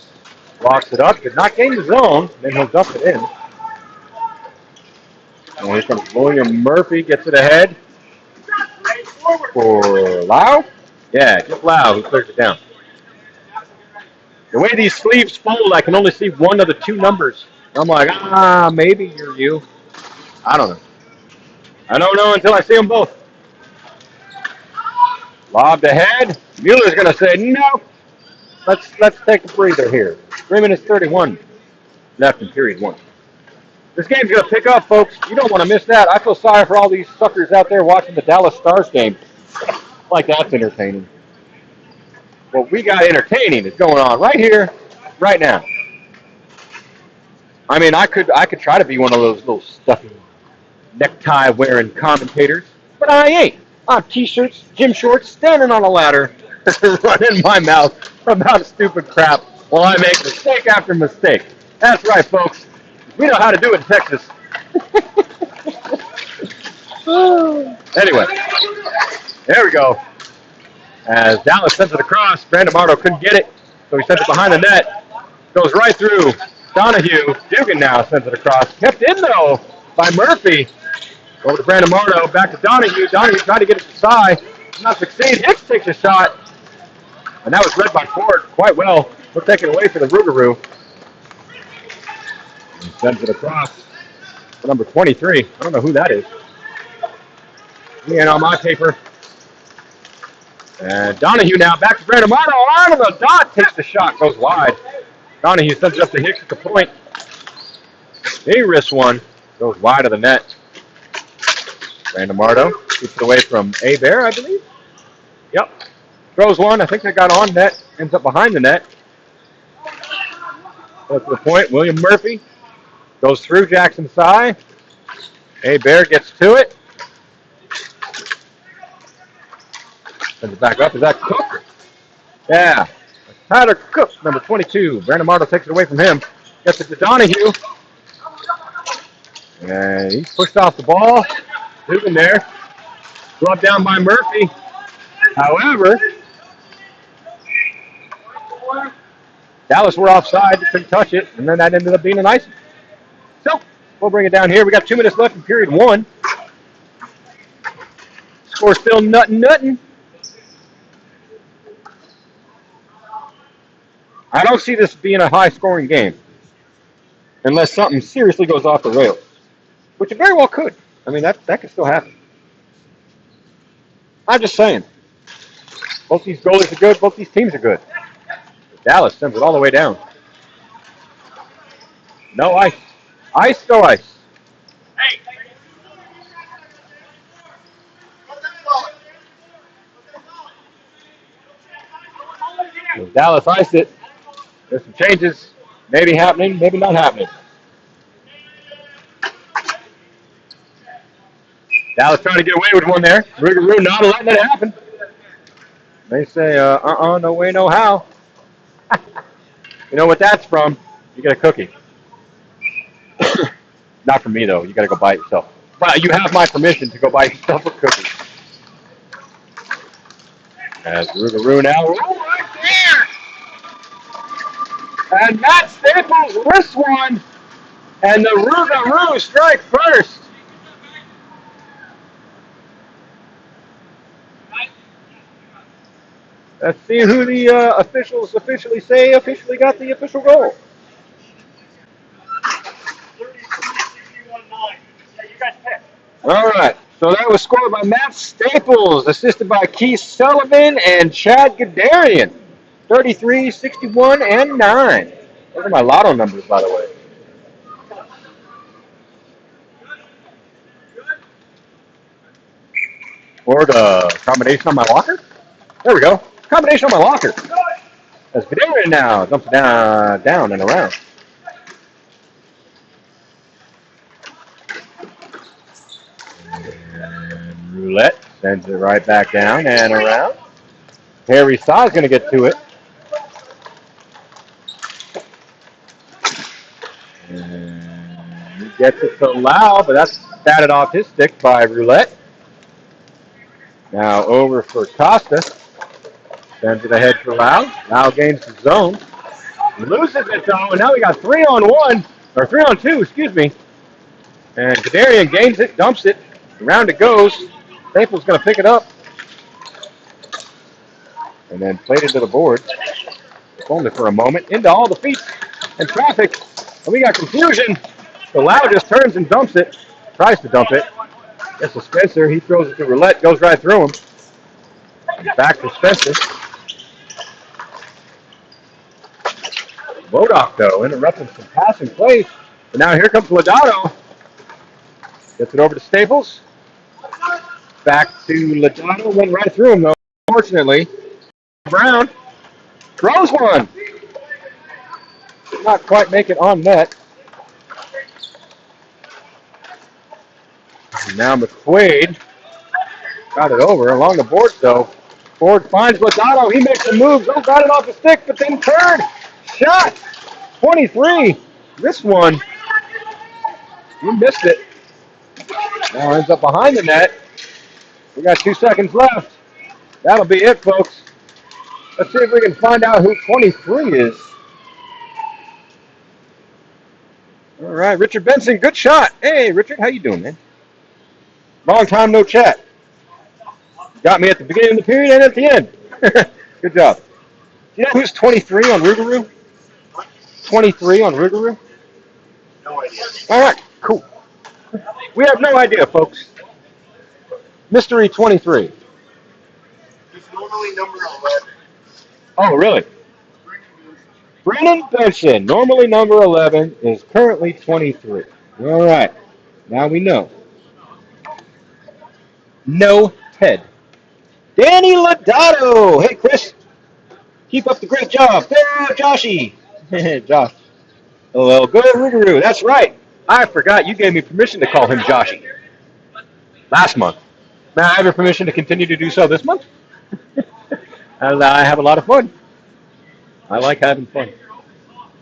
Locks it up. Did not gain the zone. Then he'll dump it in. And here comes William Murphy. Gets it ahead for Lau. Yeah, just Lau who clears it down. The way these sleeves fold, I can only see one of the two numbers. I'm like, maybe you're you. I don't know. I don't know until I see them both. Lobbed ahead. Mueller's going to say, no. Let's take a breather here. 3 minutes 31 left in period 1. This game's going to pick up, folks. You don't want to miss that. I feel sorry for all these suckers out there watching the Dallas Stars game. Like that's entertaining. What we got entertaining is going on right here, right now. I mean, I could try to be one of those little stuffy necktie wearing commentators, but I ain't. I'm t-shirts, gym shorts, standing on a ladder, running my mouth about stupid crap while I make mistake after mistake. That's right, folks. We know how to do it in Texas. Anyway, there we go. As Dallas sends it across, Brandon Mardo couldn't get it, so he sends it behind the net. Goes right through Donahue. Dugan now sends it across. Kept in, though, by Murphy. Over to Brandon Mardo, back to Donahue. Donahue trying to get it to Cy. Not succeed. Hicks takes a shot. And that was read by Ford quite well. We'll take it away for the Rougarou. He sends it across for number 23. I don't know who that is. And on my paper. And Donahue now back to Brandon Mardo. On to the dot. Takes the shot. Goes wide. Donahue sends it up to Hicks at the point. He risks one. Goes wide of the net. Brandon Mardo keeps it away from Bear, I believe. Yep. Throws one. I think they got on net. Ends up behind the net. Goes to the point. William Murphy goes through Jackson Cy. Bear gets to it. Sends it back up. Is that Cook? Yeah. Tyler Cook, number 22. Brandon Mardo takes it away from him. Gets it to Donahue. And he's pushed off the ball. Dugan there. Gloved down by Murphy. However, Dallas were offside. Couldn't touch it. And then that ended up being an icing. So, we'll bring it down here. We got 2 minutes left in period 1. Score still nothing. I don't see this being a high-scoring game unless something seriously goes off the rails, which it very well could. I mean, that could still happen. I'm just saying. Both these goalies are good. Both these teams are good. Dallas sends it all the way down. No ice. Ice, no ice. So Dallas iced it. There's some changes. Maybe happening, maybe not happening. Dallas trying to get away with one there. Rougarou not letting it happen. They say, no way, no how. You know what that's from? You get a cookie. Not from me, though. You got to go buy it yourself. But you have my permission to go buy yourself a cookie. As Rougarou now. Oh, right there! And Matt Staples wrists one. And the Rougarou strike first. Let's see who the officials officially got the official goal. All right. So that was scored by Matt Staples, assisted by Keith Sullivan and Chad Gadarian. 33, 61, and 9. Those are my lotto numbers, by the way. Or the combination on my locker. There we go. Combination on my locker. That's Gator now. Dumps it down and around. And roulette sends it right back down and around. Harry Saw's going to get to it. And he gets it to Lau, but that's batted off his stick by Roulette. Now over for Costa. Sends it ahead for Lau. Lau gains the zone. Loses it though, and now we got 3-on-1, or 3-on-2, excuse me. And Kadarian gains it, dumps it. Around it goes. Staples going to pick it up. And then played into the board. Only for a moment. Into all the feet and traffic. And we got confusion. So Lau just turns and dumps it. Tries to dump it. Gets to Spencer. He throws it to Roulette. Goes right through him. Back to Spencer. Modoc, though, interrupting some passing plays. And now here comes Lodato. Gets it over to Staples. Back to Lodato. Went right through him, though. Unfortunately, Brown throws one. Did not quite make it on net. And now McQuaid got it over along the boards, though. Ford finds Lodato. He makes the moves. Oh, got it off the stick, but then turned. Shot. 23. This one. He missed it. Now ends up behind the net. We got 2 seconds left. That'll be it, folks. Let's see if we can find out who 23 is. All right, Richard Benson, good shot. Hey, Richard, how you doing, man? Long time no chat. Got me at the beginning of the period and at the end. Good job. You know who's 23 on Rougarou? 23 on Rougarou? No idea. All right, cool. We have no idea, folks. Mystery 23. He's normally number 11. Oh, really? Brennan Benson, normally number 11, is currently 23. All right. Now we know. No head. Danny Lodato. Hey, Chris. Keep up the great job. There, Joshy. Josh. Well, go Rougarou. That's right. I forgot you gave me permission to call him Joshy last month. May I have your permission to continue to do so this month? I have a lot of fun. I like having fun.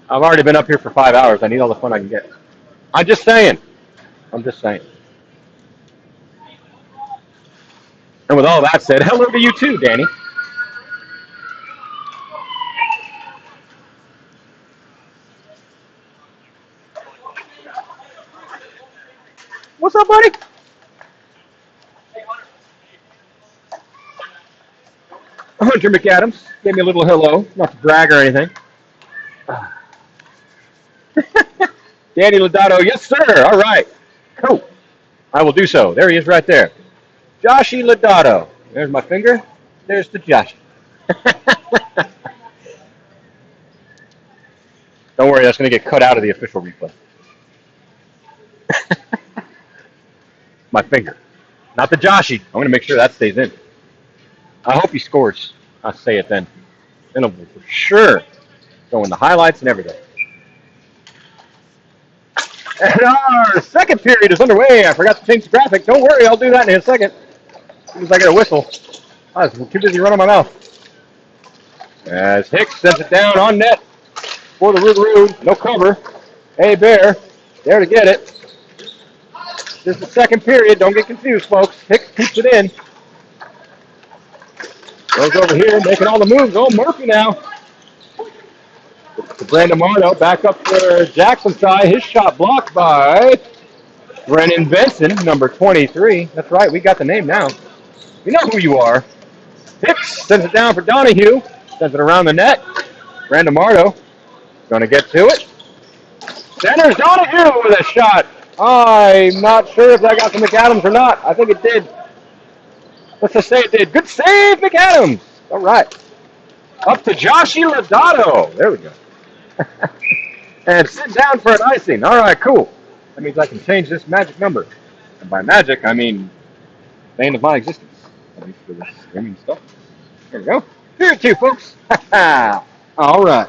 I've already been up here for 5 hours. I need all the fun I can get. I'm just saying. I'm just saying. And with all that said, hello to you too, Danny. What's up, buddy? Hunter McAdams gave me a little hello, not to brag or anything. Danny Lodato, yes, sir. All right. Cool. I will do so. There he is right there. Joshy Lodato. There's my finger. There's the Joshy. Don't worry, that's going to get cut out of the official replay. My finger. Not the Joshy. I'm going to make sure that stays in. I hope he scores. I'll say it then. Then it'll for sure go in the highlights and everything. And our second period is underway. I forgot to change the graphic. Don't worry, I'll do that in a second. As soon as I get a whistle. I was too busy running my mouth. As Hicks sends it down on net for the Rougarou. No cover. Hey, Bear. There to get it. This is the second period. Don't get confused, folks. Hicks keeps it in. Goes over here, making all the moves. Oh, Murphy now. To Brandon Marno, back up for Jackson side. His shot blocked by Brennan Benson, number 23. That's right, we got the name now. We know who you are. Hicks sends it down for Donahue. Sends it around the net. Brandon Marno going to get to it. Centers Donahue with a shot. I'm not sure if that got to McAdams or not. I think it did. Let's just say it did. Good save, McAdams. All right. Up to Joshy Lodato. There we go. And sit down for an icing. All right, cool. That means I can change this magic number. And by magic, I mean bane of my existence. Nice for the streaming stuff. There we go. Here too, folks. All right.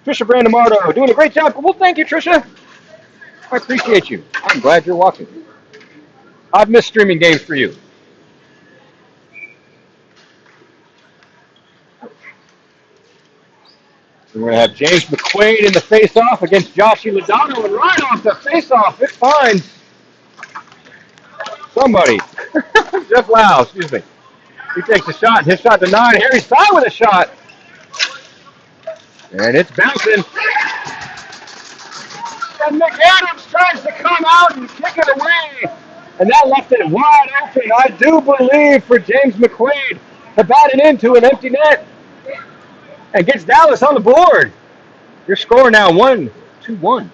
Trisha Brandamardo doing a great job. Well, thank you, Trisha. I appreciate you. I'm glad you're watching. I've missed streaming games for you. We're going to have James McQuaid in the face-off against Joshie Lodato, and right off the face-off, it finds somebody. Jeff Lau, excuse me. He takes a shot, and his shot denied. Harry Sy with a shot. And it's bouncing. And Nick Adams tries to come out and kick it away. And that left it wide open, I do believe, for James McQuaid to bat it into an empty net. And gets Dallas on the board. Your score now 1-1.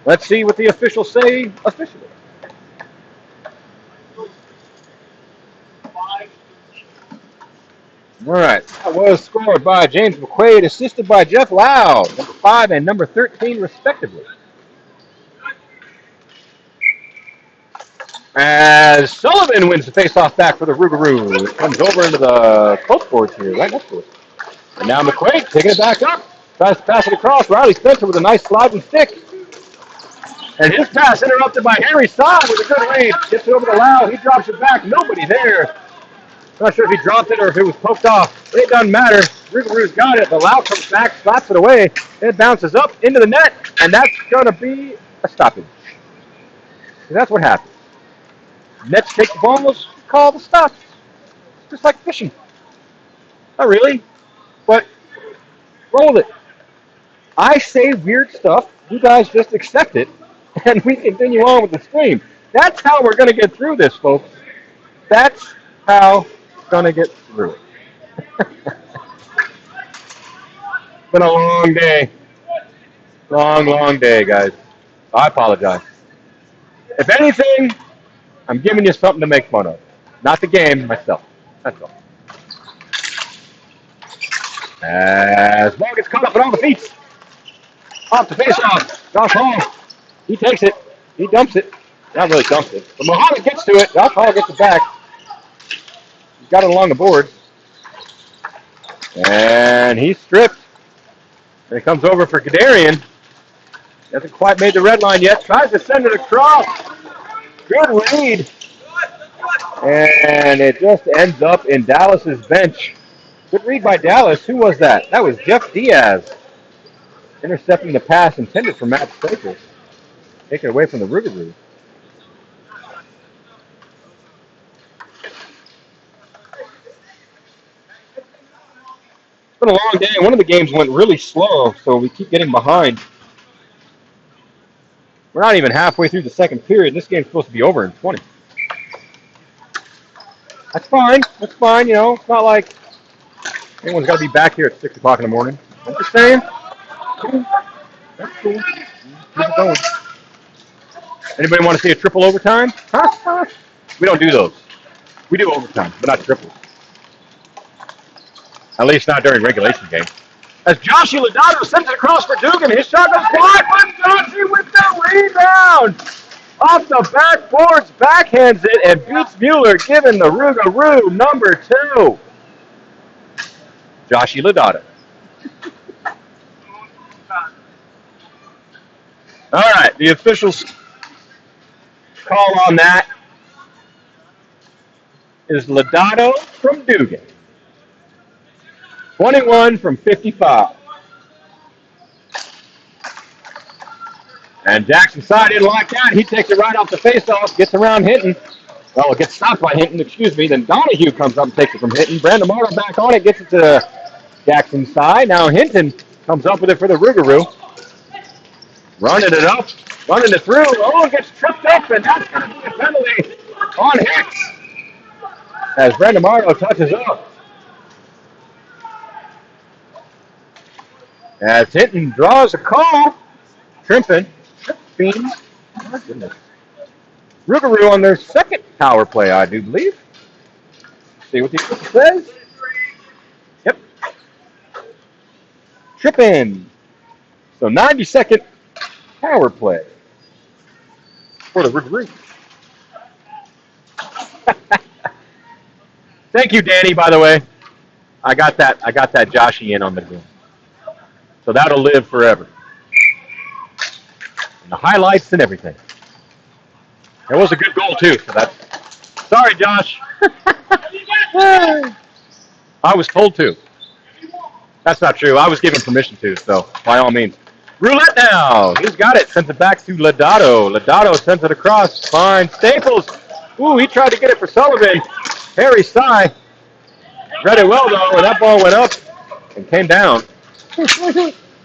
Let's see what the officials say officially. All right. That was scored by James McQuaid, assisted by Jeff Lau, number 5 and number 13, respectively. As Sullivan wins the faceoff back for the Rougarou. It comes over into the close boards here, right next to it. And now McQuaid taking it back up. Tries to pass it across. Riley Spencer with a nice sliding stick. And his pass interrupted by Harry Sy with a good read. Gets it over to Lau. He drops it back. Nobody there. Not sure if he dropped it or if it was poked off. It doesn't matter. Rougarou's got it. The Lau comes back, slaps it away. It bounces up into the net. And that's going to be a stoppage. That's what happens. Nets take the balls, call the stops. Just like fishing. Not really, but roll with it. I say weird stuff. You guys just accept it, and we continue on with the stream. That's how we're going to get through this, folks. That's how we're going to get through it. It's been a long day. Long day, guys. I apologize. If anything, I'm giving you something to make fun of. Not the game, myself. That's all. As ball gets caught up in all the feet. Off the face-off. Josh Hall. He takes it. He dumps it. Not really dumps it. But Muhammad gets to it. Josh Hall gets it back. He's got it along the board. And he's stripped. And it comes over for Gadarian. Hasn't quite made the red line yet. Tries to send it across. Good read. And it just ends up in Dallas's bench. Good read by Dallas. Who was that? That was Jeff Diaz. Intercepting the pass intended for Matt Staples. Taken away from the Rougarou. It's been a long day. One of the games went really slow, so we keep getting behind. We're not even halfway through the second period. This game's supposed to be over in 20. That's fine. That's fine. You know, it's not like anyone's got to be back here at 6 o'clock in the morning. I'm just saying. Cool. That's cool. Keep it going. Anybody want to see a triple overtime? Huh? We don't do those. We do overtime, but not triples. At least not during regulation games. As Joshie Lodato sends it across for Dugan, his shot goes wide, but Joshie with the rebound. Off the backboards, backhands it, and beats Mueller, giving the Rougarou number 2. Joshie Lodato. All right, the officials' call on that is Lodato from Dugan. 21 from 55. And Jackson Sy didn't like that. He takes it right off the faceoff, gets around Hinton. Well, it gets stopped by Hinton, excuse me. Then Donahue comes up and takes it from Hinton. Brandon Morrow back on it, gets it to Jackson Sy. Now Hinton comes up with it for the Rougarou. Running it up, running it through. Oh, it gets tripped up, and that's going to be a penalty on Hicks. As Brandon Morrow touches up. As Hinton draws a call. Trimpin. Oh, my goodness. Rougarou on their second power play, I do believe. See what the official says. Yep. Trippin. So 90-second power play for the Rougarou. Thank you, Danny, by the way. I got that Joshy in on the game. So that'll live forever. And the highlights and everything. It was a good goal, too. So that's... Sorry, Josh. I was told to. That's not true. I was given permission to, so by all means. Roulette now. He's got it. Sends it back to Lodato. Lodato sends it across. Finds Staples. Ooh, he tried to get it for Sullivan. Harry Sy read it well, though, and that ball went up and came down.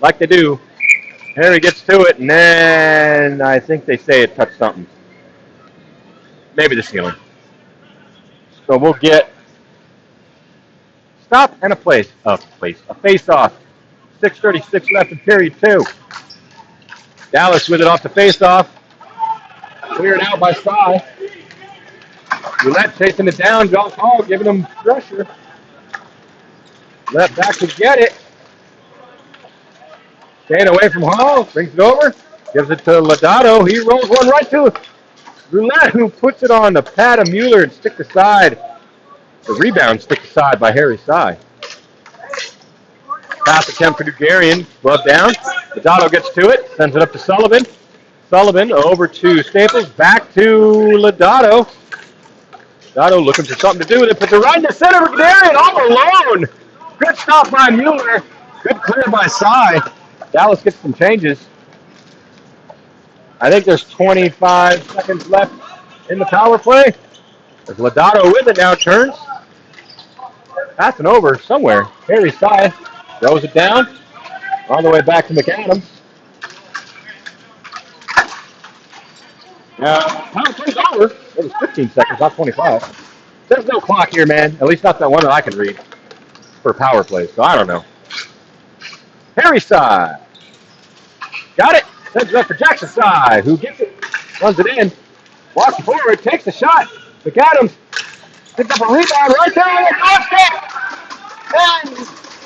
Like they do. Harry gets to it, and then I think they say it touched something. Maybe the ceiling. So we'll get stop and a face-off. 6:36 left in period 2. Dallas with it off the face-off. Cleared out by Sy. Roulette chasing it down. Josh Hall giving him pressure. Left back to get it. Staying away from Hall. Brings it over. Gives it to Lodato. He rolls one right to Roulette, who puts it on the pad of Mueller and stick aside. The rebound stick aside by Harry Sy. Pass attempt for Dugarian. Glove down. Lodato gets to it. Sends it up to Sullivan. Sullivan over to Staples. Back to Lodato. Lodato looking for something to do with it. Puts it right in the center for Dugarian. All alone. Good stop by Mueller. Good clear by Sy. Dallas gets some changes. I think there's 25 seconds left in the power play. There's Lodato with it now. Turns. Passing over somewhere. Harry Sy throws it down. All the way back to McAdams. Power play's over. It was 15 seconds, not 25. There's no clock here, man. At least not that one that I can read for power play, so I don't know. Harry Sy. Got it. Sends it up for Jackson Sy, who gets it. Runs it in. Walks forward. Takes the shot. McAdams picks up a rebound right there on the doorstep. And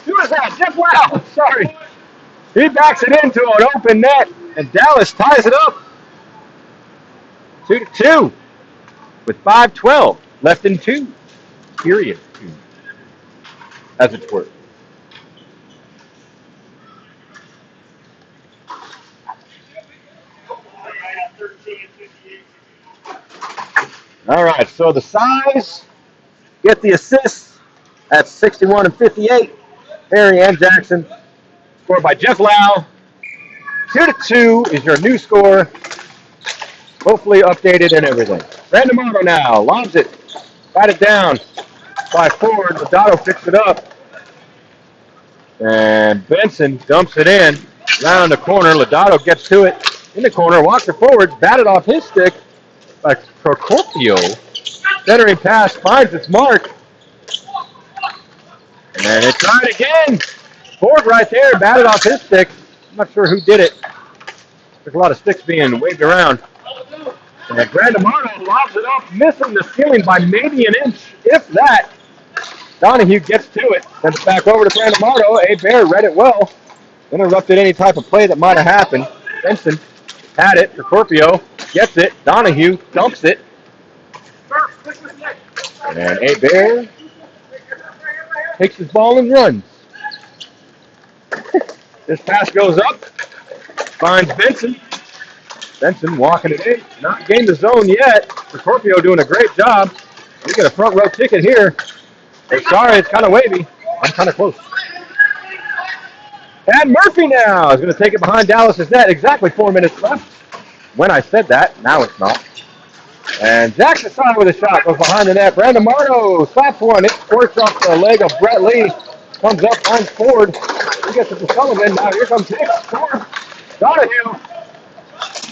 who is that? Jeff Wow. Sorry. He backs it into an open net, and Dallas ties it up. 2-2 with 5:12 left in 2. Period 2. As it's were. All right, so the Size get the assists at 61 and 58. Harry and Jackson scored by Jeff Lau. 2-2 is your new score. Hopefully updated and everything. Brandon Marto now lobs it. Batted down by Ford. Lodato picks it up. And Benson dumps it in. Around the corner. Lodato gets to it. In the corner. Walks it forward. Batted off his stick by Procopio. Centering pass finds its mark. And it's tried again. Ford right there. Batted off his stick. I'm not sure who did it. There's a lot of sticks being waved around. And Brandon Marto lobs it up, missing the ceiling by maybe an inch, if that. Donahue gets to it. Sends it back over to Brandon Marto. A. Bear read it well. Interrupted any type of play that might have happened. Benson had it. Scorpio gets it. Donahue dumps it. And A. Bear takes his ball and runs. This pass goes up. Finds Benson. Benson walking it in. Not gained the zone yet. Scorpio doing a great job. We get a front row ticket here. Hey, sorry, it's kind of wavy. I'm kind of close. And Murphy now is going to take it behind Dallas's net. Exactly 4 minutes left. When I said that, now it's not. And Jackson Sy with a shot goes behind the net. Brandon Marto slaps one. It squirts off the leg of Brett Lee. Comes up, finds Ford. He gets it to Sullivan. Now here comes Hicks. Donahue.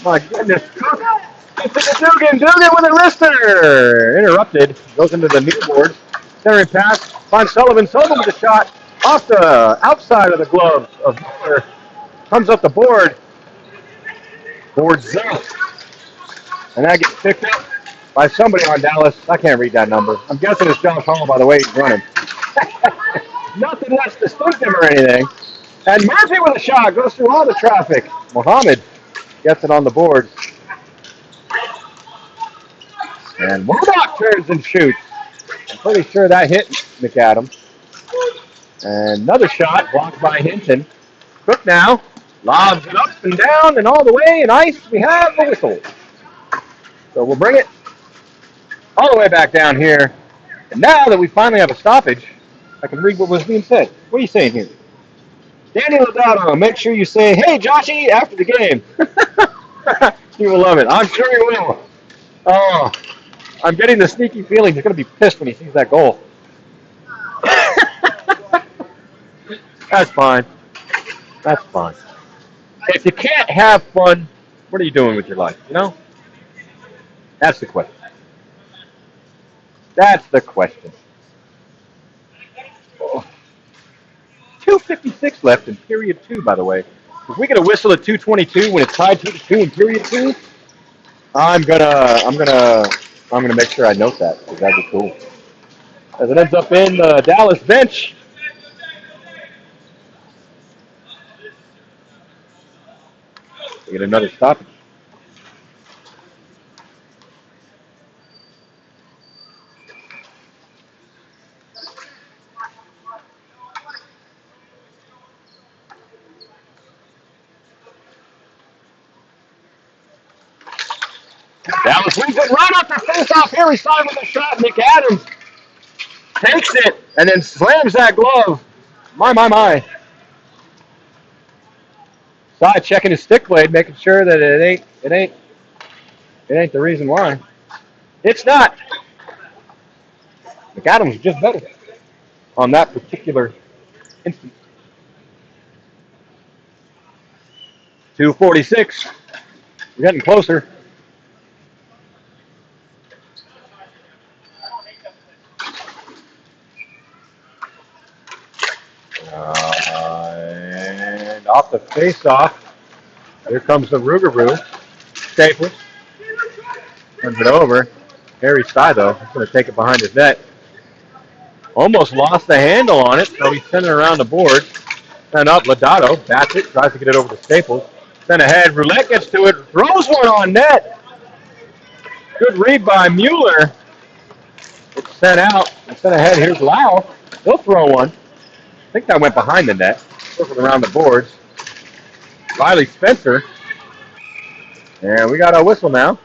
My goodness. Dugan with a wrister. Interrupted. Goes into the near board. Centering pass. Finds Sullivan. Sullivan with a shot off the outside of the glove of Miller. Comes up the board. Boards up. And that gets picked up by somebody on Dallas. I can't read that number. I'm guessing it's Josh Hall by the way he's running. Nothing less distinctive or anything. And Murphy with a shot. Goes through all the traffic. Mohammed gets it on the board. And Woodcock turns and shoots. I'm pretty sure that hit McAdams. And another shot blocked by Hinton. Cook now lobs it up and down and all the way, and ice. We have a whistle. So we'll bring it all the way back down here. And now that we finally have a stoppage, I can read what was being said. What are you saying here? Danny Lodato, make sure you say, "Hey, Joshy," after the game. He will love it. I'm sure he will. Oh, I'm getting the sneaky feeling he's going to be pissed when he sees that goal. That's fine. That's fine. If you can't have fun, what are you doing with your life, you know? That's the question. That's the question. Oh. 2:56 left in period 2, by the way. If we get a whistle at 2:22 when it's tied 2-2 in period 2, I'm gonna make sure I note that, because that'd be cool. As it ends up in the Dallas bench. We get another stoppage. Dallas leads it right off the face-off here. He's side with a shot. McAdams takes it and then slams that glove. My. Side checking his stick blade, making sure that it ain't the reason why. It's not. McAdams was just better on that particular instance. 2:46. We're getting closer. And off the face-off, here comes the Rougarou. Staples. Turns it over. Harry's side, though. He's going to take it behind his net. Almost lost the handle on it, so he's sending it around the board. Sent up, Lodato bats it, tries to get it over to Staples. Sent ahead, Roulette gets to it, throws one on net. Good read by Mueller. It's sent out, it's sent ahead. Here's Lau. He'll throw one. I think that went behind the net. Looking around the boards. Riley Spencer. And we got a whistle now.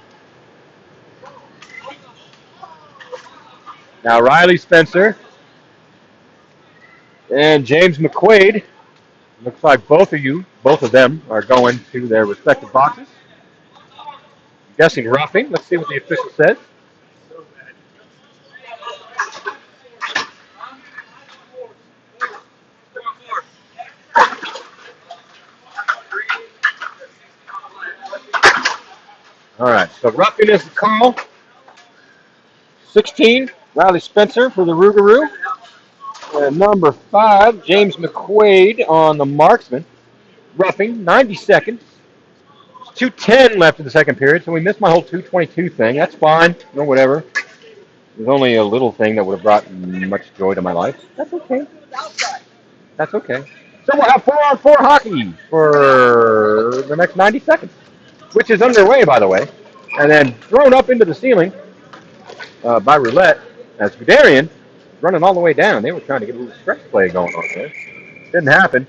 Now Riley Spencer and James McQuaid. Looks like both of them are going to their respective boxes. I'm guessing roughing. Let's see what the official says. All right, so roughing is the call. 16, Riley Spencer for the Rougarou. And number 5, James McQuaid on the Marksman. Roughing, 90 seconds. 2:10 left in the second period, so we missed my whole 2:22 thing. That's fine, no whatever. There's only a little thing that would have brought much joy to my life. That's okay. That's okay. So we'll have 4-on-4 hockey for the next 90 seconds, which is underway, by the way. And then thrown up into the ceiling by Roulette as Guderian running all the way down. They were trying to get a little stretch play going on there. Didn't happen.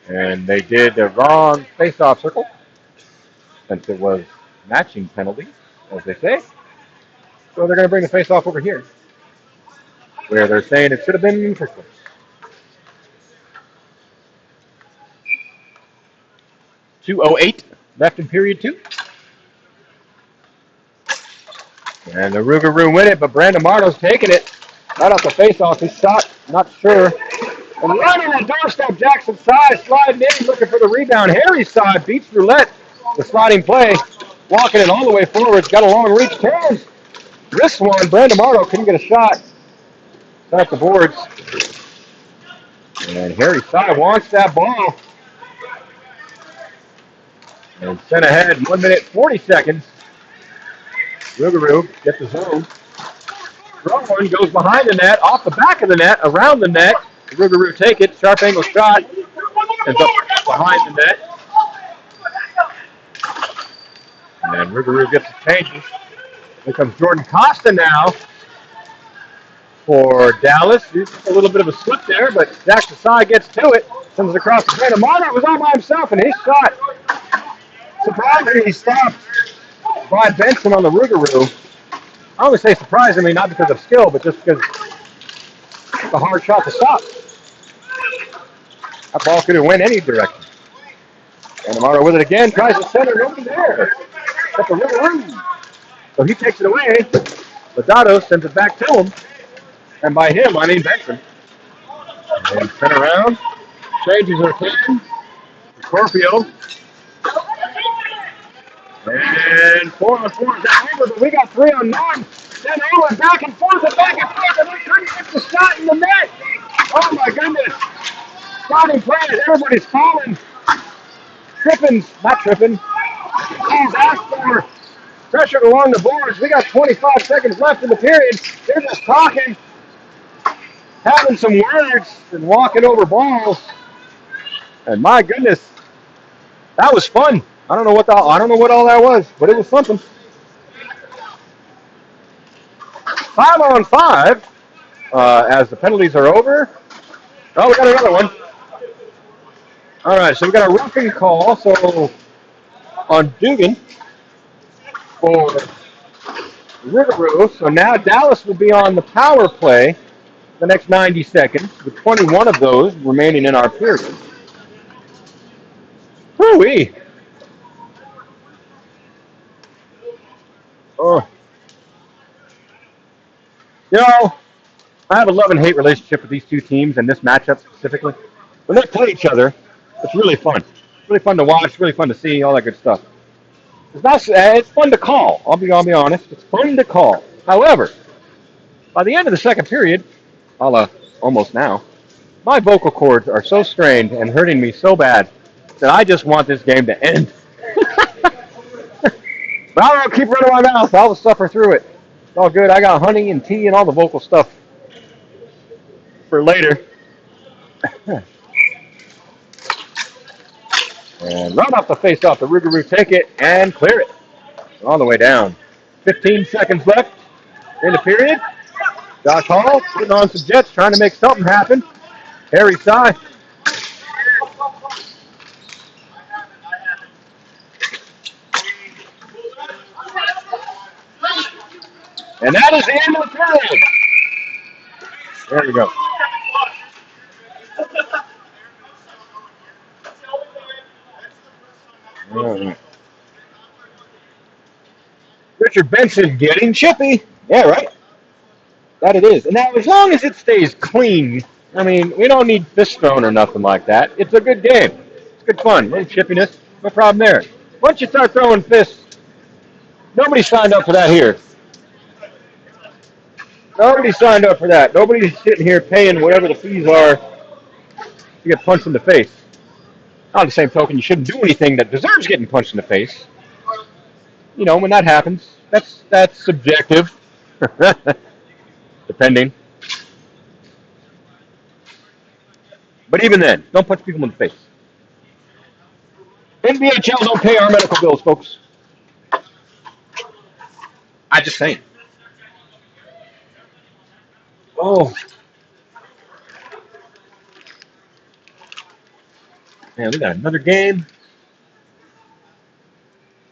And they did the wrong face-off circle, since it was matching penalties, as they say. So they're going to bring the face-off over here, where they're saying it should have been in first place. 2:08 left in period 2. And the Rougarou win it, but Brandon Marto's taking it right off the face-off. His shot, not sure. And running the doorstep, Jackson side, sliding in, looking for the rebound. Harry's side beats Roulette. The sliding play, walking it all the way forward. Got a long reach, turns. This one, Brandon Marto couldn't get a shot. Back the boards. And Harry's side wants that ball. And sent ahead, 1 minute, 40 seconds. Rougarou gets the zone. Throw one goes behind the net, off the back of the net, around the net. Rougarou take it, sharp angle shot. Ends up behind the net. And Rougarou gets the changes. Here comes Jordan Costa now for Dallas. He's a little bit of a slip there, but Zach Desai gets to it. Sends it across the plate. Marner was all by himself, and his shot, surprisingly, stopped by Benson on the Rougarou. I only say surprisingly, not because of skill, but just because it's a hard shot to stop. That ball could have went any direction. And Amaro with it again, tries to center, nobody there. Except the Rougarou. So he takes it away. Lozado sends it back to him. And by him, I mean Benson. And spin around. Changes her plan. Scorpio. And 4-on-4 is over, but we got 3-on-1. Then Owen back and forth, and they couldn't get the shot in the net. Oh my goodness. Starting players, everybody's falling. Not tripping. He's asked for pressure along the boards. We got 25 seconds left in the period. They're just talking, having some words, and walking over balls. And my goodness, that was fun. I don't know what all that was, but it was something. 5-on-5 as the penalties are over. Oh, we got another one. All right, so we got a roughing call. So on Dugan for Rougarou. So now Dallas will be on the power play the next 90 seconds, with 21 of those remaining in our period. Whoo-wee. Oh. You know, I have a love and hate relationship with these two teams and this matchup specifically. When they play each other, it's really fun. It's really fun to watch, really fun to see, all that good stuff. It's fun to call. I'll be honest. It's fun to call. However, by the end of the second period, almost now, my vocal cords are so strained and hurting me so bad that I just want this game to end. But I'll keep running my mouth. I'll suffer through it. It's all good. I got honey and tea and all the vocal stuff for later. And run off the face-off. The Rougarou take it and clear it all the way down. 15 seconds left in the period. Josh Hall putting on some jets, trying to make something happen. Harry Sy. And that is the end of the period. There we go. All right. Richard Benson getting chippy. Yeah, right. That it is. And now, as long as it stays clean, I mean, we don't need fist thrown or nothing like that. It's a good game. It's good fun. No chippiness. No problem there. Once you start throwing fists, nobody signed up for that here. Nobody signed up for that. Nobody's sitting here paying whatever the fees are to get punched in the face. On the same token, you shouldn't do anything that deserves getting punched in the face. You know, when that happens, that's subjective. Depending. But even then, don't punch people in the face. NBHL don't pay our medical bills, folks. I just saying. Oh. Man, we got another game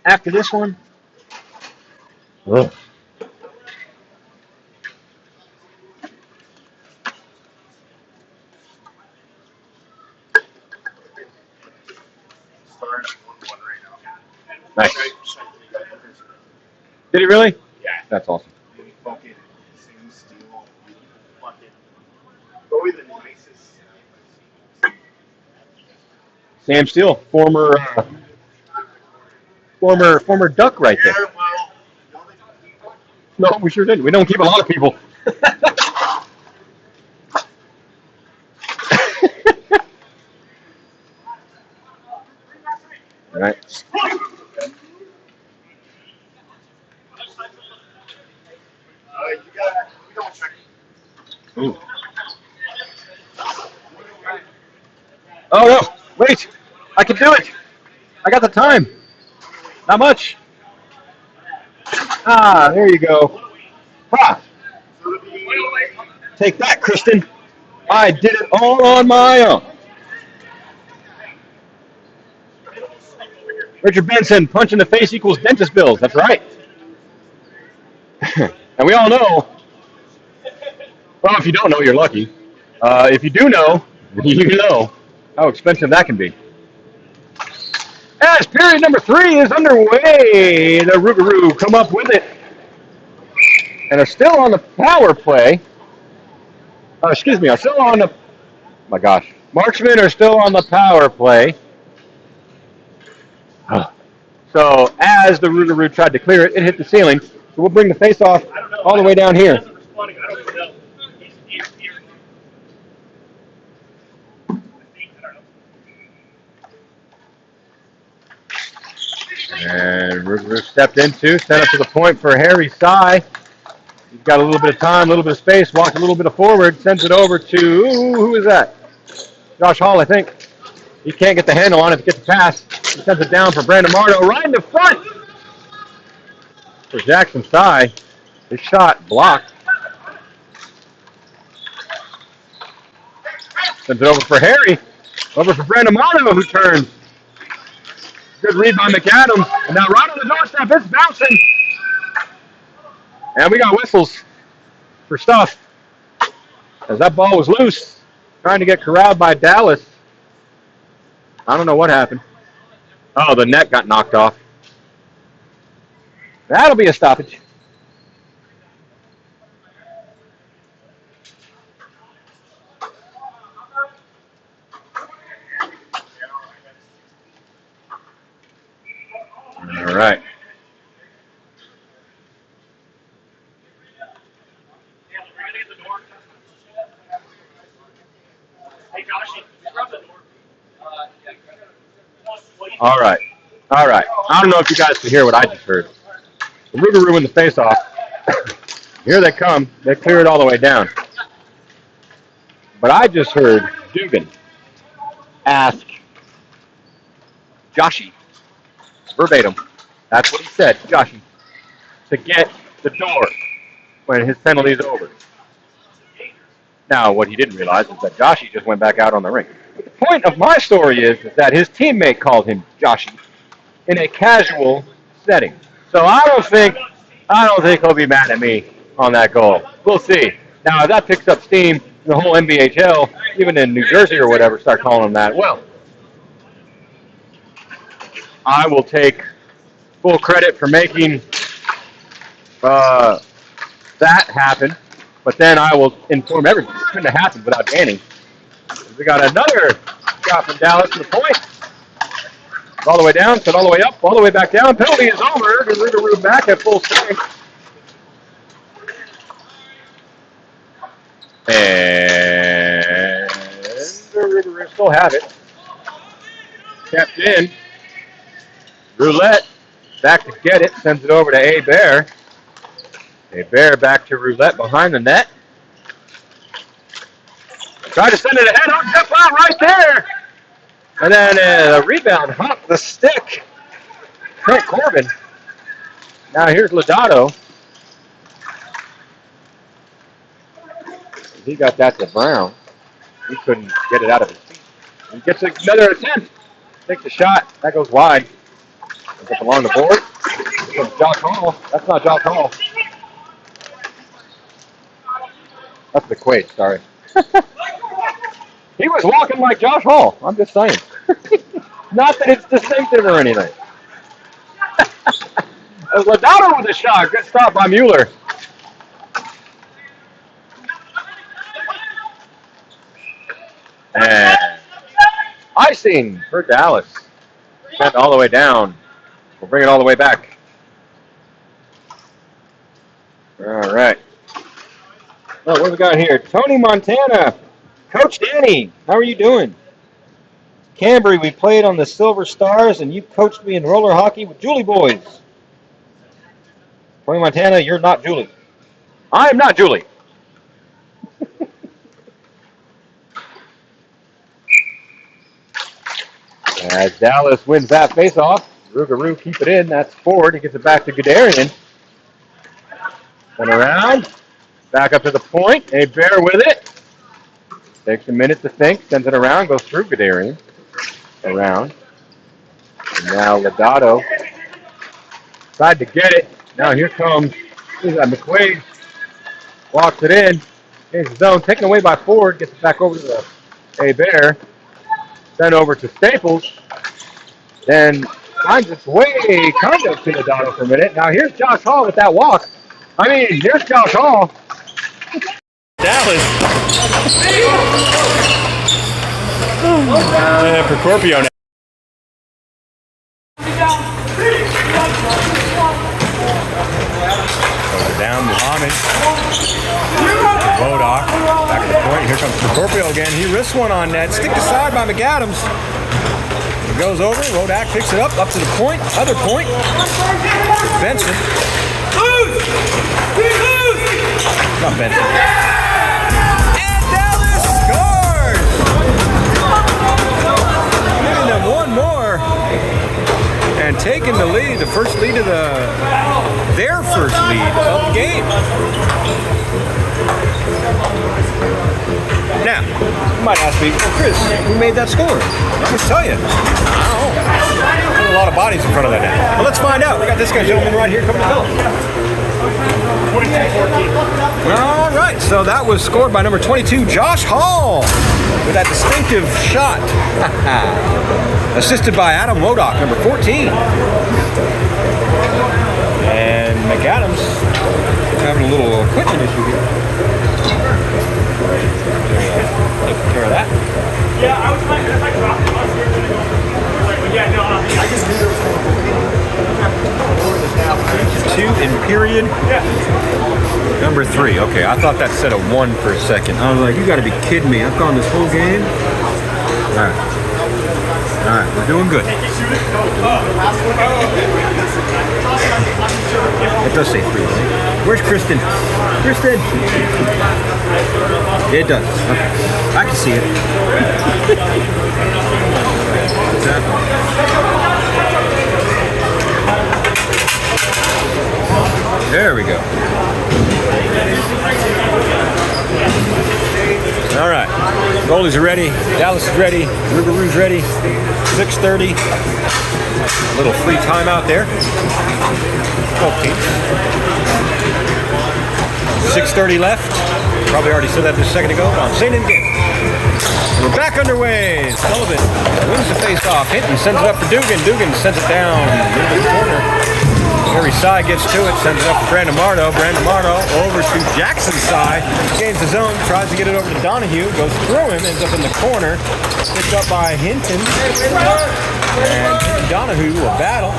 after this one. Ugh. Nice. Did he really? Yeah. That's awesome. Bucket, Sam Steele, bucket. Probably the nicest. Sam Steele, former Duck right there. Yeah, well, No, we sure didn't. We don't keep a lot of people. All right. you don't check. Ooh. Oh no! Wait, I can do it. I got the time. Not much. Ah, there you go. Ha! Take that, Kristen. I did it all on my own. Richard Benson, punch in the face equals dentist bills. That's right. And we all know, well, if you don't know, you're lucky. If you do know, you know how expensive that can be. As period number 3 is underway, the Rougarou come up with it and are still on the power play. Are still on the, my gosh, Marksmen are still on the power play. So as the Rougarou tried to clear it, it hit the ceiling. So we'll bring the face-off all the way down here. And Rougarou stepped into, set up to the point for Harry Sy. He's got a little bit of time, a little bit of space, walked a little bit of forward, sends it over to, who is that? Josh Hall, I think. He can't get the handle on it to get the pass. He sends it down for Brandon Mardo, right in the front for Jackson Sy. His shot blocked. Sends it over for Harry. Over for Brandon Mardo, who turns. Good read by McAdams. And now right on the doorstep, it's bouncing. And we got whistles for stuff. As that ball was loose, trying to get corralled by Dallas. I don't know what happened. Oh, the net got knocked off. That'll be a stoppage. All right. All right. All right. I don't know if you guys can hear what I just heard. The Rougarou in the face-off. Here they come. They clear it all the way down. But I just heard Dugan ask Joshy, verbatim, that's what he said, Joshy, to get the door when his penalty is over. Now, what he didn't realize is that Joshy just went back out on the rink. But the point of my story is that his teammate called him Joshy in a casual setting. So I don't think he'll be mad at me on that goal. We'll see. Now, if that picks up steam, the whole NBHL, even in New Jersey or whatever, start calling him that, well, I will take full credit for making that happen, but then I will inform everyone. It couldn't have happened without Danny. We got another shot from Dallas to the point. All the way down, set all the way up, all the way back down. Penalty is over. The Rougarou back at full strength. And the Rougarou still have it. Kept in. Roulette back to get it. Sends it over to A-Bear. A-Bear back to Roulette behind the net. Tried to send it ahead. Up, step out right there. And then the rebound hopped the stick. Trent Corbin. Now here's Lodato. He got that to Brown. He couldn't get it out of his feet. He gets another attempt. Takes a shot. That goes wide. It's up along the board. From Josh Hall. That's not Josh Hall. That's McQuaid, sorry. He was walking like Josh Hall. I'm just saying. Not that it's distinctive or anything. Lodato with a shot. Good stop by Mueller. And icing for Dallas. Sent all the way down. We'll bring it all the way back. All right. Oh, what do we got here? Tony Montana. Coach Danny, how are you doing? Cambry, we played on the Silver Stars, and you coached me in roller hockey with Julie boys. Tony Montana, you're not Julie. I am not Julie. As Dallas wins that faceoff, Rougarou keep it in. That's forward. He gets it back to Guderian. Turn around. Back up to the point. A Bear with it. Takes a minute to think. Sends it around. Goes through Gator around. And now Lodato tried to get it. Now here comes McQuaid. Walks it in. Here's the zone. Taken away by Ford. Gets it back over to the A Bear. Sent over to Staples. Then finds its way kind of to Lodato for a minute. Now here's Josh Hall with that walk. I mean, here's Josh Hall. Dallas. Procorpio now. Down Muhammad. Vodock. Back to the point. Here comes Procorpio again. He risks one on net. Stick aside by McAdams. It goes over. Vodock picks it up to the point. Other point. Benson. Not Benson. And Dallas scores! Giving them one more. And taking the lead, the first lead of their first lead of the game. Now, you might ask me, well, Chris, who made that score? I just tell you. I don't know. There's a lot of bodies in front of that net. Well, let's find out. We got this guy, gentleman, right here coming to tell us. All right, so that was scored by number 22, Josh Hall, with that distinctive shot. Assisted by Adam Wodock, number 14. And McAdams having a little equipment issue here. Take care of that. Yeah, I was like, yeah, no, I just knew there was Two in period. Number 3. Okay, I thought that said a 1 for a second. I was like, you got to be kidding me. I've gone this whole game. All right, we're doing good. It does say 3. Right? Where's Kristen? Kristen. It does. Okay. I can see it. There we go. All right. Goalies are ready. Dallas is ready. Rougarou's ready. 6:30. A little free time out there. 12 teams. 6:30 left. Probably already said that just a second ago, but I'm saying it again. We're back underway. Sullivan wins the face-off. Hinton sends it up for Dugan. Dugan sends it down into the corner. Every side gets to it, sends it up to Brandon Mardo. Brandon Mardo over to Jackson's side. Gains the zone, tries to get it over to Donahue. Goes through him, ends up in the corner. Picked up by Hinton. And Donahue, a battle.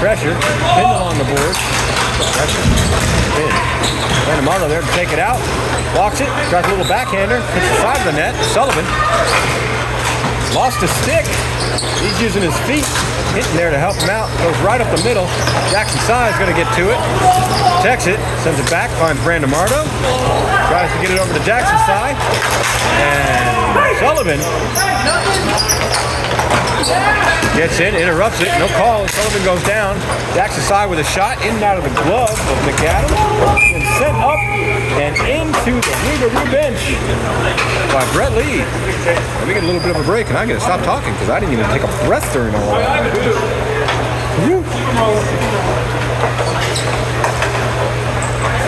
Pressure. Pinned along the board. Pressure. Pin. Brandon Mardo there to take it out. Walks it. Tries a little backhander. Hits the side of the net. Sullivan. Lost a stick. He's using his feet. Hitting there to help him out. Goes right up the middle. Jackson Side's going to get to it. Protects it. Sends it back. Finds Brandon Mardo. Tries to get it over to Jackson Side. And Sullivan gets in. Interrupts it. No call. Sullivan goes down. Jackson Side with a shot in and out of the glove of McAdams. And sent up and into the Rougarou bench by Brett Lee. Let me get a little bit of a break, and I got to stop talking because I didn't even take a breath during all that.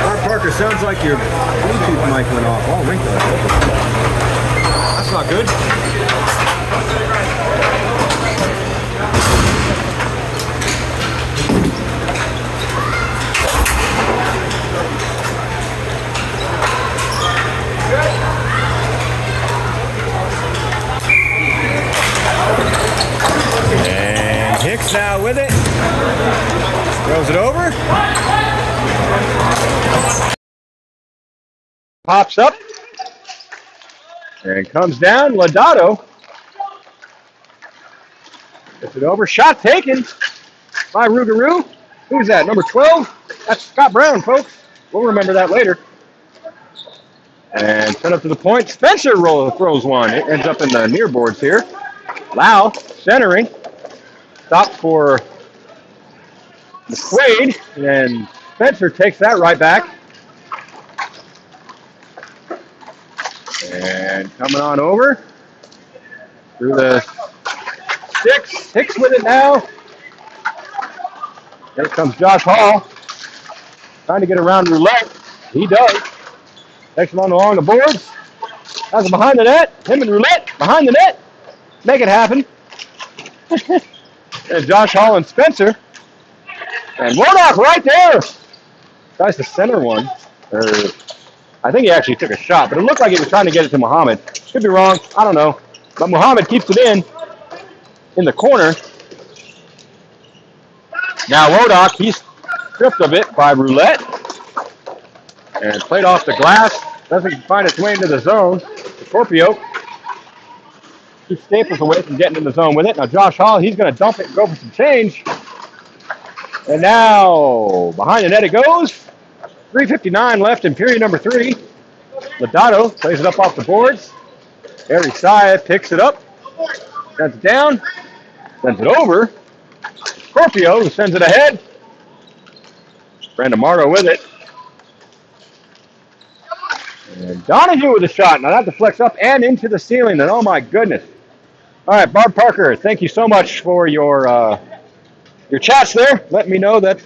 Mark Parker, sounds like your Bluetooth mic went off. Oh, wrinkle. That's not good. And Hicks now with it. Throws it over. Pops up. And comes down. Lodato. Gets it over. Shot taken by Rougarou. Who's that? Number 12? That's Scott Brown, folks. We'll remember that later. And sent up to the point. Spencer throws one. It ends up in the near boards here. Lau centering. Stop for McQuaid. And Spencer takes that right back. And coming on over through the sticks. Hicks with it now. Here comes Josh Hall. Trying to get around Roulette. He does. Takes him on along the boards. Has him behind the net. Him and Roulette behind the net. Make it happen. And Josh Hall and Spencer. And Warnock right there. Tries to center one. I think he actually took a shot, but it looked like he was trying to get it to Muhammad. Could be wrong. I don't know. But Muhammad keeps it in the corner. Now Wodock, he's stripped of it by Roulette. And played off the glass. Doesn't find its way into the zone. Scorpio keeps Staples away from getting in the zone with it. Now Josh Hall, he's going to dump it and go for some change. And now behind the net it goes. 3:59 left in period number 3. Lodato plays it up off the boards. Harry Saya picks it up. Sends it down. Sends it over. Scorpio who sends it ahead. Brandon Marto with it. And Donahue with a shot. Now that deflects up and into the ceiling. And oh my goodness. All right, Barb Parker, thank you so much for your chats there. Let me know that,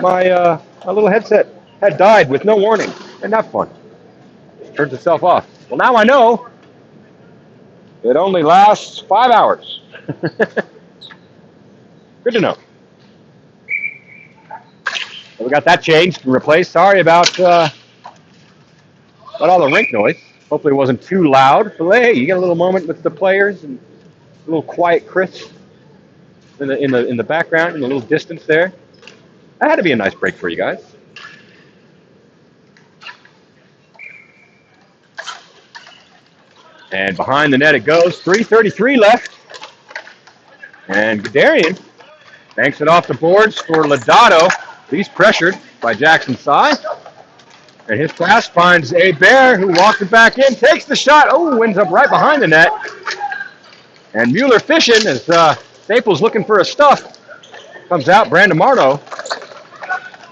my little headset had died with no warning. Isn't that fun? It turns itself off. Well, now I know it only lasts 5 hours. Good to know. So we got that changed and replaced. Sorry about all the rink noise. Hopefully it wasn't too loud. But hey, you get a little moment with the players and a little quiet Chris in the background, in a little distance there. That had to be a nice break for you guys. And behind the net it goes. 3:33 left. And Gadarian banks it off the boards for Lodato. He's pressured by Jackson Sy. And his pass finds a Bear who walks it back in, takes the shot. Oh, ends up right behind the net. And Mueller fishing as Staples looking for a stuff. Comes out, Brandon Marto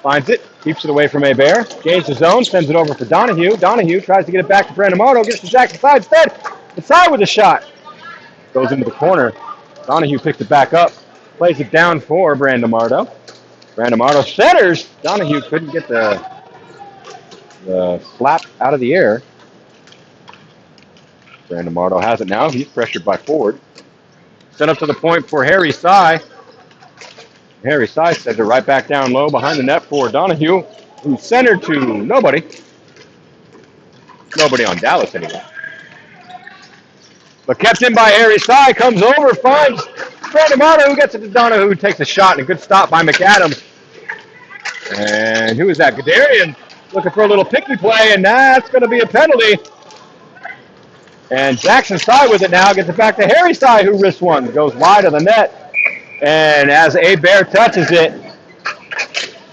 finds it, keeps it away from a Bear. Gains the zone, sends it over for Donahue. Donahue tries to get it back to Brandon Marto, gets to Jackson Sy instead. Inside with a shot. Goes into the corner. Donahue picks it back up, plays it down for Brandon Marto. Brandon Marto centers. Donahue couldn't get the slap out of the air. Brandon Marto has it now. He's pressured by Ford. Sent up to the point for Harry Sy. Harry Sy sends it right back down low behind the net for Donahue, who's centered to nobody. Nobody on Dallas anymore. But kept in by Harry Sy, comes over, finds Brandon Marto, who gets it to Donahue, who takes a shot, and a good stop by McAdams. And who is that? Gadarian looking for a little picky play, and that's going to be a penalty. And Jackson Sy with it now, gets it back to Harry Sy, who wrists one, goes wide of the net. And as A. Bear touches it,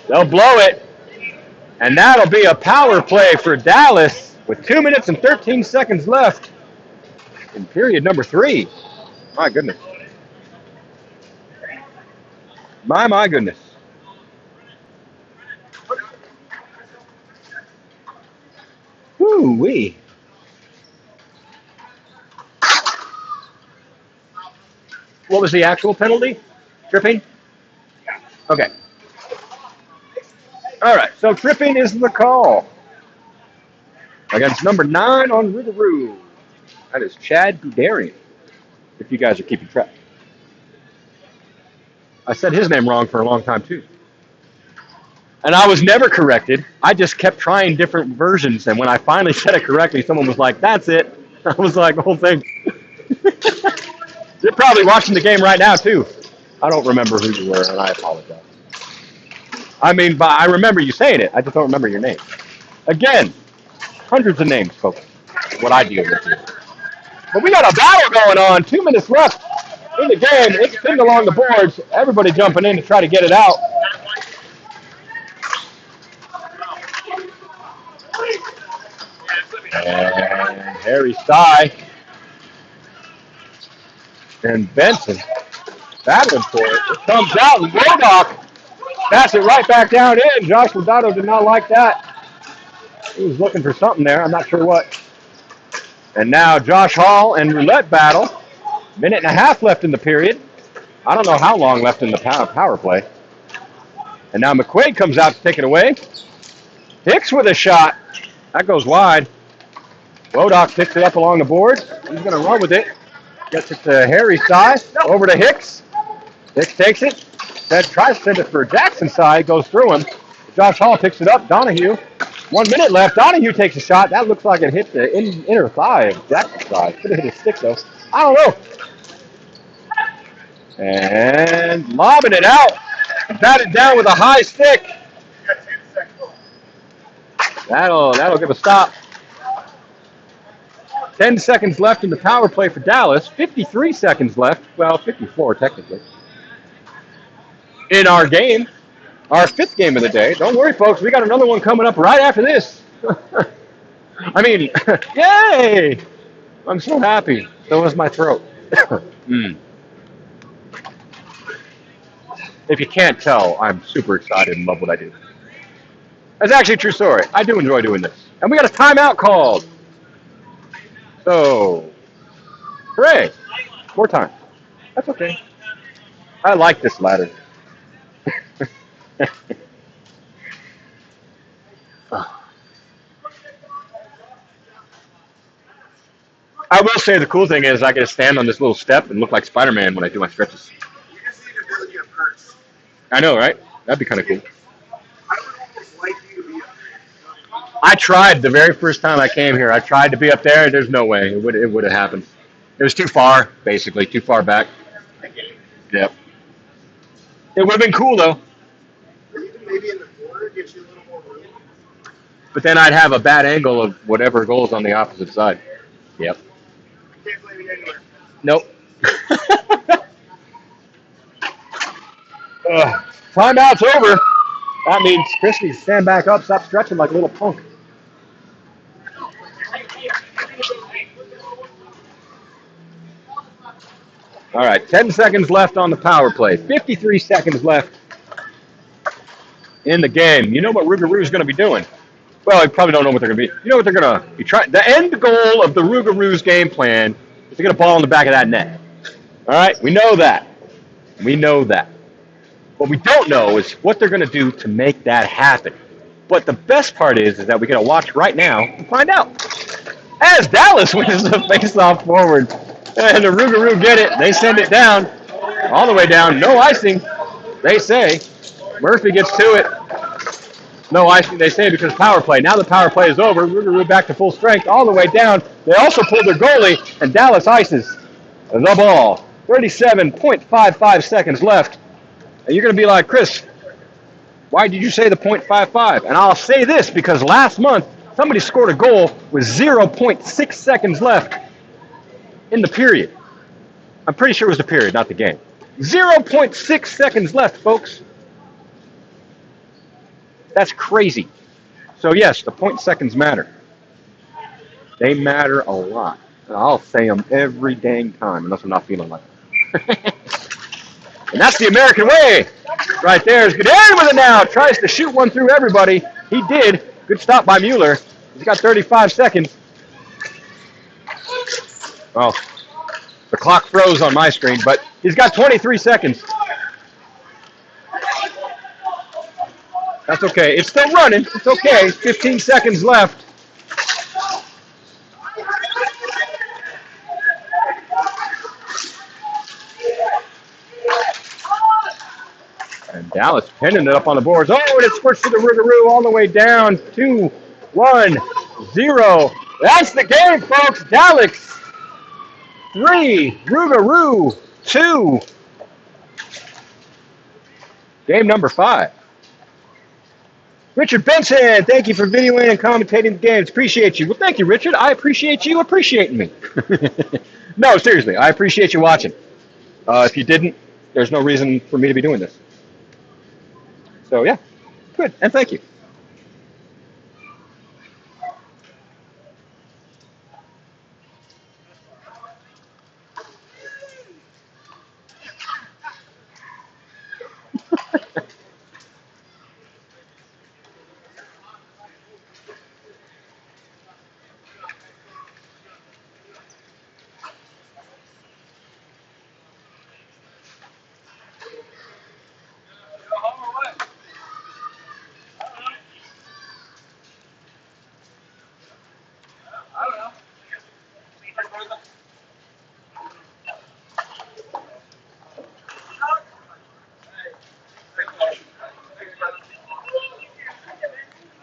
they'll blow it. And that'll be a power play for Dallas with 2 minutes and 13 seconds left in period number 3. My goodness. My goodness. Woo-wee. What was the actual penalty? Tripping? Okay. All right, so tripping is the call. Against number 9 on Rougarou. That is Chad Gudarian, if you guys are keeping track. I said his name wrong for a long time, too. And I was never corrected. I just kept trying different versions, and when I finally said it correctly, someone was like, that's it. I was like, the whole thing. You're probably watching the game right now, too. I don't remember who you were, and I apologize. I mean, but I remember you saying it. I just don't remember your name. Again, hundreds of names, folks. What I deal with here. But we got a battle going on. 2 minutes left in the game. It's pinned along the boards. Everybody jumping in to try to get it out. And Harry Sy and Benson battling for it. It comes out, and Wodock pass it right back down in. Josh Lodato did not like that. He was looking for something there. I'm not sure what. And now Josh Hall and Roulette battle. Minute and a half left in the period. I don't know how long left in the power play. And now McQuaid comes out to take it away. Hicks with a shot. That goes wide. Wodock picks it up along the board. He's going to run with it. Gets it to Harry's side. Over to Hicks. Hicks takes it. Then tries to send it for Jackson's side. Goes through him. Josh Hall picks it up. Donahue. 1 minute left. Donahue takes a shot. That looks like it hit the inner thigh of Jackson's side. Could have hit his stick, though. I don't know. And lobbing it out. Batted down with a high stick. That'll give a stop. 10 seconds left in the power play for Dallas. 53 seconds left. Well, 54 technically. In our game, our 5th game of the day. Don't worry, folks. We got another one coming up right after this. I mean, yay! I'm so happy. So is my throat. If you can't tell, I'm super excited and love what I do. That's actually a true story. I do enjoy doing this. And we got a timeout called. So, hooray. More time. That's okay. I like this ladder. I will say the cool thing is I get to stand on this little step and look like Spider-Man when I do my stretches. I know, right? That'd be kind of cool. I tried the very first time I came here. I tried to be up there. There's no way it would have happened. It was too far, basically, too far back. Yep. It would have been cool though. Maybe in the corner gives you a little more room. But then I'd have a bad angle of whatever goes on the opposite side. Yep. Can't blame you anywhere. Nope. Timeout's over. That means Chris needs to stand back up, stop stretching like a little punk. All right, 10 seconds left on the power play. 53 seconds left in the game. You know what Rougarou is going to be doing. Well, I probably don't know what they're going to be. You know what they're going to be trying. The end goal of the Rougarous game plan is to get a ball in the back of that net. All right, we know that. We know that. What we don't know is what they're going to do to make that happen. But the best part is that we get to watch right now to find out. As Dallas wins the face-off forward. And the Rougarou get it. They send it down. All the way down. No icing, they say. Murphy gets to it. No icing, they say, because power play. Now the power play is over. Rougarou back to full strength all the way down. They also pulled their goalie, and Dallas ices the ball. 37.55 seconds left. And you're going to be like, Chris, why did you say the .55? And I'll say this, because last month, somebody scored a goal with 0.6 seconds left in the period. I'm pretty sure it was the period, not the game. 0.6 seconds left, folks. That's crazy. So, yes, the point seconds matter. They matter a lot. And I'll say them every dang time, unless I'm not feeling like it. And that's the American way. Right there is Gator with it now. Tries to shoot one through everybody. He did. Good stop by Mueller. He's got 35 seconds. Well, the clock froze on my screen, but he's got 23 seconds. That's okay. It's still running. It's okay. 15 seconds left. And Dallas pinning it up on the boards. Oh, and it squirts to the Rougarou all the way down. 2, 1, 0. That's the game, folks. Dallas 3, Rougarou 2. Game number 5. Richard Benson, thank you for videoing and commentating the games. Appreciate you. Well, thank you, Richard. I appreciate you appreciating me. No, seriously, I appreciate you watching. If you didn't, there's no reason for me to be doing this. So, yeah, good, and thank you.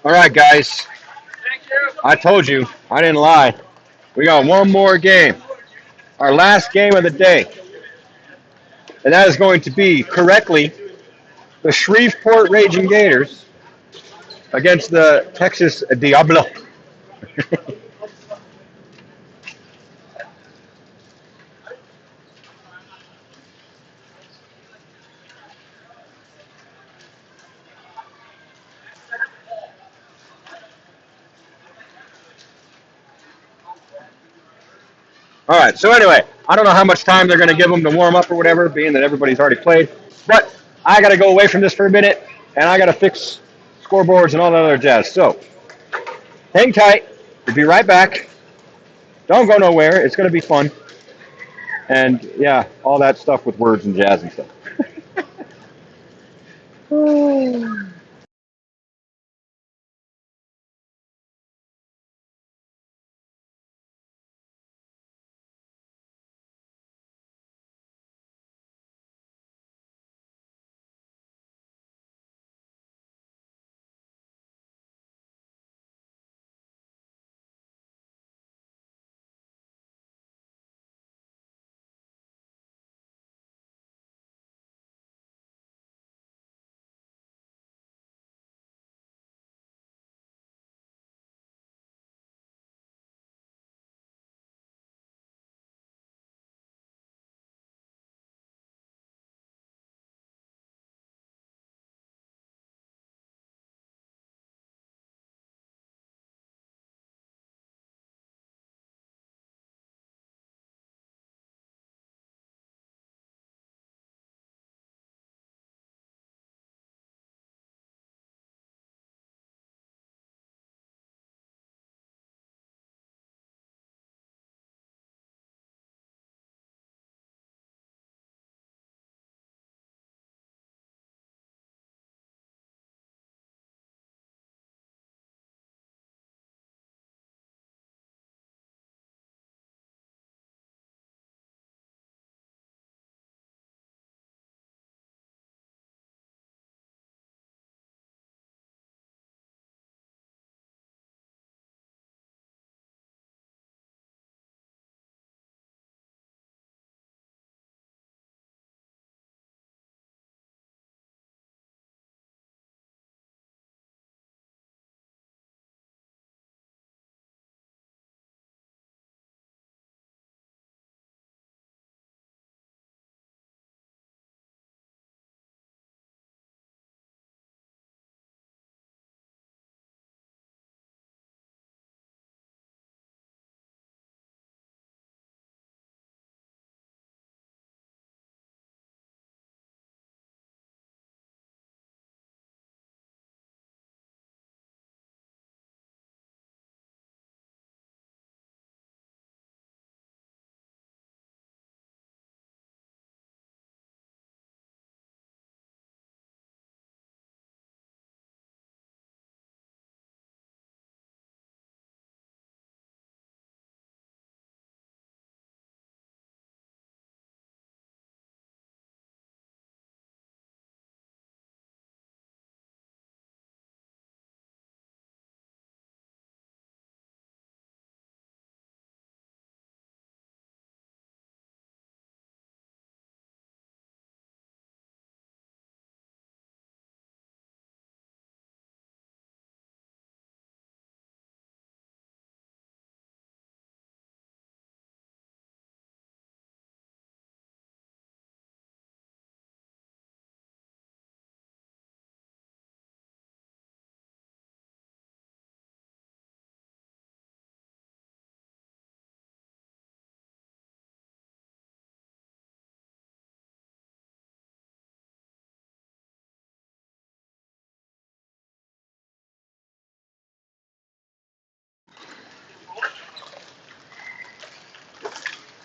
All right, guys. I told you. I didn't lie. We got one more game. Our last game of the day. And that is going to be, correctly, the Shreveport Raging Gators against the Texas Diablo. All right, so anyway, I don't know how much time they're going to give them to warm up or whatever, being that everybody's already played. But I got to go away from this for a minute, and I got to fix scoreboards and all that other jazz. So hang tight. We'll be right back. Don't go nowhere. It's going to be fun. And, yeah, all that stuff with words and jazz and stuff.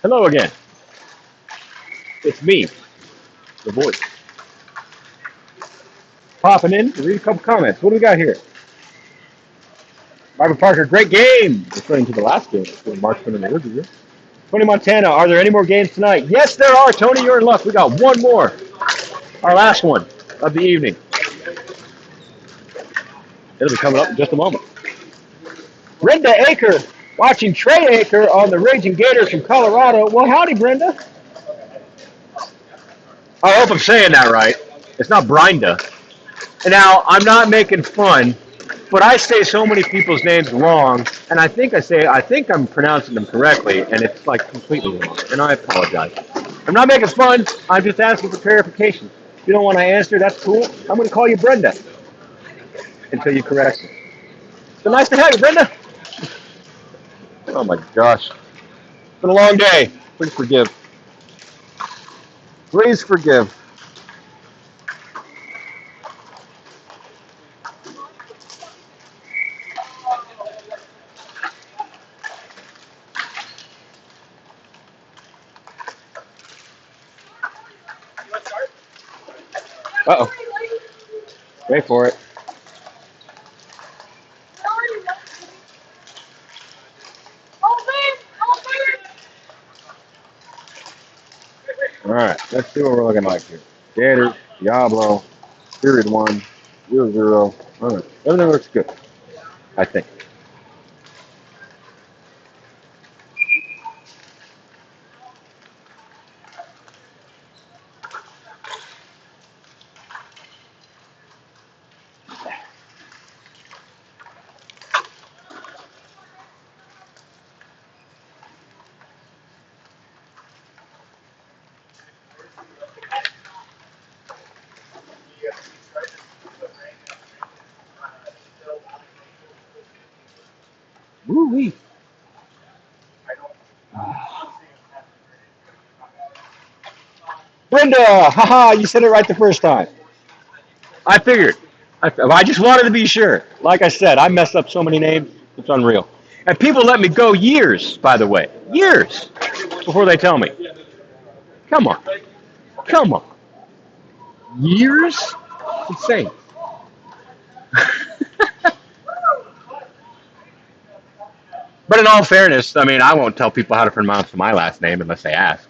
Hello again. It's me, the voice. Popping in to read a couple comments. What do we got here? Barbara Parker, great game. Referring to the last game between Marksman and the Voodoo. Tony Montana, are there any more games tonight? Yes, there are. Tony, you're in luck. We got one more. Our last one of the evening. It'll be coming up in just a moment. Brenda Aker, watching Trey Aker on the Raging Gators from Colorado. Well, howdy, Brenda. I hope I'm saying that right. It's not Brinda. And now, I'm not making fun, but I say so many people's names wrong, and I think I'm pronouncing them correctly, and it's like completely wrong, and I apologize. I'm not making fun. I'm just asking for clarification. If you don't want to answer, that's cool. I'm going to call you Brenda until you correct me. So nice to have you, Brenda. Oh my gosh. It's been a long day. Please forgive. Please forgive. Uh-oh. Wait for it. All right, let's see what we're looking like here. Gator, Diablo, period 1, 0, 0. All right, everything looks good, I think. Woo-wee. Brenda, haha, you said it right the first time. I figured. I just wanted to be sure. Like I said, I messed up so many names, it's unreal. And people let me go years, by the way. Years before they tell me. Come on. Come on. Years? Insane. But in all fairness, I mean, I won't tell people how to pronounce my last name unless they ask.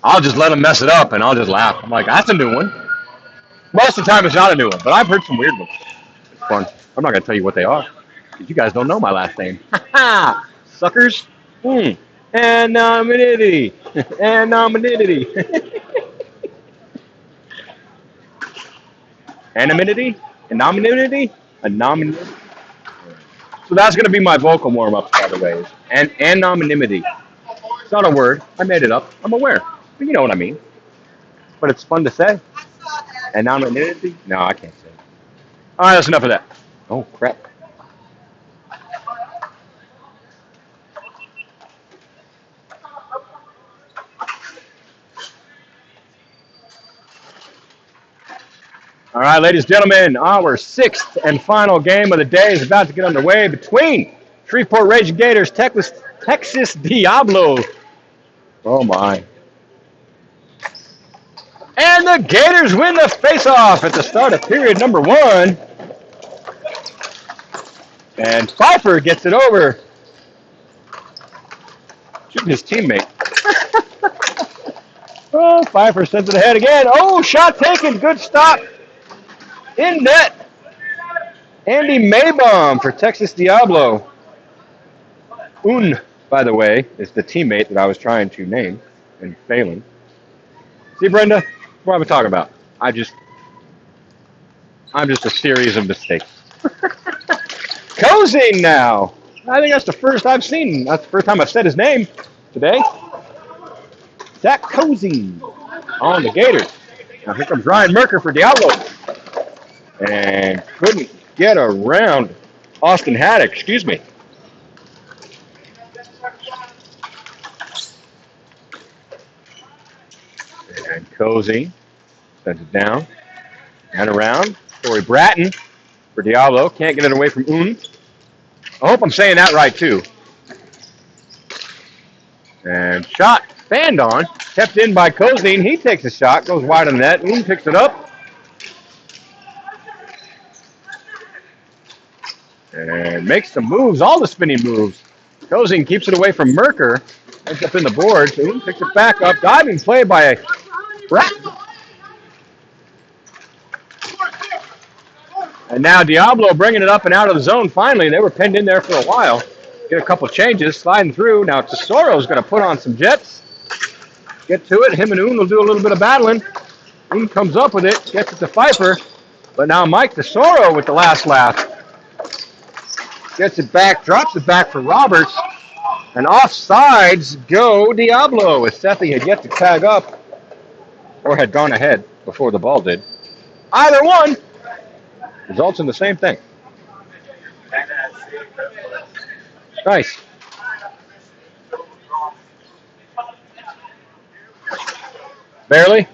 I'll just let them mess it up, and I'll just laugh. I'm like, that's a new one. Most of the time, it's not a new one, but I've heard some weird ones. It's fun. I'm not going to tell you what they are, because you guys don't know my last name. Ha suckers. Anonymity. Anonymity. Anonymity? Anonymity? Anonymity? So that's going to be my vocal warm-up, by the way. Anonymity. It's not a word. I made it up. I'm aware. But you know what I mean. But it's fun to say. Anonymity? No, I can't say it. All right, that's enough of that. Oh, crap. All right, ladies and gentlemen, our sixth and final game of the day is about to get underway between Shreveport Raging Gators, Texas Diablo. Oh, my. And the Gators win the face-off at the start of period number 1. And Pfeiffer gets it over to his teammate. Oh, Pfeiffer sends it ahead again. Oh, shot taken. Good stop. In net. Andy Maybaum for Texas Diablo. By the way, is the teammate that I was trying to name and failing. See, Brenda, that's what I'm talking about. I'm just a series of mistakes. Cozing now. I think that's the first I've seen. That's the first time I've said his name today. Zach Cozing on the Gators. Now here comes Ryan Merker for Diablo. And couldn't get around Austin Haddock, excuse me. And Cozy sends it down and around. Corey Bratton for Diablo. Can't get it away from I hope I'm saying that right, too. And shot fanned on. Kept in by Cozy. He takes a shot. Goes wide on the net. Picks it up. And makes some moves. All the spinning moves. Cozy keeps it away from Merker. Ends up in the board. So he picks it back up. Diving play by Bratton. And now Diablo bringing it up and out of the zone finally. They were pinned in there for a while. Get a couple changes, sliding through. Now Tesoro's going to put on some jets. Get to it. Him and Un will do a little bit of battling. Un comes up with it, gets it to Pfeiffer. But now Mike Tesoro with the last laugh. Gets it back, drops it back for Roberts. And offsides go Diablo, as Sethi had yet to tag up or had gone ahead before the ball did. Either one results in the same thing. Nice. Barely?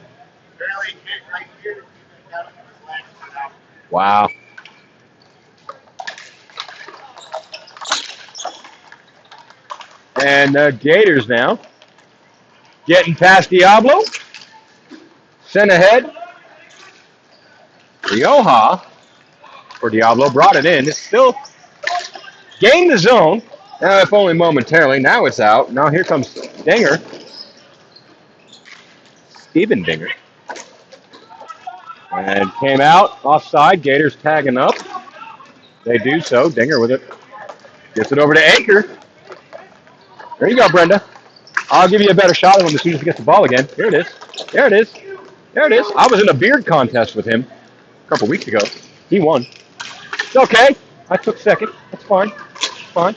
Wow. And Gators now getting past Diablo. Sent ahead. Rioja for Diablo brought it in. It's still gained the zone. Now, if only momentarily. Now it's out. Now here comes Dinger. Steven Dinger. And came out offside. Gators tagging up. They do so. Dinger with it. Gets it over to Anchor. There you go, Brenda. I'll give you a better shot at him as soon as he gets the ball again. Here it is. There it is. There it is. I was in a beard contest with him a couple weeks ago. He won. It's okay. I took second. That's fine. It's fine.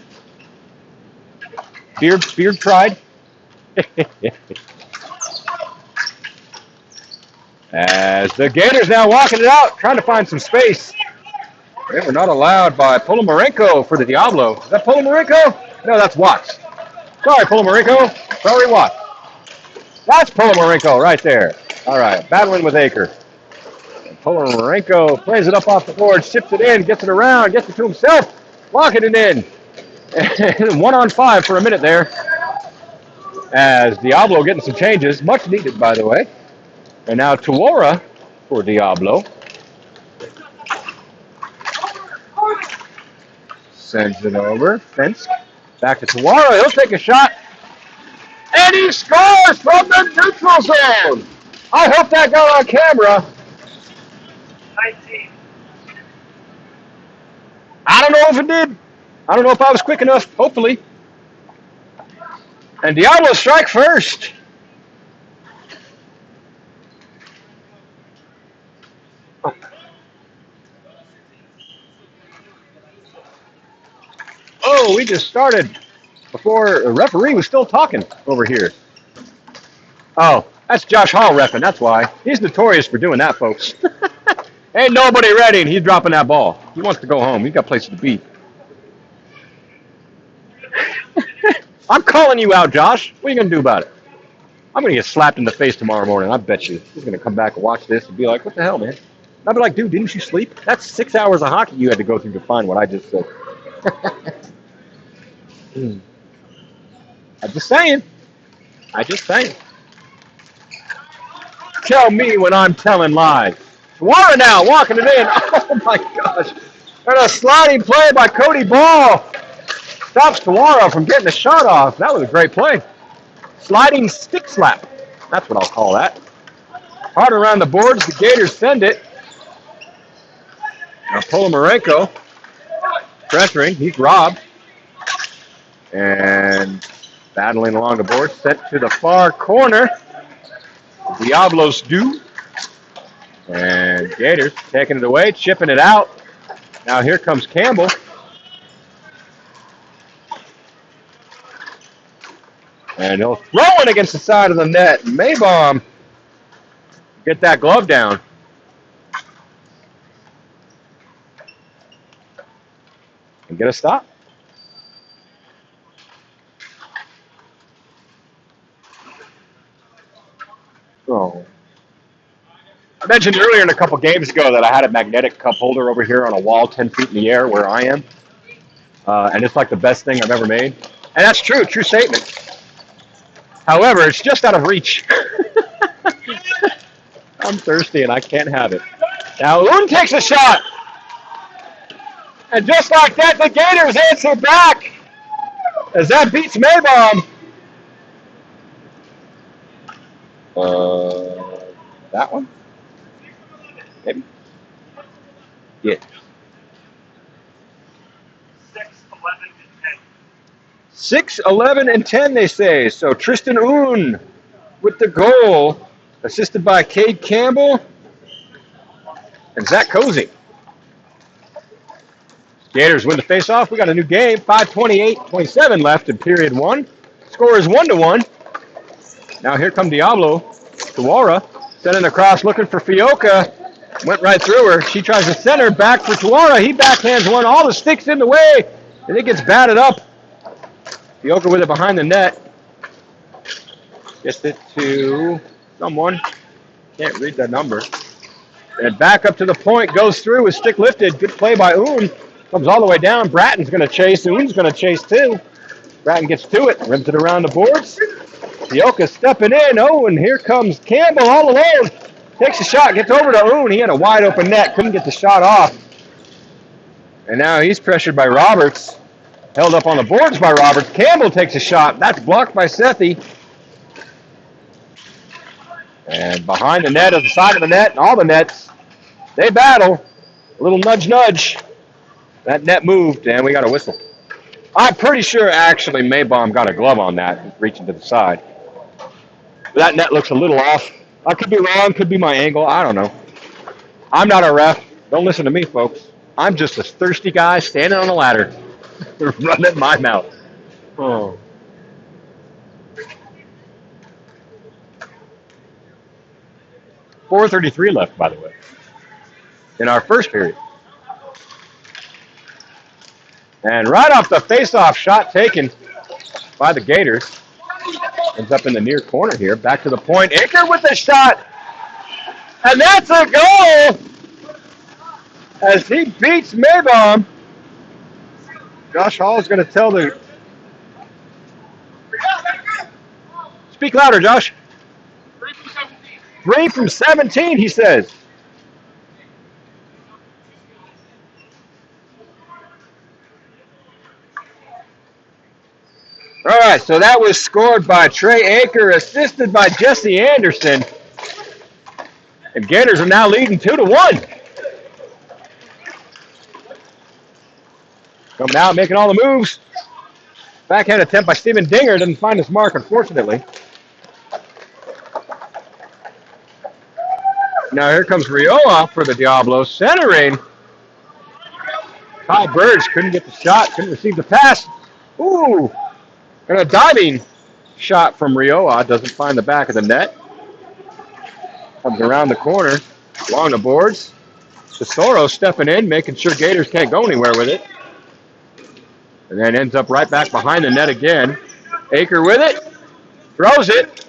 Beard pride. As the Gators now walking it out, trying to find some space. They were not allowed by Polomarenko for the Diablo. Is that Polomarenko? No, that's Watts. Sorry, Polomarenko. Sorry, Watts. That's Polomarenko right there. All right, battling with Aker. Polomarenko plays it up off the board, ships it in, gets it around, gets it to himself, locking it in. And 1 on 5 for a minute there. As Diablo getting some changes, much needed, by the way. And now Tuora for Diablo. Sends it over. Fence. Back to Tuora. He'll take a shot. And he scores from the neutral zone. I hope that got on camera. 19. I don't know if it did. I don't know if I was quick enough. Hopefully. And Diablo strike first. Oh, we just started before the referee was still talking over here. Oh, that's Josh Hall reffing. That's why. He's notorious for doing that, folks. Ain't nobody ready, and he's dropping that ball. He wants to go home. He's got places to be. I'm calling you out, Josh. What are you going to do about it? I'm going to get slapped in the face tomorrow morning. I bet you. He's going to come back and watch this and be like, what the hell, man? And I'll be like, dude, didn't you sleep? That's 6 hours of hockey you had to go through to find what I just said. I'm just saying. Tell me when I'm telling lies. Tuora now walking it in. Oh, my gosh. And a sliding play by Cody Ball. Stops Tuora from getting the shot off. That was a great play. Sliding stick slap. That's what I'll call that. Hard around the boards. The Gators send it. Now Polomarenko pressuring. He's robbed. And battling along the board. Sent to the far corner. Diablos do. And Gators taking it away. Chipping it out. Now here comes Campbell. And he'll throw it against the side of the net. Maybaum get that glove down. And get a stop. Oh. I mentioned earlier in a couple games ago that I had a magnetic cup holder over here on a wall 10 feet in the air where I am. And it's like the best thing I've ever made. And that's true statement. However, it's just out of reach. I'm thirsty and I can't have it. Now Un takes a shot. And just like that, the Gators answer back. As that beats Maybaum. That one? Maybe. Yeah. 6, 11, and 10. 6, 11, and 10, they say. So Tristan Oon with the goal, assisted by Cade Campbell and Zach Cozy. Gators win the face-off. We got a new game. 5:28-27 left in period 1. Score is 1-1. Now here come Diablo. Tuara sending across, looking for Fioka. Went right through her. She tries to center, back for Tuara. He backhands one. All the sticks in the way, and it gets batted up. Fioka with it behind the net. Gets it to someone. Can't read the number. And back up to the point. Goes through with stick lifted. Good play by Oon. Comes all the way down. Bratton's going to chase. Oon's going to chase too. Bratton gets to it. Rims it around the boards. Fioka stepping in. Oh, and here comes Campbell all alone. Takes a shot. Gets over to Oon. He had a wide open net. Couldn't get the shot off. And now he's pressured by Roberts. Held up on the boards by Roberts. Campbell takes a shot. That's blocked by Sethi. And behind the net, on the side of the net, and all the nets, they battle. A little nudge, nudge. That net moved, and we got a whistle. I'm pretty sure, actually, Maybaum got a glove on that, reaching to the side. That net looks a little off. I could be wrong. Could be my angle. I don't know. I'm not a ref. Don't listen to me, folks. I'm just a thirsty guy standing on a ladder, running my mouth. Oh. .433 left, by the way, in our first period. And right off the face-off, shot taken by the Gators. Ends up in the near corner here. Back to the point. Aker with the shot. And that's a goal as he beats Maybaum. Josh Hall is going to tell the... Speak louder, Josh. 3 from 17, he says. All right, so that was scored by Trey Aker, assisted by Jesse Anderson. And Gators are now leading 2-1. Coming out, making all the moves. Backhand attempt by Steven Dinger. Didn't find his mark, unfortunately. Now here comes Rioa for the Diablos, centering. Kyle Burge couldn't get the shot, couldn't receive the pass. Ooh, and a diving shot from Rioa. Doesn't find the back of the net. Comes around the corner, along the boards. Tesoro stepping in, making sure Gators can't go anywhere with it. And then ends up right back behind the net again. Aker with it, throws it.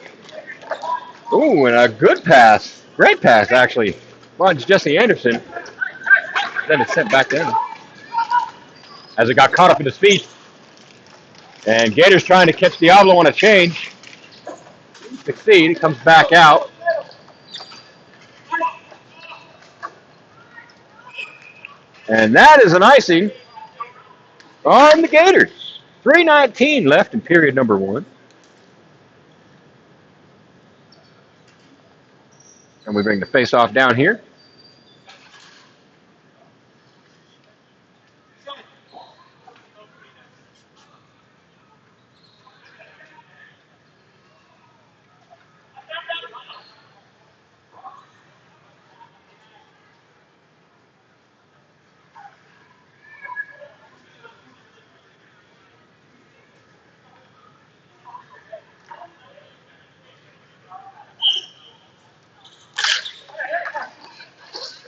Ooh, and a good pass. Great pass, actually. Runs Jesse Anderson. Then it's sent back in. As it got caught up in his feet. And Gators trying to catch Diablo on a change. Succeed. It comes back out. And that is an icing on the Gators. 3:19 left in period number 1. And we bring the face-off down here.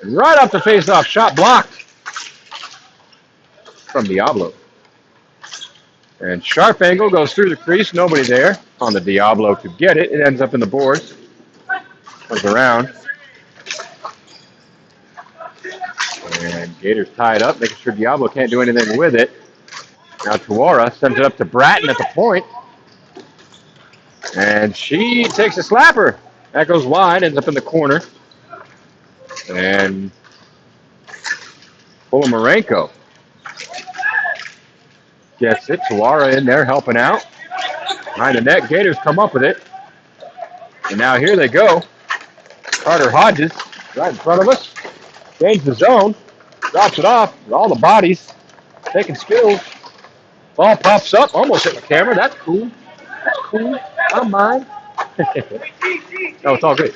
And right off the face-off, shot blocked from Diablo. And sharp angle goes through the crease. Nobody there on the Diablo to get it. It ends up in the boards. Comes around. And Gators tie it up, making sure Diablo can't do anything with it. Now Tuara sends it up to Bratton at the point. And she takes a slapper. That goes wide, ends up in the corner. And Polomarenko gets it. Tuara in there helping out. Behind the net, Gators come up with it. And now here they go. Carter Hodges right in front of us. Change the zone. Drops it off with all the bodies. taking skills. Ball pops up, almost hit the camera. That's cool. That's cool. I don't mind. No, it's all good.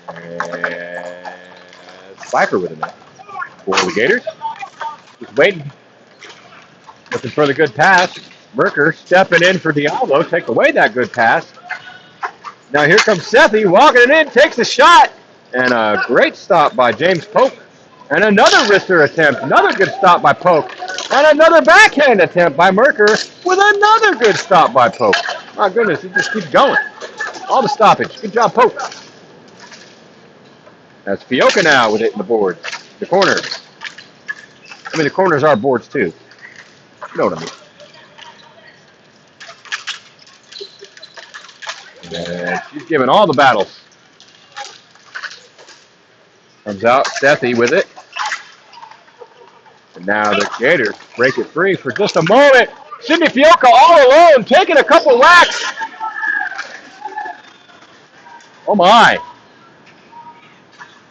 And Viper with it now. For the Gators. Just waiting. Looking for the good pass. Merker stepping in for Diablo. Take away that good pass. Now here comes Sethi walking it in. Takes a shot. And a great stop by James Polk. And another wrister attempt. Another good stop by Polk. And another backhand attempt by Merker with another good stop by Polk. My goodness, it just keeps going. All the stoppage. Good job, Polk. That's Fioka now with it in the boards. The corners. I mean, the corners are boards too. You know what I mean. And she's giving all the battles. Comes out, Sethi with it. And now the Gators break it free for just a moment. Sydney Fioka all alone, taking a couple whacks. Oh my.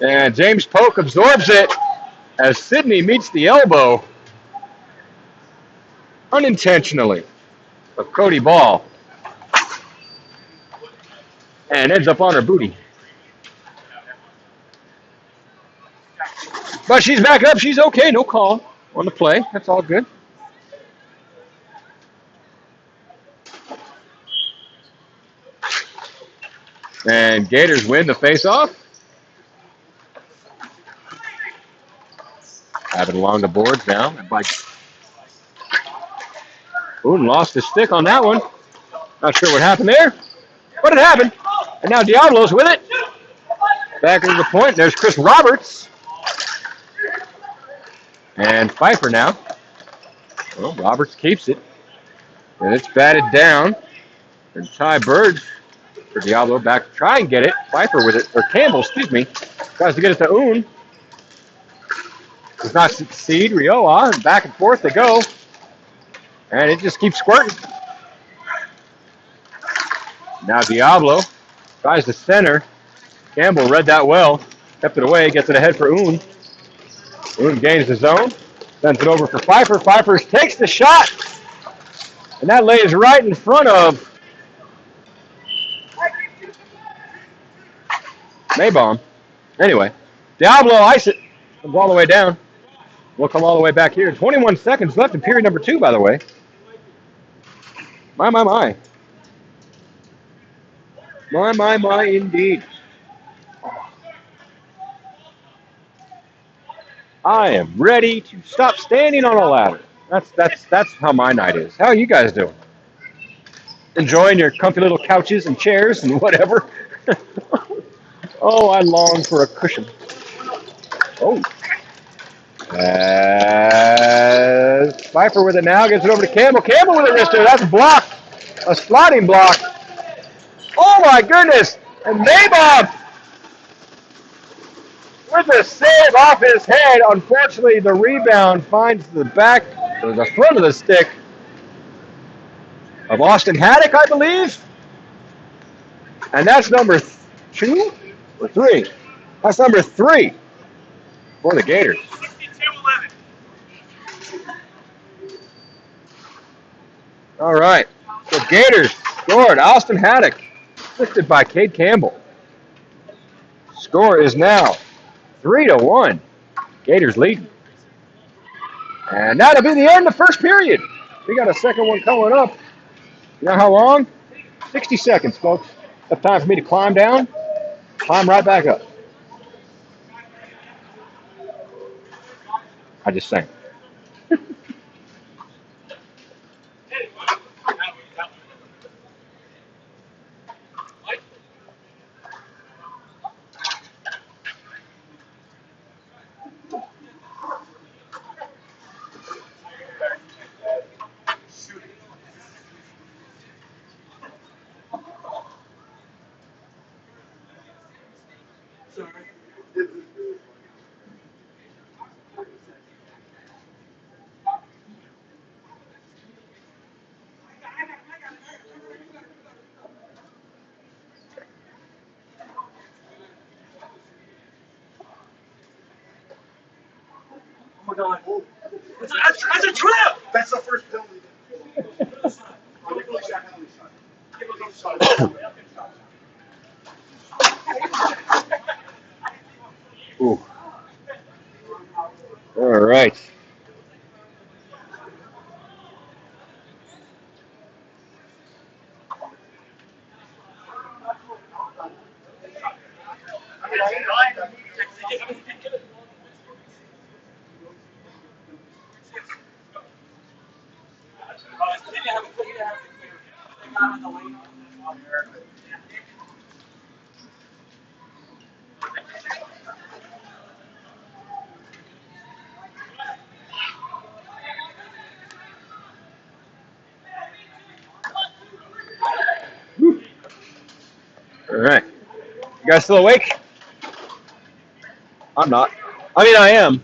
And James Polk absorbs it as Sydney meets the elbow unintentionally of Cody Ball. And ends up on her booty. But she's back up. She's okay. No call on the play. That's all good. And Gators win the face-off. Have it along the boards now. Boone lost his stick on that one. Not sure what happened there. But it happened. And now Diablo's with it. Back to the point. There's Chris Roberts. And Pfeiffer now. Well, Roberts keeps it. And it's batted down. And Ty Bird for Diablo back to try and get it. Pfeiffer with it. Or Campbell, excuse me. Tries to get it to Oon. Does not succeed. Rioa. And back and forth they go. And it just keeps squirting. Now Diablo tries to center. Campbell read that well. Kept it away. Gets it ahead for Oon. Oon gains the zone. Sends it over for Pfeiffer. Pfeiffer takes the shot. And that lays right in front of Maybaum. Anyway, Diablo ice it. Comes all the way down. We'll come all the way back here. 21 seconds left in period number 2, by the way. My, my, my. My, indeed. I am ready to stop standing on a ladder. That's how my night is. How are you guys doing? Enjoying your comfy little couches and chairs and whatever? Oh, I long for a cushion. Oh. As Pfeiffer with it now, gets it over to Campbell. Campbell with a wrister. That's blocked. A sliding block. Oh my goodness. And Maybaum with a save off his head. Unfortunately, the rebound finds the back, or the front of the stick of Austin Haddock, I believe. And that's number 2 or 3. That's number 3 for the Gators. 62-11. All right. The Gators scored. Austin Haddock, assisted by Cade Campbell. Score is now 3-1. Gators leading. And that'll be the end of the first period. We got a second one coming up. You know how long? 60 seconds, folks. Enough time for me to climb down, climb right back up. I just sang. That's a trip. That's the first penalty. Ooh. All right. All right. You guys still awake? I'm not. I mean, I am.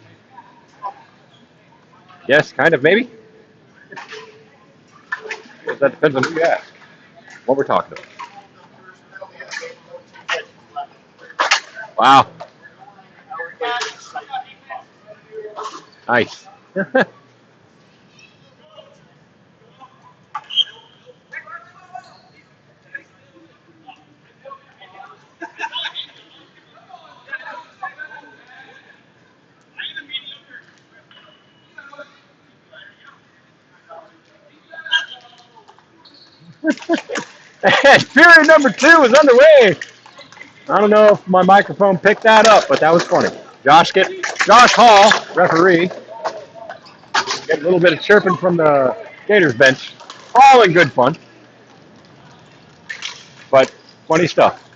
Yes, kind of, maybe. That depends on who you ask. What we're talking about. Wow. Nice. And period number 2 is underway. I don't know if my microphone picked that up, but that was funny. Josh Hall, referee, get a little bit of chirping from the Gators bench. All in good fun, but funny stuff.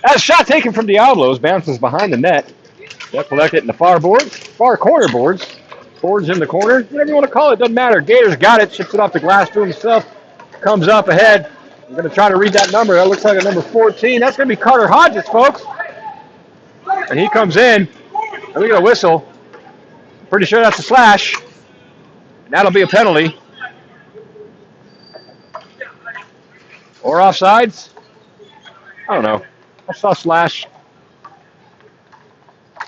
That shot taken from Diablo's bounces behind the net. They'll collect it in the far corner boards in the corner, whatever you want to call it, doesn't matter. Gators got it, ships it off the glass to himself, comes up ahead. I'm going to try to read that number. That looks like a number 14. That's going to be Carter Hodges, folks. And he comes in, and we get a whistle. Pretty sure that's a slash. And that'll be a penalty. Or offsides. I don't know. I saw slash.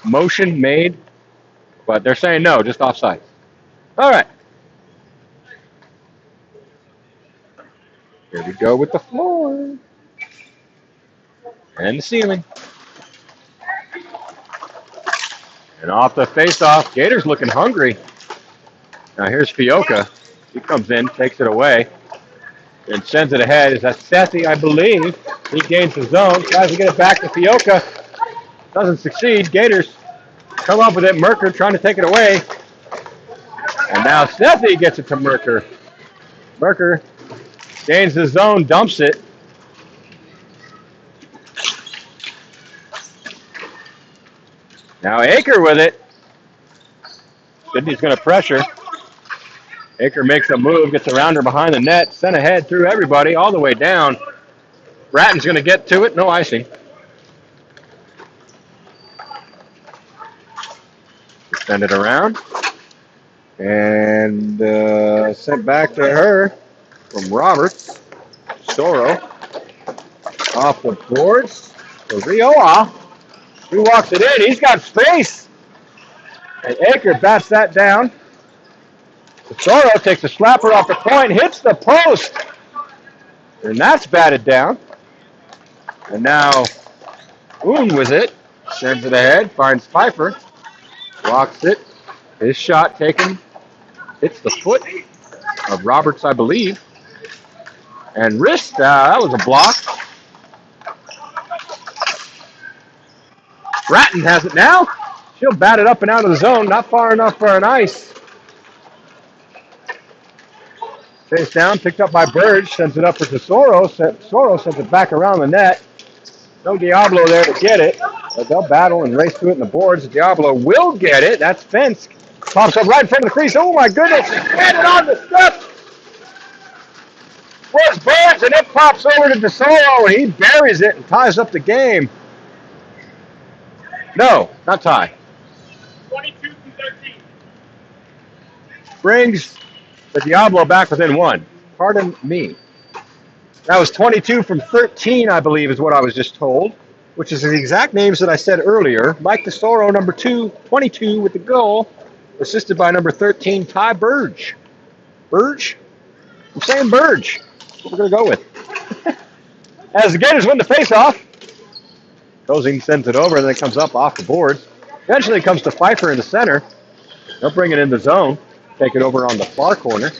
Motion made. But they're saying no, just offsides. All right. Here we go with the floor. And the ceiling. And off the face-off, Gators looking hungry. Now here's Fioka. He comes in, takes it away, and sends it ahead. Is that Sethi, I believe. He gains the zone, tries to get it back to Fioka. Doesn't succeed. Gators come up with it. Merker trying to take it away. And now Sethi gets it to Merker. Merker gains the zone, dumps it. Now Aker with it. Sydney's going to pressure. Aker makes a move, gets around her behind the net, sent ahead through everybody all the way down. Bratton's going to get to it. No icing. Send it around. And sent back to her from Roberts. Soro. Off the boards. To Rioa. He walks it in. He's got space. And Aker bats that down. Soro takes a slapper off the point, hits the post. And that's batted down. And now Oon with it. Sends it ahead. Finds Pfeiffer. Blocks it. His shot taken. Hits the foot of Roberts, I believe. And wrist. That was a block. Bratton has it now. She'll bat it up and out of the zone. Not far enough for an ice. Chased down, picked up by Burge. Sends it up for Tesoro. Tesoro sends it back around the net. No Diablo there to get it. But they'll battle and race to it in the boards. Diablo will get it. That's Fensk. Pops up right in front of the crease. Oh, my goodness. Get it on the steps. Was Burge, and it pops over to Tesoro, and he buries it and ties up the game. No, not tie. 22-13. Brings the Diablo back within 1. Pardon me. That was 22 from 13, I believe, is what I was just told, which is the exact names that I said earlier. Mike Tesoro, number 22 with the goal. assisted by number 13, Ty Burge. Burge? I'm saying Burge. That's what we're going to go with. As the Gators win the faceoff, Cozing sends it over and then it comes up off the boards. Eventually it comes to Pfeiffer in the center. They'll bring it in the zone. Take it over on the far corner.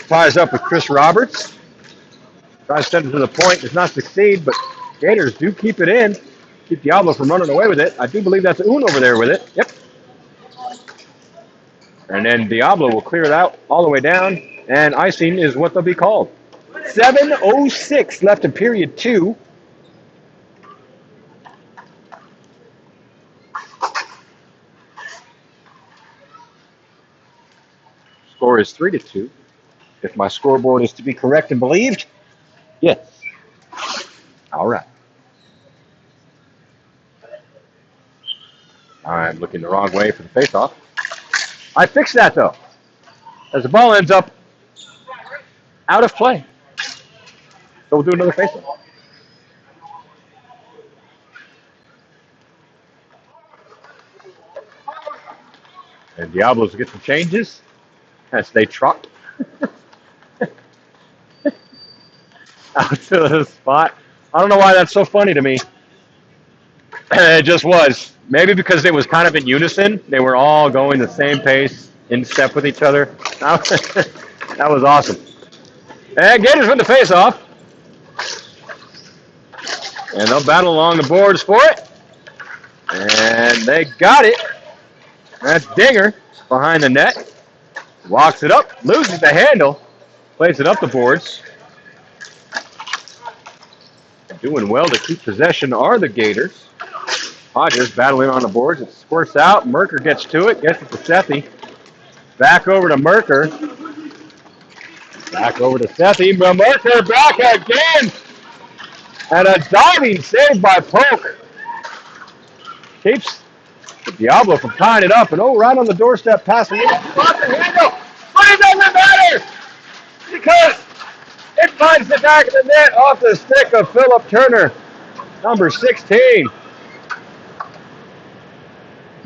Ties up with Chris Roberts. Tries to send it to the point. Does not succeed, but Gators do keep it in. Keep Diablo from running away with it. I do believe that's Un over there with it. Yep. And then Diablo will clear it out all the way down. And icing is what they'll be called. 7:06 left in period 2. Score is 3-2. If my scoreboard is to be correct and believed, yes. All right. I'm looking the wrong way for the faceoff. I fixed that though, as the ball ends up out of play. So we'll do another faceoff. And Diablos get some changes as they trot out to the spot. I don't know why that's so funny to me. It just was. Maybe because it was kind of in unison. They were all going the same pace, in step with each other. That was awesome. And Gators win the face-off. And they'll battle along the boards for it. And they got it. That's Dinger behind the net. Walks it up, loses the handle, plays it up the boards. Doing well to keep possession are the Gators. Hodges battling on the boards. It squirts out. Merker gets to it. Gets it to Sethi. Back over to Merker. Back over to Sethi. But Merker back again. And a diving save by Polk. Keeps Diablo from tying it up. And right on the doorstep, passing it. Off the handle. But it doesn't matter. Because it finds the back of the net off the stick of Philip Turner, number 16.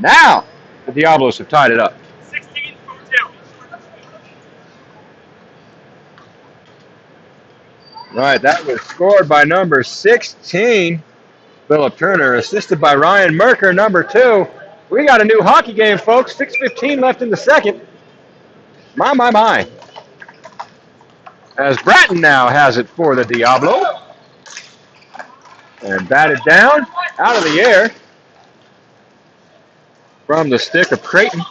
Now, the Diablos have tied it up. 16-2. Right, that was scored by number 16, Philip Turner, assisted by Ryan Merker, number 2. We got a new hockey game, folks. 6:15 left in the second. My. As Bratton now has it for the Diablo. And batted down, out of the air. From the stick of Creighton.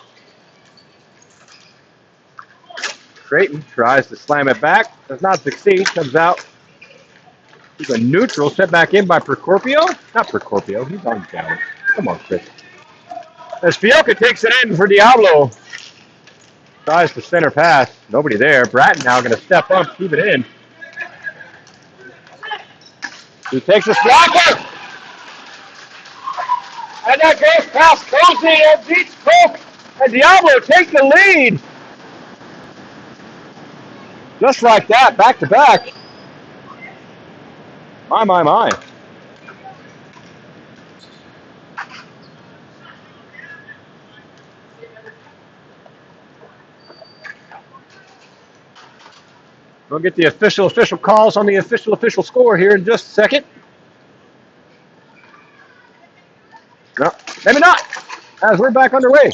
Creighton tries to slam it back. Does not succeed. Comes out. He's a neutral. Set back in by Procorpio. Not Procorpio. He's on down. Come on, Chris. As Fioca takes it in for Diablo. Tries to center pass. Nobody there. Bratton now going to step up, keep it in. He takes a blocker. And that goes past Cozy and beats Polk. And Diablo take the lead. Just like that, back to back. My. We'll get the official calls on the official score here in just a second. No, maybe not, as we're back underway.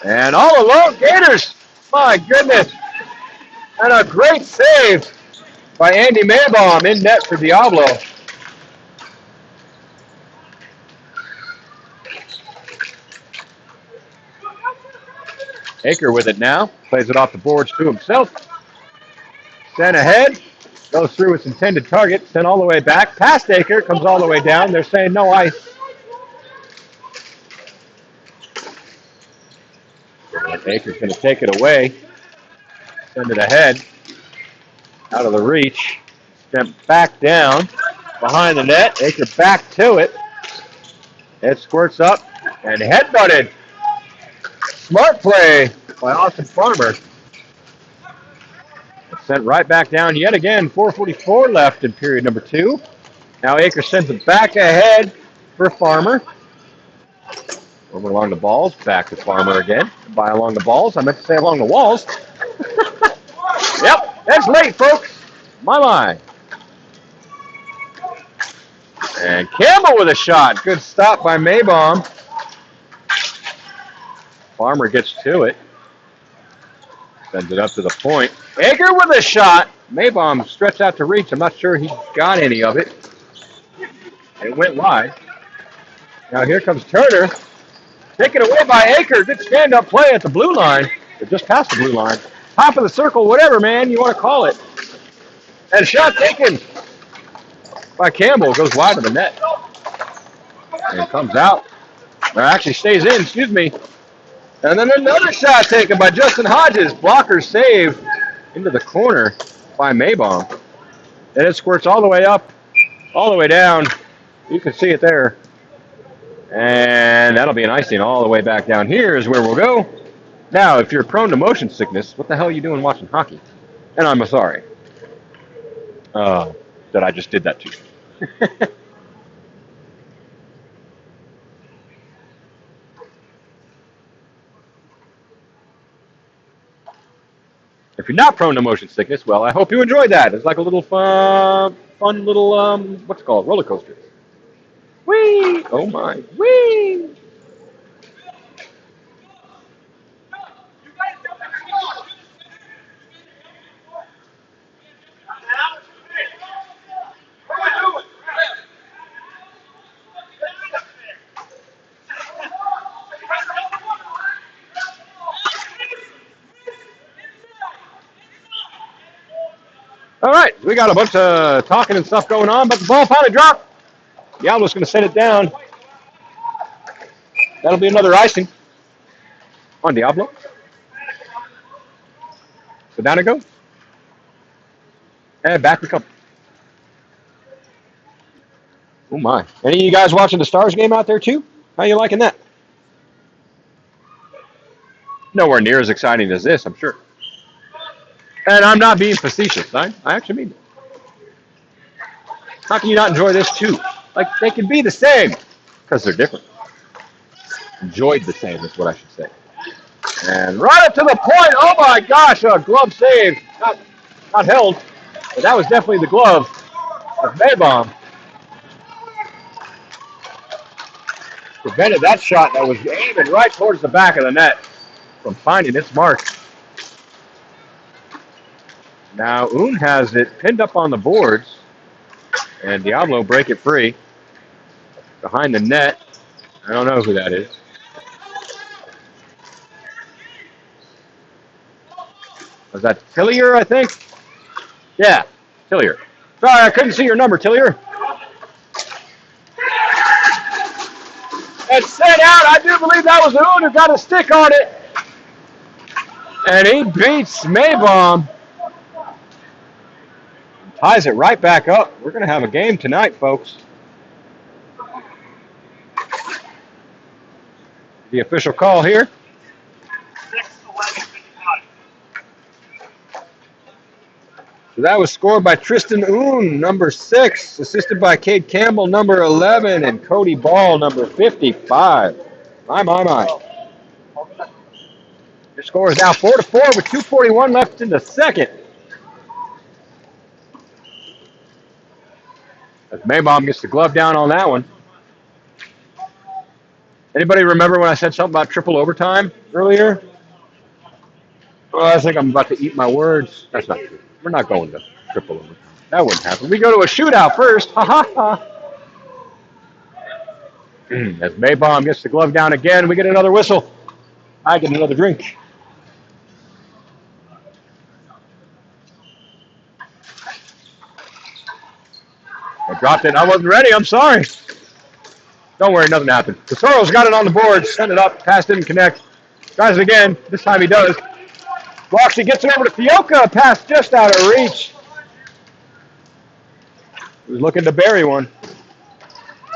And all alone, Gators. My goodness. And a great save by Andy Maybaum in net for Diablo. Aker with it now. Plays it off the boards to himself. Sent ahead. Goes through its intended target. Sent all the way back. Past Aker. Comes all the way down. They're saying no ice. Aker's going to take it away. Send it ahead. Out of the reach. Step back down. Behind the net. Aker back to it. It squirts up. And headbutted. Smart play by Austin Farmer. It's sent right back down yet again. 4:44 left in period number 2. Now Aker sends it back ahead. for Farmer. Over along the balls, back to Farmer again. By along the balls, I meant to say along the walls. Yep, that's late, folks. My. And Campbell with a shot. Good stop by Maybaum. Farmer gets to it. Sends it up to the point. Ager with a shot. Maybaum stretched out to reach. I'm not sure he got any of it. It went wide. Now here comes Turner. Taken away by Aker. Good stand-up play at the blue line. Or just past the blue line. Top of the circle, whatever, man, you want to call it. And a shot taken by Campbell. Goes wide of the net. And comes out. Or actually stays in, excuse me. And then another shot taken by Justin Hodges. Blocker save into the corner by Maybaum. And it squirts all the way up, all the way down. You can see it there. And that'll be an icing all the way back down here is where we'll go. Now, if you're prone to motion sickness, what the hell are you doing watching hockey? And I'm sorry that I just did that to you. If you're not prone to motion sickness, well, I hope you enjoyed that. It's like a little fun little, what's it called, roller coaster. Whee! Oh my, whee! All right, we got a bunch of talking and stuff going on, but the ball finally dropped. Diablo's going to set it down. That'll be another icing on Diablo. So down it goes. And back we come. Oh, my. Any of you guys watching the Stars game out there, too? How you liking that? Nowhere near as exciting as this, I'm sure. And I'm not being facetious. I actually mean it. How can you not enjoy this, too? Like, they can be the same because they're different. Enjoyed the same is what I should say. And right up to the point. Oh, my gosh, a glove save. Not held, but that was definitely the glove of Maybaum. Prevented that shot that was aiming right towards the back of the net from finding its mark. Now, Un has it pinned up on the boards, and Diablo break it free. Behind the net. I don't know who that is. Was that Tillier, I think? Yeah, Tillier. Sorry, I couldn't see your number, Tillier. And set out. I do believe that was Un who got a stick on it. And he beats Maybaum. Ties it right back up. We're going to have a game tonight, folks. The official call here. 6-11-55. So that was scored by Tristan Un, number 6, assisted by Cade Campbell, number 11, and Cody Ball, number 55. My. Your score is now 4-4 with 2:41 left in the second. As Maybaum gets the glove down on that one. Anybody remember when I said something about triple overtime earlier? Well, I think I'm about to eat my words. That's not true. We're not going to triple overtime. That wouldn't happen. We go to a shootout first. Ha ha ha. As Maybaum gets the glove down again, we get another whistle. I get another drink. I dropped it. I wasn't ready. I'm sorry. Don't worry, nothing happened. Tesoro's got it on the board. Sent it up. Pass didn't connect. Tries it again. This time he does. Walks, he gets it over to Fioka. Pass just out of reach. He was looking to bury one.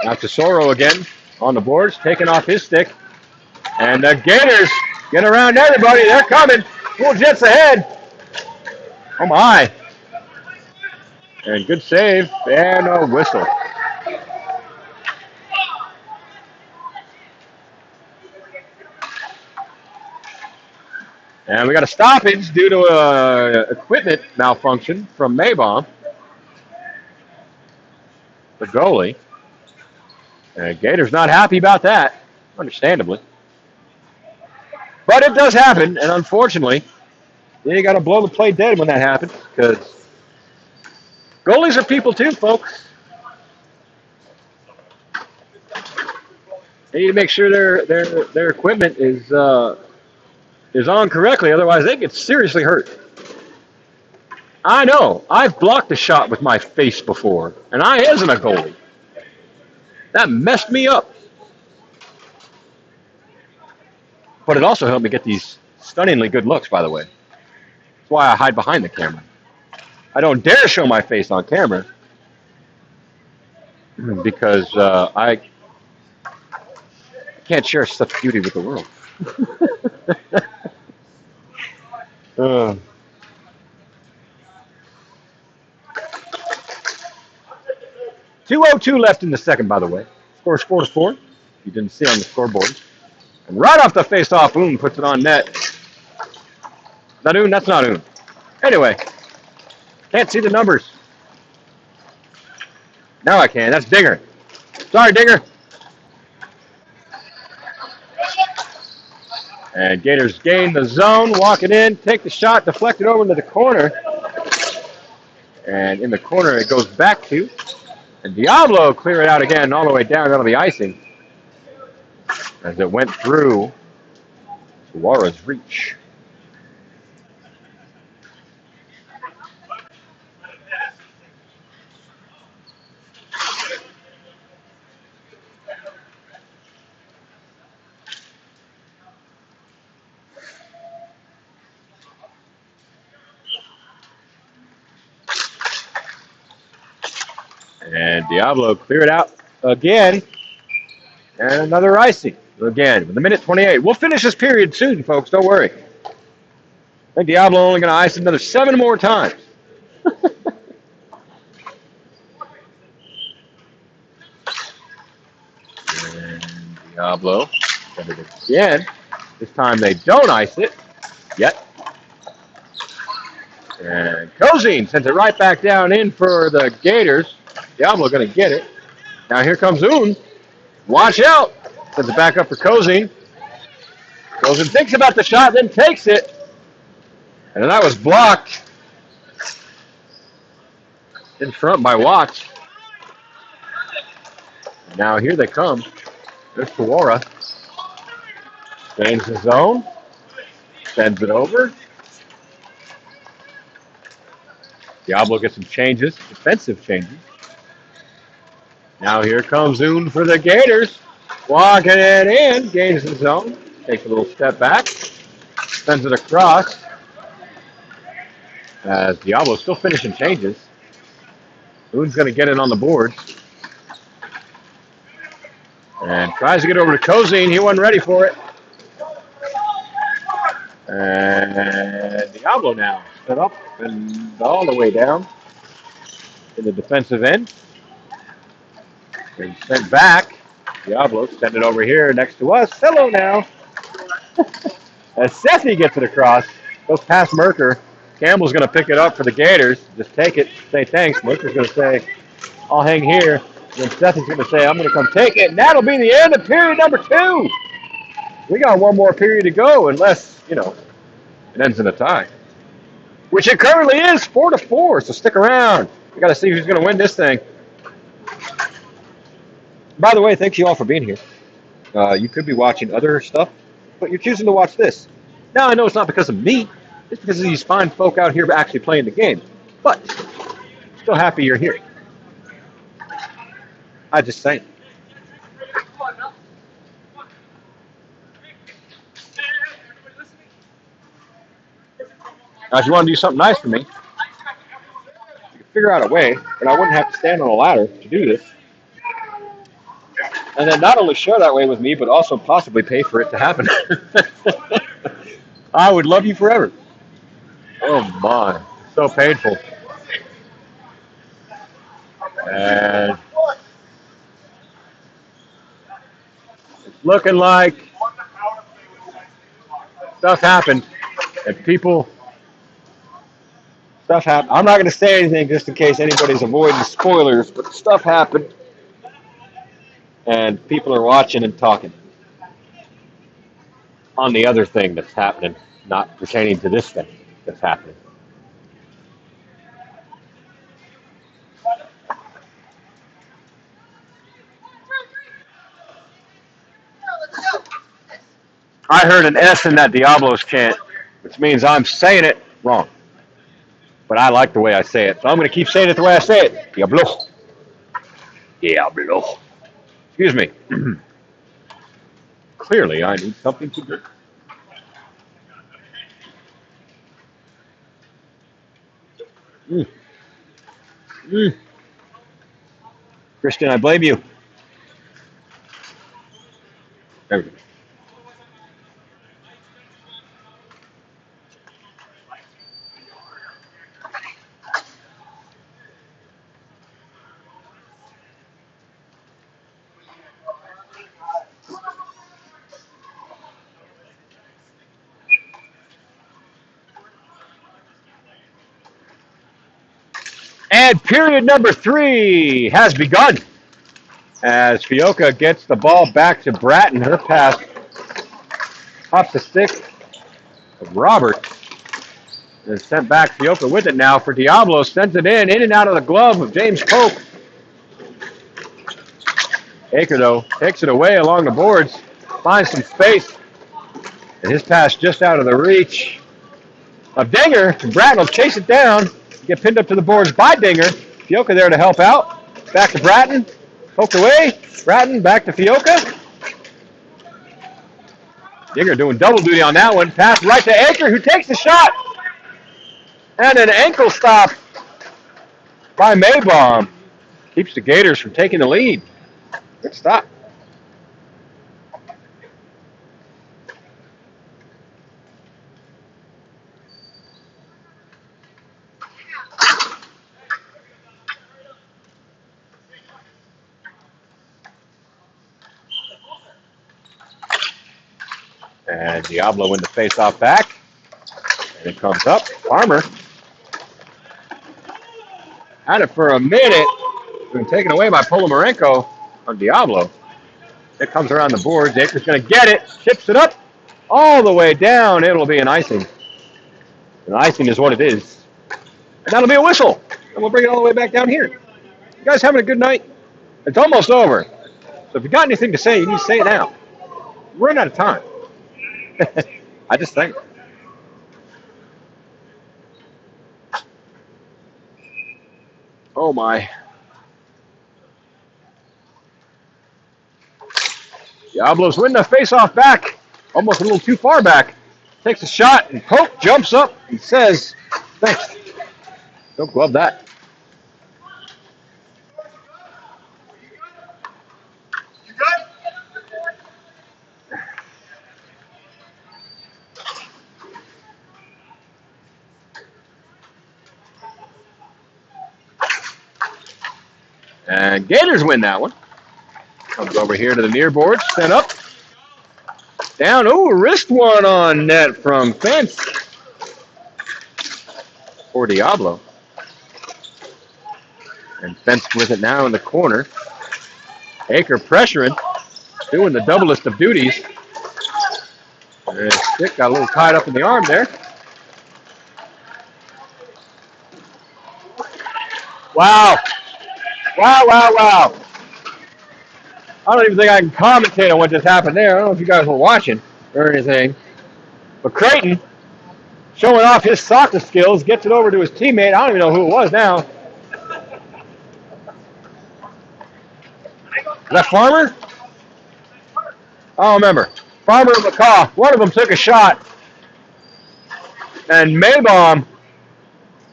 Now Tesoro again on the boards, taking off his stick. And the Gators get around everybody. They're coming. Full Jets ahead. Oh, my. And good save and a whistle. And we got a stoppage due to a equipment malfunction from Maybom, the goalie. And Gator's not happy about that, understandably. But it does happen, and unfortunately, you got to blow the play dead when that happens, because goalies are people too, folks. They need to make sure their equipment is on correctly, otherwise they get seriously hurt. I know. I've blocked a shot with my face before, and I isn't a goalie. That messed me up. But it also helped me get these stunningly good looks, by the way. That's why I hide behind the camera. I don't dare show my face on camera because I can't share such beauty with the world. 2:02 left in the second, by the way. Score's 4-4. You didn't see on the scoreboard. And right off the face-off, Oon puts it on net. That Oon? That's not Oon. Anyway, can't see the numbers. Now I can. That's Dinger. Sorry, Dinger. And Gators gain the zone, walk it in, take the shot, deflect it over into the corner. And in the corner it goes back to. And Diablo clear it out again all the way down out of the icing as it went through Suara's reach. And Diablo cleared out again. And another icing again with a minute 28. We'll finish this period soon, folks. Don't worry. I think Diablo only going to ice another 7 more times. And Diablo send it again. This time they don't ice it yet. And Cozine sends it right back down in for the Gators. Diablo going to get it. Now here comes Oon. Watch out. Sends it back up for Cozine. Cozine thinks about the shot, then takes it. And that was blocked in front by Watts. Now here they come. There's Suara. Gains the zone. Sends it over. Diablo gets some changes, defensive changes. Now here comes Oon for the Gators. Walking it in. Gains the zone. Takes a little step back. Sends it across. As Diablo's still finishing changes. Oon's going to get it on the board. And tries to get over to Cozine. He wasn't ready for it. And Diablo now set up and all the way down in the defensive end. And sent back. Diablo sent it over here next to us. Hello now. As Sethi gets it across, goes past Merker. Campbell's going to pick it up for the Gators. Just take it, say thanks. Merker's going to say, I'll hang here. Then Sethi's going to say, I'm going to come take it. And that'll be the end of period number 2. We got one more period to go unless, it ends in a tie. Which it currently is, 4-4. So stick around. We got to see who's going to win this thing. By the way, thanks you all for being here. You could be watching other stuff, but you're choosing to watch this. Now, I know it's not because of me. It's because of these fine folk out here actually playing the game. But still happy you're here. I just saying. Now, if you want to do something nice for me, you can figure out a way that I wouldn't have to stand on a ladder to do this. And then not only share that way with me, but also possibly pay for it to happen. I would love you forever. Oh my, so painful. And it's looking like stuff happened. And people, stuff happened. I'm not going to say anything just in case anybody's avoiding spoilers, but stuff happened. And people are watching and talking on the other thing that's happening, not pertaining to this thing that's happening. I heard an S in that Diablo's chant, which means I'm saying it wrong. But I like the way I say it, so I'm going to keep saying it the way I say it. Diablo. Diablo. Excuse me. Clearly, I need something to drink. Mm. Mm. Christian, I blame you. There we go. And period number 3 has begun as Fioka gets the ball back to Bratton. Her pass off the stick of Robert is sent back. Fioka with it now for Diablo. Sends it in and out of the glove of James Pope. Aker, though, takes it away along the boards, finds some space, and his pass just out of the reach of Dinger. Bratton will chase it down, get pinned up to the boards by Dinger. Fioka there to help out. Back to Bratton, poked away. Bratton back to Fioka. Dinger doing double duty on that one. Pass right to Aker, who takes the shot. And an ankle stop by Maybaum. Keeps the Gators from taking the lead. Good stop. And Diablo in the face-off back. And it comes up. Farmer had it for a minute. Been taken away by Polomarenko on Diablo. It comes around the boards. Aker's going to get it. Chips it up all the way down. It'll be an icing. An icing is what it is. And that'll be a whistle. And we'll bring it all the way back down here. You guys having a good night? It's almost over. So if you got anything to say, you need to say it now. We're running out of time. I just think. Oh, my. Diablo's winning the face-off back. Almost a little too far back. Takes a shot, and Pope jumps up and says, thanks. Don't glove that. And Gators win that one. Comes over here to the near board, sent up. Down, wrist one on net from Fence for Diablo. And Fence with it now in the corner. Aker pressuring, doing the doublest of duties. And his stick got a little tied up in the arm there. Wow. Wow. I don't even think I can commentate on what just happened there. I don't know if you guys were watching or anything. But Creighton, showing off his soccer skills, gets it over to his teammate. I don't even know who it was now. Is that Farmer? I don't remember. Farmer and McCaw. One of them took a shot. And Maybaum,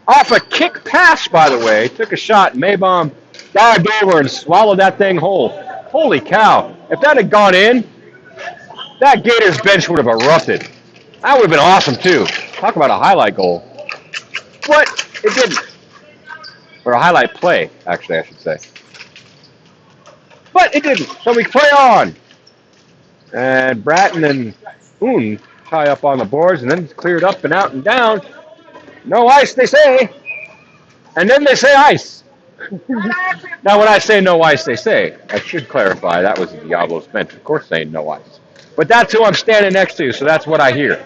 off a kick pass, by the way, took a shot. Maybaum dived over and swallowed that thing whole. Holy cow. If that had gone in, that Gators bench would have erupted. That would have been awesome, too. Talk about a highlight goal. But it didn't. Or a highlight play, actually, I should say. But it didn't. So we play on. And Bratton and Boone High up on the boards, and then it's cleared up and out and down. No ice, they say. And then they say ice. Now, when I say no ice, they say, I should clarify, that was the Diablo's bench, of course, saying no ice. But that's who I'm standing next to, so that's what I hear.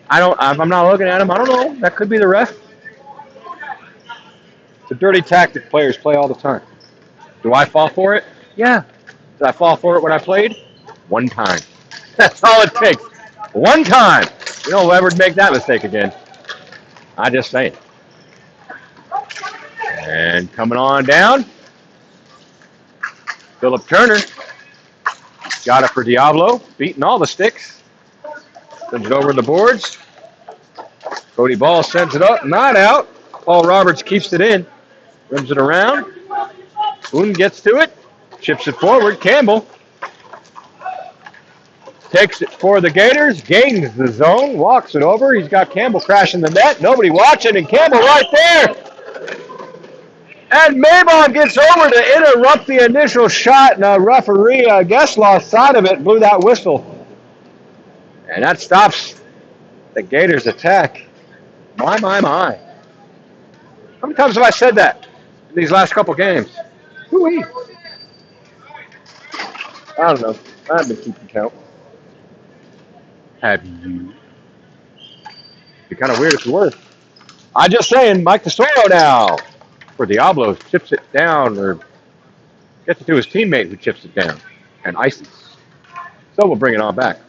I'm not looking at him. I don't know. That could be the ref. It's a dirty tactic players play all the time. Do I fall for it? Yeah. Did I fall for it when I played? One time. That's all it takes. One time. You don't ever make that mistake again. I just saying. And coming on down, Philip Turner got it for Diablo, beating all the sticks. Sends it over the boards. Cody Ball sends it up, not out. Paul Roberts keeps it in, rims it around. Boone gets to it, chips it forward. Campbell takes it for the Gators, gains the zone, walks it over. He's got Campbell crashing the net. Nobody watching, and Campbell right there. And Maybom gets over to interrupt the initial shot, and a referee, I guess, lost sight of it, blew that whistle. And that stops the Gators' attack. My. How many times have I said that in these last couple games? Whoo-wee. I don't know. I haven't been keeping count. Have you? It'd be kind of weird if you were. I'm just saying, Mike Tesoro now for Diablo chips it down, or gets it to his teammate who chips it down and ices. So we'll bring it on back.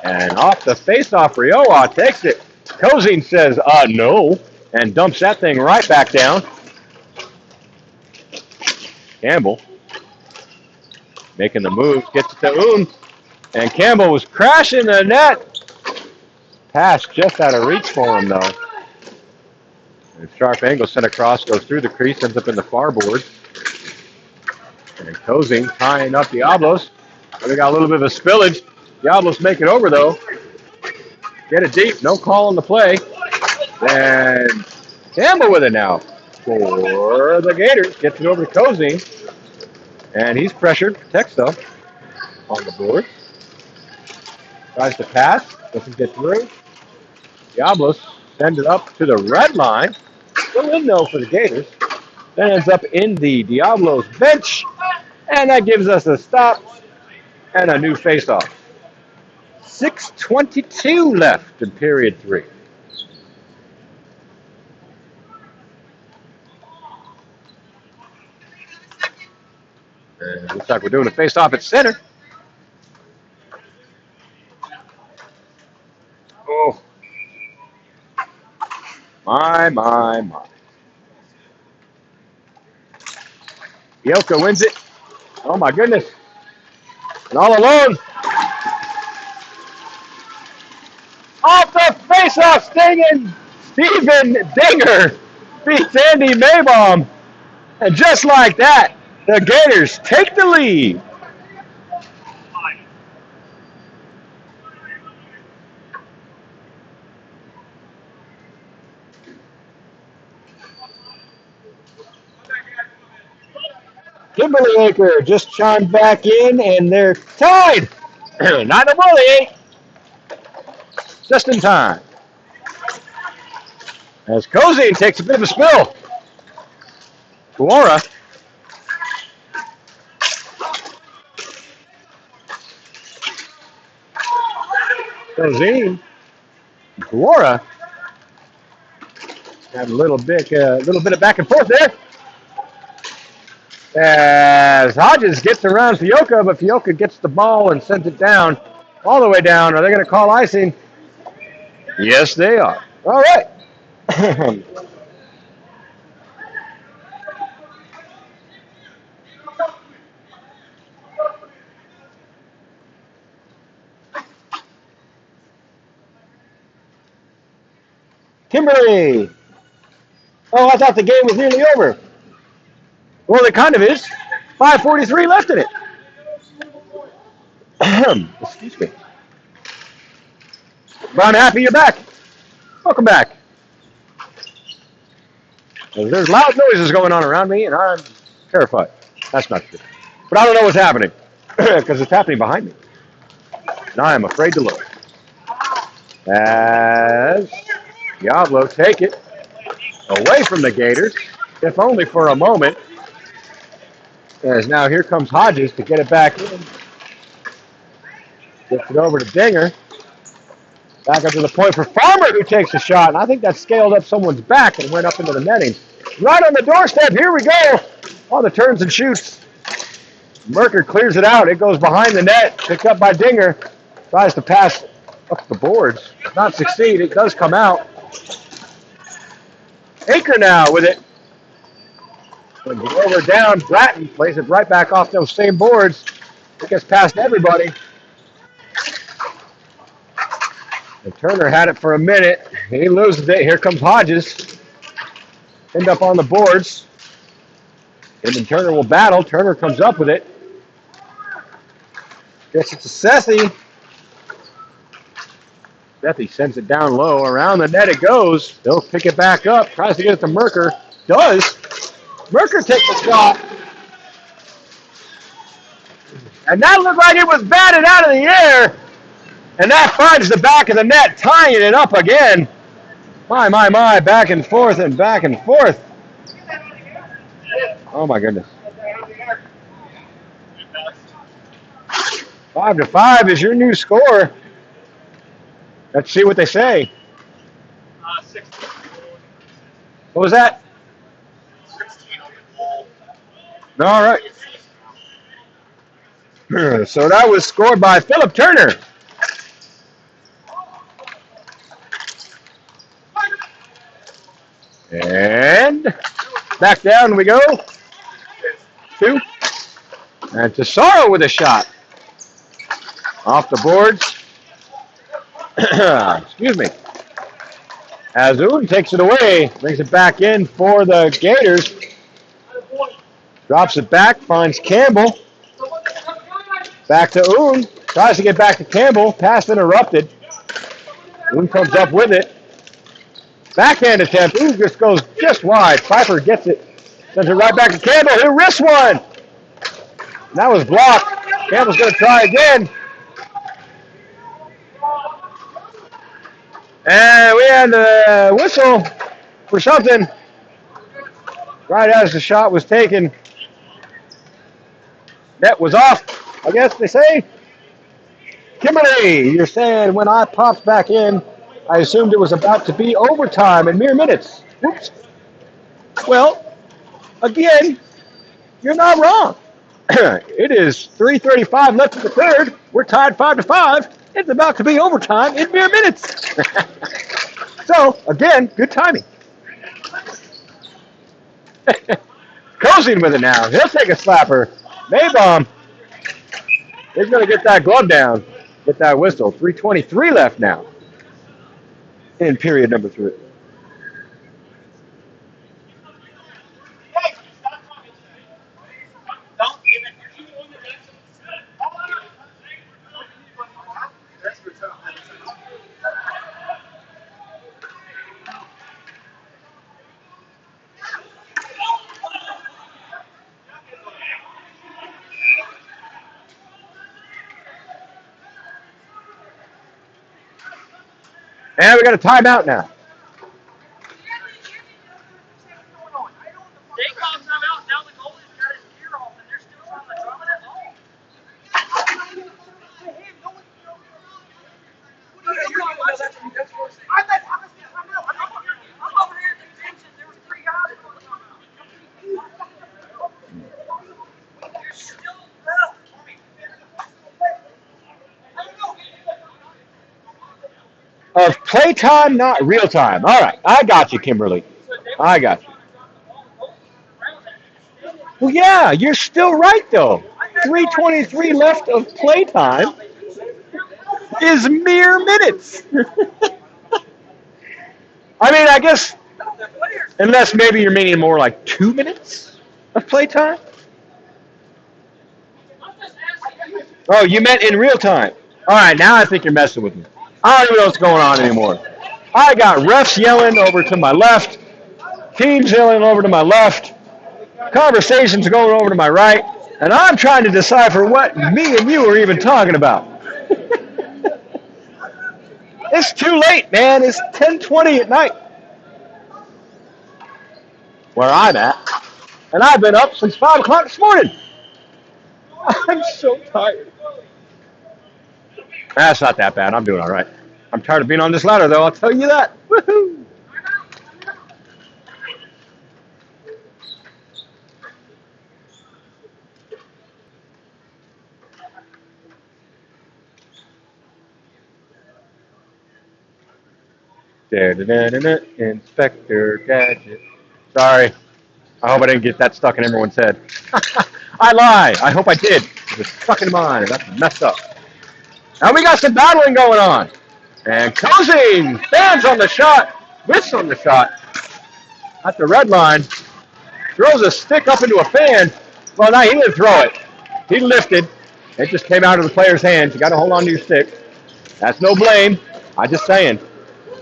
And off the face-off, Rioja takes it. Cozine says, no, and dumps that thing right back down. Campbell making the move, gets it to Oon, and Campbell was crashing the net. Pass just out of reach for him, though. And sharp angle sent across, goes through the crease, ends up in the far board. And Cozine tying up Diablos. We got a little bit of a spillage. Diablos make it over, though. Get it deep, no call on the play. And Campbell with it now for the Gators. Gets it over to Cozine. And he's pressured, protects though, on the board. Tries to pass, doesn't get through. Diablos sends it up to the red line. Still in though for the Gators. Then ends up in the Diablos bench. And that gives us a stop and a new face-off. 6:22 left in period 3. And looks like we're doing a face-off at center. Oh. My. Yoka wins it. Oh, my goodness. And all alone. Off the face-off, Stephen Dinger beats Andy Maybom. And just like that, the Gators take the lead. Kimberly Acre just chimed back in, and they're tied. 9-8. Just in time. As Cozine takes a bit of a spill. Kuora. Cozine. Kuora. Have a little bit of back and forth there. As Hodges gets around Fioka, but Fioka gets the ball and sends it down, all the way down. Are they going to call icing? Yes, they are. All right. Kimberly. Oh, I thought the game was nearly over. Well, it kind of is. 5:43 left in it. Excuse me. But I'm happy you're back. Welcome back. There's loud noises going on around me, and I'm terrified. That's not true. But I don't know what's happening because it's happening behind me. And I am afraid to look. As Diablo take it away from the Gators, if only for a moment. As now here comes Hodges to get it back in. Gets it over to Dinger. Back up to the point for Farmer, who takes a shot. And I think that scaled up someone's back and went up into the netting. Right on the doorstep. Here we go. On the turns and shoots. Merker clears it out. It goes behind the net. Picked up by Dinger. Tries to pass up the boards. Does not succeed. It does come out. Aker now with it. And over down. Bratton plays it right back off those same boards. It gets past everybody. And Turner had it for a minute. He loses it. Here comes Hodges. End up on the boards. Him and Turner will battle. Turner comes up with it. Gets it to Sethi. Sethi sends it down low. Around the net it goes. He'll pick it back up. Tries to get it to Merker. Does. Merker takes the shot. And that looked like it was batted out of the air. And that finds the back of the net, tying it up again. My, back and forth and back and forth. Oh, my goodness. 5-5 is your new score. Let's see what they say. What was that? All right. So that was scored by Philip Turner. And back down we go. 2. And Tesoro with a shot. Off the boards. Excuse me. Azun takes it away. Brings it back in for the Gators. Drops it back. Finds Campbell. Back to Oon. Tries to get back to Campbell. Pass interrupted. Oon comes up with it. Backhand attempt. Ooh, just goes just wide. Pfeiffer gets it. Sends it right back to Campbell. Who wrists one. That was blocked. Campbell's going to try again. And we had the whistle for something right as the shot was taken. Net was off, I guess they say. Kimberly, you're saying when I popped back in, I assumed it was about to be overtime in mere minutes. Whoops. Well, again, you're not wrong. It is 3:35 left in the third. We're tied 5-5. It's about to be overtime in mere minutes. So, again, good timing. Cozying with it now. He'll take a slapper. Maybaum is going to get that glove down. Get that whistle. 3:23 left now in period number 3. And we got a timeout now. They called timeout. Now the goalie's got his gear off, and they're still on the drum at home. I'm over here in detention. There was 3 guys. You're still left. Of playtime, not real time. All right, I got you, Kimberly. I got you. Well, yeah, you're still right, though. 3:23 left of playtime is mere minutes. I mean, I guess, unless maybe you're meaning more like 2 minutes of playtime. Oh, you meant in real time. All right, now I think you're messing with me. I don't even know what's going on anymore. I got refs yelling over to my left, teams yelling over to my left, conversations going over to my right, and I'm trying to decipher what me and you are even talking about. It's too late, man. It's 10:20 at night where I'm at, and I've been up since 5 o'clock this morning. I'm so tired. That's not that bad. I'm doing all right. I'm tired of being on this ladder, though. I'll tell you that. Woohoo! Inspector Gadget. Sorry. I hope I didn't get that stuck in everyone's head. I lie. I hope I did. It was stuck in mine. That's messed up. Now we got some battling going on. And Cozing stands on the shot. Whiffs on the shot. At the red line. Throws a stick up into a fan. Well, no, he didn't throw it. He lifted. It just came out of the player's hands. You got to hold on to your stick. That's no blame. I'm just saying.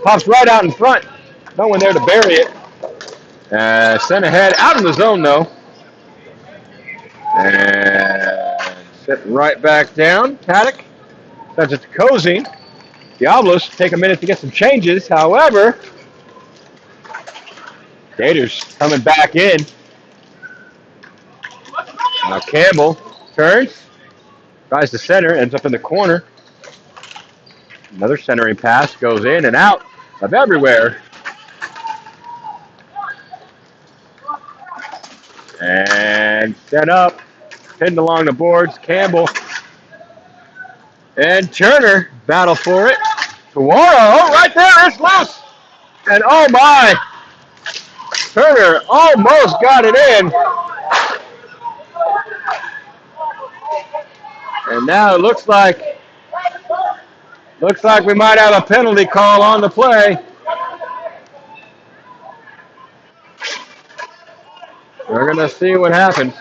Pops right out in front. No one there to bury it. Sent ahead out in the zone, though. And sit right back down. Paddock sends it to Cozy. Diablos take a minute to get some changes. However, Gators coming back in. Now Campbell turns. Tries to center. Ends up in the corner. Another centering pass goes in and out of everywhere. And set up, pinned along the boards. Campbell and Turner battle for it. Tuaro, right there, it's loose. And oh my, Turner almost got it in. And now it looks like we might have a penalty call on the play. We're going to see what happens.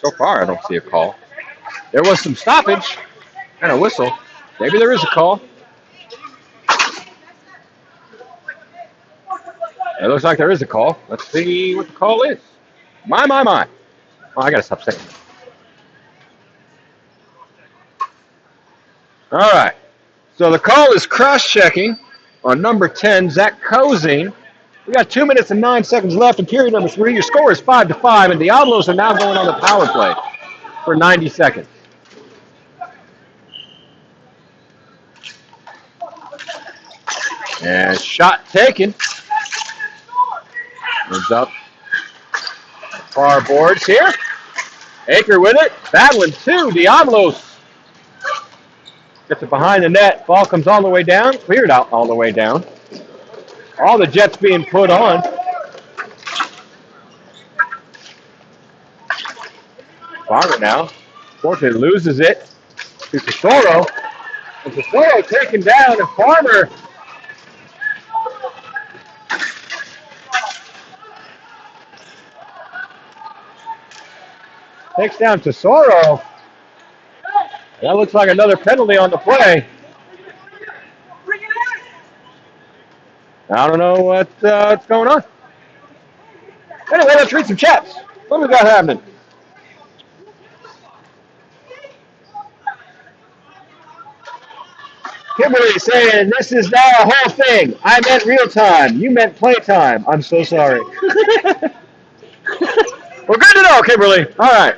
So far, I don't see a call. There was some stoppage and a whistle. Maybe there is a call. It looks like there is a call. Let's see what the call is. My. Oh, I got to stop saying it. All right. So the call is cross-checking on number 10, Zach Cozing. We got 2 minutes and 9 seconds left in period number 3. Your score is 5-5, and the Diablos are now going on the power play for 90 seconds. And shot taken. Ends up far boards here. Aker with it. Battling 2. Diablos gets it behind the net. Ball comes all the way down. Cleared out all the way down. All the jets being put on. Farmer now. Fortunately loses it to Tesoro. And Tesoro taken down, and Farmer takes down Tesoro. That looks like another penalty on the play. I don't know what's going on. Anyway, let's read some chats. What we got happening? Kimberly saying, this is now a whole thing. I meant real time. You meant play time. I'm so sorry. We're good to know, Kimberly. All right.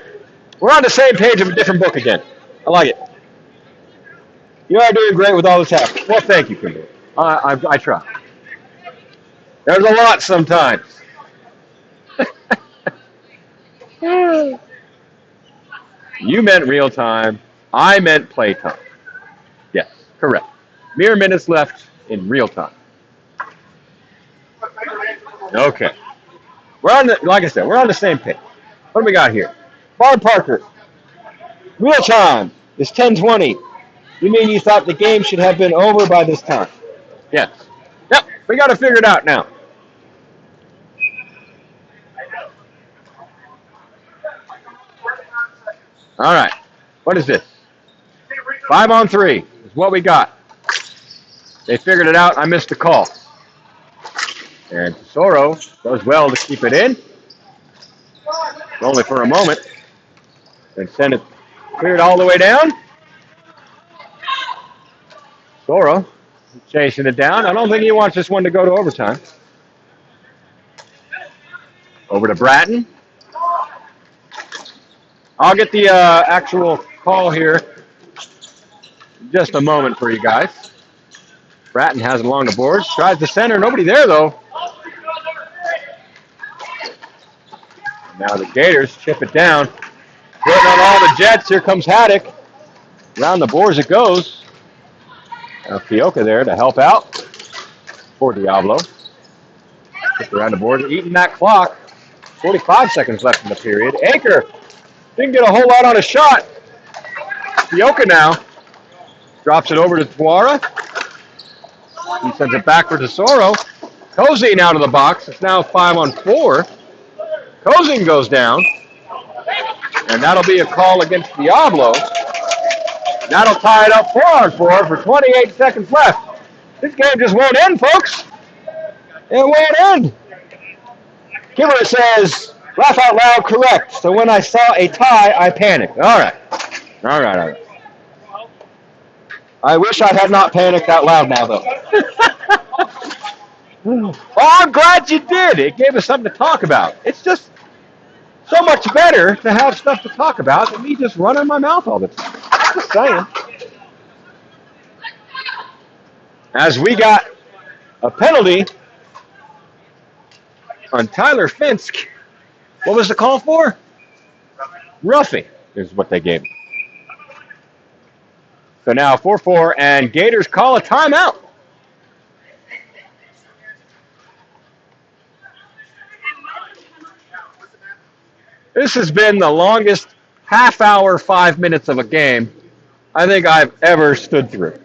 We're on the same page of a different book again. I like it. You are doing great with all this happening. Well, thank you, Kimberly. I try. There's a lot sometimes. You meant real time. I meant play time. Yes, correct. Mere minutes left in real time. Okay. Like I said, we're on the same page. What do we got here? Barb Parker. Real time is 10:20. You mean you thought the game should have been over by this time? Yes. Yep, we got to figure it out now. All right. What is this? 5-on-3 is what we got. They figured it out. I missed the call. And Tesoro does well to keep it in. Only for a moment. And send it cleared all the way down. Tesoro chasing it down. I don't think he wants this one to go to overtime. Over to Bratton. I'll get the actual call here in just a moment for you guys. Bratton has it along the boards. Tries to center. Nobody there, though. Now the Gators chip it down. Putting on all the jets. Here comes Haddock. Around the boards it goes. Now Fioka there to help out for Diablo. Just around the board, eating that clock. 45 seconds left in the period. Anchor didn't get a whole lot on a shot. Fioka now drops it over to Tuara. He sends it back for Tesoro. Cozine out of the box. It's now 5-on-4. Cozine goes down. And that'll be a call against Diablo. That'll tie it up 4-on-4 for 28 seconds left. This game just won't end, folks. It won't end. Giver says, laugh out loud, correct. So when I saw a tie, I panicked. All right. I wish I had not panicked out loud now, though. Well, I'm glad you did. It gave us something to talk about. It's just so much better to have stuff to talk about than me just running my mouth all the time. Just saying. As we got a penalty on Tyler Finsk. What was the call for? Roughing is what they gave him. So now 4-4, and Gators call a timeout. This has been the longest half hour, 5 minutes of a game I think I've ever stood through.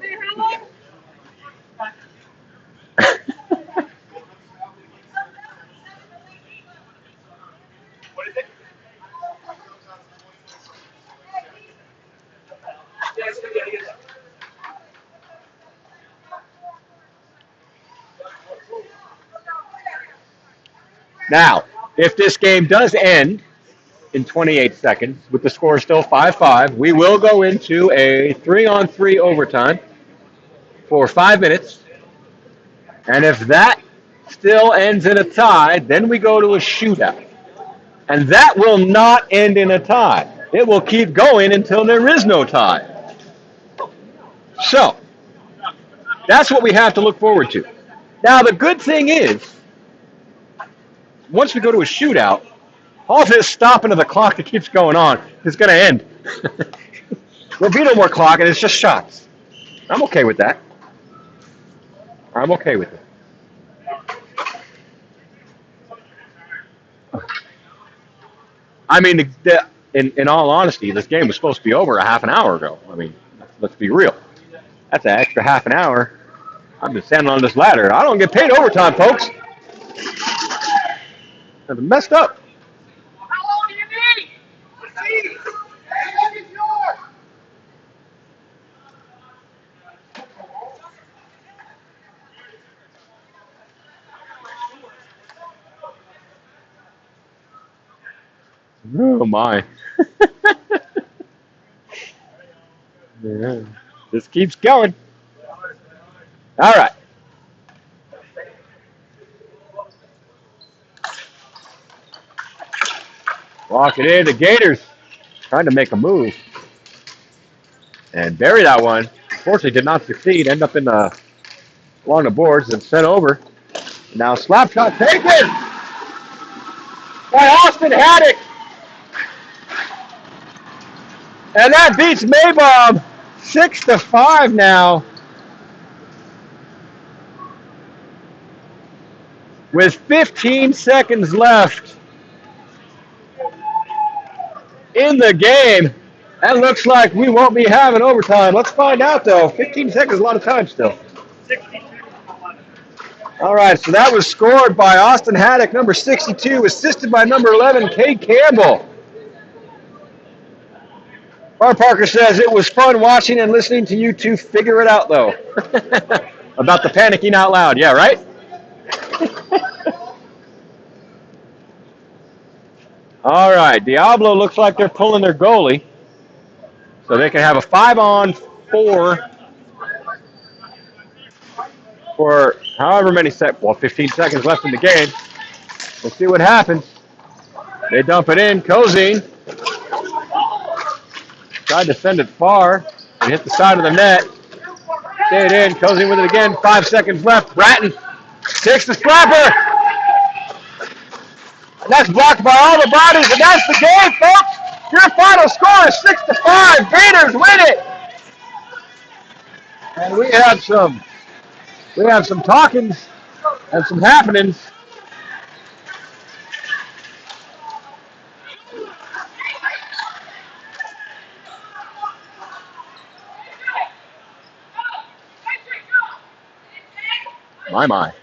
Now, if this game does end in 28 seconds, with the score still 5-5, we will go into a 3-on-3 overtime for 5 minutes. And if that still ends in a tie, then we go to a shootout. And that will not end in a tie. It will keep going until there is no tie. So, that's what we have to look forward to. Now, the good thing is, once we go to a shootout, all this stopping of the clock that keeps going on is going to end. There'll be no more clock, and it's just shots. I'm okay with that. I'm okay with it. I mean, in all honesty, this game was supposed to be over a half an hour ago. I mean, let's be real. That's an extra half an hour. I'm just standing on this ladder. I don't get paid overtime, folks. That's messed up. How long do you need? Hey, it's yours. Oh, my. Yeah. This keeps going. All right. Walk it in. The Gators trying to make a move. And bury that one. Unfortunately, did not succeed. End up in the along the boards and sent over. Now slap shot taken by Austin Haddock. And that beats Maybaum 6-5 now. With 15 seconds left in the game. That looks like we won't be having overtime. Let's find out, though. 15 seconds is a lot of time still. All right, so that was scored by Austin Haddock, number 62, assisted by number 11, Cade Campbell. Bar Parker says it was fun watching and listening to you two figure it out, though. About the panicking out loud. Yeah, right? All right. Diablo looks like they're pulling their goalie. So they can have a 5-on-4 for however many seconds. Well, 15 seconds left in the game. We'll see what happens. They dump it in. Kozine tried to send it far. It hit the side of the net. Stayed in. Kozine with it again. 5 seconds left. Bratton takes the slapper. And that's blocked by all the bodies, and that's the game, folks. Your final score is 6-5. Gators win it. And we have some talkings and some happenings. My.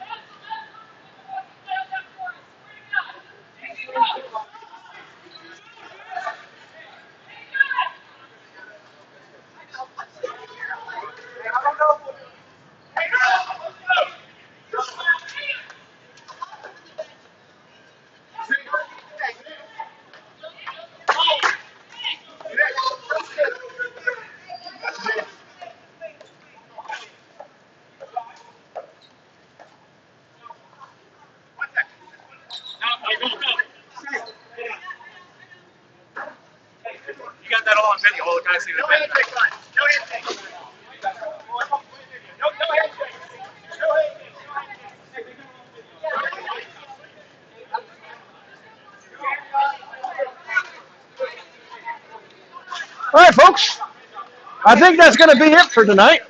You got that all on video. All the guys see the video. No handshake. No handshake. No handshake. All right, folks. I think that's going to be it for tonight.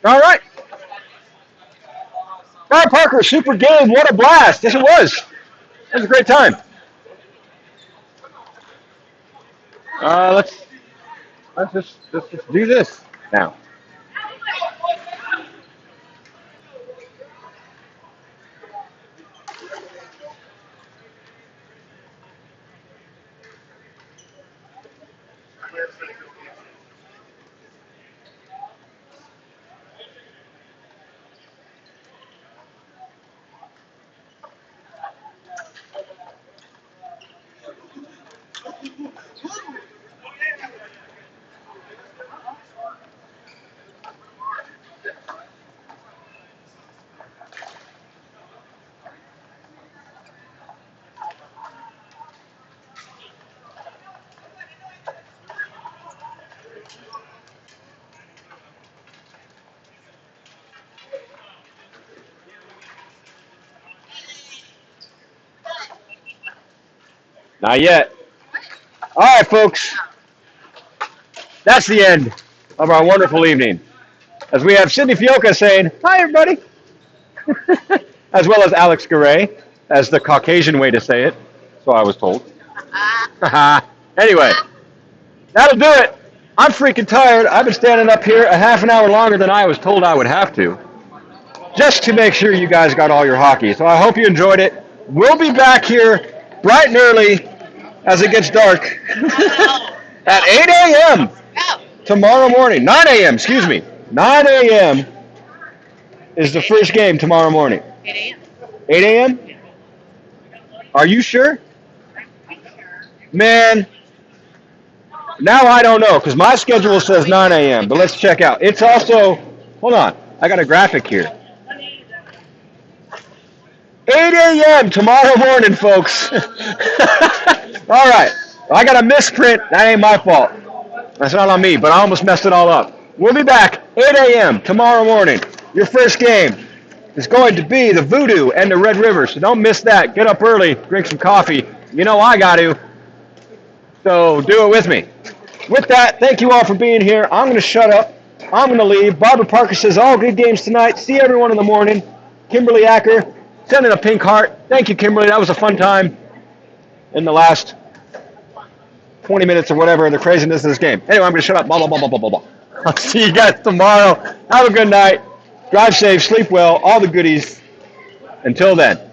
All right. Bar Parker, super game. What a blast. Yes, it was. It was a great time. Let's just do this now. Not yet. All right, folks. That's the end of our wonderful evening. As we have Sydney Fioca saying, hi, everybody. As well as Alex Garay, as the Caucasian way to say it. So I was told. Anyway, that'll do it. I'm freaking tired. I've been standing up here a half an hour longer than I was told I would have to, just to make sure you guys got all your hockey. So I hope you enjoyed it. We'll be back here bright and early as it gets dark at 8 a.m. tomorrow morning. 9 a.m., excuse me. 9 a.m. is the first game tomorrow morning. 8 a.m. 8 a.m.? Are you sure? Man, now I don't know, because my schedule says 9 a.m., but let's check out. It's also, hold on, I got a graphic here. 8 a.m. tomorrow morning, folks. All right, I got a misprint. That ain't my fault. That's not on me, but I almost messed it all up. We'll be back 8 a.m. tomorrow morning. Your first game is going to be the Voodoo and the Red River, so don't miss that. Get up early, drink some coffee. You know I got to, so do it with me. with that, thank you all for being here. I'm going to shut up. I'm going to leave. Barbara Parker says all good games tonight. See everyone in the morning. Kimberly Acker sending a pink heart. Thank you, Kimberly. That was a fun time in the last 20 minutes or whatever in the craziness of this game. Anyway, I'm going to shut up. Blah, blah, blah, blah, blah, blah, blah. I'll see you guys tomorrow. Have a good night. Drive safe. Sleep well. All the goodies. Until then.